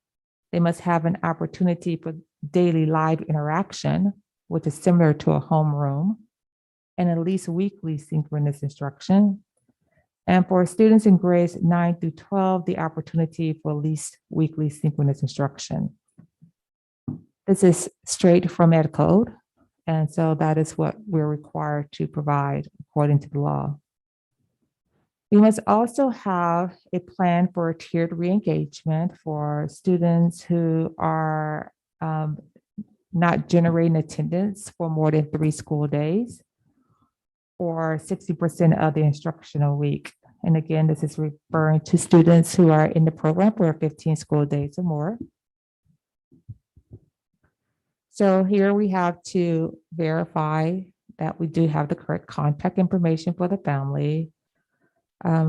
they must have an opportunity for daily live interaction, which is similar to a homeroom, and at least weekly synchronous instruction. And for students in grades 9 through 12, the opportunity for at least weekly synchronous instruction. This is straight from Ed Code. And so that is what we're required to provide according to the law. We must also have a plan for tiered reengagement for students who are not generating attendance for more than 3 school days or 60% of the instructional week. And again, this is referring to students who are in the program for 15 school days or more. So here we have to verify that we do have the correct contact information for the family.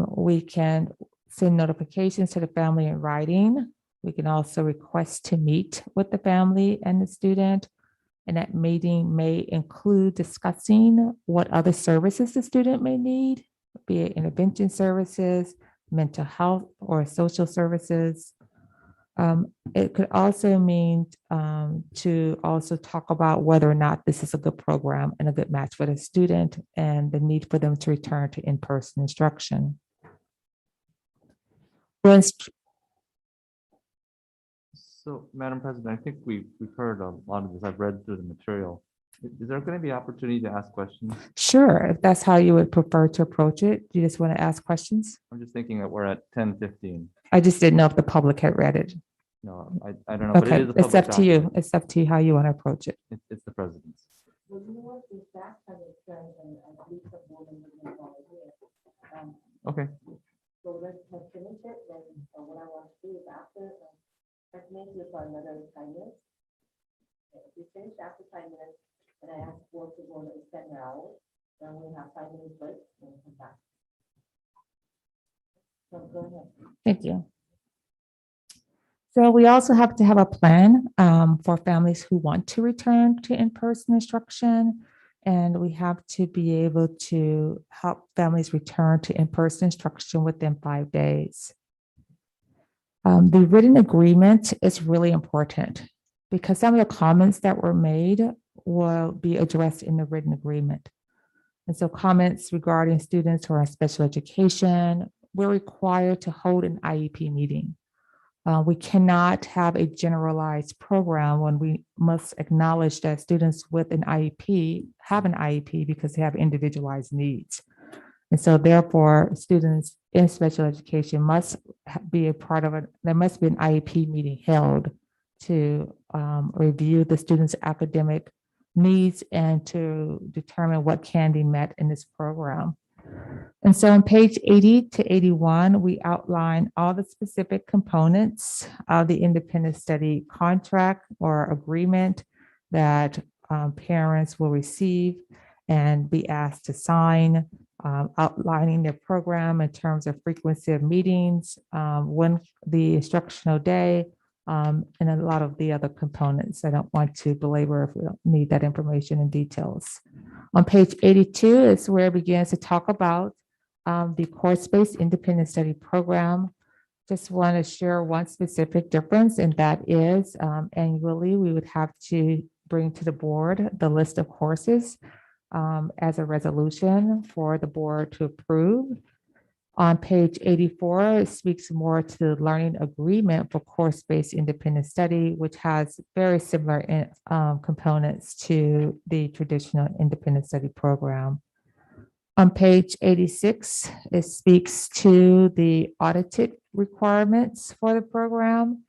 We can send notifications to the family in writing. We can also request to meet with the family and the student. And that meeting may include discussing what other services the student may need, be it intervention services, mental health, or social services. It could also mean to also talk about whether or not this is a good program and a good match for the student and the need for them to return to in-person instruction. So, Madam President, I think we've heard a lot of this. I've read through the material. Is there going to be opportunity to ask questions? Sure, if that's how you would prefer to approach it. Do you just want to ask questions? I'm just thinking that we're at 10:15. I just didn't know if the public had read it. No, I don't know. But it Okay, is a it's public up to you. document. It's up to you how you want to approach it. It's the president's. Well, you know what, the staff has experience and I believe the board members will volunteer. Okay. So let's finish it, then what I want to do is after, let's make it for another 5 minutes. If we finish after 5 minutes, and I ask board to go and extend their hours, then we have 5 minutes break and we'll come back. So go ahead. Thank you. So we also have to have a plan for families who want to return to in-person instruction. And we have to be able to help families return to in-person instruction within 5 days. The written agreement is really important because some of the comments that were made will be addressed in the written agreement. And so comments regarding students who are in special education, we're required to hold an IEP meeting. We cannot have a generalized program when we must acknowledge that students with an IEP have an IEP because they have individualized needs. And so therefore, students in special education must be a part of it. There must be an IEP meeting held to review the students' academic needs and to determine what can be met in this program. And so on page 80 to 81, we outline all the specific components of the independent study contract or agreement that parents will receive and be asked to sign, outlining their program in terms of frequency of meetings, when the instructional day, and a lot of the other components. I don't want to belabor if we don't need that information in details. On page 82 is where it begins to talk about the course-based independent study program. Just want to share one specific difference, and that is annually we would have to bring to the board the list of courses as a resolution for the board to approve. On page 84, it speaks more to the learning agreement for course-based independent study, which has very similar components to the traditional independent study program. On page 86, it speaks to the audited requirements for the program.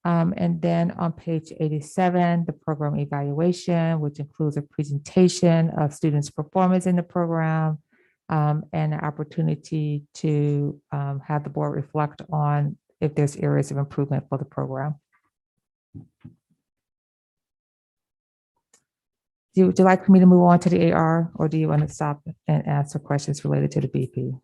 And then on page 87, the program evaluation, which includes a presentation of students' performance in the program, and an opportunity to have the board reflect on if there's areas of improvement for the program. Would you like for me to move on to the AR, or do you want to stop and answer questions related to the BP?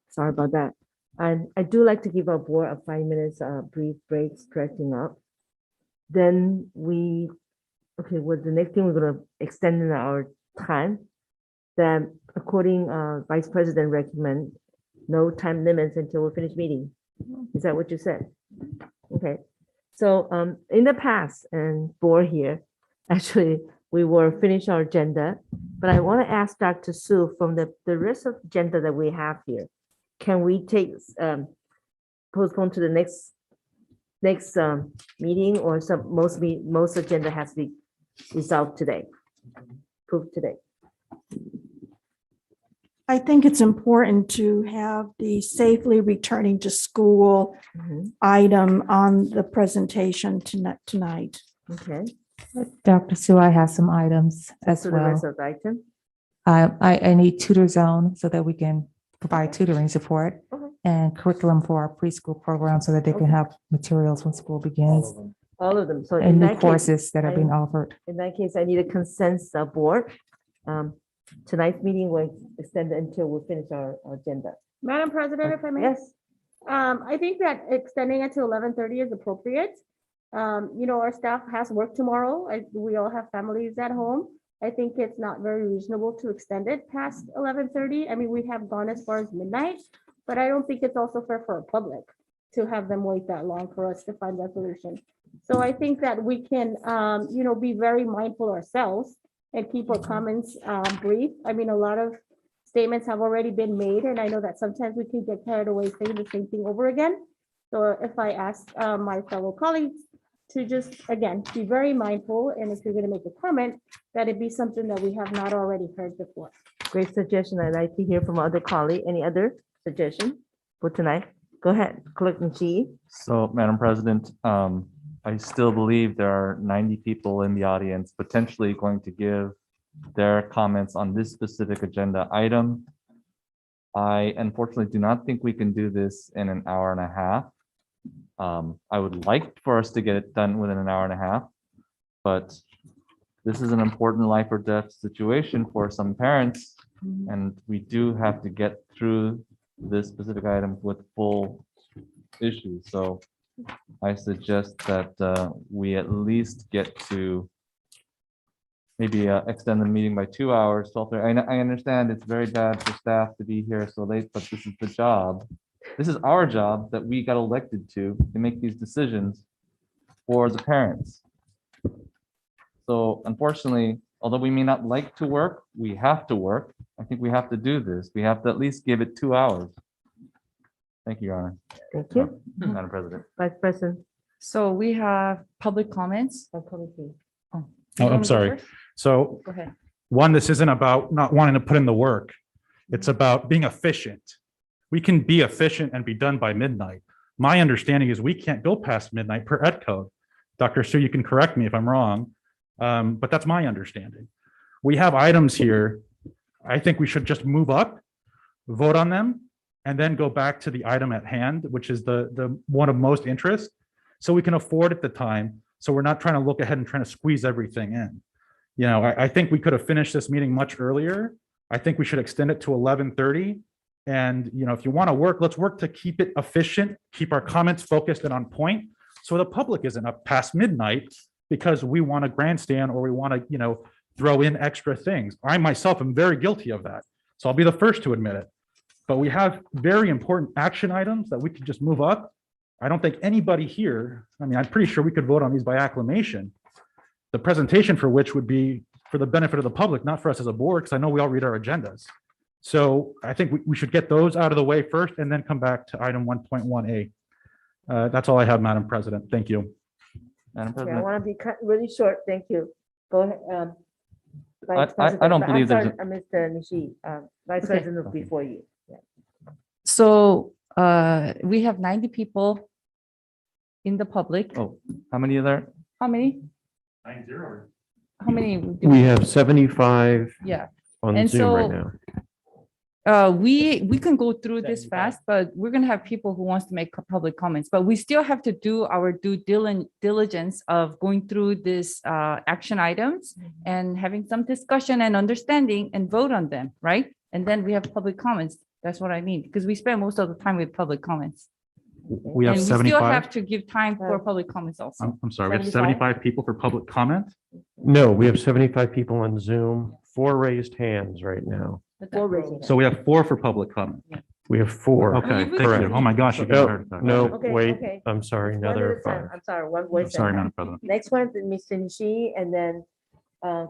Sorry about that. And I do like to give our board a 5 minutes brief break, stretching up. Then we Okay, well, the next thing we're gonna extend in our time. Then according, Vice President recommend no time limits until we finish meeting. Is that what you said? Okay, so, in the past and board here, actually, we will finish our agenda, but I want to ask Dr. Su from the rest of agenda that we have here. Can we take, postpone to the next meeting, or most agenda has to be resolved today, approved today? I think it's important to have the safely returning to school item on the presentation tonight. Okay. Dr. Sue, I have some items as So the rest well. of the item? I need tutor zone so that we can provide tutoring support and curriculum for our preschool program so that they can have materials when school begins. All of them. So in And new that case, courses that are being offered. In that case, I need a consensus board. Tonight's meeting will extend until we finish our agenda. Madam President, if I may? Yes. I think that extending it to 11:30 is appropriate. Our staff has work tomorrow. We all have families at home. I think it's not very reasonable to extend it past 11:30. I mean, we have gone as far as midnight, but I don't think it's also fair for our public to have them wait that long for us to find resolution. So I think that we can, be very mindful ourselves and keep our comments brief. I mean, a lot of statements have already been made, and I know that sometimes we can get carried away saying the same thing over again. So if I ask my fellow colleagues to just, again, be very mindful, and if you're going to make a comment, that it be something that we have not already heard before. Great suggestion. I'd like to hear from other colleague. Any other suggestion for tonight? Go ahead, Clerk Chi. So, Madam President, I still believe there are 90 people in the audience potentially going to give their comments on this specific agenda item. I unfortunately do not think we can do this in an hour and a half. I would like for us to get it done within an hour and a half, but this is an important life or death situation for some parents, and we do have to get through this specific item with full issues. So I suggest that we at least get to maybe extend the meeting by 2 hours. 12:30. I understand it's very bad for staff to be here so late, but this is the job. This is our job that we got elected to make these decisions for the parents. So unfortunately, although we may not like to work, we have to work. I think we have to do this. We have to at least give it 2 hours. Thank you, Your Honor. Thank you. Madam President. Vice President. So we have public comments. Oh, I'm sorry. So Go ahead. one, this isn't about not wanting to put in the work. It's about being efficient. We can be efficient and be done by midnight. My understanding is we can't go past midnight per ed code. Dr. Su, you can correct me if I'm wrong, but that's my understanding. We have items here. I think we should just move up, vote on them, and then go back to the item at hand, which is the one of most interest, so we can afford it the time. So we're not trying to look ahead and trying to squeeze everything in. I think we could have finished this meeting much earlier. I think we should extend it to 11:30. And, if you want to work, let's work to keep it efficient, keep our comments focused and on point, so the public isn't up past midnight because we want to grandstand or we want to, throw in extra things. I myself am very guilty of that. So I'll be the first to admit it. But we have very important action items that we can just move up. I don't think anybody here, I'm pretty sure we could vote on these by acclamation. The presentation for which would be for the benefit of the public, not for us as a board, because I know we all read our agendas. So I think we should get those out of the way first and then come back to item 1.1A. That's all I have, Madam President. Thank you. Madam Okay, I President. want to be cut really short. Thank you. Go ahead. Vice I don't President. believe there's Mr. Nishi, Vice Okay. President before you. Yeah. So we have 90 people in the public. Oh, how many are there? How many? 90. How many? We have 75 Yeah. on And Zoom right so, now. we can go through this fast, but we're gonna have people who wants to make public comments, but we still have to do our due diligence of going through this action items and having some discussion and understanding and vote on them, right? And then we have public comments. That's what I mean, because we spend most of the time with public comments. We have And we still 75. have to give time for public comments also. I'm sorry, we have 75? 75 people for public comment? No, we have 75 people on Zoom, 4 raised hands right now. Four raising hands. So we have 4 for public comment. We have 4. Okay, thank Correct. you. Oh my gosh, you got a heart No, attack. no, Okay, wait, okay. I'm sorry, One now at there a are time. 5. I'm sorry, one voice. Sorry, at a Madam time. President. Next one, is Mr. Nishi, and then,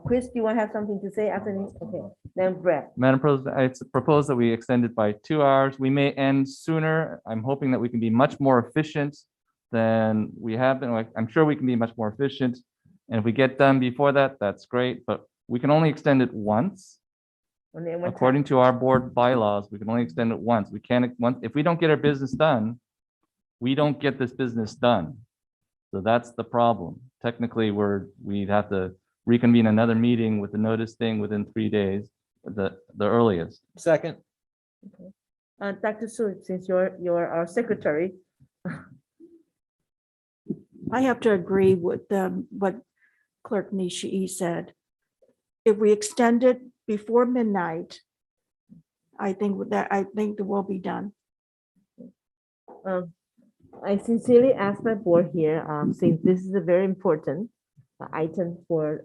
Chris, do you want to have something to say after this? Okay, then Brett. Madam President, it's proposed that we extend it by 2 hours. We may end sooner. I'm hoping that we can be much more efficient than we have been. Like, I'm sure we can be much more efficient. And if we get done before that, that's great, but we can only extend it once. Only one time. According to our board bylaws, we can only extend it once. We can't, if we don't get our business done, we don't get this business done. So that's the problem. Technically, we'd have to reconvene another meeting with the notice thing within 3 days, the earliest. Second. Dr. Su, since you're our secretary. I have to agree with what Clerk Nishii said. If we extend it before midnight, I think that will be done. I sincerely ask my board here, since this is a very important item for,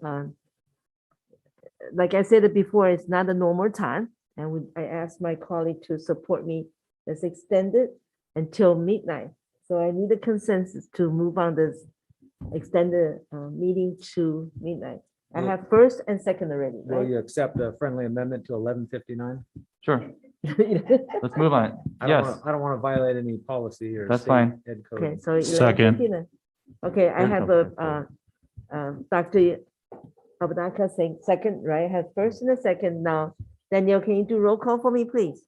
like I said it before, it's not a normal time. And I asked my colleague to support me. Let's extend it until midnight. So I need a consensus to move on this extended meeting to midnight. I have first and second already, Will right? you accept a friendly amendment to 11:59? Sure, let's move on it. Yes, I don't want to violate any policy or. That's state fine. ed code. Okay, so. Second. 11:59. Okay, I have Dr. Abenaka saying second, right? I have first and a second now. Danielle, can you do roll call for me, please?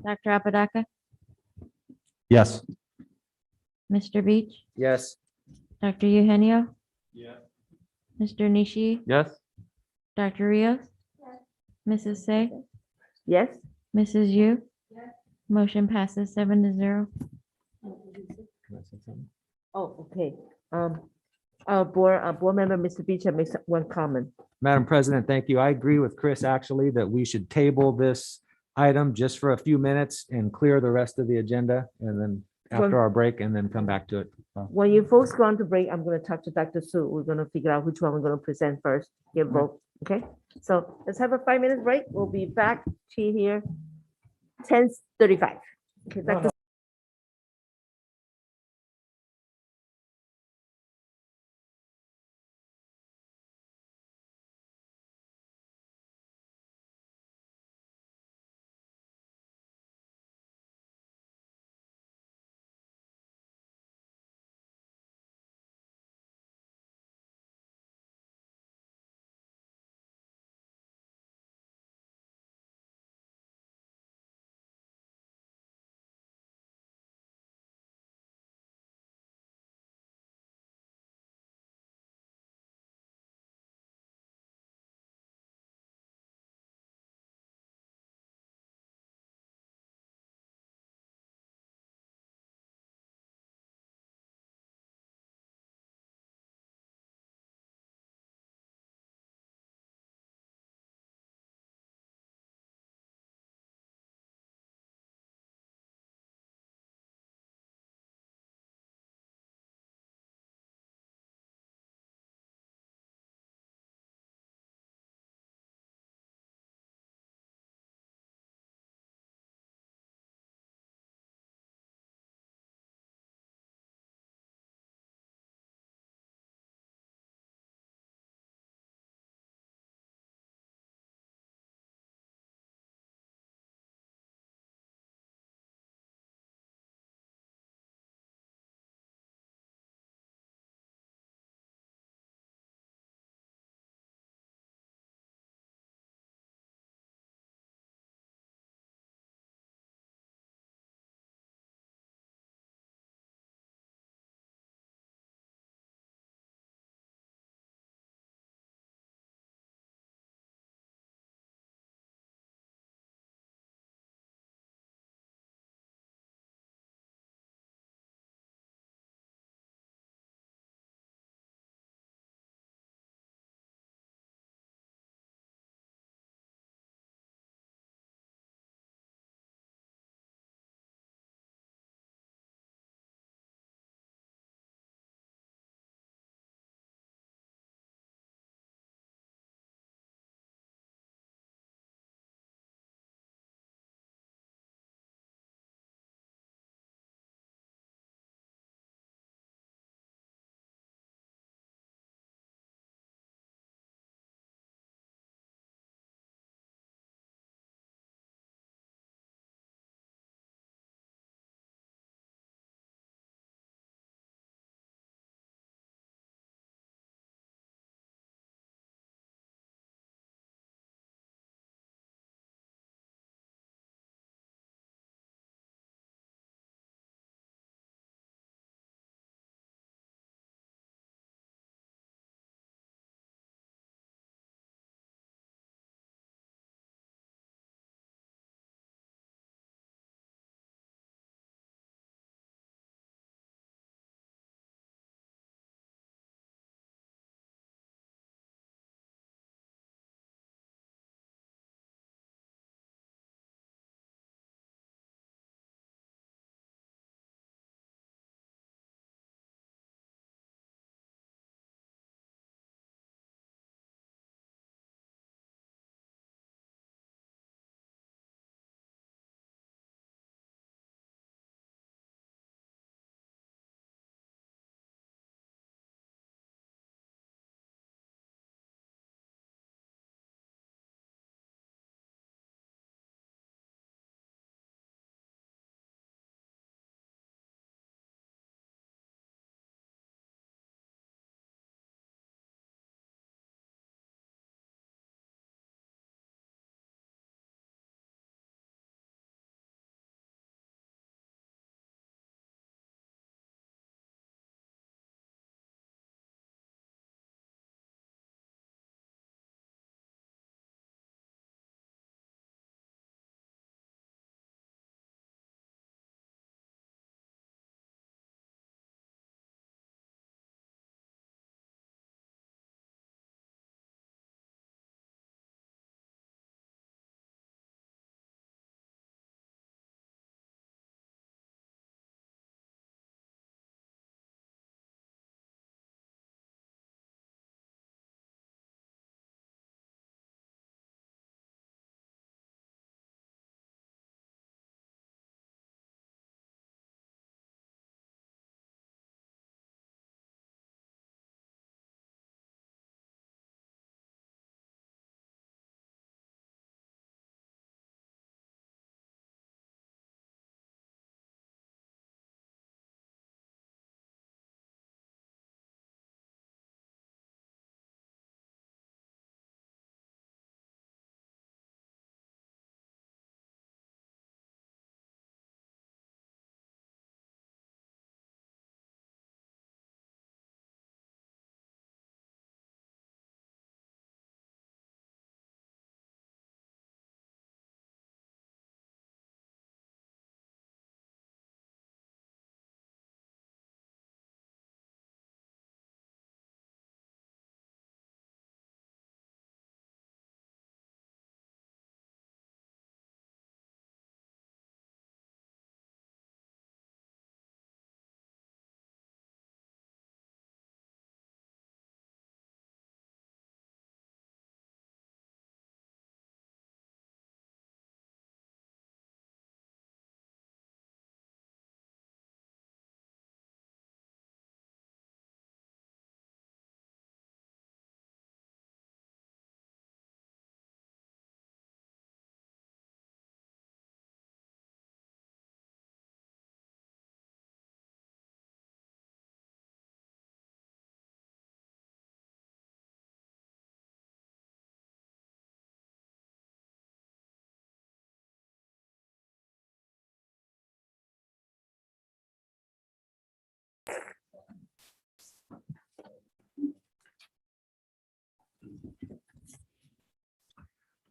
Dr. Apodaca, Yes. Mr. Beach, Yes. Dr. Eugenio, Yeah. Mr. Nishi, Yes, Dr. Rios, Mrs. Say, Yes? Mrs. Yu. Motion passes 7-0. Oh, okay. Our board member, Mr. Beach, makes one comment. Madam President, thank you. I agree with Chris, actually, that we should table this item just for a few minutes and clear the rest of the agenda, and then after our break, and then come back to it. When you folks go on to break, I'm gonna talk to Dr. Su. We're gonna figure out which one we're gonna present first, give both, okay? So let's have a 5-minute break. We'll be back to here 10:35. Okay, Dr.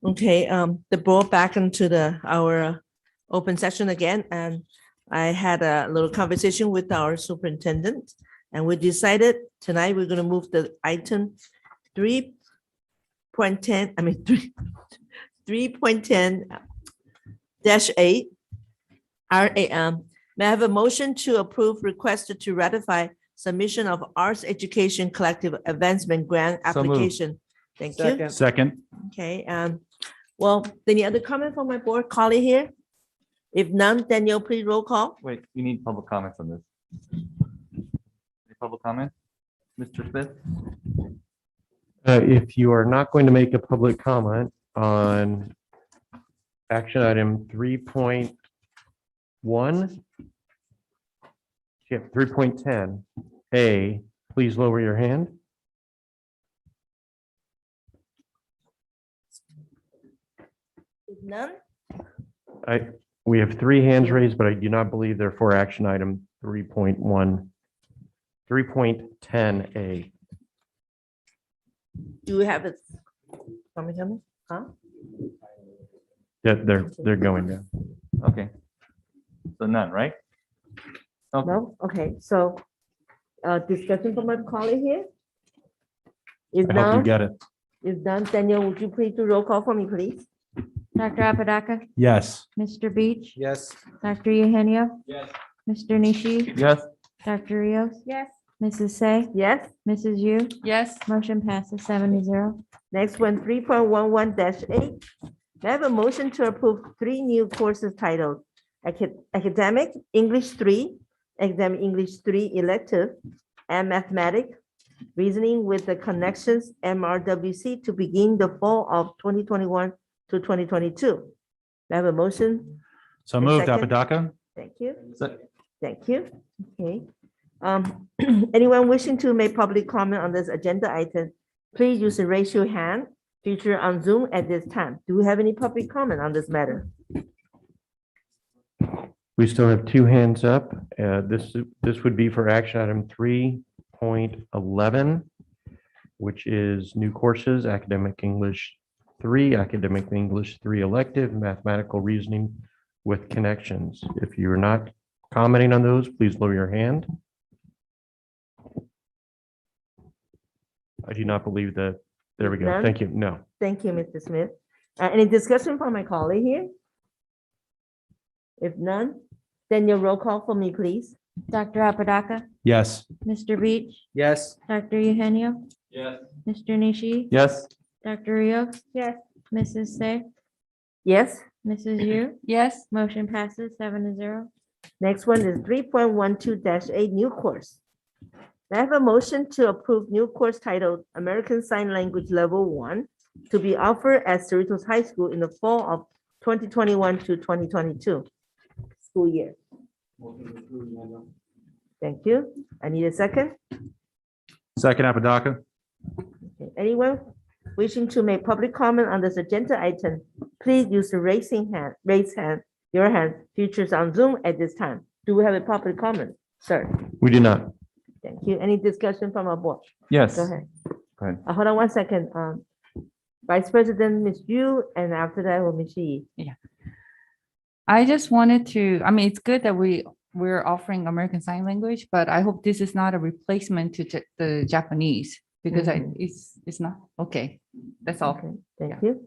Okay, the board back into our open session again, and I had a little conversation with our superintendent, and we decided tonight we're gonna move the item 3.10, 3.10 -8. May I have a motion to approve requested to ratify submission of Arts Education Collective Advancement Grant So moved. application? Thank you. Second. Okay, well, any other comment from my board colleague here? If none, Danielle, please roll call. Wait, we need public comments on this. Any public comment? Mr. Smith? If you are not going to make a public comment on action item 3.1, 3.10A, please lower your hand. If none, We have 3 hands raised, but I do not believe they're for action item 3.1, 3.10A. do we have it? Coming, huh? They're going down. Okay. So none, right? Okay. No, okay, so, discussion from my colleague here? If I hope you none, get it. if none, Danielle, would you please do roll call for me, please? Dr. Apodaca, Yes. Mr. Beach, Yes. Dr. Eugenio, Yes. Mr. Nishi, Yes. Dr. Rios, Yes. Mrs. Say, Yes, Mrs. Yu, Yes, motion passes 7-0. next one, 3.11-8. May I have a motion to approve 3 new courses titled Academic English 3, Academic English 3 Elective, and Mathematics, Reasoning with the Connections MRWC to begin the fall of 2021 to 2022. May I have a motion? So A moved, second? Apodaca. Thank you. So- Thank you. Okay. Anyone wishing to make public comment on this agenda item, please use the raise your hand feature on Zoom at this time. Do we have any public comment on this matter? We still have 2 hands up. This would be for action item 3.11, which is new courses, Academic English 3, Academic English 3 Elective, Mathematical Reasoning with Connections. If you're not commenting on those, please lower your hand. I do not believe that. There we go. None? Thank you. No. Thank you, Mr. Smith. Any discussion from my colleague here? If none, then your roll call for me, please. Dr. Apodaca, Yes. Mr. Beach, Yes. Dr. Eugenio, Yes. Mr. Nishi, Yes. Dr. Rios, Yes. Mrs. Say, Yes, Mrs. Yu, yes, motion passes 7-0. next one is 3.12-8 new course. May I have a motion to approve new course titled American Sign Language Level 1 to be offered at Cerritos High School in the fall of 2021 to 2022 school year. Thank you. I need a second. Second, Apodaca. Okay, anyone wishing to make public comment on this agenda item, please use the raise hand, your hand features on Zoom at this time. Do we have a public comment, sir? We do not. Thank you. Any discussion from our board? Yes. Go ahead. Go ahead. Hold on one second. Vice President, Ms. Yu, and after that, will Ms. Yi. I just wanted to, I mean, it's good that we're offering American Sign Language, but I hope this is not a replacement to the Japanese because it's not, okay, that's all. Okay, thank you.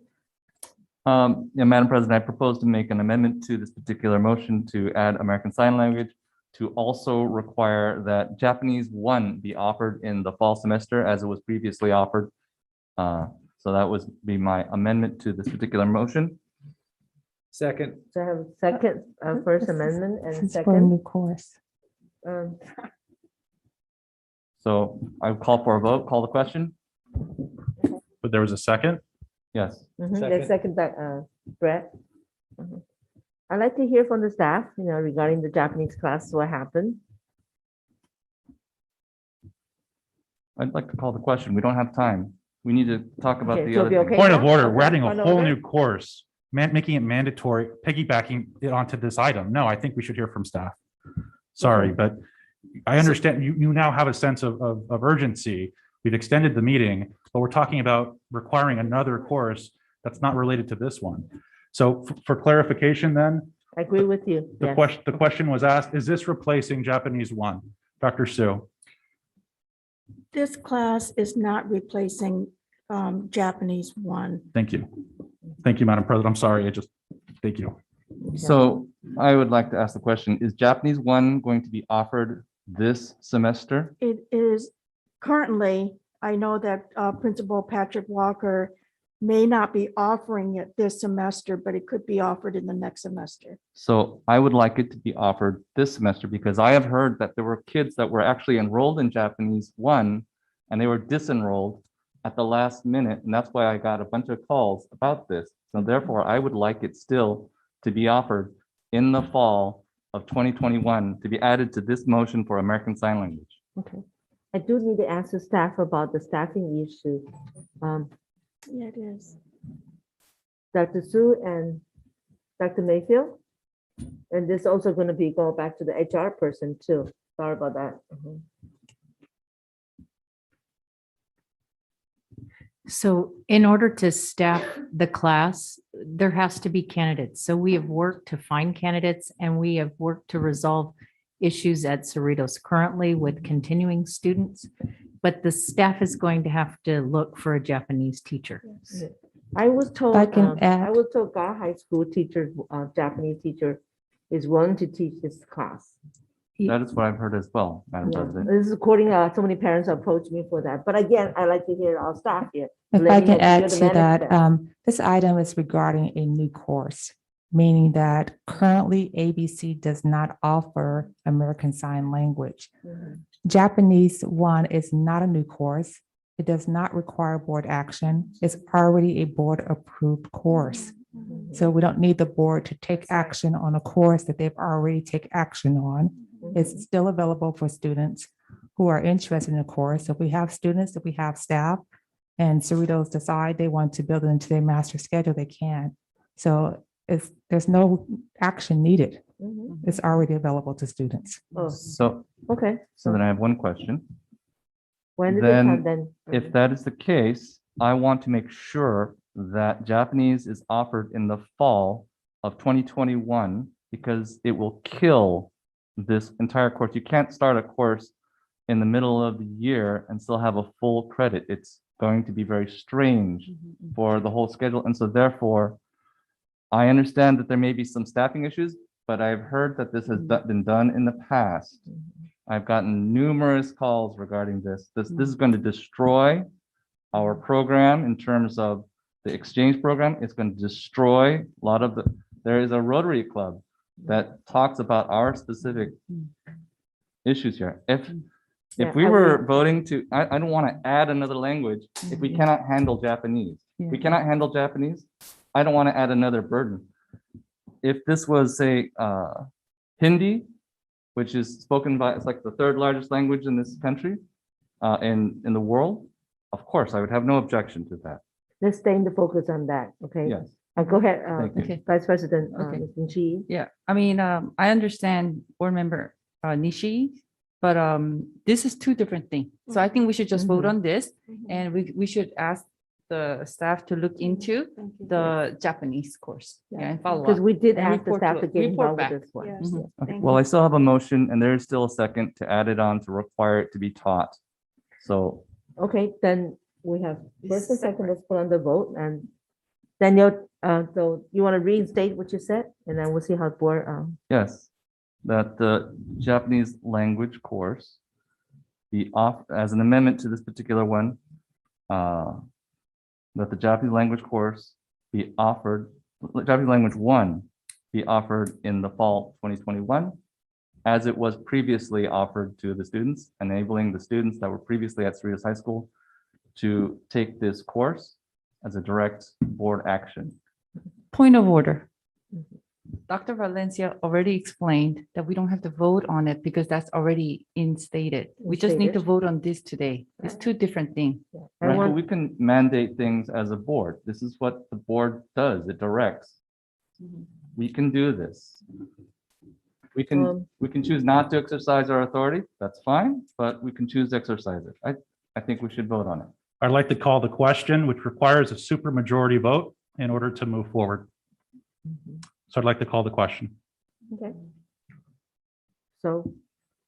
Yeah, Madam President, I propose to make an amendment to this particular motion to add American Sign Language to also require that Japanese 1 be offered in the fall semester as it was previously offered. So that would be my amendment to this particular motion. Second. So I have a second, first amendment and It's for a new second. course. So I would call for a vote, call the question. But there was a second? Yes. The second, Brett. I'd like to hear from the staff, regarding the Japanese class, what happened. I'd like to call the question. We don't have time. We need to talk about Okay, the so other be thing. okay Point of now? order, we're Okay, adding point a of whole order. new course, making it mandatory, piggybacking it onto this item. No, I think we should hear from staff. Sorry, but I understand you now have a sense of urgency. We've extended the meeting, but we're talking about requiring another course That's not related to this one. So for clarification then, I agree with you. the Yes. question was asked, is this replacing Japanese 1? Dr. Sue? This class is not replacing Japanese 1. Thank you. Thank you, Madam President. I'm sorry. Thank you. So I would like to ask the question, is Japanese 1 going to be offered this semester? It is currently, I know that Principal Patrick Walker may not be offering it this semester, but it could be offered in the next semester. So I would like it to be offered this semester because I have heard that there were kids that were actually enrolled in Japanese 1 and they were disenrolled at the last minute. And that's why I got a bunch of calls about this. So therefore, I would like it still to be offered in the fall of 2021 to be added to this motion for American Sign Language. Okay. I do need to ask the staff about the staffing issue. Yeah, it is. Dr. Sue and Dr. Mayfield? And this is also going to be go back to the HR person too. Sorry about that. So in order to staff the class, there has to be candidates. So we have worked to find candidates and we have worked to resolve issues at Cerritos currently with continuing students. But the staff is going to have to look for a Japanese teacher. I was told, I can add- I was told Gar High School teacher, Japanese teacher is willing to teach this class. That is what I've heard as well, Madam Yeah. President. This is according, so many parents approached me for that. But again, I like to hear our staff here. If Let I me can know, add you're the to that, management. this item is regarding a new course, meaning that currently ABC does not offer American Sign Language. Japanese 1 is not a new course. It does not require board action. It's already a board-approved course. So we don't need the board to take action on a course that they've already taken action on. It's still available for students who are interested in the course. If we have students, if we have staff, and Cerritos decide they want to build it into their master schedule, they can. So there's no action needed. It's already available to students. Oh, So, okay. so then I have one question. When did it come Then, then? if that is the case, I want to make sure that Japanese is offered in the fall of 2021 because it will kill this entire course. You can't start a course in the middle of the year and still have a full credit. It's going to be very strange for the whole schedule. And so therefore, I understand that there may be some staffing issues, but I've heard that this has been done in the past. I've gotten numerous calls regarding this. This is going to destroy our program in terms of the exchange program. It's going to destroy a lot of there is a Rotary Club that talks about our specific issues here. If we were voting to, I don't want to add another language if we cannot handle Japanese. If we cannot handle Japanese, I don't want to add another burden. If this was, say, Hindi, which is spoken by, it's like the third largest language in this country, in the world, of course, I would have no objection to that. Let's stay in the focus on that, okay? Yes. Go ahead, Thank you. Vice President Okay. Ms. Nishii. Yeah, I mean, I understand board member Nishi, but this is two different things. So I think we should just vote on this and we should ask the staff to look into the Japanese course. Yeah, and follow up. Because we did and ask the report staff to get report involved back. with this one. Yes. Mhm. Okay, well, I still have a motion and there is still a second to add it on to require it to be taught. So Okay, then we have first and second, let's put on the vote, and Daniel, so you want to reinstate what you said, and then we'll see how the board, yes, that the Japanese language course be off as an amendment to this particular one, that the Japanese language course be offered, Japanese language 1 be offered in the fall 2021, as it was previously offered to the students, enabling the students that were previously at Cerritos High School to take this course as a direct board action. Point of order. Dr. Valencia already explained that we don't have to vote on it because that's already instated. We just need to Instated. vote on this today. It's two different things. I Right, but want- we can mandate things as a board. This is what the board does. It directs. We can do this. We can choose not to exercise our authority. That's fine, but we can choose to exercise it. I think we should vote on it. I'd like to call the question, which requires a supermajority vote. in order to move forward. So I'd like to call the question. Okay. So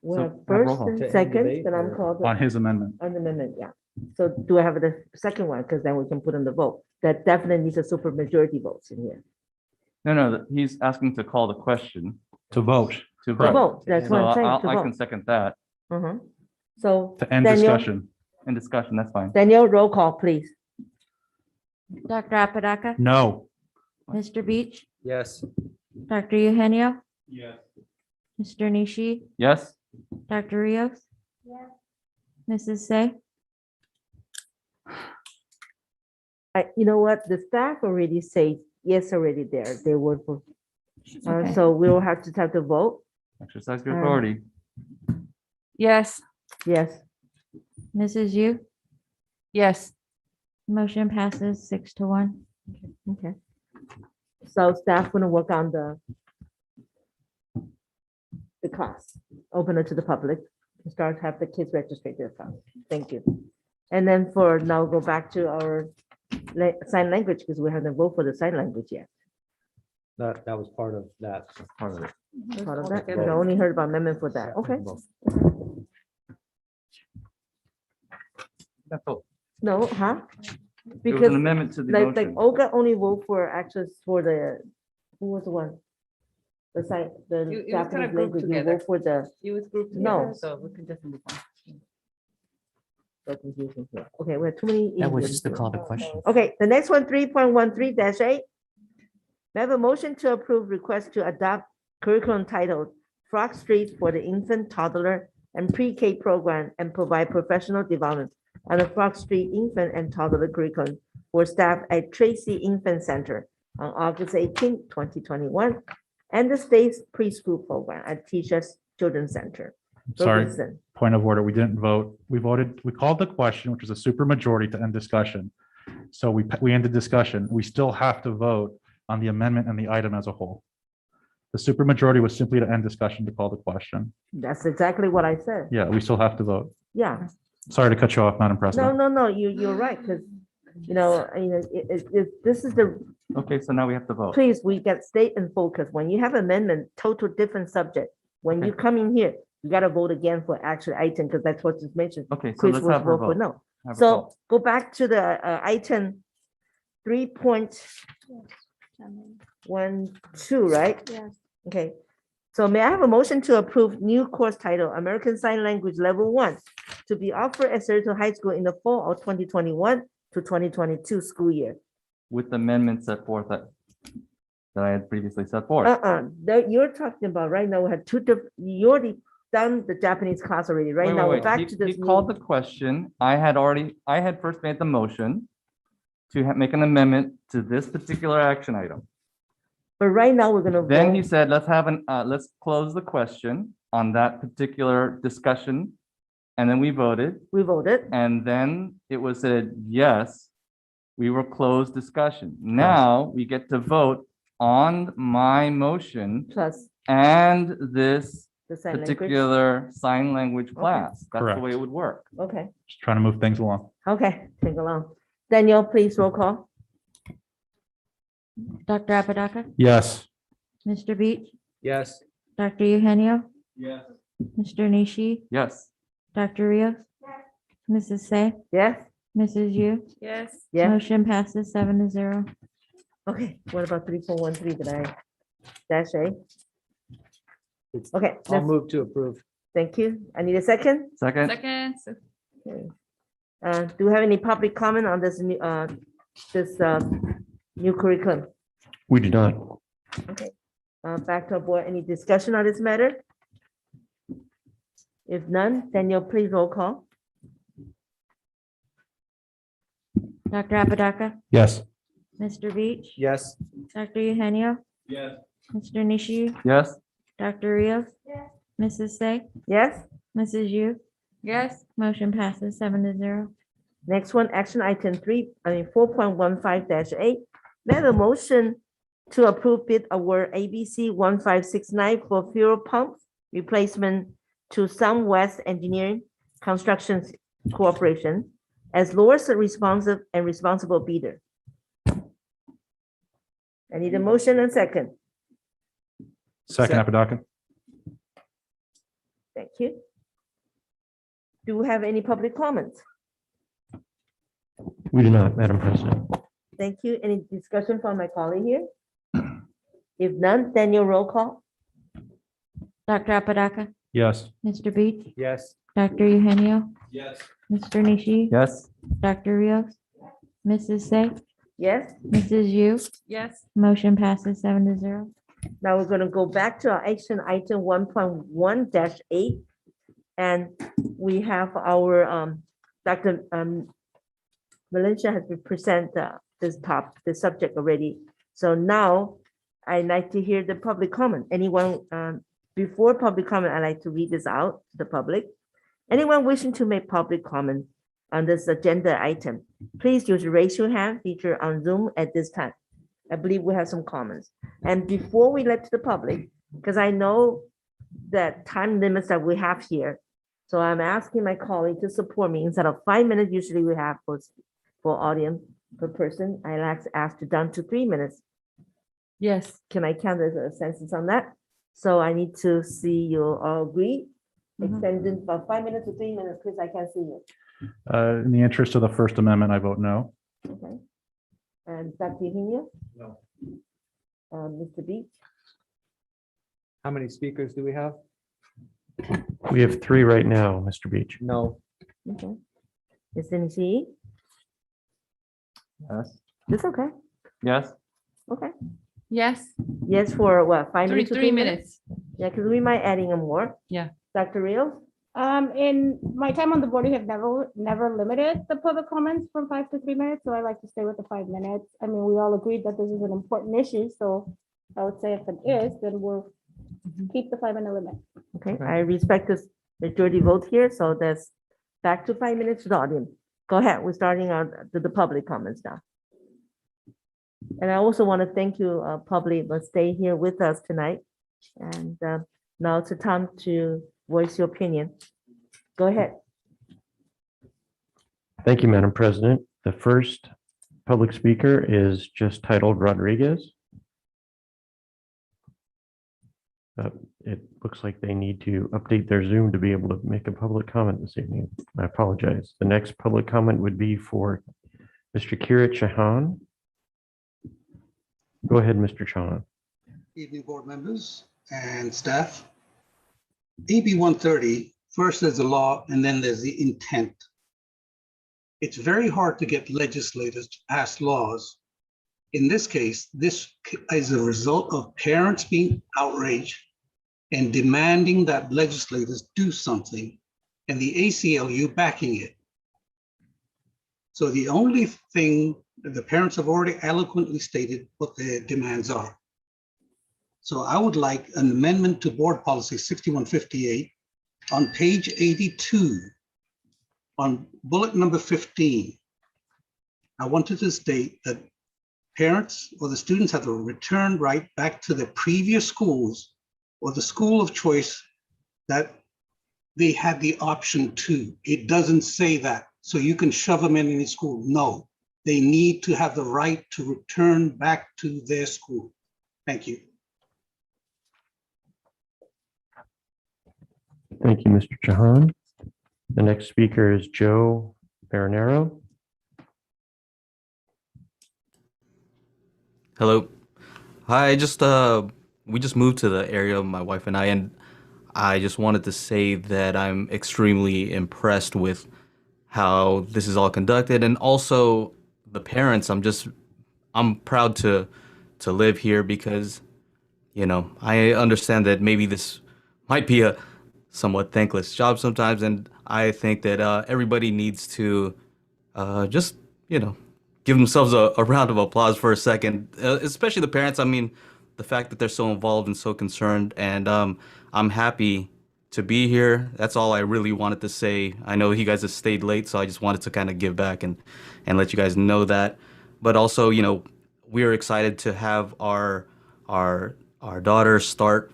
we So have have roll first call. and To end second, debate then I'm or- called On his amendment. on the amendment, yeah. So do I have the second one? Because then we can put on the vote. That definitely needs a super majority votes in here. No, he's asking to call the question. To vote. To To vote. vote, that's what I'm saying, to I can vote. second that. So To end Daniel, discussion. In discussion, that's fine. Daniel, roll call, please. Dr. Apodaca? No. Mr. Beach? Yes. Dr. Eugenio? Yes. Mr. Nishi? Yes? Dr. Rios? Yes. Mrs. Say? You know what? The staff already say yes already there. They would. Okay. So we will have to vote. Exercise your authority. Yes. Yes. Mrs. Yu? Yes. Motion passes 6-1. Okay. So staff gonna work on the class, open it to the public, and start have the kids register their class. Thank you. And then for now, go back to our sign language because we haven't voted for the sign language yet. That was part of that. Part of it. Part of that, I only heard about amendment for that. Okay. That's all. No, huh? There was Because an amendment to the like motion. Olga only vote for access for the, who was the one? The sign, the It was kinda Japanese grouped language, you together. vote for the, It was grouped No. together, so we can just move on. so confusing here. Okay, we have too many. That was idioms just to here. call the question. Okay, the next one, 3.13-8. May I have a motion to approve request to adopt curriculum titled Frog Street for the infant, toddler, and pre-K program and provide professional development on the Frog Street infant and toddler curriculum for staff at Tracy Infant Center on August 18, 2021, and the state's preschool program at Tisha's Children's Center. Sorry, Robertson. point of order. We didn't vote. We called the question, which was a super majority to end discussion. So we ended discussion. We still have to vote on the amendment and the item as a whole. The super majority was simply to end discussion to call the question. That's exactly what I said. Yeah, we still have to vote. Yeah. Sorry to cut you off, Madam No, President. no, you're right, because, this is the, Okay, so now we have to vote. please, we get stay and focus. When you have amendment, total different subject. When you come in here, you gotta vote again for actual item, because that's what is mentioned. Okay, so Chris let's will have her vote for vote. no. Have her So vote. go back to the item 3.12, right? Yes. Okay. So may I have a motion to approve new course title, American Sign Language Level 1, to be offered at Cerritos High School in the fall of 2021 to 2022 school year? With the amendments set forth that I had previously set forth. That you're talking about right now, we had two different, you already done the Japanese class already. Right Wait, now, wait, we're back wait. to He this. called new- the question. I had first made the motion to make an amendment to this particular action item. But right now, we're gonna Then he vote. said, let's close the question on that particular discussion. And then we voted. We voted. And then it was said, yes, we will close discussion. Now we get to vote on my motion Plus and this the sign language. particular sign language class. That's the Correct. way it would work. Okay, Just trying to move things along. okay, take along. Danielle, please roll call. Dr. Apodaca? Yes. Mr. Beach? Yes. Dr. Eugenio? Yes. Mr. Nishi? Yes. Dr. Rios? Mrs. Say? Yes? Mrs. Yu? Yes. Yeah. Motion passes 7-0. Okay, what about 3.13 did I dash A? Okay, I'll let's- move to approve. thank you. I need a second. Second. Second. Okay. Do we have any public comment on this new curriculum? We do not. Okay, back to our board. Any discussion on this matter? If none, Danielle, please roll call. Dr. Apodaca? Yes. Mr. Beach? Yes. Dr. Eugenio? Yes. Mr. Nishi? Yes. Dr. Rios? Mrs. Say? Yes? Mrs. Yu? Yes. Motion passes 7-0. Next one, action item 4.15-8. May I have a motion to approve bid award ABC 1569 for fuel pump replacement to Southwest Engineering Construction Corporation as lowest responsive and responsible bidder. I need a motion and second. Second, Apodaca. Thank you. Do we have any public comments? We do not, Madam President. Thank you. Any discussion from my colleague here? If none, then your roll call. Dr. Apodaca, Yes. Mr. Beach, Yes. Dr. Eugenio, Yes. Mr. Nishi, Yes. Dr. Rios, Mrs. Say, Yes. Mrs. Yu, Yes. motion passes 7-0. Now we're going to go back to our action item 1.1-8. And we have our Dr. Valencia has present this subject already. So now I'd like to hear the public comment. Anyone, before public comment, I'd like to read this out to the public. Anyone wishing to make public comment on this agenda item, please use the raise your hand feature on Zoom at this time. I believe we have some comments. And before we let to the public, because I know that time limits that we have here, so I'm asking my colleague to support me. Instead of 5 minutes, usually we have for audience per person, I like to ask it down to 3 minutes. Yes. Can I count as a census on that? So I need to see you all agree. Extended from 5 minutes to 3 minutes, Chris, I can't see you. In the interest of the First Amendment, I vote no. Okay. And Dr. Eugenio? No. Mr. Beach? How many speakers do we have? We have 3 right now, Mr. Beach. No. Okay. Mr. Nishi? Yes. It's okay. Yes. Okay. Yes. Yes, for what, 5 Three, minutes? to 3 minutes. Yeah, because we might adding a more. Yeah. Dr. Rios? In my time on the board, we have never limited the public comments from 5 to 3 minutes, so I like to stay with the 5 minutes. I mean, we all agreed that this is an important issue, so I would say if it is, then we'll keep the 5 minute limit. Okay, I respect this majority vote here, so that's back to 5 minutes to the audience. Go ahead, we're starting on the public comments now. And I also want to thank you, public, for stay here with us tonight. And now it's the time to voice your opinion. Go ahead. Thank you, Madam President. The first public speaker is just titled Rodriguez. It looks like they need to update their Zoom to be able to make a public comment this evening. I apologize. The next public comment would be for Mr. Kirat Chauhan. Go ahead, Mr. Chauhan. Evening, board members and staff. AB 130, first there's the law and then there's the intent. It's very hard to get legislators to pass laws. In this case, this is a result of parents being outraged and demanding that legislators do something, and the ACLU backing it. So the only thing, the parents have already eloquently stated what their demands are. So I would like an amendment to Board Policy 6158 on page 82, on bullet number 15. I wanted to state that parents or the students have a return right back to their previous schools or the school of choice that they had the option to. It doesn't say that, so you can shove them in any school. No, they need to have the right to return back to their school. Thank you. Thank you, Mr. Chauhan. The next speaker is Joe Marinero. Hello. Hi, we just moved to the area, my wife and I just wanted to say that I'm extremely impressed with how this is all conducted, and also the parents. I'm proud to live here because, you know, I understand that maybe this might be a somewhat thankless job sometimes, and I think that everybody needs to just, you know, give themselves a round of applause for a second, especially the parents. I mean, the fact that they're so involved and so concerned, and I'm happy to be here. That's all I really wanted to say. I know you guys have stayed late, so I just wanted to kind of give back and let you guys know that. But also, you know, we're excited to have our daughter start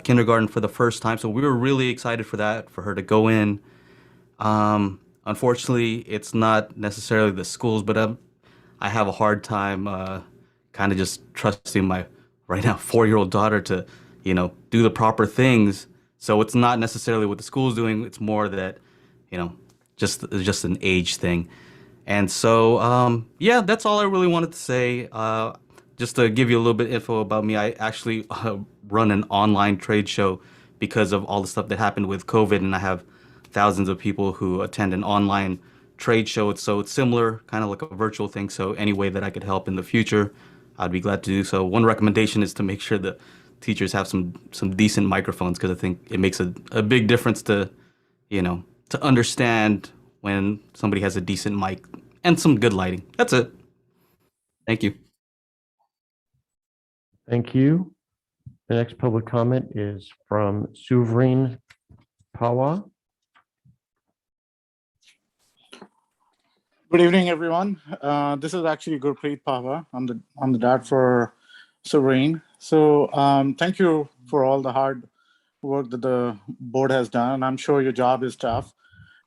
kindergarten for the first time, so we were really excited for that, for her to go in. Unfortunately, it's not necessarily the schools, but I have a hard time kind of just trusting my right now 4-year-old daughter to, do the proper things. So it's not necessarily what the school's doing. It's more that, just an age thing. And so, yeah, that's all I really wanted to say. Just to give you a little bit of info about me, I actually run an online trade show because of all the stuff that happened with COVID, and I have thousands of people who attend an online trade show. So it's similar, kind of like a virtual thing. So any way that I could help in the future, I'd be glad to do so. One recommendation is to make sure the teachers have some decent microphones, because I think it makes a big difference to, to understand when somebody has a decent mic and some good lighting. That's it. Thank you. Thank you. The next public comment is from Suvreen Pawa. Good evening, everyone. This is actually Gurpreet Pava. I'm the dad for Serene. So thank you for all the hard work that the board has done. I'm sure your job is tough.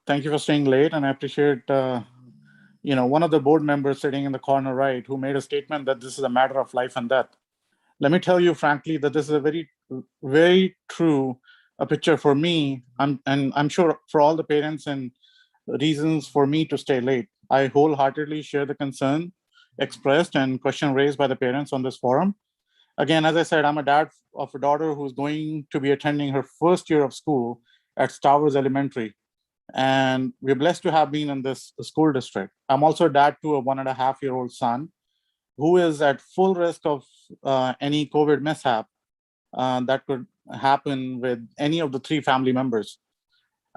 Thank you for staying late, and I appreciate one of the board members sitting in the corner right who made a statement that this is a matter of life and death. Let me tell you frankly that this is a very, very true picture for me. And I'm sure for all the parents and reasons for me to stay late. I wholeheartedly share the concern expressed and question raised by the parents on this forum. Again, as I said, I'm a dad of a daughter who's going to be attending her first year of school at Stowers Elementary. And we're blessed to have been in this school district. I'm also a dad to a 1.5-year-old son who is at full risk of any COVID mishap that could happen with any of the 3 family members.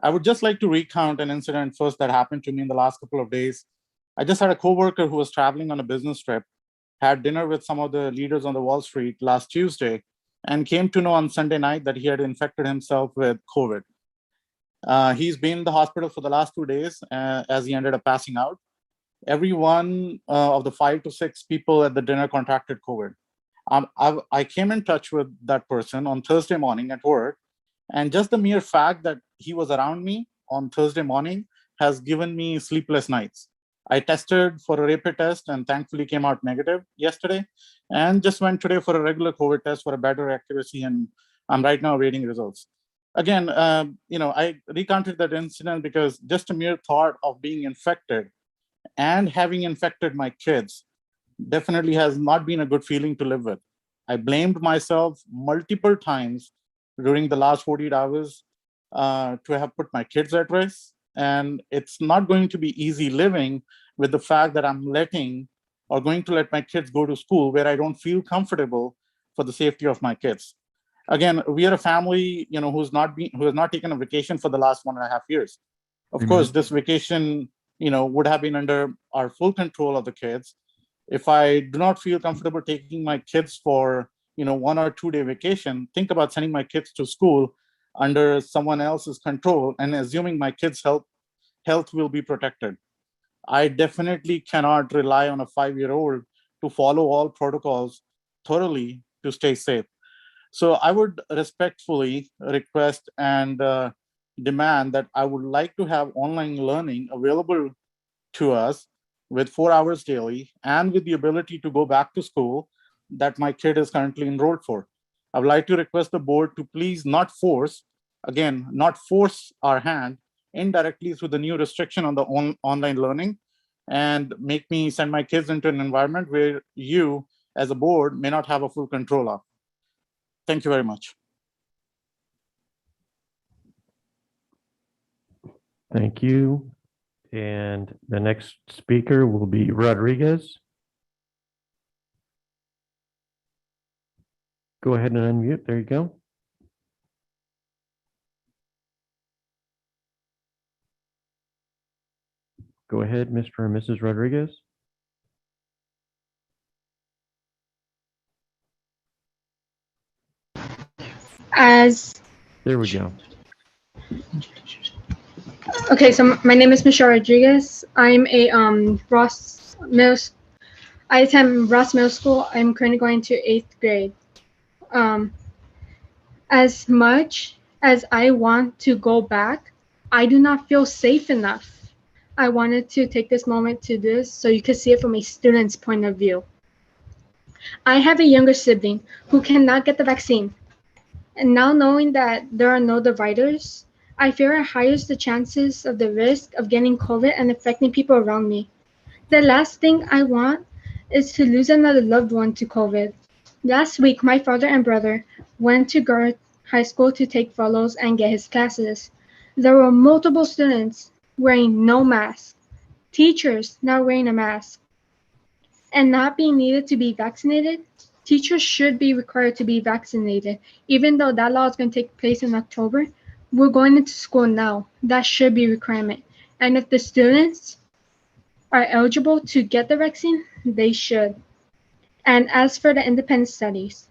I would just like to recount an incident first that happened to me in the last couple of days. I just had a coworker who was traveling on a business trip, had dinner with some of the leaders on the Wall Street last Tuesday, and came to know on Sunday night that he had infected himself with COVID. He's been in the hospital for the last 2 days as he ended up passing out. Every one of the 5 to 6 people at the dinner contracted COVID. I came in touch with that person on Thursday morning at work, and just the mere fact that he was around me on Thursday morning has given me sleepless nights. I tested for a rapid test and thankfully came out negative yesterday, and just went today for a regular COVID test for a better accuracy, and I'm right now awaiting results. Again, I recounted that incident because just a mere thought of being infected and having infected my kids definitely has not been a good feeling to live with. I blamed myself multiple times during the last 48 hours to have put my kids at risk. And it's not going to be easy living with the fact that I'm going to let my kids go to school where I don't feel comfortable for the safety of my kids. Again, we are a family, who has not taken a vacation for the last 1.5 years. Of course, this vacation, would have been under our full control of the kids. If I do not feel comfortable taking my kids for 1 or 2 day vacation, think about sending my kids to school under someone else's control and assuming my kids' health will be protected. I definitely cannot rely on a 5-year-old to follow all protocols thoroughly to stay safe. So I would respectfully request and demand that I would like to have online learning available to us with 4 hours daily and with the ability to go back to school that my kid is currently enrolled for. I would like to request the board to please not force our hand indirectly through the new restriction on the online learning and make me send my kids into an environment where you as a board may not have a full control of. Thank you very much. Thank you. And the next speaker will be Rodriguez. Go ahead and unmute. There you go. Go ahead, Mr. and Mrs. Rodriguez. There we go. Okay, so my name is Michelle Rodriguez. I'm a I attend Ross Middle School. I'm currently going to 8th grade. As much as I want to go back, I do not feel safe enough. I wanted to take this moment to do this so you can see it from a student's point of view. I have a younger sibling who cannot get the vaccine. And now knowing that there are no dividers, I fear it higher the chances of the risk of getting COVID and affecting people around me. The last thing I want is to lose another loved one to COVID. Last week, my father and brother went to Garth High School to take follows and get his classes. There were multiple students wearing no mask, teachers not wearing a mask, and not being needed to be vaccinated. Teachers should be required to be vaccinated. Even though that law is going to take place in October, we're going into school now. That should be a requirement. And if the students are eligible to get the vaccine, they should. And as for the independent studies,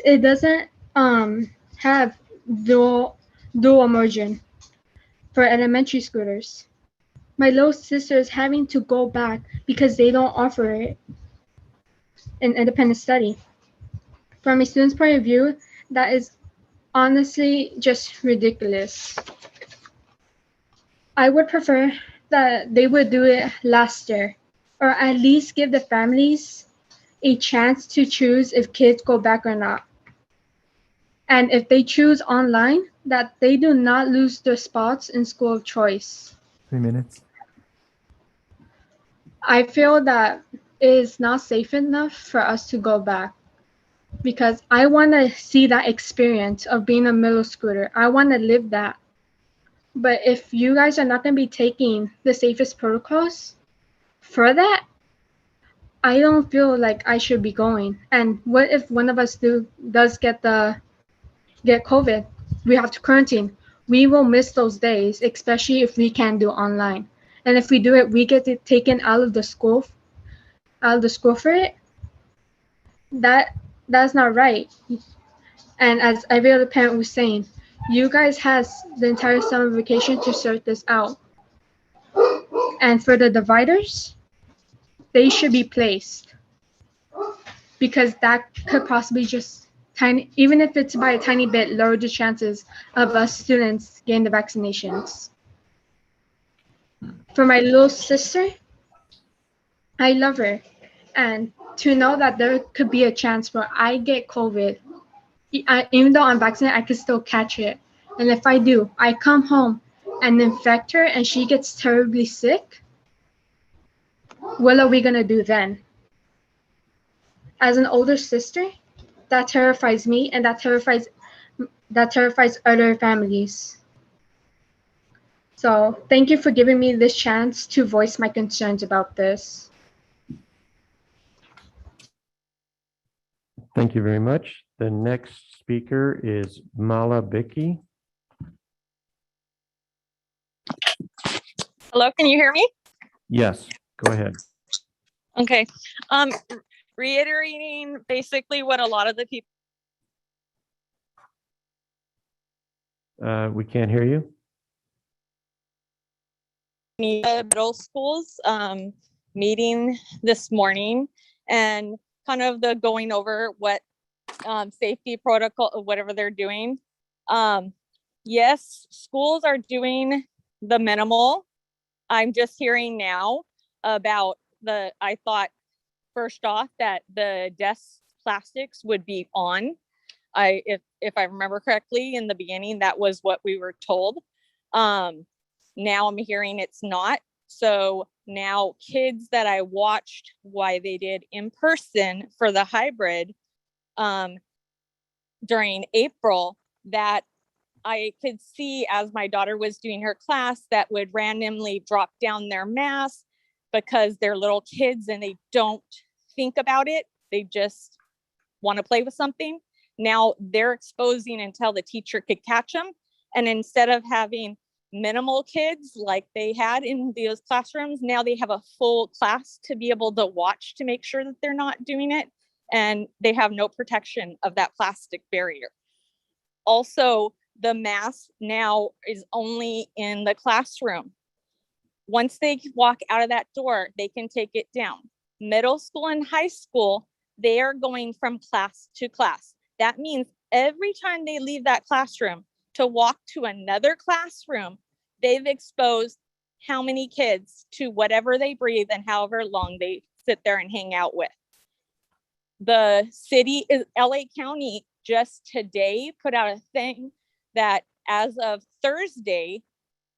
it doesn't have dual immersion for elementary schoolers. My little sister is having to go back because they don't offer it in independent study. From a student's point of view, that is honestly just ridiculous. I would prefer that they would do it last year, or at least give the families a chance to choose if kids go back or not. And if they choose online, that they do not lose their spots in school of choice. 3 minutes. I feel that it is not safe enough for us to go back because I want to see that experience of being a middle schooler. I want to live that. But if you guys are not going to be taking the safest protocols for that, I don't feel like I should be going. And what if one of us does get COVID? We have to quarantine. We will miss those days, especially if we can't do online. And if we do it, we get it taken out of the school for it. That's not right. And as every other parent was saying, you guys has the entire summer vacation to sort this out. And for the dividers, they should be placed because that could possibly just even if it's by a tiny bit, lower the chances of us students getting the vaccinations. For my little sister, I love her. And to know that there could be a chance where I get COVID, even though I'm vaccinated, I could still catch it. And if I do, I come home and infect her and she gets terribly sick, what are we going to do then? As an older sister, that terrifies me and that terrifies other families. So thank you for giving me this chance to voice my concerns about this. Thank you very much. The next speaker is Mala Bicky. Hello, can you hear me? Yes, go ahead. Okay. Reiterating basically what a lot of the people. We can't hear you. Middle schools meeting this morning and kind of the going over what safety protocol, whatever they're doing. Yes, schools are doing the minimal. I'm just hearing now about I thought first off that the desk plastics would be on. If I remember correctly in the beginning, that was what we were told. Now I'm hearing it's not. So now kids that I watched why they did in person for the hybrid during April, that I could see as my daughter was doing her class that would randomly drop down their mask because they're little kids and they don't think about it. They just want to play with something. Now they're exposing until the teacher could catch them. And instead of having minimal kids like they had in those classrooms, now they have a full class to be able to watch to make sure that they're not doing it. And they have no protection of that plastic barrier. Also, the mask now is only in the classroom. Once they walk out of that door, they can take it down. Middle school and high school, they are going from class to class. That means every time they leave that classroom to walk to another classroom, they've exposed how many kids to whatever they breathe and however long they sit there and hang out with. The city, LA County just today put out a thing that as of Thursday,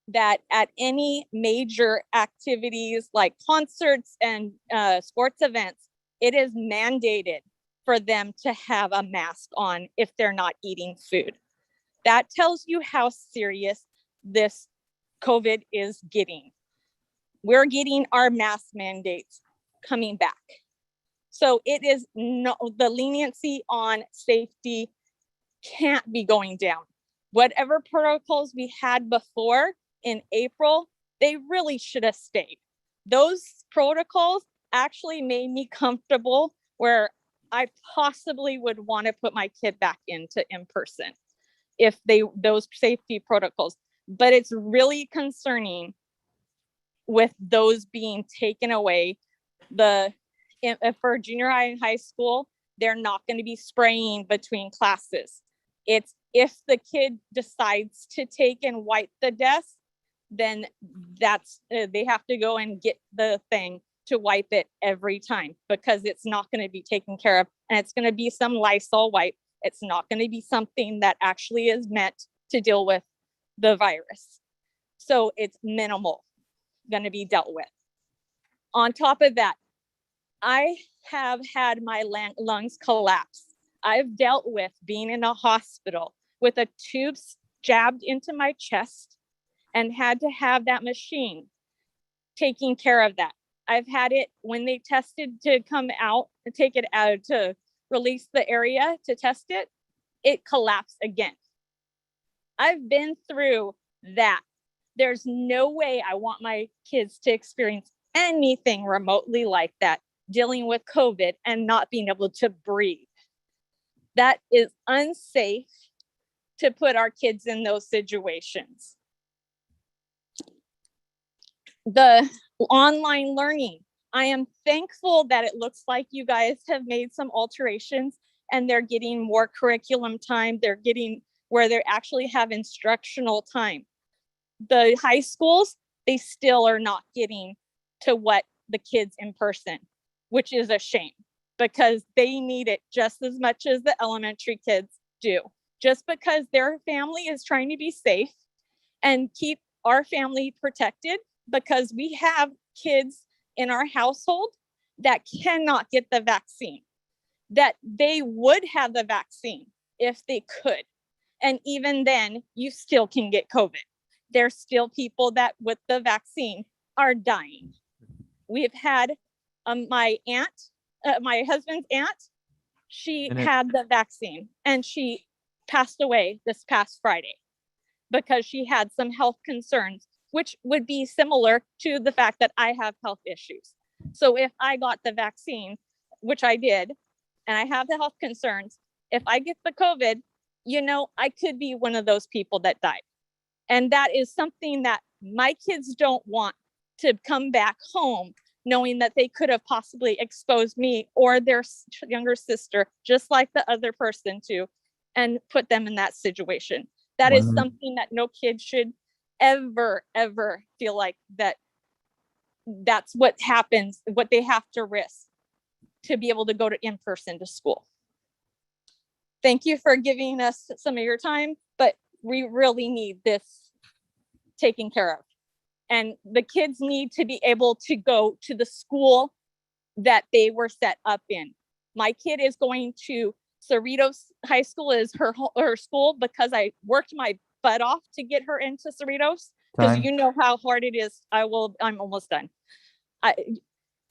that at any major activities like concerts and sports events, it is mandated for them to have a mask on if they're not eating food. That tells you how serious this COVID is getting. We're getting our mask mandates coming back. So it is no, the leniency on safety can't be going down. Whatever protocols we had before in April, they really should have stayed. Those protocols actually made me comfortable where I possibly would want to put my kid back into in-person if those safety protocols. But it's really concerning with those being taken away. For junior high and high school, they're not going to be spraying between classes. It's if the kid decides to take and wipe the desk, then that's they have to go and get the thing to wipe it every time, because it's not going to be taken care of, and it's going to be some Lysol wipe. It's not going to be something that actually is meant to deal with the virus. So it's minimal going to be dealt with. On top of that, I have had my lungs collapse. I've dealt with being in a hospital with a tube jabbed into my chest and had to have that machine taking care of that. I've had it when they tested to come out and take it out to release the area to test it, it collapsed again. I've been through that. There's no way I want my kids to experience anything remotely like that, dealing with COVID and not being able to breathe. That is unsafe to put our kids in those situations. The online learning, I am thankful that it looks like you guys have made some alterations and they're getting more curriculum time. They're getting where they actually have instructional time. The high schools, they still are not getting to what the kids in person, which is a shame because they need it just as much as the elementary kids do. Just because their family is trying to be safe and keep our family protected, because we have kids in our household that cannot get the vaccine, that they would have the vaccine if they could. And even then, you still can get COVID. There's still people that with the vaccine are dying. We've had my aunt, my husband's aunt, she had the vaccine and she passed away this past Friday because she had some health concerns, which would be similar to the fact that I have health issues. So if I got the vaccine, which I did, and I have the health concerns, if I get the COVID, you know, I could be one of those people that died. And that is something that my kids don't want to come back home knowing that they could have possibly exposed me or their younger sister, just like the other person to, and put them in that situation. That is something that no kid should ever feel like that's what happens, what they have to risk to be able to go to in-person to school. Thank you for giving us some of your time, but we really need this taken care of. And the kids need to be able to go to the school that they were set up in. My kid is going to Cerritos High School is her school because I worked my butt off to get her into Cerritos, because you know how hard it is. I'm almost done.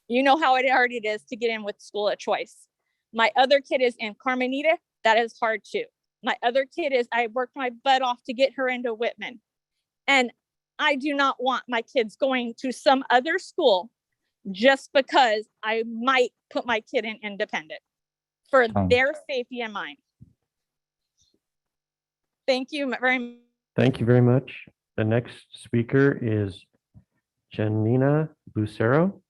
You know how hard it is to get in with school of choice. My other kid is in Carmenita. That is hard too. My other kid is, I worked my butt off to get her into Whitman. And I do not want my kids going to some other school just because I might put my kid in independent for their safety and mine. Thank you very much. Thank you very much. The next speaker is Janina Lucero.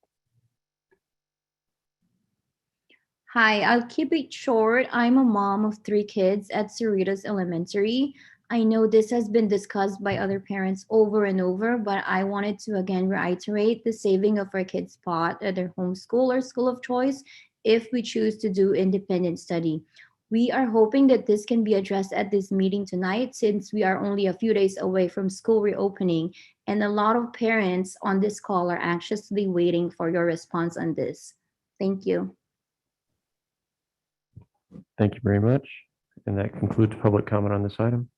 Hi, I'll keep it short. I'm a mom of 3 kids at Cerritos Elementary. I know this has been discussed by other parents over and over, but I wanted to again reiterate the saving of our kids' spot at their home school or school of choice if we choose to do independent study. We are hoping that this can be addressed at this meeting tonight, since we are only a few days away from school reopening, and a lot of parents on this call are anxiously waiting for your response on this. Thank you. Thank you very much. And that concludes public comment on this item.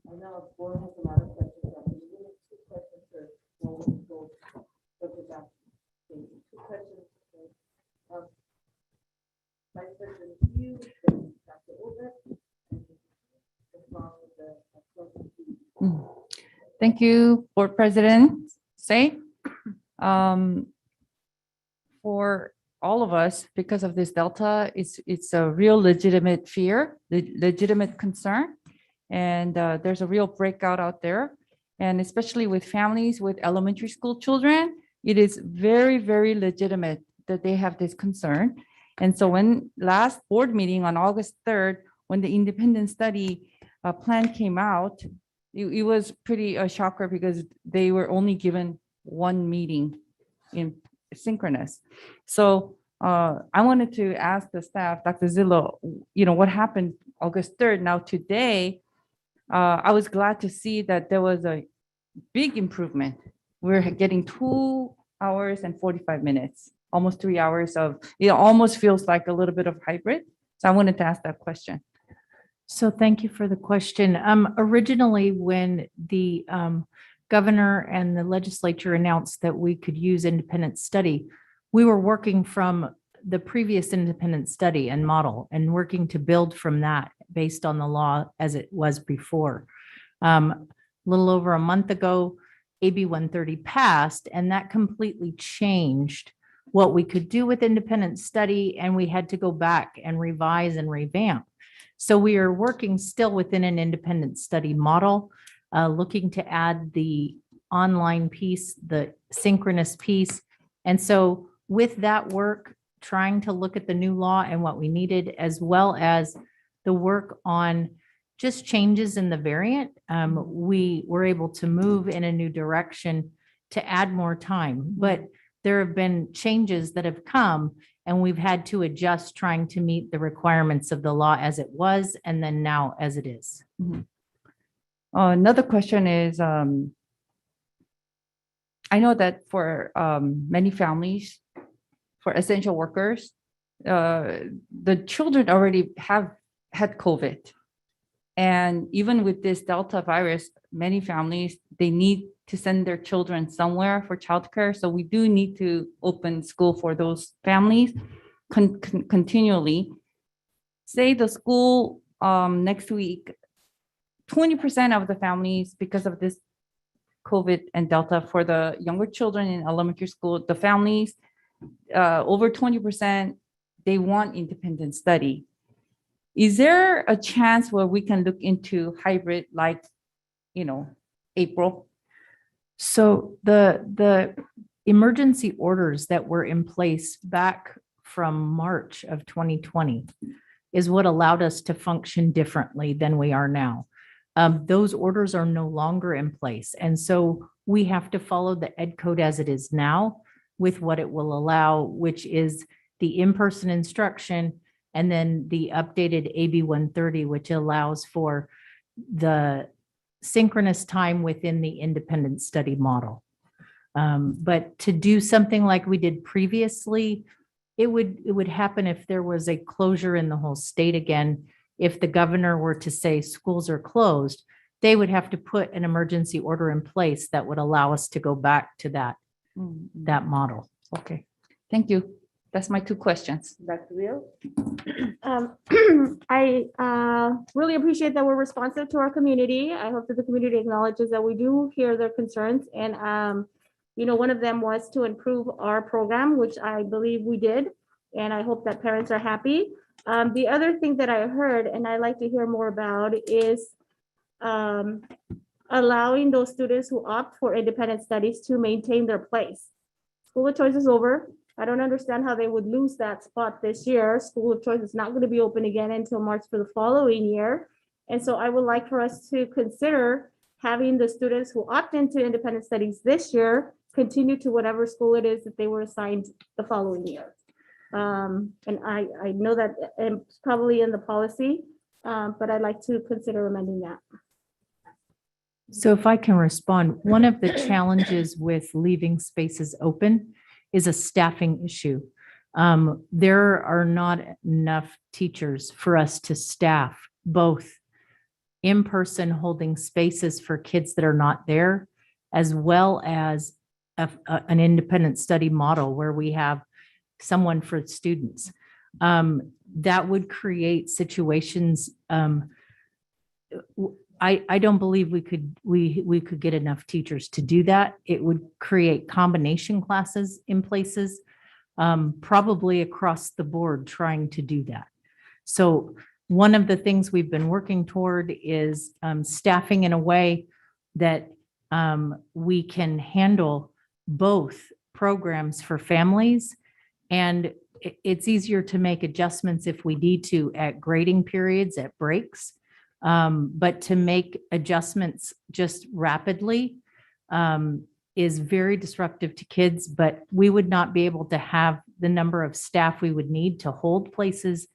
I know the board has a lot of questions. Two questions first. We'll go to that. Two questions. Vice President Hughes, then Dr. Obert, and along with the Thank you, Board President Say. For all of us, because of this Delta, it's a real legitimate fear, legitimate concern. And there's a real breakout out there. And especially with families with elementary school children, it is very, very legitimate that they have this concern. And so when last board meeting on August 3rd, when the independent study plan came out, it was pretty a shocker because they were only given one meeting in synchronous. So I wanted to ask the staff, Dr. Zillo, what happened August 3rd? Now today, I was glad to see that there was a big improvement. We're getting 2 hours and 45 minutes, almost 3 hours of, it almost feels like a little bit of hybrid. So I wanted to ask that question. So thank you for the question. Originally, when the governor and the legislature announced that we could use independent study, we were working from the previous independent study and model and working to build from that based on the law as it was before. A little over a month ago, AB 130 passed, and that completely changed what we could do with independent study, and we had to go back and revise and revamp. So we are working still within an independent study model, looking to add the online piece, the synchronous piece. And so with that work, trying to look at the new law and what we needed, as well as the work on just changes in the variant, we were able to move in a new direction to add more time. But there have been changes that have come, and we've had to adjust, trying to meet the requirements of the law as it was, and then now as it is. Another question is, I know that for many families, for essential workers, the children already have had COVID. And even with this Delta virus, many families, they need to send their children somewhere for childcare. So we do need to open school for those families continually. Say the school next week, 20% of the families, because of this COVID and Delta, for the younger children in elementary school, the families, over 20%, they want independent study. Is there a chance where we can look into hybrid, like, April? So the emergency orders that were in place back from March of 2020 is what allowed us to function differently than we are now. Those orders are no longer in place. And so we have to follow the ed code as it is now with what it will allow, which is the in-person instruction, and then the updated AB 130, which allows for the synchronous time within the independent study model. But to do something like we did previously, it would happen if there was a closure in the whole state again. If the governor were to say schools are closed, they would have to put an emergency order in place that would allow us to go back to that model. Okay, thank you. That's my two questions. Dr. Will? I really appreciate that we're responsive to our community. I hope that the community acknowledges that we do hear their concerns. And, one of them was to improve our program, which I believe we did. And I hope that parents are happy. The other thing that I heard, and I'd like to hear more about, is allowing those students who opt for independent studies to maintain their place. School of choice is over. I don't understand how they would lose that spot this year. School of choice is not going to be open again until March for the following year. And so I would like for us to consider having the students who opt into independent studies this year continue to whatever school it is that they were assigned the following year. And I know that it's probably in the policy, but I'd like to consider amending that. So if I can respond, one of the challenges with leaving spaces open is a staffing issue. There are not enough teachers for us to staff both in person holding spaces for kids that are not there, as well as an independent study model where we have someone for students. That would create situations. I don't believe we could get enough teachers to do that. It would create combination classes in places, probably across the board trying to do that. So one of the things we've been working toward is staffing in a way that we can handle both programs for families, and it's easier to make adjustments if we need to at grading periods, at breaks. But to make adjustments just rapidly is very disruptive to kids, but we would not be able to have the number of staff we would need to hold places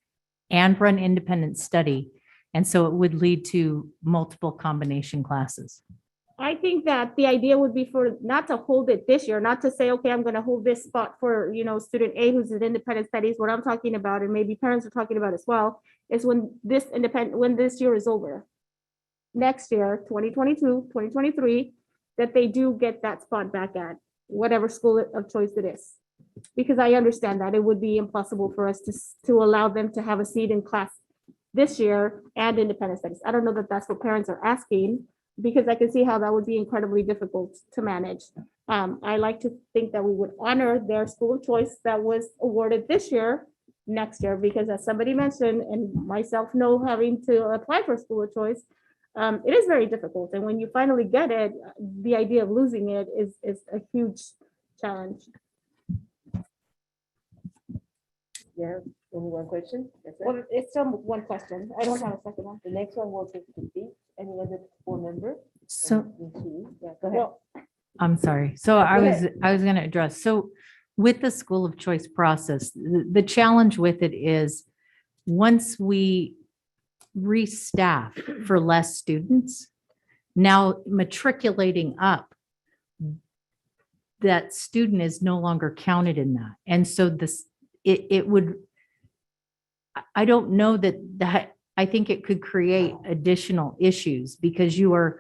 and run independent study. And so it would lead to multiple combination classes. I think that the idea would be for not to hold it this year, not to say, okay, I'm going to hold this spot for, student A who's in independent studies. What I'm talking about, and maybe parents are talking about as well, is when this year is over, next year, 2022, 2023, that they do get that spot back at whatever school of choice it is. Because I understand that it would be impossible for us to allow them to have a seat in class this year and independent studies. I don't know that that's what parents are asking, because I can see how that would be incredibly difficult to manage. I like to think that we would honor their school of choice that was awarded this year, next year, because as somebody mentioned, and myself know having to apply for school of choice, it is very difficult. And when you finally get it, the idea of losing it is a huge challenge. Yeah, only one question? That's it? Well, it's still one question. I don't have a second one. The next one will be complete. Any other board member? So Yeah, go ahead. Well, I'm sorry. So Yeah, I go was going to address, so with the school of choice process, the challenge with it is once we restaff for less students, now matriculating up, that student is no longer counted in that. And so it would, I don't know that I think it could create additional issues because you are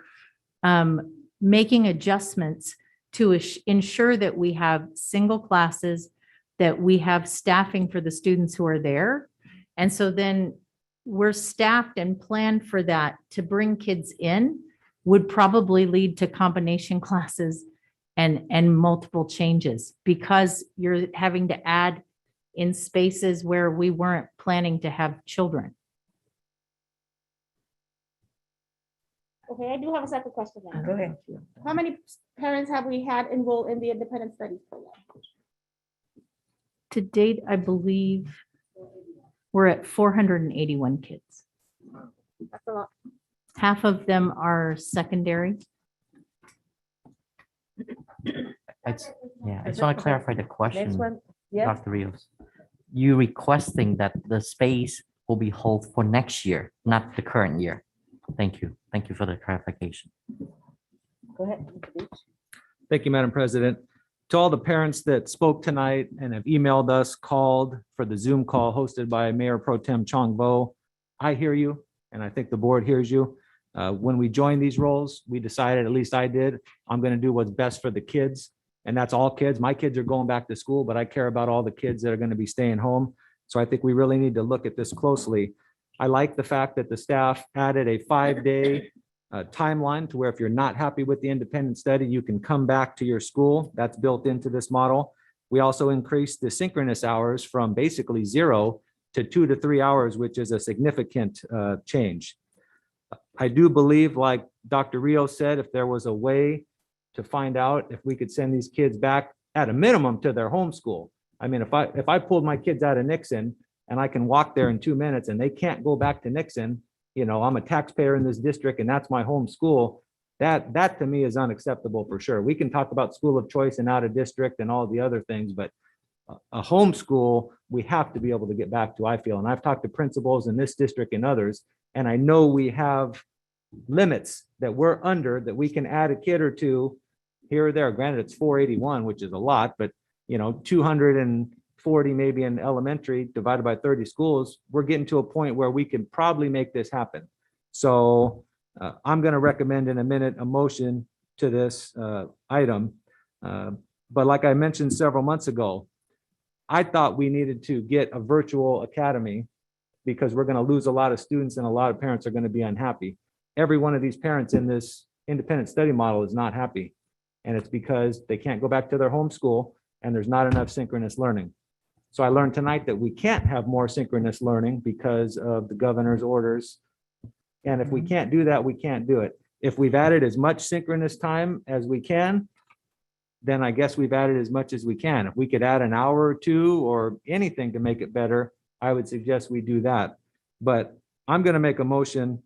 making adjustments to ensure that we have single classes, that we have staffing for the students who are there. And so then we're staffed and planned for that to bring kids in would probably lead to combination classes and multiple changes because you're having to add in spaces where we weren't planning to have children. okay, I do have a second question now. Go ahead. How many parents have we had enroll in the independent studies program? To date, I believe we're at 481 kids. That's a lot. Half of them are secondary. I just want to clarify the question, Next one, yeah. Dr. Rios. You requesting that the space will be held for next year, not the current year. Thank you. Thank you for the clarification. Go ahead. Thank you, Madam President. To all the parents that spoke tonight and have emailed us, called for the Zoom call hosted by Mayor Pro Tem Chong Vo, I hear you, and I think the board hears you. When we joined these roles, we decided, at least I did, I'm going to do what's best for the kids. And that's all kids. My kids are going back to school, but I care about all the kids that are going to be staying home. So I think we really need to look at this closely. I like the fact that the staff added a 5-day timeline to where if you're not happy with the independent study, you can come back to your school. That's built into this model. We also increased the synchronous hours from basically 0 to 2 to 3 hours, which is a significant change. I do believe, like Dr. Rios said, if there was a way to find out if we could send these kids back at a minimum to their home school. I mean, if I pulled my kids out of Nixon and I can walk there in 2 minutes and they can't go back to Nixon, I'm a taxpayer in this district and that's my home school. That to me is unacceptable for sure. We can talk about school of choice and out of district and all the other things, but a homeschool, we have to be able to get back to, I feel. And I've talked to principals in this district and others, and I know we have limits that we're under, that we can add a kid or two here or there. Granted, it's 481, which is a lot, but 240 maybe in elementary divided by 30 schools, we're getting to a point where we can probably make this happen. So I'm going to recommend in a minute a motion to this item. But like I mentioned several months ago, I thought we needed to get a virtual academy because we're going to lose a lot of students and a lot of parents are going to be unhappy. Every one of these parents in this independent study model is not happy. And it's because they can't go back to their home school and there's not enough synchronous learning. So I learned tonight that we can't have more synchronous learning because of the governor's orders. And if we can't do that, we can't do it. If we've added as much synchronous time as we can, then I guess we've added as much as we can. If we could add an hour or two or anything to make it better, I would suggest we do that. But I'm going to make a motion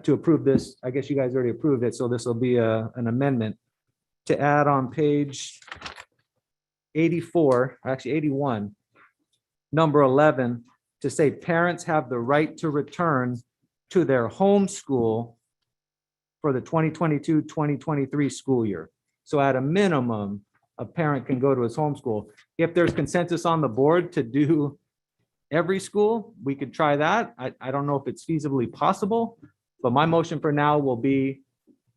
to approve this. I guess you guys already approved it, so this will be an amendment to add on page 84, actually 81, number 11, to say parents have the right to return to their home school for the 2022-2023 school year. So at a minimum, a parent can go to his home school. If there's consensus on the board to do every school, we could try that. I don't know if it's feasibly possible, but my motion for now will be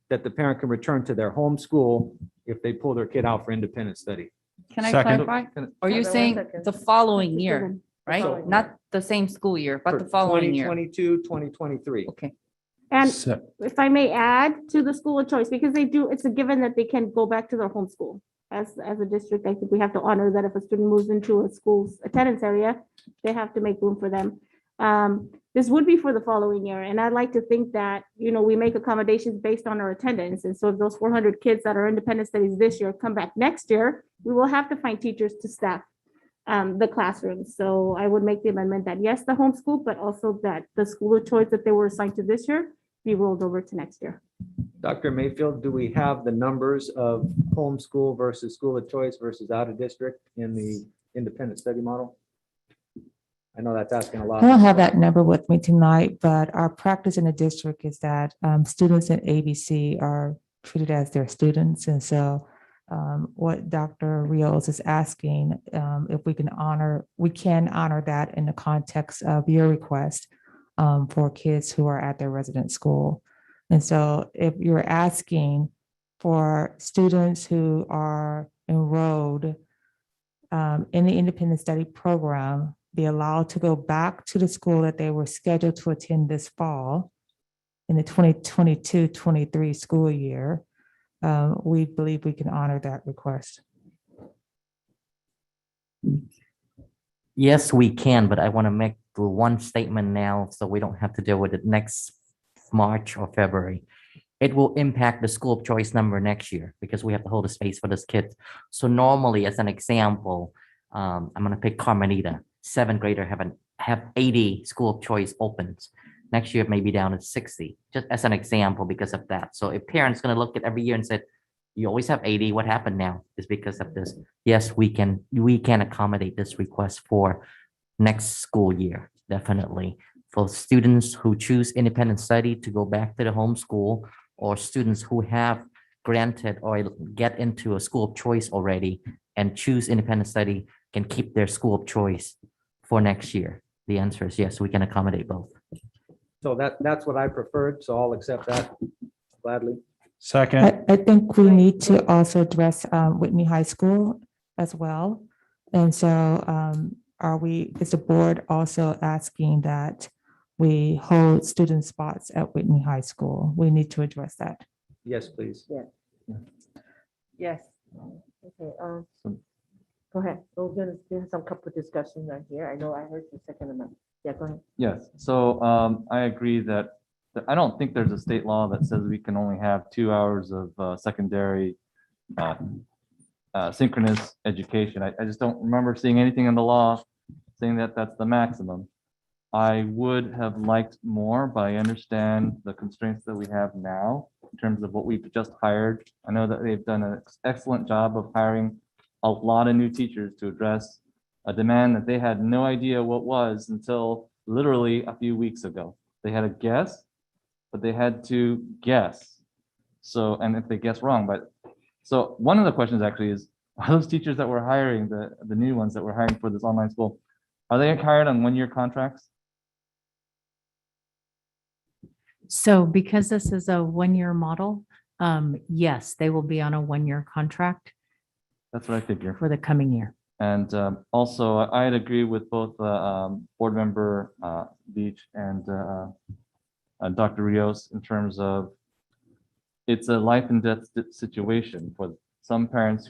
that the parent can return to their home school if they pull their kid out for independent study. Can I Second. clarify? Are you Hold on one saying second. the following year, right? Following Not the same school year, but For the following year? 2022, 2023. Okay. And Se- if I may add to the school of choice, because it's a given that they can go back to their home school. As a district, I think we have to honor that if a student moves into a school's attendance area, they have to make room for them. This would be for the following year, and I'd like to think that, we make accommodations based on our attendance. And so if those 400 kids that are independent studies this year come back next year, we will have to find teachers to staff the classrooms. So I would make the amendment that yes, the homeschool, but also that the school of choice that they were assigned to this year be rolled over to next year. Dr. Mayfield, do we have the numbers of homeschool versus school of choice versus out of district in the independent study model? I know that's asking a lot. I don't have that number with me tonight, but our practice in the district is that students in ABC are treated as their students. And so what Dr. Rios is asking, if we can honor that in the context of your request for kids who are at their resident school. And so if you're asking for students who are enrolled in the independent study program, be allowed to go back to the school that they were scheduled to attend this fall in the 2022-23 school year, we believe we can honor that request. Yes, we can, but I want to make the one statement now so we don't have to deal with it next March or February. It will impact the school of choice number next year because we have to hold a space for those kids. So normally, as an example, I'm going to pick Carmenita. 7th grader have 80 school of choice opens. Next year, maybe down to 60, just as an example because of that. So if parents going to look at every year and said, you always have 80, what happened now? Is because of this. Yes, we can accommodate this request for next school year, definitely. For students who choose independent study to go back to the home school, or students who have granted or get into a school of choice already and choose independent study can keep their school of choice for next year. The answer is yes, we can accommodate both. So that's what I preferred, so I'll accept that gladly. Second. I think we need to also address Whitney High School as well. And so is the board also asking that we hold student spots at Whitney High School? We need to address that. Yes, please. Yes. Okay, go ahead. We're gonna do some couple discussion right here. I know I heard the second amendment. Yeah, go ahead. Yes, so I agree that I don't think there's a state law that says we can only have 2 hours of secondary synchronous education. I just don't remember seeing anything in the law saying that that's the maximum. I would have liked more, but I understand the constraints that we have now. in terms of what we've just hired. I know that they've done an excellent job of hiring a lot of new teachers to address a demand that they had no idea what was until literally a few weeks ago. They had a guess, but they had to guess. So, and if they guess wrong, so one of the questions actually is, are those teachers that we're hiring, the new ones that we're hiring for this online school, are they hired on one-year contracts? So because this is a one-year model, yes, they will be on a one-year contract That's what I figure. for the coming year. And also, I'd agree with both board member Beach and Dr. Rios in terms of it's a life and death situation for some parents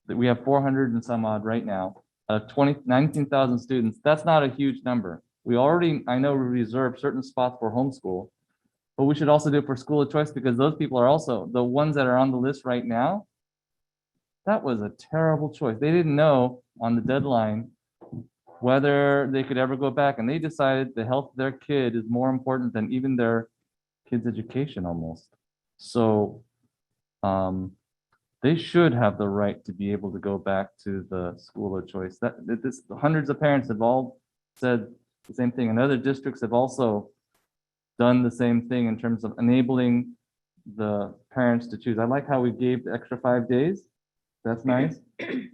we have 400 and some odd right now, 19,000 students. That's not a huge number. We already, I know, we reserve certain spots for homeschool, but we should also do it for school of choice because those people are also the ones that are on the list right now. That was a terrible choice. They didn't know on the deadline whether they could ever go back, and they decided the health of their kid is more important than even their kid's education almost. So they should have the right to be able to go back to the school of choice. Hundreds of parents have all said the same thing, and other districts have also done the same thing in terms of enabling the parents to choose. I like how we gave the extra 5 days. That's nice,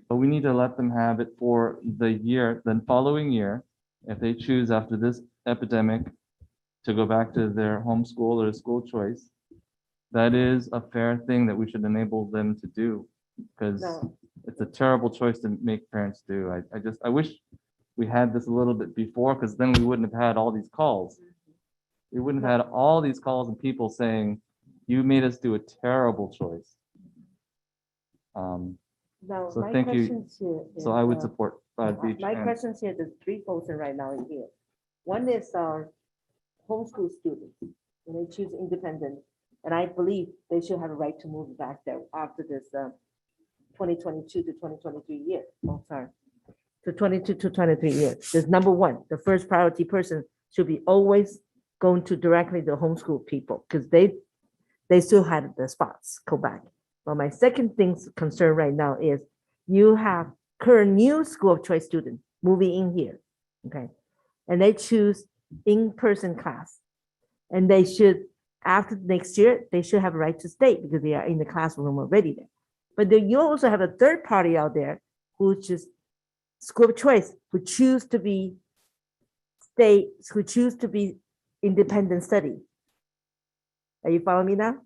but we need to let them have it for the year, then following year, if they choose after this epidemic to go back to their homeschool or school choice. That is a fair thing that we should enable them to do, because it's a terrible choice to make parents do. I wish we had this a little bit before, because then we wouldn't have had all these calls. We wouldn't have had all these calls and people saying, you made us do a terrible choice. Now, So my thank you. questions here So is, I would support Beach. my and- questions here, there's three folks right now in here. One is our homeschool students, when they choose independent, and I believe they should have a right to move back there after this 2022 to 2023 year. Oh, sorry. To 22 to 23 years. There's number one, the first priority person should be always going to directly the homeschool people, because they still had the spots, go back. But my second concern right now is you have current new school of choice student moving in here, okay? And they choose in-person class. And they should, after next year, they should have a right to stay because they are in the classroom already there. But then you also have a third party out there who just school of choice, who choose to be independent study. Are you following me now?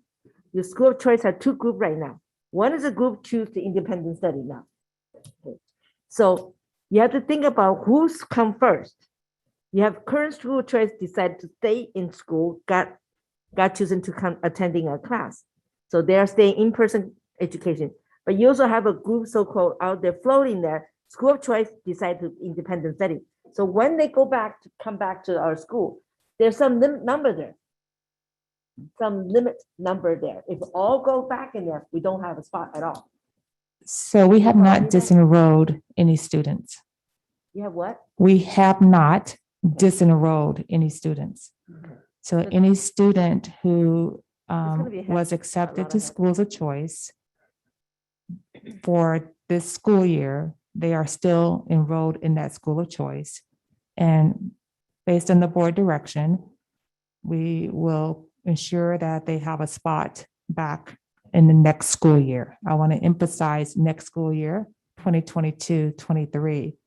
Your school of choice have two groups right now. One is a group choose the independent study now. Okay. So you have to think about who's come first. You have current school of choice decided to stay in school, got chosen to come attending a class. So they are staying in-person education. But you also have a group so-called out there floating there, school of choice decide to independent study. So when they come back to our school, there's some number there. Some limit number there. If all go back in there, we don't have a spot at all. So we have not disenrolled any students. You have what? We have not disenrolled any students. So any student who was accepted to schools of choice for this school year, they are still enrolled in that school of choice. And based on the board direction, we will ensure that they have a spot back in the next school year. I want to emphasize next school year, 2022-23,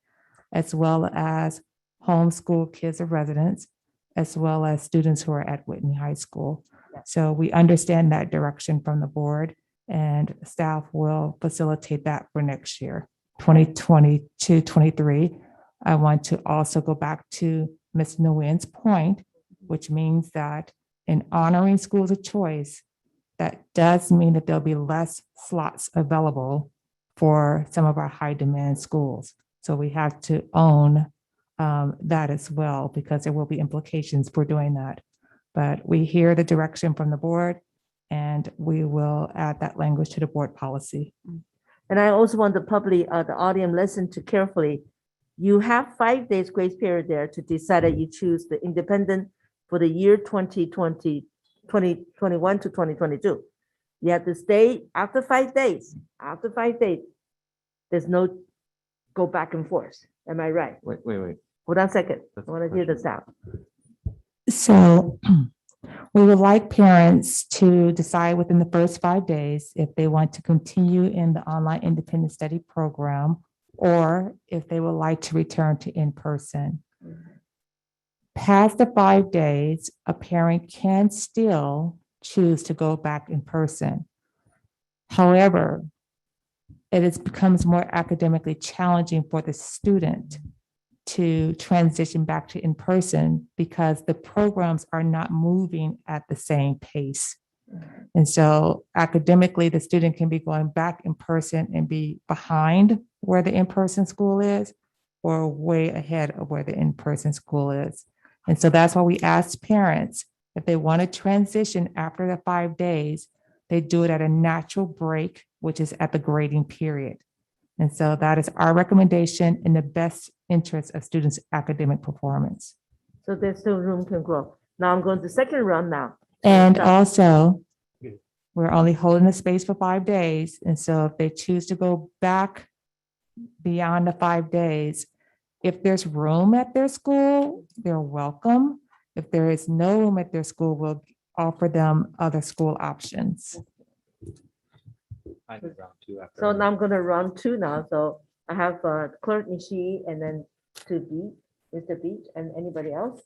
as well as homeschool kids of residents, as well as students who are at Whitney High School. So we understand that direction from the board, and staff will facilitate that for next year, 2022-23. I want to also go back to Ms. Nguyen's point, which means that in honoring schools of choice, that does mean that there'll be less slots available for some of our high demand schools. So we have to own that as well, because there will be implications for doing that. But we hear the direction from the board, and we will add that language to the board policy. And I also want the public, the audience listen to carefully. You have 5 days grace period there to decide that you choose the independent for the year 2021 to 2022. You have to stay after 5 days. After 5 days, there's no go back and forth. Am I right? Wait. Hold on a second. That's I want to hear this out. So we would like parents to decide within the first 5 days if they want to continue in the online independent study program or if they would like to return to in-person. Past the 5 days, a parent can still choose to go back in person. However, becomes more academically challenging for the student to transition back to in-person because the programs are not moving at the same pace. And so academically, the student can be going back in person and be behind where the in-person school is or way ahead of where the in-person school is. And so that's why we ask parents, if they want to transition after the 5 days, they do it at a natural break, which is at the grading period. And so that is our recommendation in the best interest of students' academic performance. So there's still room to grow. Now I'm going to second round now. And also, we're only holding the space for 5 days. And so if they choose to go back beyond the 5 days, if there's room at their school, they're welcome. If there is no room at their school, we'll offer them other school options. I did round 2 after. So now I'm going to round 2 now. So I have Clerk Nishi and then to Beach, Mr. Beach, and anybody else.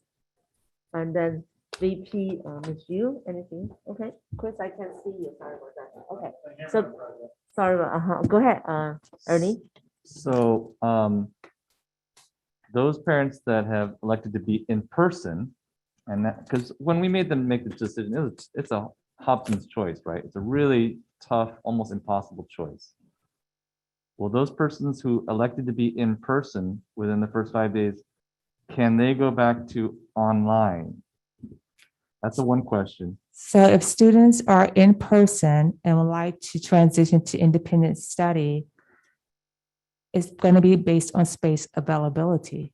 And then VP, Ms. Yu, anything? Okay, Chris, I can't see you. Sorry about that. Okay, so sorry about, go ahead, Ernie. So those parents that have elected to be in person, and that, because when we made them make the decision, it's a Hobson's choice, right? It's a really tough, almost impossible choice. Well, those persons who elected to be in person within the first 5 days, can they go back to online? That's the one question. So if students are in person and would like to transition to independent study, it's going to be based on space availability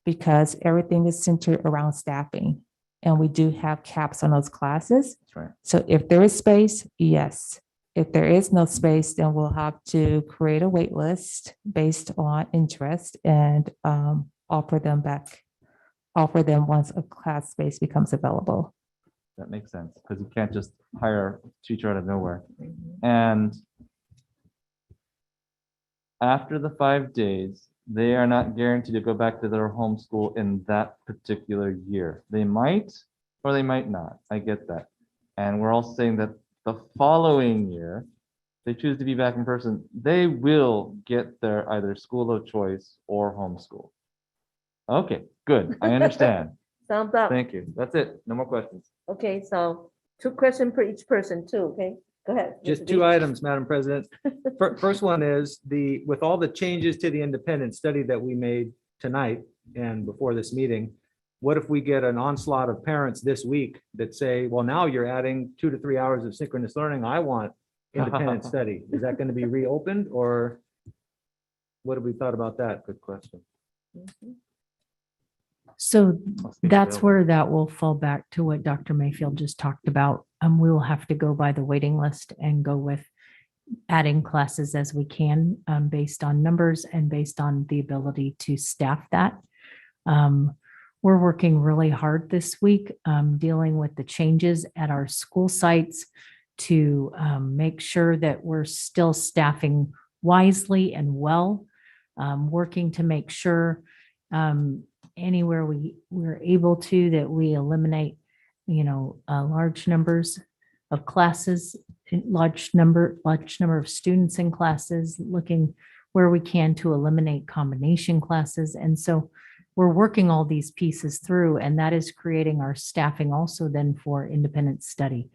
because everything is centered around staffing. And we do have caps on those classes. That's right. So if there is space, yes. If there is no space, then we'll have to create a wait list based on interest and offer them once a class space becomes available. That makes sense because you can't just hire a teacher out of nowhere. And after the 5 days, they are not guaranteed to go back to their home school in that particular year. They might or they might not. I get that. And we're also saying that the following year, they choose to be back in person, they will get their either school of choice or homeschool. Okay, good. I understand. Thumbs up. Thank you. That's it. No more questions. Okay, so 2 questions per each person too, okay? Go ahead. Just Mr. 2 Beach. items, Madam President. First one is with all the changes to the independent study that we made tonight and before this meeting, what if we get an onslaught of parents this week that say, well, now you're adding 2 to 3 hours of synchronous learning. I want independent study. Is that going to be reopened or what have we thought about that? Good question. So speak that's available. where that will fall back to what Dr. Mayfield just talked about. We will have to go by the waiting list and go with adding classes as we can based on numbers and based on the ability to staff that. We're working really hard this week dealing with the changes at our school sites to make sure that we're still staffing wisely and well, working to make sure anywhere we're able to that we eliminate, large numbers of classes, large number of students in classes, looking where we can to eliminate combination classes. And so we're working all these pieces through, and that is creating our staffing also then for independent study.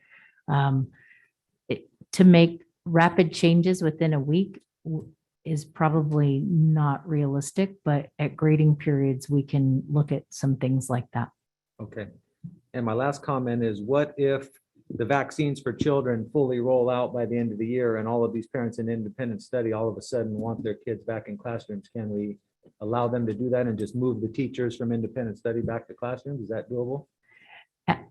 To make rapid changes within a week is probably not realistic, but at grading periods, we can look at some things like that. Okay. And my last comment is what if the vaccines for children fully roll out by the end of the year and all of these parents in independent study all of a sudden want their kids back in classrooms? Can we allow them to do that and just move the teachers from independent study back to classrooms? Is that doable?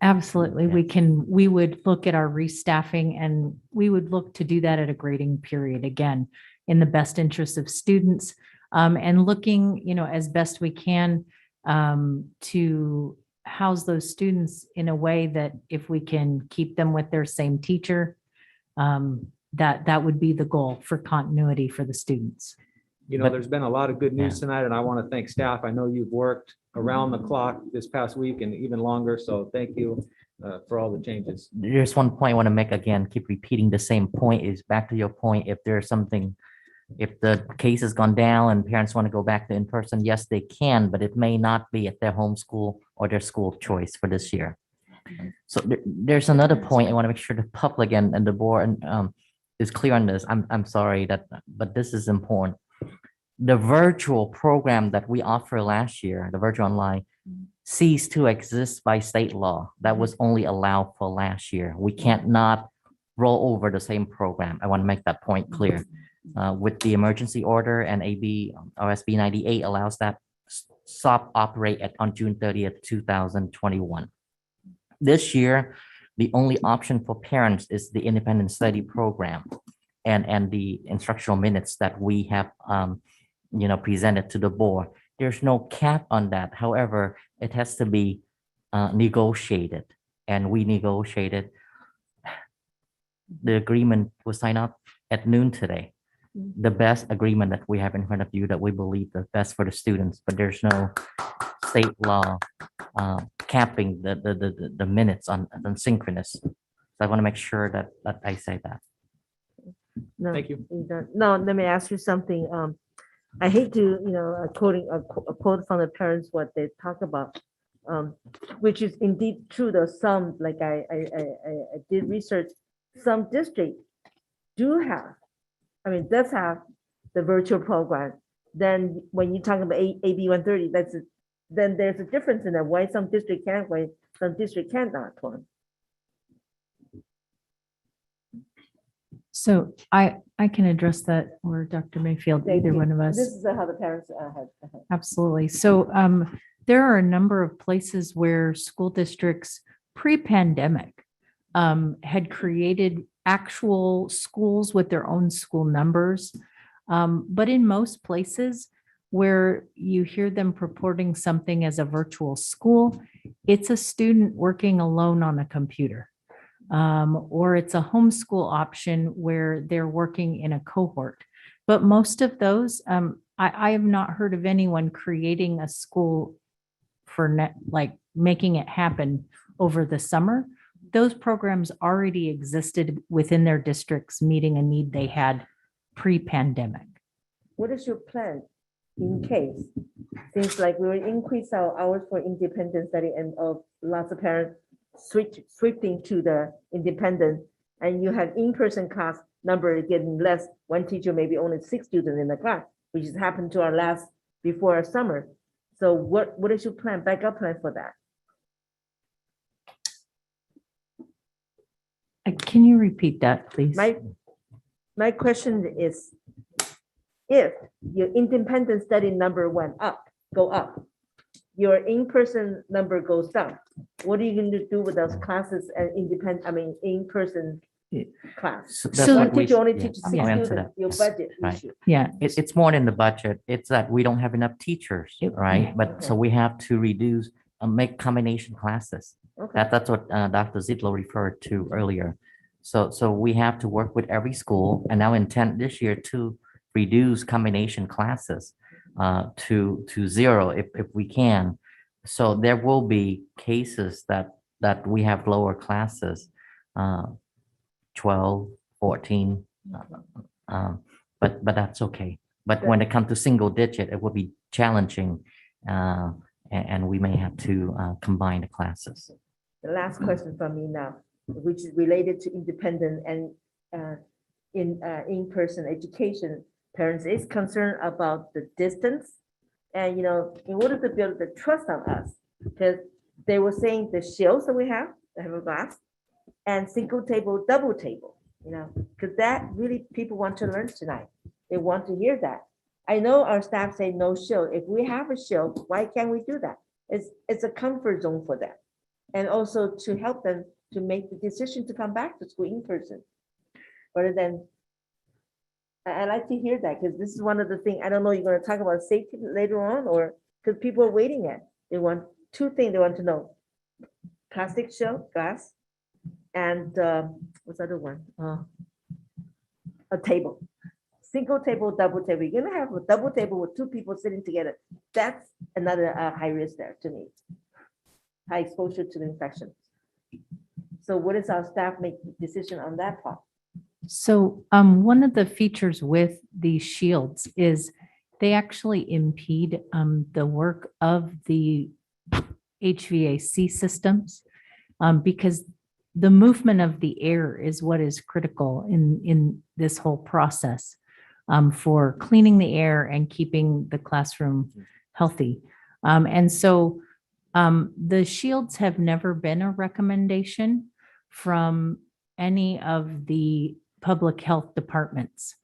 Absolutely. We would look at our restaffing and we would look to do that at a grading period, again, in the best interest of students. And looking, as best we can, to house those students in a way that if we can keep them with their same teacher, that would be the goal for continuity for the students. There's been a lot of good news tonight, and I want to thank staff. I know you've worked around the clock this past week and even longer, so thank you for all the changes. There's one point I want to make again, keep repeating the same point, is back to your point, if there's something, if the case has gone down and parents want to go back to in-person, yes, they can, but it may not be at their home school or their school of choice for this year. So there's another point I want to make sure the public and the board is clear on this. I'm sorry but this is important. The virtual program that we offered last year, the virtual online, ceased to exist by state law. That was only allowed for last year. We can't not roll over the same program. I want to make that point clear. With the emergency order and ABCUSD 98 allows that stop operate on June 30th, 2021. This year, the only option for parents is the independent study program and the instructional minutes that we have presented to the board. There's no cap on that. However, it has to be negotiated, and we negotiated. The agreement was signed up at noon today. The best agreement that we have in front of you that we believe the best for the students, but there's no state law capping the minutes on synchronous. So I want to make sure that I say that. No, Thank you. No, let me ask you something. I hate to, quoting a quote from the parents, what they talk about, which is indeed true. There's some, like I did research, some districts does have the virtual program. Then when you talk about AB 130, then there's a difference in that, why some district can, why some district cannot. So I can address that, or Dr. Mayfield, Thank either you. one of us. This is how the parents had. Absolutely. So there are a number of places where school districts pre-pandemic had created actual schools with their own school numbers. But in most places where you hear them purporting something as a virtual school, it's a student working alone on a computer. Or it's a homeschool option where they're working in a cohort. But most of those, I have not heard of anyone creating a school for making it happen over the summer. Those programs already existed within their districts, meeting a need they had pre-pandemic. What is your plan in case, since like we will increase our hours for independent study and lots of parents switching to the independent, and you have in-person class number getting less, one teacher maybe only 6 students in the class, which has happened to our last before our summer. So what is your plan, backup plan for that? Can you repeat that, please? My question is, if your independent study number go up, your in-person number goes down, what are you going to do with those classes and in-person class? That's what teacher only yeah, teaches I'll 6 answer students, that. your budget Right. issue. Yeah. It's more than the budget. It's that we don't have enough teachers, right? But so we have to reduce, make combination classes. Okay. That's what Dr. Zitlo referred to earlier. So we have to work with every school, and now intent this year to reduce combination classes to 0 if we can. So there will be cases that we have lower classes, 12, 14, but that's okay. But when it comes to single digit, it will be challenging, and we may have to combine the classes. The last question from me now, which is related to independent and in-person education. Parents is concerned about the distance, and in order to build the trust on us, because they were saying the shields that we have a glass, and single table, double table, because that really people want to learn tonight. They want to hear that. I know our staff say no shield. If we have a shield, why can't we do that? It's a comfort zone for them. And also to help them to make the decision to come back to school in person. Rather than, I like to hear that because this is one of the things, I don't know, you're going to talk about safety later on or because people are waiting at. They want two things they want to know. Plastic shell, glass, and what's the other one? A table. Single table, double table. You're gonna have a double table with two people sitting together. That's another high risk there to me. High exposure to the infection. So what is our staff make decision on that part? So one of the features with these shields is they actually impede the work of the HVAC systems because the movement of the air is what is critical in this whole process for cleaning the air and keeping the classroom healthy. And so the shields have never been a recommendation from any of the public health departments.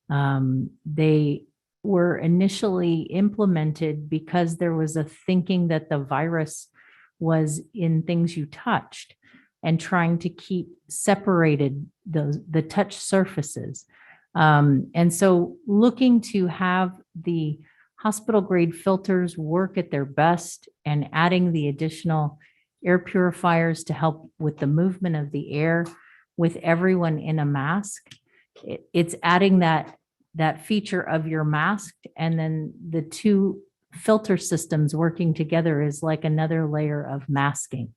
They were initially implemented because there was a thinking that the virus was in things you touched and trying to keep separated the touch surfaces. And so looking to have the hospital grade filters work at their best and adding the additional air purifiers to help with the movement of the air with everyone in a mask. It's adding that feature of your mask and then the two filter systems working together is like another layer of masking.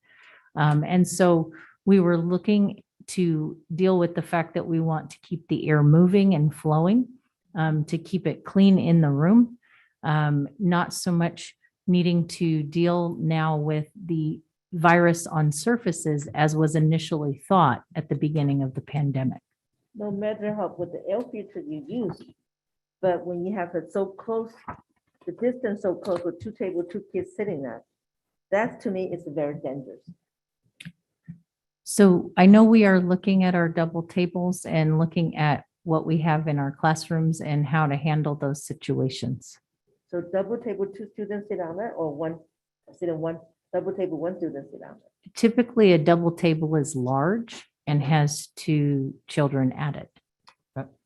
And so we were looking to deal with the fact that we want to keep the air moving and flowing, to keep it clean in the room, not so much needing to deal now with the virus on surfaces as was initially thought at the beginning of the pandemic. No matter how with the air filter you use, but when you have it so close, the distance so close with two tables, two kids sitting there, that to me is very dangerous. So I know we are looking at our double tables and looking at what we have in our classrooms and how to handle those situations. So double table, two students sit down there, or one sit in one double table, one student sit down there. Typically, a double table is large and has two children at it.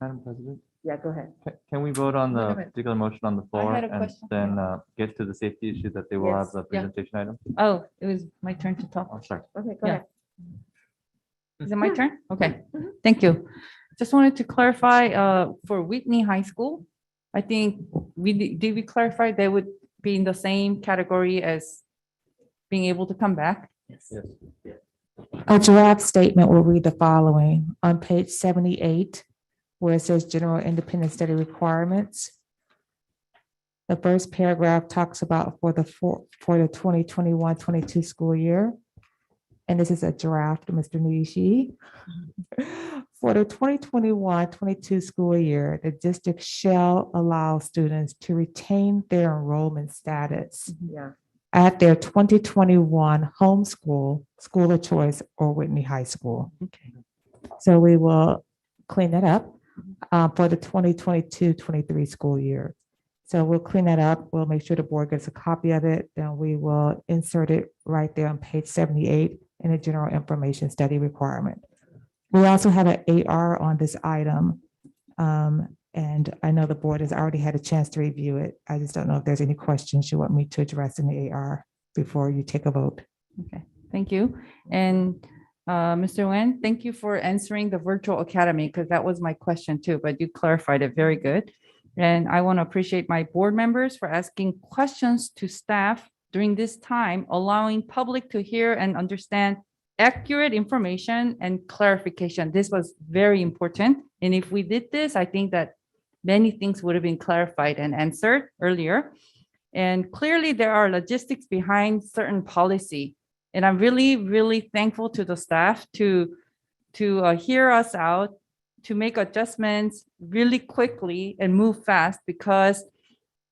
Madam President, Yeah, go ahead. can we vote on Wait a the minute. particular motion on the floor had a and question. then get to the safety issue that they will have Yes. the Yeah. presentation item? Oh, it was my turn to talk. I'm sorry. Okay, go Yeah. ahead. Is it my turn? Okay, Mhm. thank you. Just wanted to clarify, for Whitney High School, I think did we clarify they would be in the same category as being able to come back? Yes. A draft statement will read the following on page 78, where it says general independent study requirements. The first paragraph talks about for the 2021-22 school year. And this is a draft, Mr. Nishi. For the 2021-22 school year, the district shall allow students to retain their enrollment status Yeah. at their 2021 homeschool, school of choice, or Whitney High School. Okay. So we will clean that up for the 2022-23 school year. So we'll clean that up. We'll make sure the board gets a copy of it. Then we will insert it right there on page 78 in the general information study requirement. We also have an AR on this item. And I know the board has already had a chance to review it. I just don't know if there's any questions you want me to address in the AR before you take a vote. Okay, thank you. And Mr. Nguyen, thank you for answering the virtual academy because that was my question too, but you clarified it very good. And I want to appreciate my board members for asking questions to staff during this time, allowing public to hear and understand accurate information and clarification. This was very important. And if we did this, I think that many things would have been clarified and answered earlier. And clearly there are logistics behind certain policy. And I'm really, really thankful to the staff to hear us out, to make adjustments really quickly and move fast because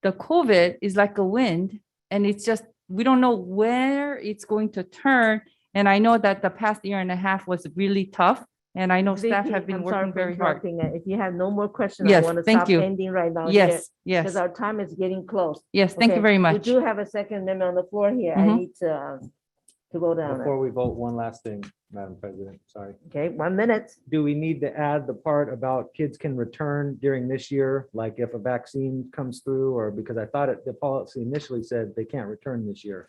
the COVID is like a wind and it's just, we don't know where it's going to turn. And I know that the past year and a half was really tough. And I know staff VP, have been I'm sorry working for very hard. interrupting. If you have no more questions, I Yes, want to thank stop you. ending right now. Yes, Because yes. our time is getting close. Yes, thank you Okay, very We much. do have a second amendment on the floor here. I Mhm. need to to go down. Before we vote, one last thing, Madam President, sorry. Okay, 1 minute. Do we need to add the part about kids can return during this year? Like if a vaccine comes through, or because I thought the policy initially said they can't return this year.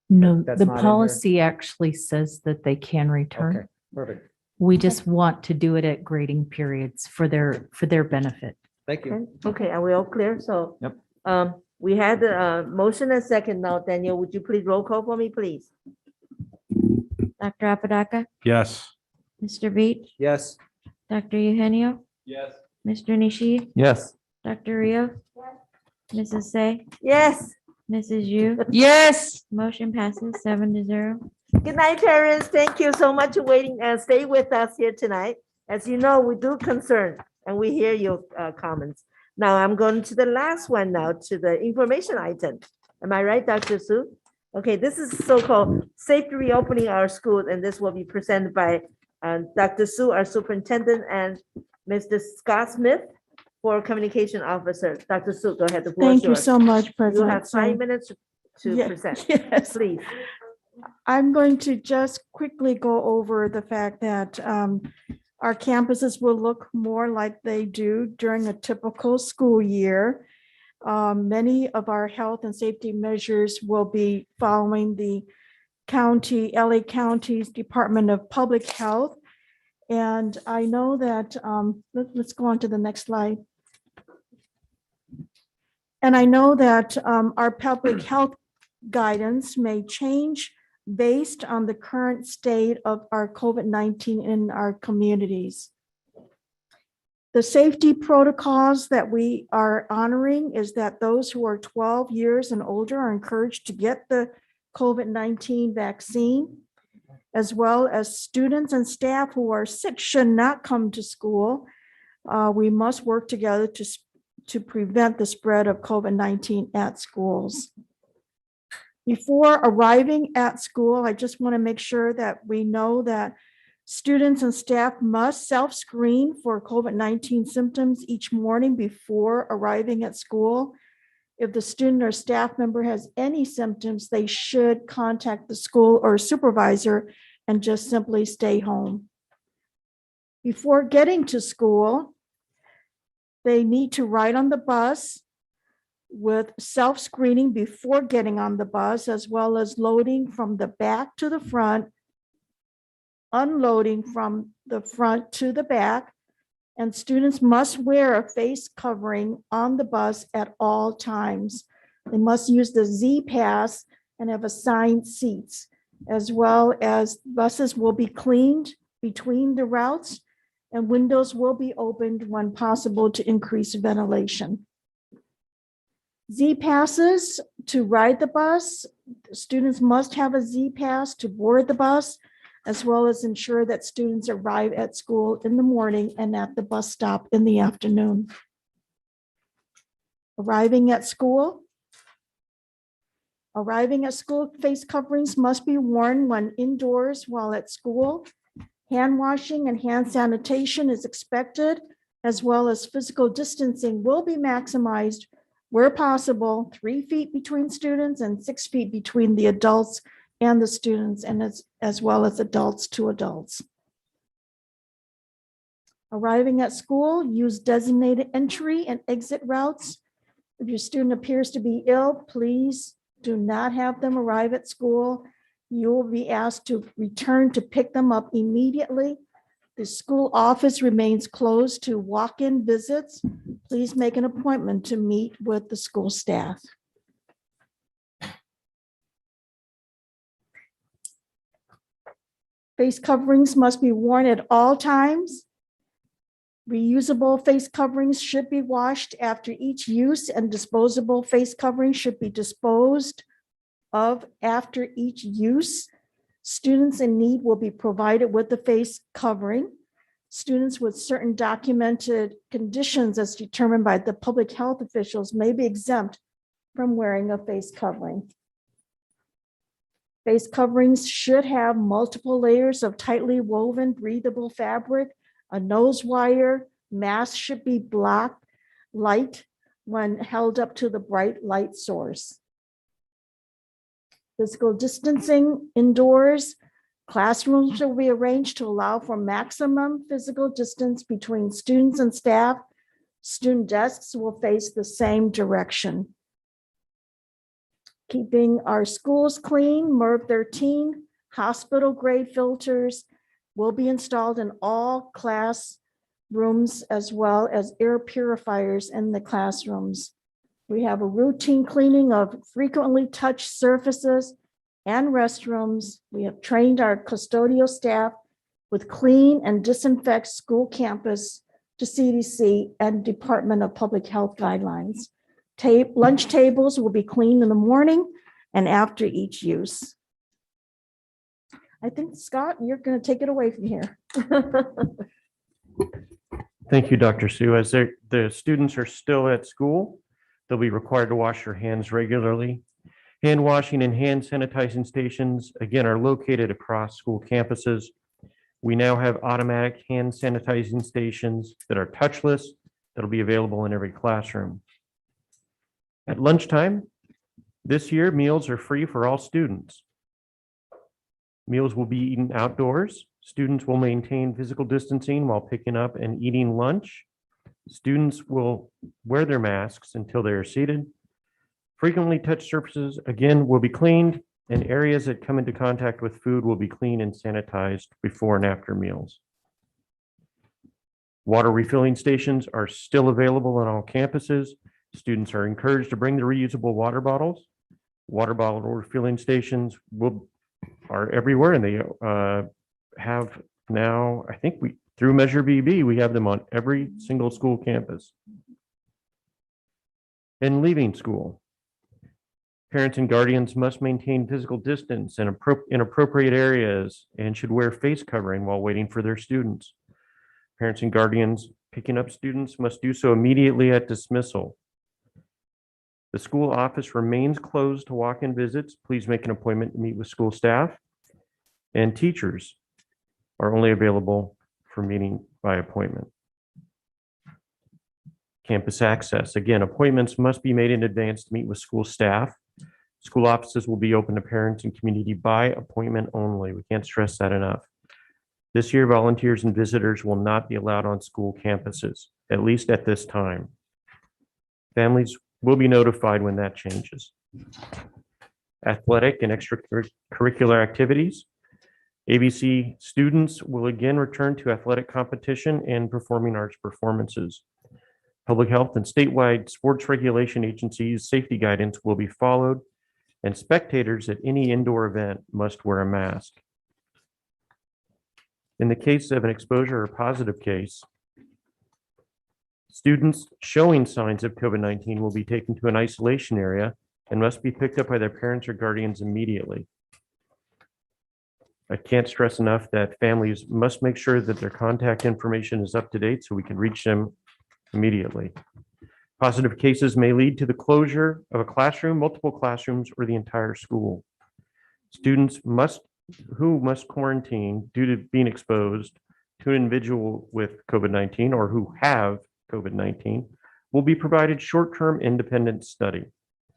No, That's the not in here? policy actually says that they can return. Okay, perfect. We just want to do it at grading periods for their benefit. Thank you. Okay, are we all clear? So. Yep. We had a motion and second now. Daniel, would you please roll call for me, please? Dr. Apodaca, Yes. Mr. Beach, Yes. Dr. Eugenio, Yes. Mr. Nishii, Yes. Dr. Rios, Mrs. Say, Yes. Mrs. Yu. Yes. Motion passes 7-0. Good night, parents. Thank you so much for waiting and stay with us here tonight. As you know, we do concern and we hear your comments. Now I'm going to the last one now, to the information item. Am I right, Dr. Su? Okay, this is so-called safe reopening our schools, and this will be presented by Dr. Su, our superintendent, and Mr. Scott Smith for communication officer. Dr. Su, go ahead. The floor is Thank you yours. so much, You President. have So- 5 minutes to Yeah, present. yes. Please. I'm going to just quickly go over the fact that our campuses will look more like they do during a typical school year. Many of our health and safety measures will be following the LA County's Department of Public Health. And I know that, let's go on to the next slide. And I know that our public health guidance may change based on the current state of our COVID-19 in our communities. The safety protocols that we are honoring is that those who are 12 years and older are encouraged to get the COVID-19 vaccine, as well as students and staff who are sick should not come to school. We must work together to prevent the spread of COVID-19 at schools. Before arriving at school, I just want to make sure that we know that students and staff must self-screen for COVID-19 symptoms each morning before arriving at school. If the student or staff member has any symptoms, they should contact the school or supervisor and just simply stay home. Before getting to school, they need to ride on the bus with self-screening before getting on the bus, as well as loading from the back to the front, unloading from the front to the back, and students must wear a face covering on the bus at all times. They must use the Z Pass and have assigned seats, as well as buses will be cleaned between the routes and windows will be opened when possible to increase ventilation. Z passes to ride the bus. Students must have a Z pass to board the bus, as well as ensure that students arrive at school in the morning and at the bus stop in the afternoon. Arriving at school, face coverings must be worn when indoors while at school. Hand washing and hand sanitation is expected, as well as physical distancing will be maximized where possible, 3 feet between students and 6 feet between the adults and the students, and as well as adults to adults. Arriving at school, use designated entry and exit routes. If your student appears to be ill, please do not have them arrive at school. You will be asked to return to pick them up immediately. The school office remains closed to walk-in visits. Please make an appointment to meet with the school staff. Face coverings must be worn at all times. Reusable face coverings should be washed after each use, and disposable face coverings should be disposed of after each use. Students in need will be provided with the face covering. Students with certain documented conditions as determined by the public health officials may be exempt from wearing a face covering. Face coverings should have multiple layers of tightly woven breathable fabric, a nose wire. Mask should be black light when held up to the bright light source. Physical distancing indoors. Classrooms will be arranged to allow for maximum physical distance between students and staff. Student desks will face the same direction. Keeping our schools clean, MERV 13 hospital grade filters will be installed in all classrooms as well as air purifiers in the classrooms. We have a routine cleaning of frequently touched surfaces and restrooms. We have trained our custodial staff with clean and disinfect school campus to CDC and Department of Public Health guidelines. Lunch tables will be cleaned in the morning and after each use. I think, Scott, you're going to take it away from here. Thank you, Dr. Sue. As the students are still at school, they'll be required to wash their hands regularly. Hand washing and hand sanitizing stations, again, are located across school campuses. We now have automatic hand sanitizing stations that are touchless that'll be available in every classroom. At lunchtime, this year, meals are free for all students. Meals will be eaten outdoors. Students will maintain physical distancing while picking up and eating lunch. Students will wear their masks until they are seated. Frequently touched surfaces, again, will be cleaned, and areas that come into contact with food will be cleaned and sanitized before and after meals. Water refilling stations are still available on all campuses. Students are encouraged to bring their reusable water bottles. Water bottle refilling stations are everywhere, and they have now, I think through Measure BB, we have them on every single school campus. And leaving school, parents and guardians must maintain physical distance in appropriate areas and should wear face covering while waiting for their students. Parents and guardians picking up students must do so immediately at dismissal. The school office remains closed to walk-in visits. Please make an appointment to meet with school staff, and teachers are only available for meeting by appointment. Campus access. Again, appointments must be made in advance to meet with school staff. School offices will be open to parents and community by appointment only. We can't stress that enough. This year, volunteers and visitors will not be allowed on school campuses, at least at this time. Families will be notified when that changes. Athletic and extracurricular activities. ABC students will again return to athletic competition and performing arts performances. Public health and statewide sports regulation agencies' safety guidance will be followed, and spectators at any indoor event must wear a mask. In the case of an exposure or positive case, students showing signs of COVID-19 will be taken to an isolation area and must be picked up by their parents or guardians immediately. I can't stress enough that families must make sure that their contact information is up to date so we can reach them immediately. Positive cases may lead to the closure of a classroom, multiple classrooms, or the entire school. Students who must quarantine due to being exposed to an individual with COVID-19 or who have COVID-19 will be provided short-term independent study.